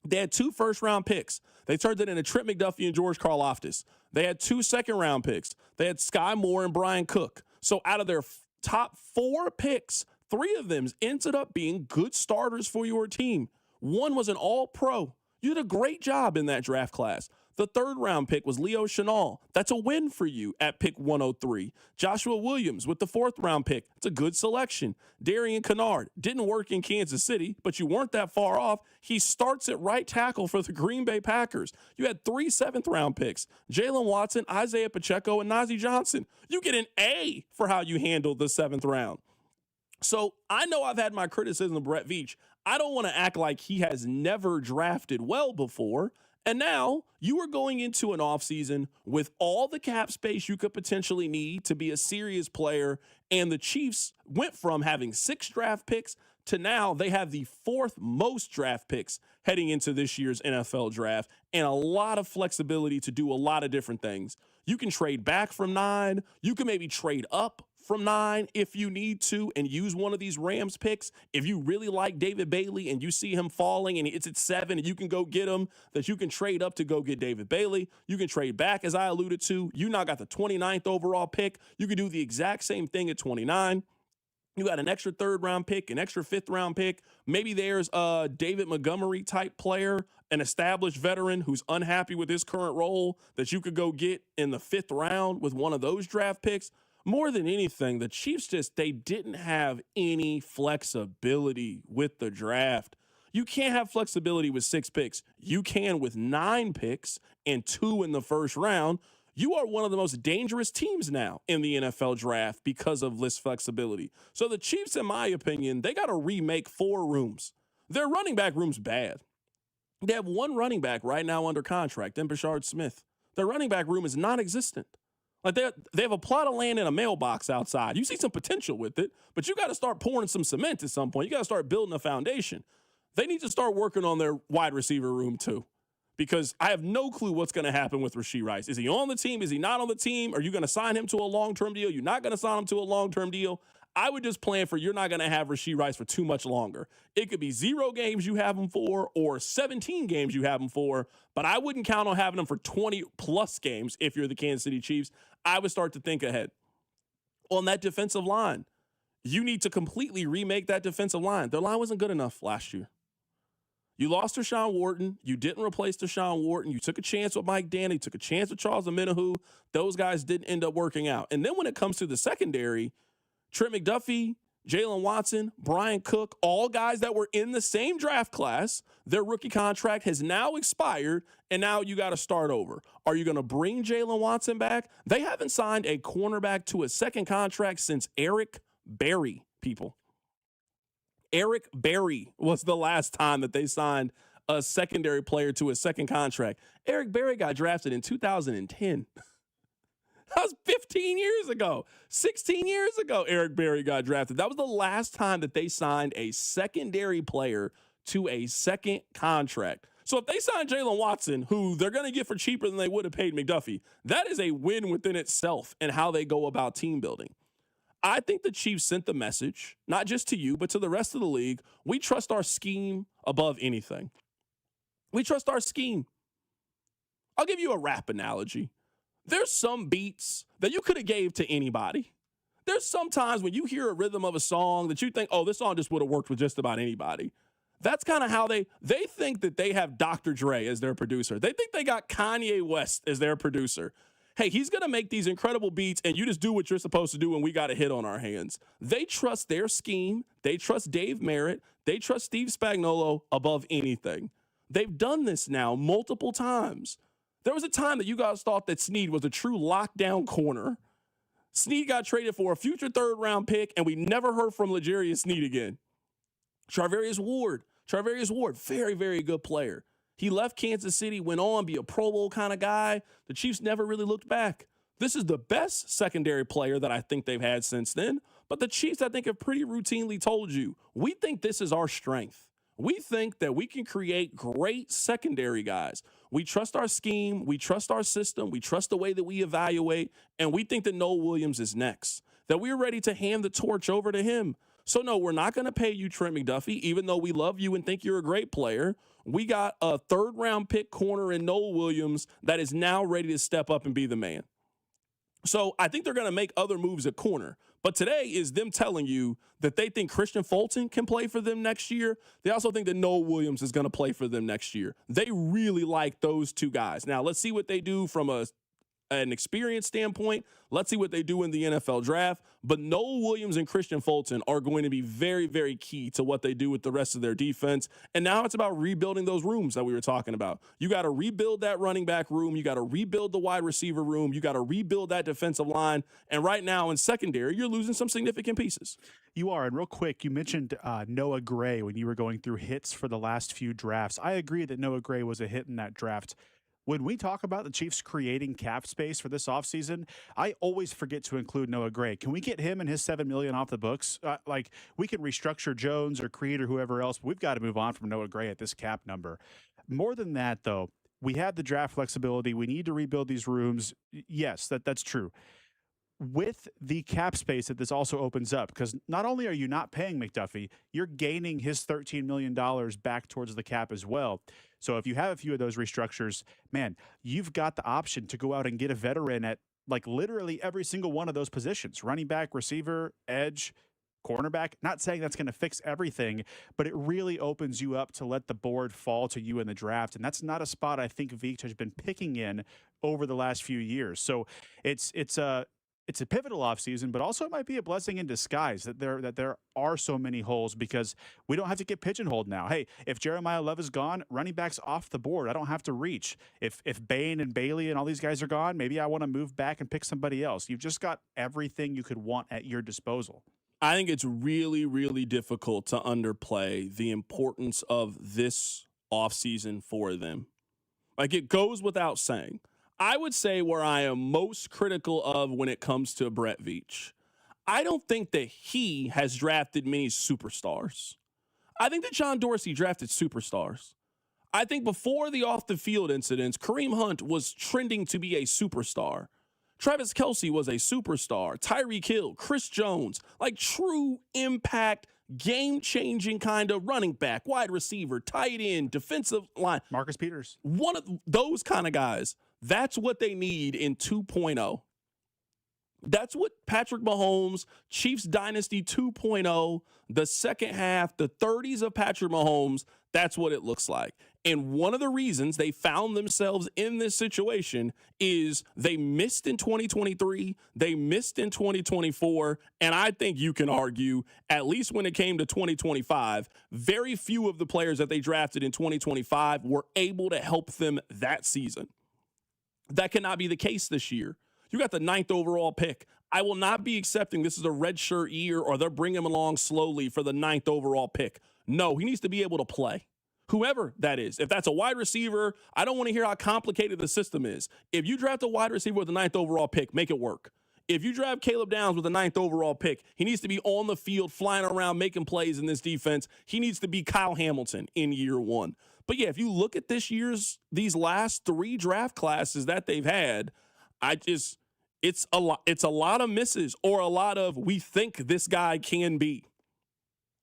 They had 2 first-round picks. They turned it into Trent McDuffie and George Karlaftis. They had 2 second-round picks. They had Sky Moore and Brian Cook. So out of their top 4 picks, 3 of them ended up being good starters for your team. 1 was an all-pro. You did a great job in that draft class. The 3rd-round pick was Leo Chenal. That's a win for you at pick 103. Joshua Williams with the 4th-round pick. It's a good selection. Darian Kennard didn't work in Kansas City, but you weren't that far off. He starts at right tackle for the Green Bay Packers. You had 3 7th-round picks. Jalen Watson, Isaiah Pacheco, and Najee Johnson. You get an A for how you handled the 7th round. So I know I've had my criticism of Brett Veach. I don't want to act like he has never drafted well before. And now you are going into an offseason with all the cap space you could potentially need to be a serious player. And the Chiefs went from having 6 draft picks to now they have the 4th most draft picks heading into this year's NFL draft and a lot of flexibility to do a lot of different things. You can trade back from 9. You can maybe trade up from 9 if you need to and use one of these Rams picks. If you really like David Bailey and you see him falling and it's at 7 and you can go get him, that you can trade up to go get David Bailey. You can trade back, as I alluded to. You now got the 29th overall pick. You can do the exact same thing at 29. You got an extra 3rd-round pick, an extra 5th-round pick. Maybe there's a David Montgomery type player, an established veteran who's unhappy with his current role that you could go get in the 5th round with one of those draft picks. More than anything, the Chiefs they didn't have any flexibility with the draft. You can't have flexibility with 6 picks. You can with 9 picks and 2 in the 1st round. You are one of the most dangerous teams now in the NFL draft because of this flexibility. So the Chiefs, in my opinion, they got to remake 4 rooms. Their running back room's bad. They have 1 running back right now under contract, and Bashard Smith. Their running back room is non-existent. Like they have a plot of land in a mailbox outside. You see some potential with it, but you got to start pouring some cement at some point. You got to start building a foundation. They need to start working on their wide receiver room too, because I have no clue what's going to happen with Rashee Rice. Is he on the team? Is he not on the team? Are you going to sign him to a long-term deal? You're not going to sign him to a long-term deal. I would just plan for you're not going to have Rashee Rice for too much longer. It could be 0 games you have him for or 17 games you have him for, but I wouldn't count on having him for 20-plus games if you're the Kansas City Chiefs. I would start to think ahead. On that defensive line, you need to completely remake that defensive line. Their line wasn't good enough last year. You lost Deshaun Wharton. You didn't replace Deshaun Wharton. You took a chance with Mike Danny. Took a chance with Charles Omenihu. Those guys didn't end up working out. And then when it comes to the secondary, Trent McDuffie, Jalen Watson, Brian Cook, all guys that were in the same draft class, their rookie contract has now expired, and now you got to start over. Are you going to bring Jalen Watson back? They haven't signed a cornerback to a second contract since Eric Berry, people. Eric Berry was the last time that they signed a secondary player to a second contract. Eric Berry got drafted in 2010. That was 15 years ago. 16 years ago, Eric Berry got drafted. That was the last time that they signed a secondary player to a second contract. So if they sign Jalen Watson, who they're going to get for cheaper than they would have paid McDuffie, that is a win within itself in how they go about team building. I think the Chiefs sent the message, not just to you, but to the rest of the league. We trust our scheme above anything. We trust our scheme. I'll give you a rap analogy. There's some beats that you could have gave to anybody. There's sometimes when you hear a rhythm of a song that you think, oh, this song just would have worked with just about anybody. That's kind of how they think that they have Dr. Dre as their producer. They think they got Kanye West as their producer. Hey, he's going to make these incredible beats, and you just do what you're supposed to do, and we got a hit on our hands. They trust their scheme. They trust Dave Merritt. They trust Steve Spagnuolo above anything. They've done this now multiple times. There was a time that you guys thought that Snead was a true lockdown corner. Snead got traded for a future third-round pick, and we never heard from L'Jarius Snead again. Charvarius Ward, very, very good player. He left Kansas City, went on, be a Pro Bowl kind of guy. The Chiefs never really looked back. This is the best secondary player that I think they've had since then. But the Chiefs, I think, have pretty routinely told you, we think this is our strength. We think that we can create great secondary guys. We trust our scheme. We trust our system. We trust the way that we evaluate. And we think that Noah Williams is next, that we're ready to hand the torch over to him. So, no, we're not going to pay you, Trent McDuffie, even though we love you and think you're a great player. We got a third-round pick corner in Noah Williams that is now ready to step up and be the man. So I think they're going to make other moves at corner. But today is them telling you that they think Christian Fulton can play for them next year. They also think that Noah Williams is going to play for them next year. They really like those two guys. Now, let's see what they do from an experience standpoint. Let's see what they do in the NFL draft. But Noah Williams and Christian Fulton are going to be very, very key to what they do with the rest of their defense. And now it's about rebuilding those rooms that we were talking about. You got to rebuild that running back room. You got to rebuild the wide receiver room. You got to rebuild that defensive line. And right now in secondary, you're losing some significant pieces.
You are. And real quick, you mentioned Noah Gray when you were going through hits for the last few drafts. I agree that Noah Gray was a hit in that draft. When we talk about the Chiefs creating cap space for this offseason, I always forget to include Noah Gray. Can we get him and his $7 million off the books? We can restructure Jones or Creed or whoever else, but we've got to move on from Noah Gray at this cap number. More than that, though, we have the draft flexibility. We need to rebuild these rooms. Yes, that's true. With the cap space that this also opens up, because not only are you not paying McDuffie, you're gaining his $13 million back towards the cap as well. So if you have a few of those restructures, man, you've got the option to go out and get a veteran at like literally every single one of those positions: running back, receiver, edge, cornerback. Not saying that's going to fix everything, but it really opens you up to let the board fall to you in the draft. And that's not a spot I think Veach has been picking in over the last few years. So it's a pivotal offseason, but also it might be a blessing in disguise that there are so many holes, because we don't have to get pigeonholed now. Hey, if Jeremiah Love is gone, running back's off the board. I don't have to reach. If Bain and Bailey and all these guys are gone, maybe I want to move back and pick somebody else. You've just got everything you could want at your disposal.
I think it's really, really difficult to underplay the importance of this offseason for them. Like, it goes without saying. I would say where I am most critical of when it comes to Brett Veach, I don't think that he has drafted many superstars. I think that John Dorsey drafted superstars. I think before the off-the-field incidents, Kareem Hunt was trending to be a superstar. Travis Kelce was a superstar. Tyreek Hill, Chris Jones, like true impact, game-changing kind of running back, wide receiver, tight end, defensive line.
Marcus Peters.
One of those kind of guys. That's what they need in 2.0. That's what Patrick Mahomes, Chiefs Dynasty 2.0, the second half, the 30s of Patrick Mahomes, that's what it looks like. And one of the reasons they found themselves in this situation is they missed in 2023, they missed in 2024, and I think you can argue, at least when it came to 2025, very few of the players that they drafted in 2025 were able to help them that season. That cannot be the case this year. You got the 9th overall pick. I will not be accepting this is a redshirt year or they're bringing him along slowly for the 9th overall pick. No, he needs to be able to play. Whoever that is. If that's a wide receiver, I don't want to hear how complicated the system is. If you draft a wide receiver with the 9th overall pick, make it work. If you draft Caleb Downs with the 9th overall pick, he needs to be on the field, flying around, making plays in this defense. He needs to be Kyle Hamilton in year one. But yeah, if you look at these last 3 draft classes that they've had, it's a lot of misses or a lot of we think this guy can be.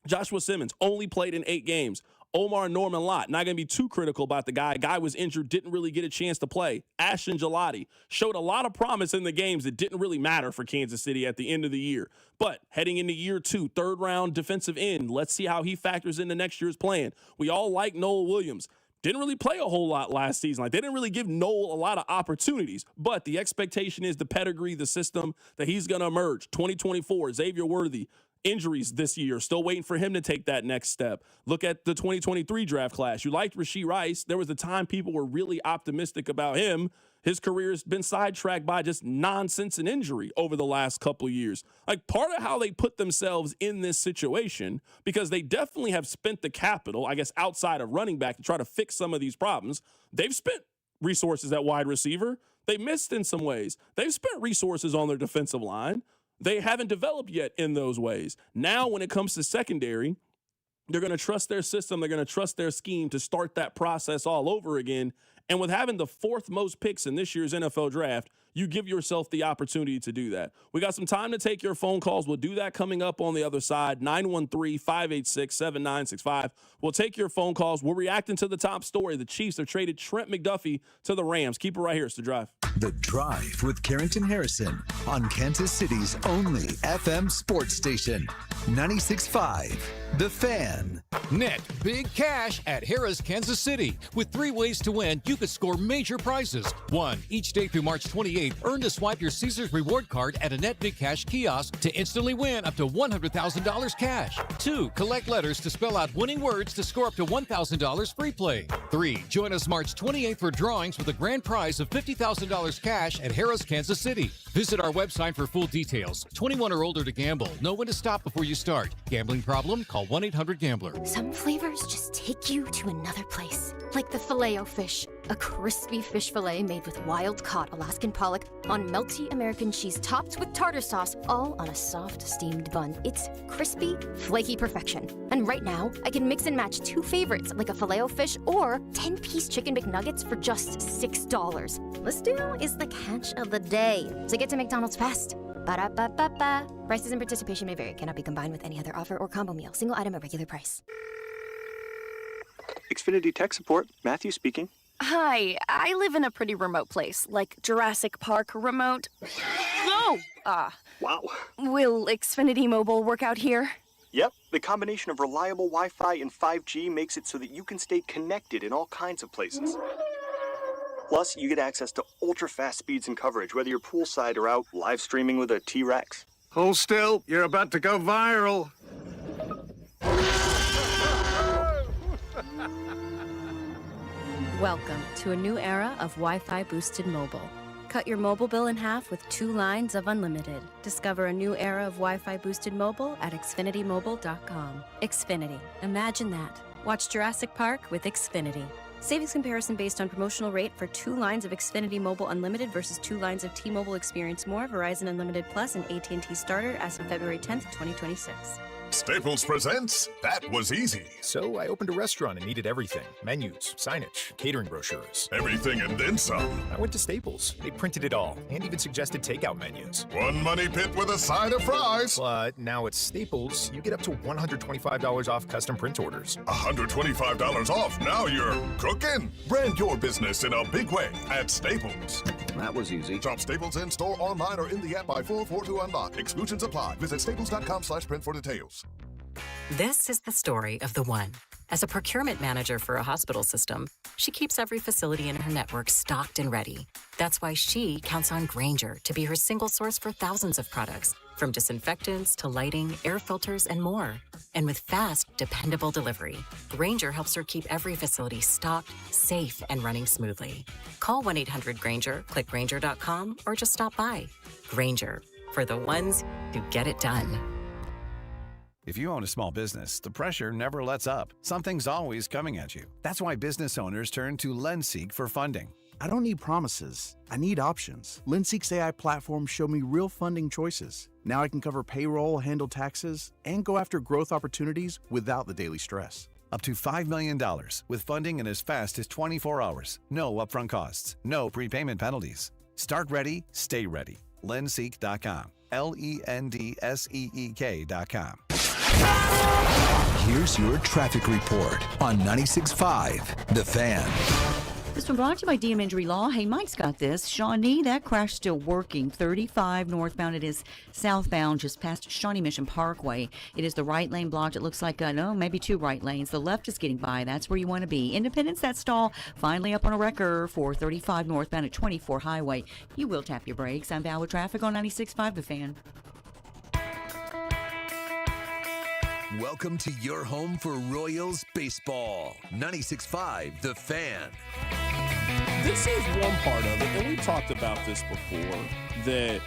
Joshua Simmons only played in 8 games. Omar Norman Lott, not going to be too critical about the guy. Guy was injured, didn't really get a chance to play. Ashton Gelati showed a lot of promise in the games that didn't really matter for Kansas City at the end of the year. But heading into year 2, 3rd round defensive end, let's see how he factors into next year's plan. We all like Noel Williams. Didn't really play a whole lot last season. Like, they didn't really give Noel a lot of opportunities. But the expectation is the pedigree, the system, that he's going to emerge. 2024, Xavier Worthy. Injuries this year, still waiting for him to take that next step. Look at the 2023 draft class. You liked Rashee Rice. There was a time people were really optimistic about him. His career has been sidetracked by just nonsense and injury over the last couple of years. Like, part of how they put themselves in this situation, because they definitely have spent the capital, I guess, outside of running back to try to fix some of these problems. They've spent resources at wide receiver. They missed in some ways. They've spent resources on their defensive line. They haven't developed yet in those ways. Now, when it comes to secondary, they're going to trust their system. They're going to trust their scheme to start that process all over again. And with having the 4th most picks in this year's NFL draft, you give yourself the opportunity to do that. We got some time to take your phone calls. We'll do that coming up on the other side, 913-586-7965. We'll take your phone calls. We're reacting to the top story. The Chiefs have traded Trent McDuffie to the Rams. Keep it right here. It's The Drive.
The Drive with Carrington Harrison on Kansas City's only FM sports station, 96.5, The Fan.
Net big cash at Harrah's Kansas City. With 3 ways to win, you could score major prizes. 1, each day through March 28th, earn to swipe your Caesars reward card at a Net Big Cash kiosk to instantly win up to $100,000 cash. 2, collect letters to spell out winning words to score up to $1,000 free play. 3, join us March 28th for drawings with a grand prize of $50,000 cash at Harrah's Kansas City. Visit our website for full details. 21 or older to gamble. Know when to stop before you start. Gambling problem? Call 1-800-GAMBLER.
Some flavors just take you to another place. Like the Filet-O-Fish, a crispy fish fillet made with wild-caught Alaskan pollock on melty American cheese topped with tartar sauce, all on a soft, steamed bun. It's crispy, flaky perfection. And right now, I can mix and match 2 favorites, like a Filet-O-Fish or 10-piece Chicken McNuggets for just $6. This deal is the catch of the day. So get to McDonald's fast. Ba-da-ba-ba-ba. Prices and participation may vary. Cannot be combined with any other offer or combo meal. Single item at regular price.
Xfinity Tech Support, Matthew speaking.
Hi, I live in a pretty remote place, like Jurassic Park remote. Oh!
Wow.
Will Xfinity Mobile work out here?
Yep, the combination of reliable Wi-Fi and 5G makes it so that you can stay connected in all kinds of places. Plus, you get access to ultra-fast speeds and coverage, whether you're poolside or out live streaming with a T-Rex.
Hold still, you're about to go viral.
Welcome to a new era of Wi-Fi boosted mobile. Cut your mobile bill in half with 2 lines of unlimited. Discover a new era of Wi-Fi boosted mobile at xfinitymobile.com. Xfinity. Imagine that. Watch Jurassic Park with Xfinity. Savings comparison based on promotional rate for 2 lines of Xfinity Mobile Unlimited versus 2 lines of T-Mobile Experience More, Verizon Unlimited Plus, and AT&T Starter as of February 10th, 2026.
Staples presents That Was Easy.
So I opened a restaurant and needed everything. Menus, signage, catering brochures.
Everything and then some.
I went to Staples. They printed it all and even suggested takeout menus.
One money pit with a side of fries.
But now at Staples, you get up to $125 off custom print orders.
$125 off. Now you're cooking. Brand your business in a big way at Staples.
That was easy.
Shop Staples in store, online, or in the app by 4/4 to unlock. Exclusions apply. Visit staples.com/print for details.
This is the story of the one. As a procurement manager for a hospital system, she keeps every facility in her network stocked and ready. That's why she counts on Grainger to be her single source for thousands of products, from disinfectants to lighting, air filters, and more. And with fast, dependable delivery, Grainger helps her keep every facility stocked, safe, and running smoothly. Call 1-800-GRAINGER, click Grainger.com, or just stop by. Grainger, for the ones who get it done.
If you own a small business, the pressure never lets up. Something's always coming at you. That's why business owners turn to LendSeek for funding.
I don't need promises. I need options. LendSeek's AI platform showed me real funding choices. Now I can cover payroll, handle taxes, and go after growth opportunities without the daily stress.
Up to $5 million with funding in as fast as 24 hours. No upfront costs. No prepayment penalties. Start ready, stay ready. LendSeek.com. LENDSEEK.com.
Here's your traffic report on 96.5 The Fan.
This one brought to you by DM Injury Law. Hey, Mike's got this. Shawnee, that crash still working. 35 northbound. It is southbound just past Shawnee Mission Parkway. It is the right lane blocked. It looks like, maybe 2 right lanes. The left is getting by. That's where you want to be. Independence, that stall finally up on a record for 35 northbound at 24 Highway. You will tap your brakes. I'm Val with traffic on 96.5 The Fan.
Welcome to your home for Royals baseball. 96.5 The Fan.
This is one part of it, and we've talked about this before, that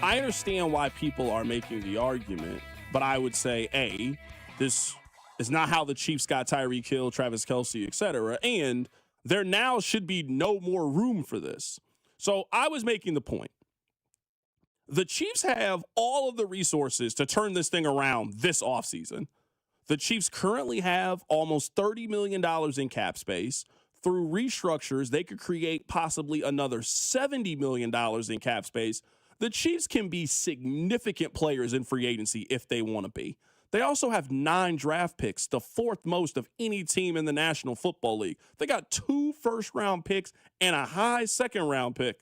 I understand why people are making the argument, but I would say, A, this is not how the Chiefs got Tyreek Hill, Travis Kelce, etc., and there now should be no more room for this. So I was making the point. The Chiefs have all of the resources to turn this thing around this offseason. The Chiefs currently have almost $30 million in cap space. Through restructures, they could create possibly another $70 million in cap space. The Chiefs can be significant players in free agency if they want to be. They also have 9 draft picks, the 4th most of any team in the National Football League. They got 2 first-round picks and a high second-round pick.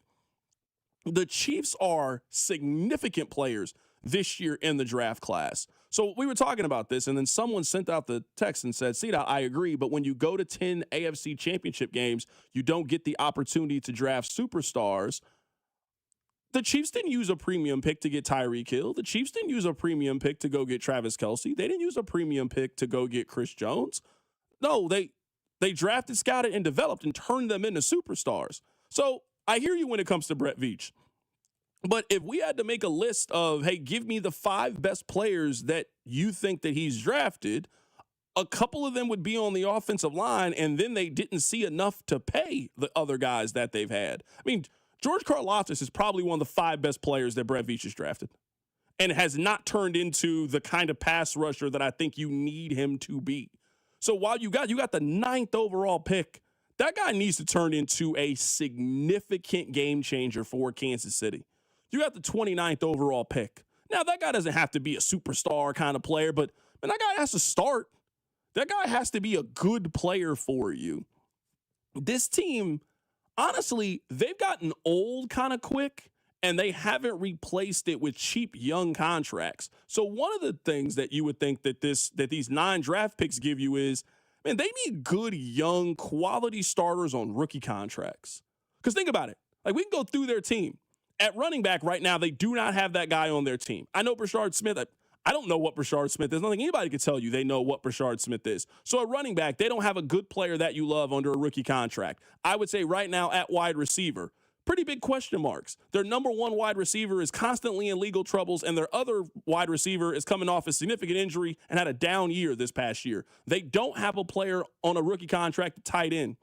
The Chiefs are significant players this year in the draft class. So we were talking about this, and then someone sent out the text and said, "CDOT, I agree, but when you go to 10 AFC championship games, you don't get the opportunity to draft superstars." The Chiefs didn't use a premium pick to get Tyreek Hill. The Chiefs didn't use a premium pick to go get Travis Kelce. They didn't use a premium pick to go get Chris Jones. No, they drafted, scouted, and developed and turned them into superstars. So I hear you when it comes to Brett Veach. But if we had to make a list of, hey, give me the 5 best players that you think that he's drafted, a couple of them would be on the offensive line, and then they didn't see enough to pay the other guys that they've had. I mean, George Karlaftis is probably one of the 5 best players that Brett Veach has drafted and has not turned into the kind of pass rusher that I think you need him to be. So while you got the 9th overall pick, that guy needs to turn into a significant game changer for Kansas City. You got the 29th overall pick. Now, that guy doesn't have to be a superstar kind of player, but man, that guy has to start. That guy has to be a good player for you. This team, honestly, they've gotten old kind of quick, and they haven't replaced it with cheap young contracts. So one of the things that you would think that these 9 draft picks give you is, man, they need good, young, quality starters on rookie contracts. Because think about it. Like, we can go through their team. At running back right now, they do not have that guy on their team. I know Brashard Smith. I don't know what Brashard Smith is. I don't think anybody can tell you they know what Brashard Smith is. So at running back, they don't have a good player that you love under a rookie contract. I would say right now at wide receiver, pretty big question marks. Their number 1 wide receiver is constantly in legal troubles, and their other wide receiver is coming off a significant injury and had a down year this past year. They don't have a player on a rookie contract to tight end.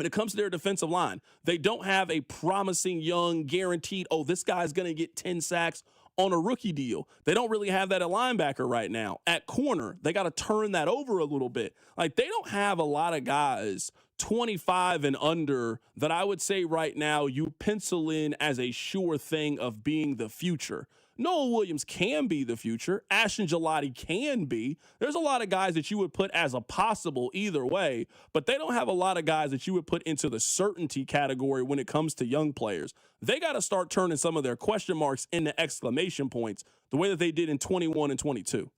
when it comes to their defensive line, they don't have a promising young guaranteed, oh, this guy's going to get 10 sacks on a rookie deal. They don't really have that at linebacker right now. At corner, they got to turn that over a little bit. Like, they don't have a lot of guys 25 and under that I would say right now you pencil in as a sure thing of being the future. Noah Williams can be the future. Ashton Gelati can be. There's a lot of guys that you would put as a possible either way, but they don't have a lot of guys that you would put into the certainty category when it comes to young players. They got to start turning some of their question marks into exclamation points the way that they did in 21 and 22.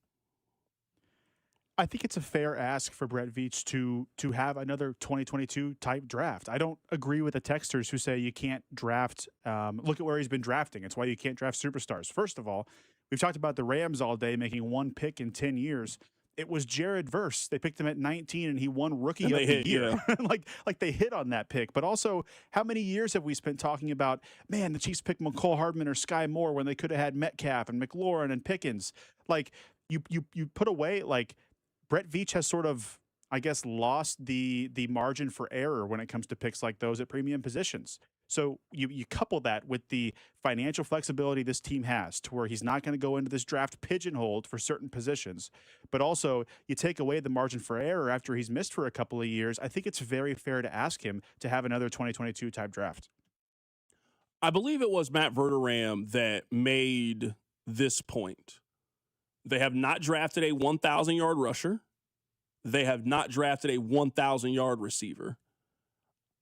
I think it's a fair ask for Brett Veach to have another 2022 type draft. I don't agree with the texters who say you can't draft. Look at where he's been drafting. It's why you can't draft superstars. First of all, we've talked about the Rams all day making one pick in 10 years. It was Jared Verse. They picked him at 19, and he won Rookie of the Year. Yeah. like they hit on that pick. But also, how many years have we spent talking about, man, the Chiefs picked McCole Hardman or Sky Moore when they could have had Metcalf and McLaurin and Pickens? Like, you put away, like, Brett Veach has sort of, I guess, lost the margin for error when it comes to picks like those at premium positions. So you couple that with the financial flexibility this team has to where he's not going to go into this draft pigeonholed for certain positions, but also you take away the margin for error after he's missed for a couple of years. I think it's very fair to ask him to have another 2022 type draft.
I believe it was Matt Verderame that made this point. They have not drafted a 1,000-yard rusher. They have not drafted a 1,000-yard receiver.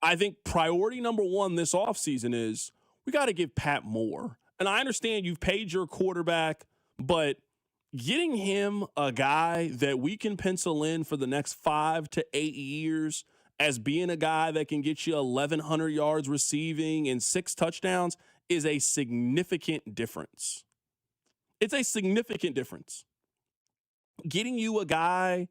I think priority number one this offseason is we got to give Pat more. And I understand you've paid your quarterback, but getting him a guy that we can pencil in for the next 5 to 8 years as being a guy that can get you 1,100 yards receiving and 6 touchdowns is a significant difference. It's a significant difference. Getting you a guy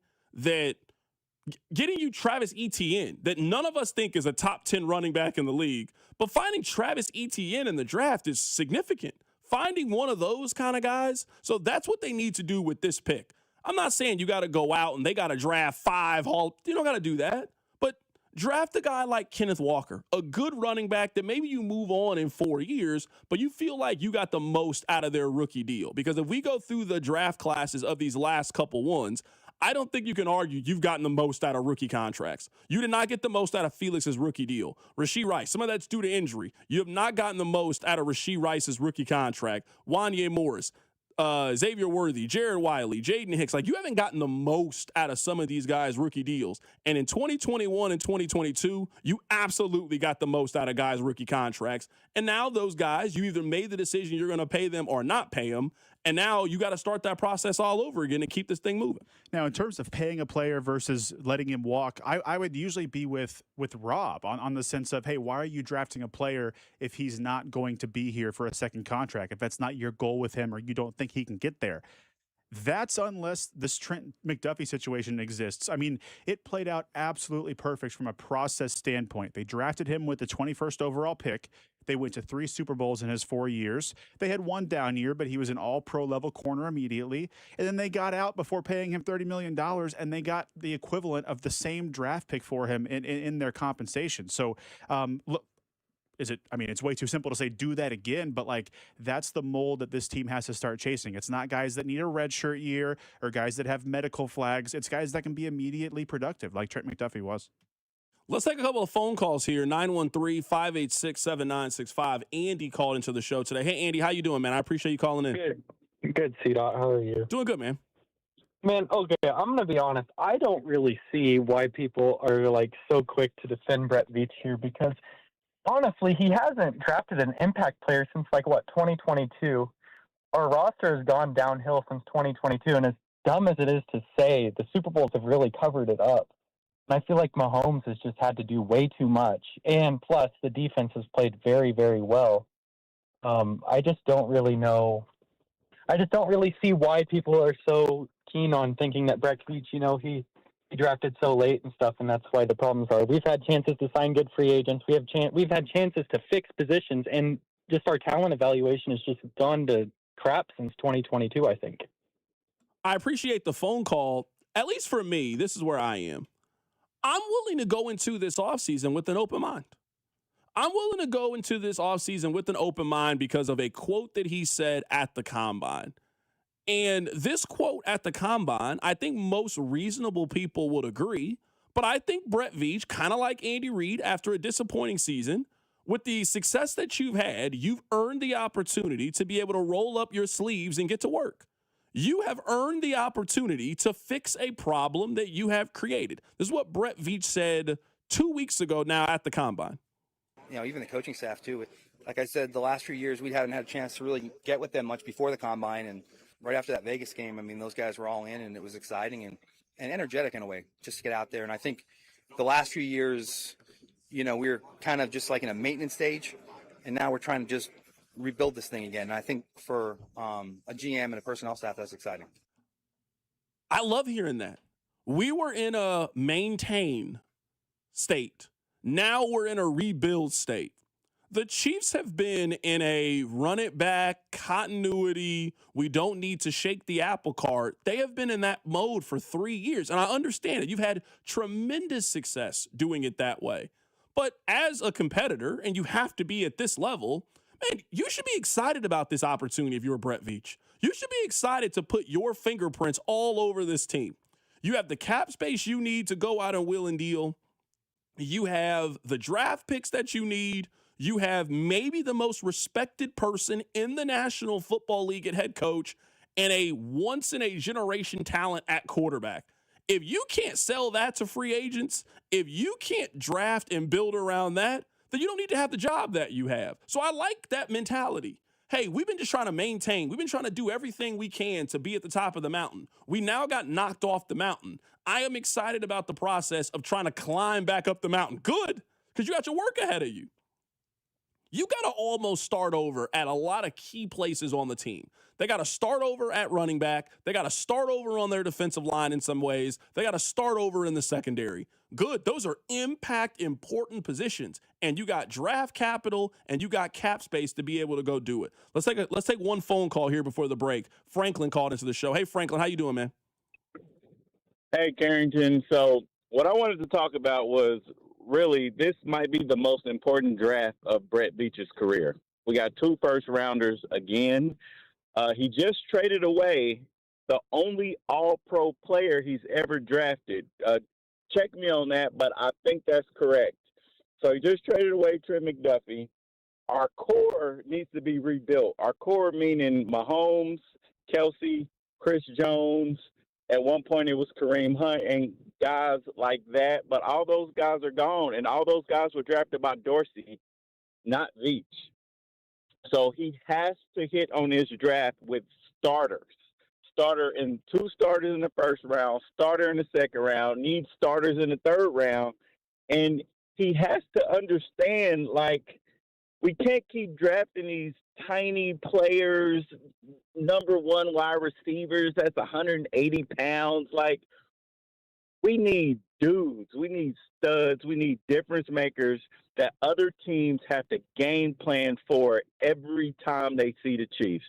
getting you Travis Etienne, that none of us think is a top 10 running back in the league, but finding Travis Etienne in the draft is significant. Finding one of those kind of guys. So that's what they need to do with this pick. I'm not saying you got to go out and they got to draft 5 Hall. You don't got to do that. But draft a guy like Kenneth Walker, a good running back that maybe you move on in 4 years, but you feel like you got the most out of their rookie deal. Because if we go through the draft classes of these last couple ones, I don't think you can argue you've gotten the most out of rookie contracts. You did not get the most out of Felix's rookie deal. Rashee Rice, some of that's due to injury. You have not gotten the most out of Rashee Rice's rookie contract. Wanya Morris, Xavier Worthy, Jared Wiley, Jaden Hicks. Like, you haven't gotten the most out of some of these guys' rookie deals. And in 2021 and 2022, you absolutely got the most out of guys' rookie contracts. And now those guys, you either made the decision you're going to pay them or not pay them. And now you got to start that process all over again to keep this thing moving.
Now, in terms of paying a player versus letting him walk, I would usually be with Rob on the sense of, hey, why are you drafting a player if he's not going to be here for a second contract, if that's not your goal with him or you don't think he can get there? That's unless this Trent McDuffie situation exists. I mean, it played out absolutely perfect from a process standpoint. They drafted him with the 21st overall pick. They went to 3 Super Bowls in his 4 years. They had one down year, but he was an all-pro level corner immediately. And then they got out before paying him $30 million, and they got the equivalent of the same draft pick for him in their compensation. So, look, it's way too simple to say do that again, but like that's the mold that this team has to start chasing. It's not guys that need a redshirt year or guys that have medical flags. It's guys that can be immediately productive like Trent McDuffie was.
Let's take a couple of phone calls here. 913-586-7965. Andy called into the show today. Hey, Andy, how you doing, man? I appreciate you calling in.
Good, C-Dot. How are you?
Doing good, man.
Man, okay, I'm going to be honest. I don't really see why people are, like, so quick to defend Brett Veach here because, honestly, he hasn't drafted an impact player since, 2022. Our roster has gone downhill since 2022, and as dumb as it is to say, the Super Bowls have really covered it up. And I feel like Mahomes has just had to do way too much. And plus, the defense has played very, very well. I just don't really know. I just don't really see why people are so keen on thinking that Brett Veach, he drafted so late and stuff, and that's why the problems are. We've had chances to sign good free agents. We've had chances to fix positions, and just our talent evaluation has just gone to crap since 2022, I think.
I appreciate the phone call. At least for me, this is where I am. I'm willing to go into this offseason with an open mind. I'm willing to go into this offseason with an open mind because of a quote that he said at the Combine. And this quote at the Combine, I think most reasonable people would agree, but I think Brett Veach, kind of like Andy Reid after a disappointing season, with the success that you've had, you've earned the opportunity to be able to roll up your sleeves and get to work. You have earned the opportunity to fix a problem that you have created. This is what Brett Veach said 2 weeks ago now at the Combine.
Even the coaching staff, too. Like I said, the last few years, we haven't had a chance to really get with them much before the Combine. And right after that Vegas game, those guys were all in, and it was exciting and energetic in a way, just to get out there. And I think the last few years, we were kind of just like in a maintenance stage, and now we're trying to just rebuild this thing again. And I think for a GM and a personnel staff, that's exciting.
I love hearing that. We were in a maintain state. Now we're in a rebuild state. The Chiefs have been in a run it back, continuity, we don't need to shake the apple cart. They have been in that mode for 3 years. And I understand it. You've had tremendous success doing it that way. But as a competitor, and you have to be at this level, man, you should be excited about this opportunity if you're Brett Veach. You should be excited to put your fingerprints all over this team. You have the cap space you need to go out and wheel and deal. You have the draft picks that you need. You have maybe the most respected person in the National Football League at head coach and a once-in-a-generation talent at quarterback. If you can't sell that to free agents, if you can't draft and build around that, then you don't need to have the job that you have. So I like that mentality. Hey, we've been just trying to maintain. We've been trying to do everything we can to be at the top of the mountain. We now got knocked off the mountain. I am excited about the process of trying to climb back up the mountain. Good, because you got your work ahead of you. You got to almost start over at a lot of key places on the team. They got to start over at running back. They got to start over on their defensive line in some ways. They got to start over in the secondary. Good. Those are impact important positions. And you got draft capital and you got cap space to be able to go do it. Let's take one phone call here before the break. Franklin called into the show. Hey, Franklin, how you doing, man?
Hey, Carrington. So what I wanted to talk about was really this might be the most important draft of Brett Veach's career. We got 2 first-rounders again. He just traded away the only all-pro player he's ever drafted. Check me on that, but I think that's correct. So he just traded away Trent McDuffie. Our core needs to be rebuilt. Our core meaning Mahomes, Kelsey, Chris Jones. At one point it was Kareem Hunt and guys like that, but all those guys are gone, and all those guys were drafted by Dorsey, not Veach. So he has to hit on his draft with starters. 2 starters in the first round, starter in the second round, needs starters in the third round. And he has to understand, we can't keep drafting these tiny players, number 1 wide receivers that's 180 pounds. We need dudes. We need studs. We need difference makers that other teams have to game plan for every time they see the Chiefs.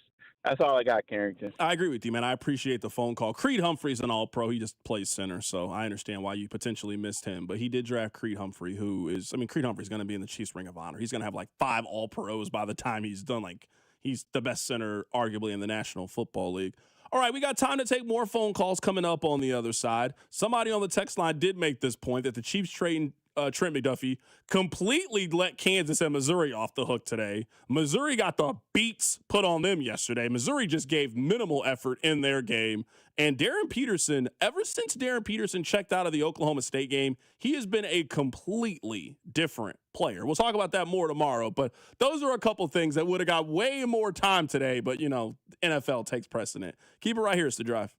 That's all I got, Carrington.
I agree with you, man. I appreciate the phone call. Creed Humphrey's an all-pro. He just plays center, so I understand why you potentially missed him. But he did draft Creed Humphrey, Creed Humphrey's going to be in the Chiefs Ring of Honor. He's going to have 5 all-pros by the time he's done. He's the best center, arguably, in the National Football League. All right, we got time to take more phone calls coming up on the other side. Somebody on the text line did make this point that the Chiefs trading Trent McDuffie completely let Kansas and Missouri off the hook today. Missouri got the beats put on them yesterday. Missouri just gave minimal effort in their game. And Darren Peterson, ever since Darren Peterson checked out of the Oklahoma State game, he has been a completely different player. We'll talk about that more tomorrow, but those are a couple things that would have got way more time today, but, NFL takes precedent. Keep it right here. It's The Drive.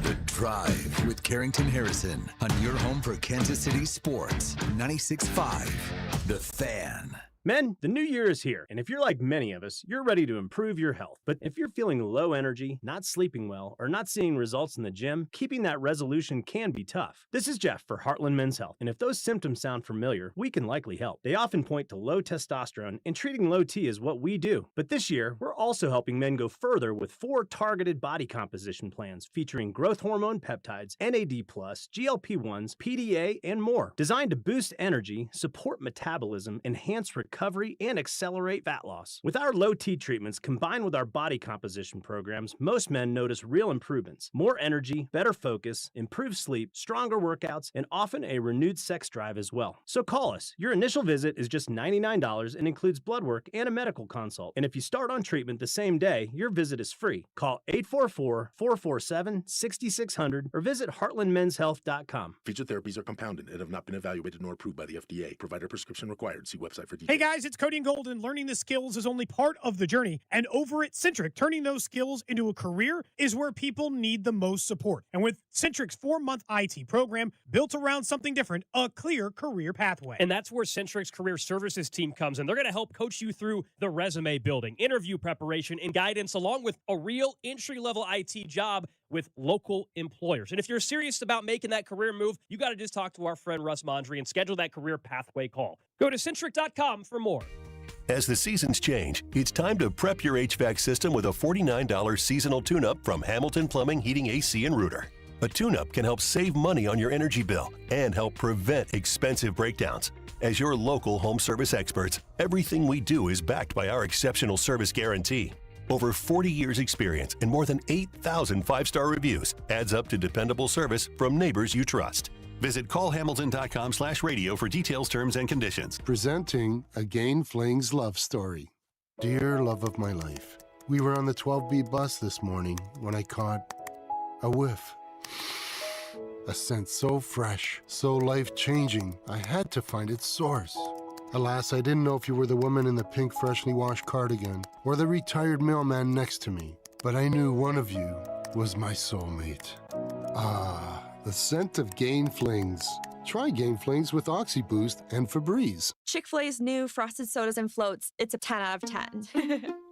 The Drive with Carrington Harrison on your home for Kansas City sports. 96.5 The Fan.
Men, the new year is here, and if you're like many of us, you're ready to improve your health. But if you're feeling low energy, not sleeping well, or not seeing results in the gym, keeping that resolution can be tough. This is Jeff for Heartland Men's Health, and if those symptoms sound familiar, we can likely help. They often point to low testosterone, and treating low T is what we do. But this year, we're also helping men go further with 4 targeted body composition plans featuring growth hormone peptides, NAD+, GLP-1s, PDA, and more, designed to boost energy, support metabolism, enhance recovery, and accelerate fat loss. With our low T treatments combined with our body composition programs, most men notice real improvements, more energy, better focus, improved sleep, stronger workouts, and often a renewed sex drive as well. So call us. Your initial visit is just $99 and includes blood work and a medical consult. And if you start on treatment the same day, your visit is free. Call 844-447-6600 or visit heartlandmenshealth.com.
Featured therapies are compounded and have not been evaluated nor approved by the FDA. Provider prescription required. See website for details.
Hey guys, it's Cody and Golden. Learning the skills is only part of the journey. And over at Centric, turning those skills into a career is where people need the most support. And with Centric's 4-month IT program built around something different, a clear career pathway.
And that's where Centric's career services team comes in. They're going to help coach you through the resume building, interview preparation, and guidance, along with a real entry-level IT job with local employers. And if you're serious about making that career move, you got to just talk to our friend Russ Mondry and schedule that career pathway call. Go to Centric.com for more.
As the seasons change, it's time to prep your HVAC system with a $49 seasonal tune-up from Hamilton Plumbing, Heating, AC, and Rooter. A tune-up can help save money on your energy bill and help prevent expensive breakdowns. As your local home service experts, everything we do is backed by our exceptional service guarantee. Over 40 years experience and more than 8,000 5-star reviews adds up to dependable service from neighbors you trust. Visit callhamilton.com/radio for details, terms, and conditions.
Presenting Again Fling's love story. Dear love of my life, we were on the 12B bus this morning when I caught a whiff. A scent so fresh, so life-changing, I had to find its source. Alas, I didn't know if you were the woman in the pink freshly washed cardigan or the retired mailman next to me, but I knew one of you was my soulmate. Ah, the scent of Gain Flings. Try Gain Flings with OxyBoost and Febreze.
Chick-fil-A's new frosted sodas and floats. It's a 10 out of 10.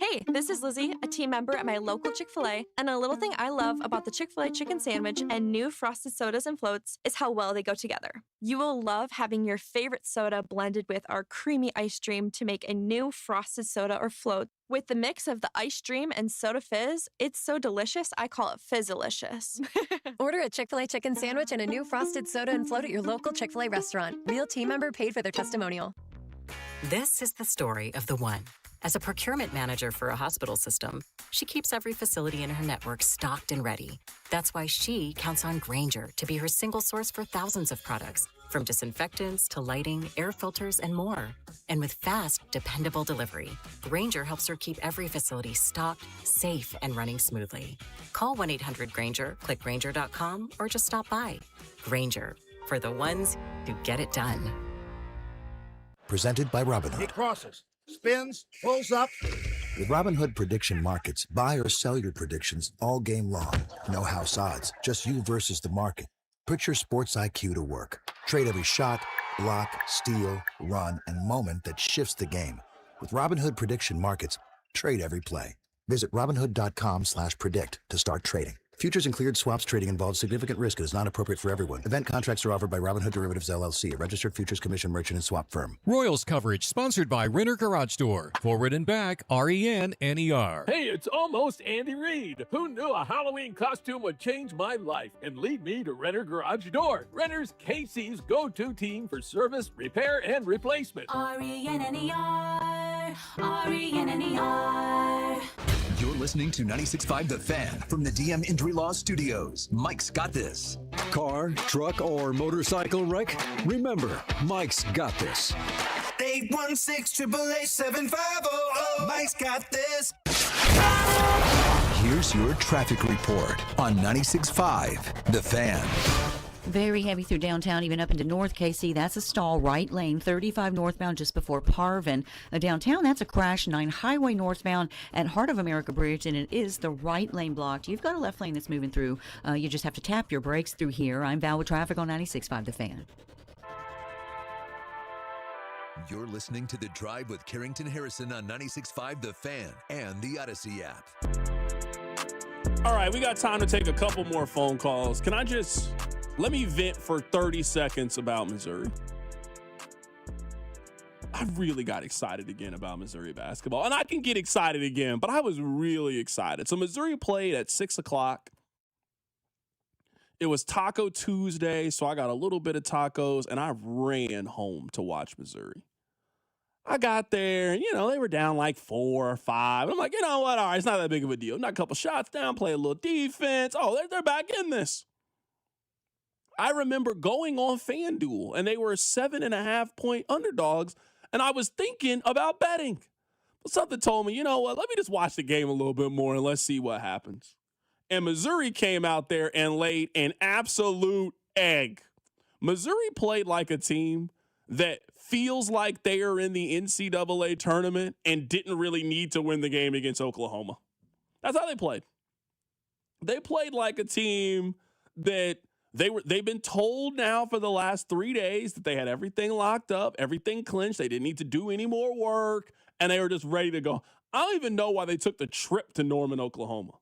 Hey, this is Lizzie, a team member at my local Chick-fil-A, and a little thing I love about the Chick-fil-A chicken sandwich and new frosted sodas and floats is how well they go together. You will love having your favorite soda blended with our creamy ice stream to make a new frosted soda or float. With the mix of the ice stream and soda fizz, it's so delicious, I call it Fizzalicious.
Order a Chick-fil-A chicken sandwich and a new frosted soda and float at your local Chick-fil-A restaurant. Real team member paid for their testimonial.
This is the story of the one. As a procurement manager for a hospital system, she keeps every facility in her network stocked and ready. That's why she counts on Grainger to be her single source for thousands of products, from disinfectants to lighting, air filters, and more. And with fast, dependable delivery, Grainger helps her keep every facility stocked, safe, and running smoothly. Call 1-800-GRAINGER, click Grainger.com, or just stop by. Grainger, for the ones who get it done.
Presented by Robinhood.
He crosses, spins, pulls up.
With Robinhood Prediction Markets, buy or sell your predictions all game long. No house odds, just you versus the market. Put your sports IQ to work. Trade every shot, block, steal, run, and moment that shifts the game. With Robinhood Prediction Markets, trade every play. Visit Robinhood.com/predict to start trading. Futures and cleared swaps trading involves significant risk and is not appropriate for everyone. Event contracts are offered by Robinhood Derivatives LLC, a registered futures commission merchant and swap firm.
Royals coverage sponsored by Renner Garage Door. Forward and back, RENNER.
Hey, it's almost Andy Reid. Who knew a Halloween costume would change my life and lead me to Renner Garage Door? Renner's KC's go-to team for service, repair, and replacement.
RENNER, RENNER.
You're listening to 96.5 The Fan from the DM Injury Law Studios. Mike's got this.
Car, truck, or motorcycle wreck? Remember, Mike's got this.
816-888-7500. Mike's got this. Here's your traffic report on 96.5 The Fan.
Very heavy through downtown, even up into North KC. That's a stall, right lane, 35 northbound just before Parvin. Downtown, that's a crash, 9 highway northbound at Heart of America Bridge, and it is the right lane blocked. You've got a left lane that's moving through. You just have to tap your brakes through here. I'm Val with traffic on 96.5 The Fan.
You're listening to The Drive with Carrington Harrison on 96.5 The Fan and the Odyssey app.
All right, we got time to take a couple more phone calls. Let me vent for 30 seconds about Missouri. I really got excited again about Missouri basketball. And I can get excited again, but I was really excited. So Missouri played at 6 o'clock. It was Taco Tuesday, so I got a little bit of tacos, and I ran home to watch Missouri. I got there, and, they were down like 4 or 5. I'm like, you know what? All right, it's not that big of a deal. Not a couple shots down, play a little defense. Oh, they're back in this. I remember going on FanDuel, and they were 7.5-point underdogs, and I was thinking about betting. But something told me, you know what? Let me just watch the game a little bit more, and let's see what happens. And Missouri came out there and laid an absolute egg. Missouri played like a team that feels like they are in the NCAA tournament and didn't really need to win the game against Oklahoma. That's how they played. They played like a team that they've been told now for the last 3 days that they had everything locked up, everything clinched. They didn't need to do any more work, and they were just ready to go. I don't even know why they took the trip to Norman, Oklahoma.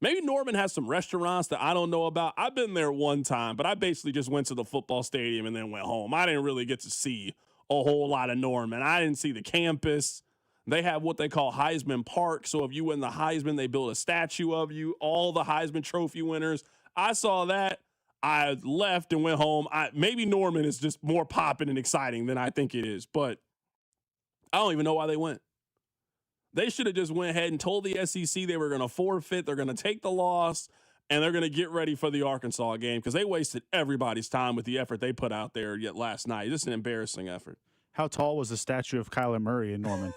Maybe Norman has some restaurants that I don't know about. I've been there one time, but I basically just went to the football stadium and then went home. I didn't really get to see a whole lot of Norman. I didn't see the campus. They have what they call Heisman Park. So if you win the Heisman, they build a statue of you, all the Heisman Trophy winners. I saw that. I left and went home. Maybe Norman is just more popping and exciting than I think it is, but I don't even know why they went. They should have just went ahead and told the SEC they were going to forfeit, they're going to take the loss, and they're going to get ready for the Arkansas game because they wasted everybody's time with the effort they put out there yet last night. Just an embarrassing effort.
How tall was the statue of Kyler Murray in Norman?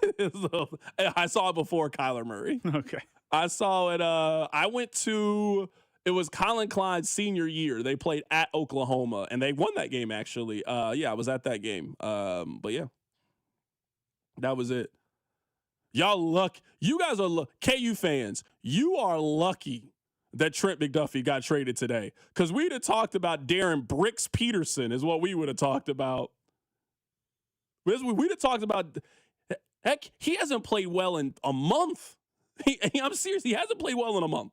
I saw it before Kyler Murray.
Okay.
I saw it. It was Colin Klein's senior year. They played at Oklahoma, and they won that game, actually. I was at that game. But, yeah, that was it. Y'all lucky. You guys are KU fans. You are lucky that Trent McDuffie got traded today because we'd have talked about Darren Bricks Peterson is what we would have talked about. We'd have talked about, heck, he hasn't played well in a month. I'm serious. He hasn't played well in a month.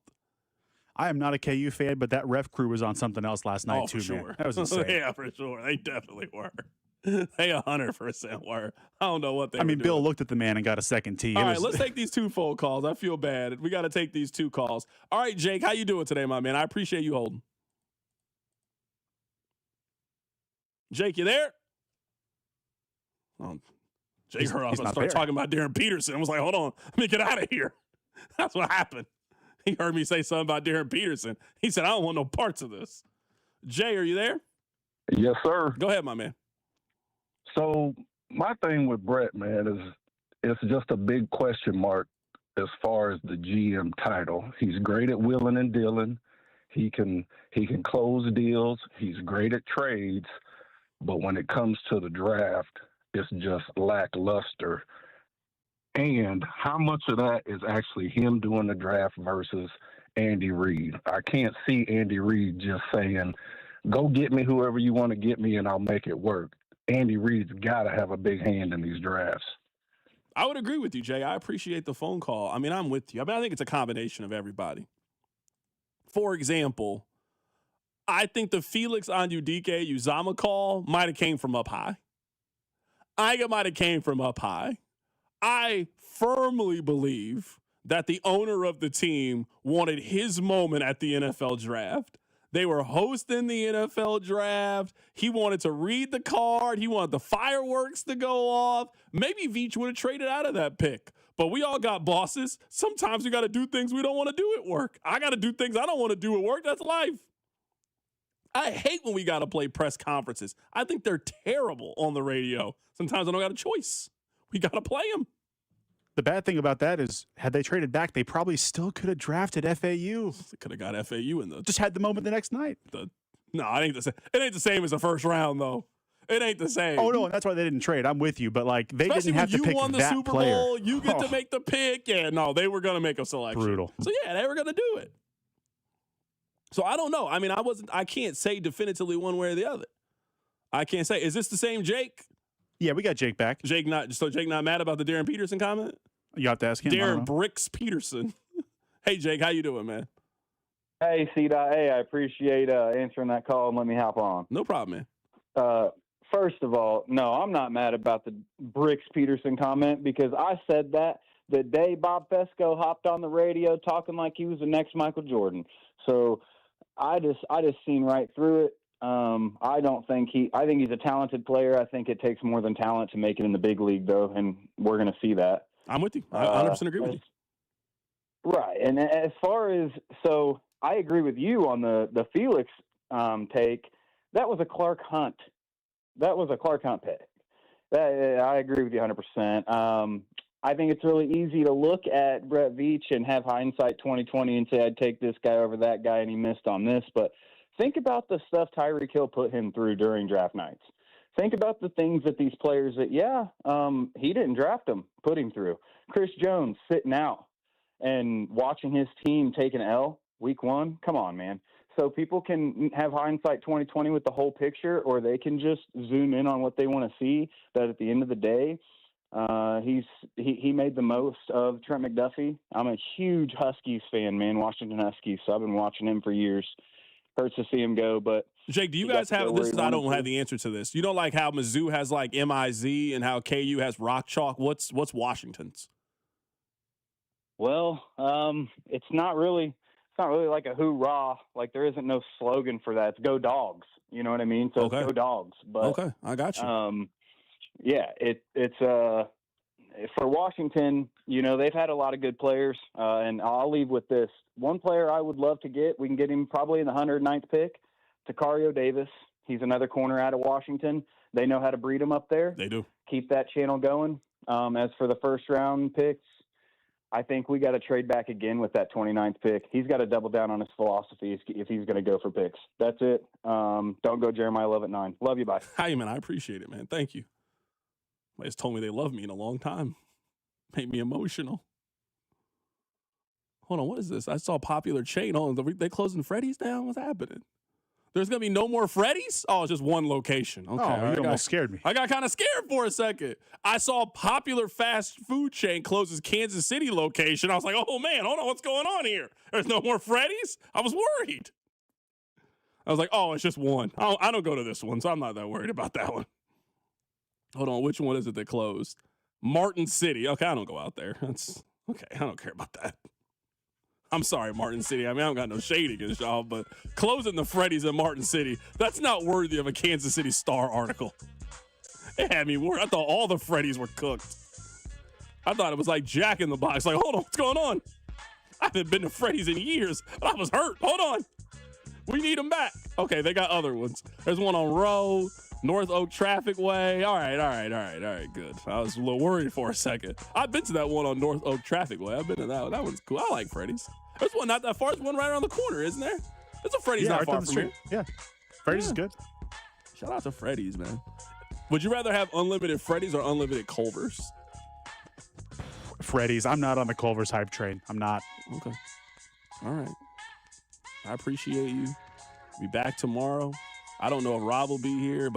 I am not a KU fan, but that ref crew was on something else last night, too,
for sure.
Man. That was insane.
Yeah, for sure. They definitely were. They 100% were. I don't know what they were doing.
Bill looked at the man and got a second tee.
All right, let's take these 2 phone calls. I feel bad. We got to take these 2 calls. All right, Jake, how you doing today, my man? I appreciate you holding. Jake, you there? Jake heard I was going to start talking about Darren Peterson. I was like, hold on. Let me get out of here. That's what happened. He heard me say something about Darren Peterson. He said, I don't want no parts of this. Jay, are you there?
Yes, sir.
Go ahead, my man.
So my thing with Brett, man, is it's just a big question mark as far as the GM title. He's great at wheeling and dealing. He can close deals. He's great at trades. But when it comes to the draft, it's just lackluster. And how much of that is actually him doing the draft versus Andy Reid? I can't see Andy Reid just saying, go get me whoever you want to get me and I'll make it work. Andy Reid's got to have a big hand in these drafts.
I would agree with you, Jay. I appreciate the phone call. I mean, I'm with you. I think it's a combination of everybody. For example, I think the Felix Anudike-Uzomah call might have came from up high. I think it might have came from up high. I firmly believe that the owner of the team wanted his moment at the NFL draft. They were hosting the NFL draft. He wanted to read the card. He wanted the fireworks to go off. Maybe Veach would have traded out of that pick. But we all got bosses. Sometimes we got to do things we don't want to do at work. I got to do things I don't want to do at work. That's life. I hate when we got to play press conferences. I think they're terrible on the radio. Sometimes I don't got a choice. We got to play them.
The bad thing about that is, had they traded back, they probably still could have drafted FAU.
They could have got FAU in the.
Just had the moment the next night.
No, it ain't the same. It ain't the same as the first round, though. It ain't the same.
Oh no, and that's why they didn't trade. I'm with you, but like they
Especially
didn't have to pick that player.
you won the Super Bowl, you get to make the pick. Yeah, no, they were gonna make a selection.
Brutal.
So yeah, they were gonna do it. So I don't know. I mean, I can't say definitively one way or the other. I can't say. Is this the same Jake?
Yeah, we got Jake back.
Jake not mad about the Darren Peterson comment?
You have to ask him.
Darren Bricks Peterson. Hey, Jake, how you doing, man?
Hey, C.A., I appreciate answering that call and let me hop on.
No problem, man.
First of all, no, I'm not mad about the Bricks Peterson comment because I said that the day Bob Fesco hopped on the radio talking like he was the next Michael Jordan. So I just seen right through it. I think he's a talented player. I think it takes more than talent to make it in the big league, though, and we're going to see that.
I'm with you. I 100% agree with you.
Right. And as far as so I agree with you on the Felix take. That was a Clark Hunt. That was a Clark Hunt pick. I agree with you 100%. I think it's really easy to look at Brett Veach and have hindsight 2020 and say I'd take this guy over that guy and he missed on this. But think about the stuff Tyreek Hill put him through during draft nights. Think about the things that these players that, he didn't draft him, put him through. Chris Jones sitting out and watching his team take an L week one. Come on, man. So people can have hindsight 2020 with the whole picture, or they can just zoom in on what they want to see. That at the end of the day, he made the most of Trent McDuffie. I'm a huge Huskies fan, man, Washington Huskies. So I've been watching him for years. Hurts to see him go, but
Jake, do you guys have this? I don't have the answer to this. You know, like how Mizzou has like MIZ and how KU has Rock Chalk. What's Washington's?
Well, it's not really like a hoorah. Like there isn't no slogan for that. It's Go Dogs. You know what I mean? So
Okay.
It's Go Dogs. But
Okay, I got you.
It's for Washington. You know, they've had a lot of good players, and I'll leave with this. One player I would love to get. We can get him probably in the 109th pick. Tacario Davis. He's another corner out of Washington. They know how to breed him up there.
They do.
Keep that channel going. As for the first round picks, I think we got to trade back again with that 29th pick. He's got to double down on his philosophy if he's going to go for picks. That's it. Don't go Jeremiah Love at 9. Love you. Bye.
Hi, man. I appreciate it, man. Thank you. They just told me they love me in a long time. Made me emotional. Hold on. What is this? I saw Popular Chain. Hold on. They closing Freddy's down? What's happening? There's going to be no more Freddy's? Oh, it's just one location. Okay.
Oh, you almost scared me.
I got kind of scared for a second. I saw Popular fast food chain closes Kansas City location. I was like, oh, man, hold on. What's going on here? There's no more Freddy's? I was worried. I was like, oh, it's just one. I don't go to this one, so I'm not that worried about that one. Hold on. Which one is it that closed? Martin City. Okay, I don't go out there. That's okay. I don't care about that. I'm sorry, Martin City. I mean, I don't got no shade against y'all, but closing the Freddy's in Martin City, that's not worthy of a Kansas City Star article. It had me worried. I thought all the Freddy's were cooked. I thought it was like Jack in the Box. Like, hold on, what's going on? I haven't been to Freddy's in years, but I was hurt. Hold on. We need them back. Okay, they got other ones. There's one on Rowe, North Oak Traffic Way. All right, good. I was a little worried for a second. I've been to that one on North Oak Traffic Way. I've been to that one. That one's cool. I like Freddy's. There's one not that far. There's one right around the corner, isn't there? There's a Freddy's not
right
far
down the
from here.
street. Yeah. Freddy's is good.
Shout out to Freddy's, man. Would you rather have unlimited Freddy's or unlimited Culver's?
Freddy's. I'm not on the Culver's hype train. I'm not.
Okay. All right. I appreciate you. Be back tomorrow. I don't know if Rob will be here, but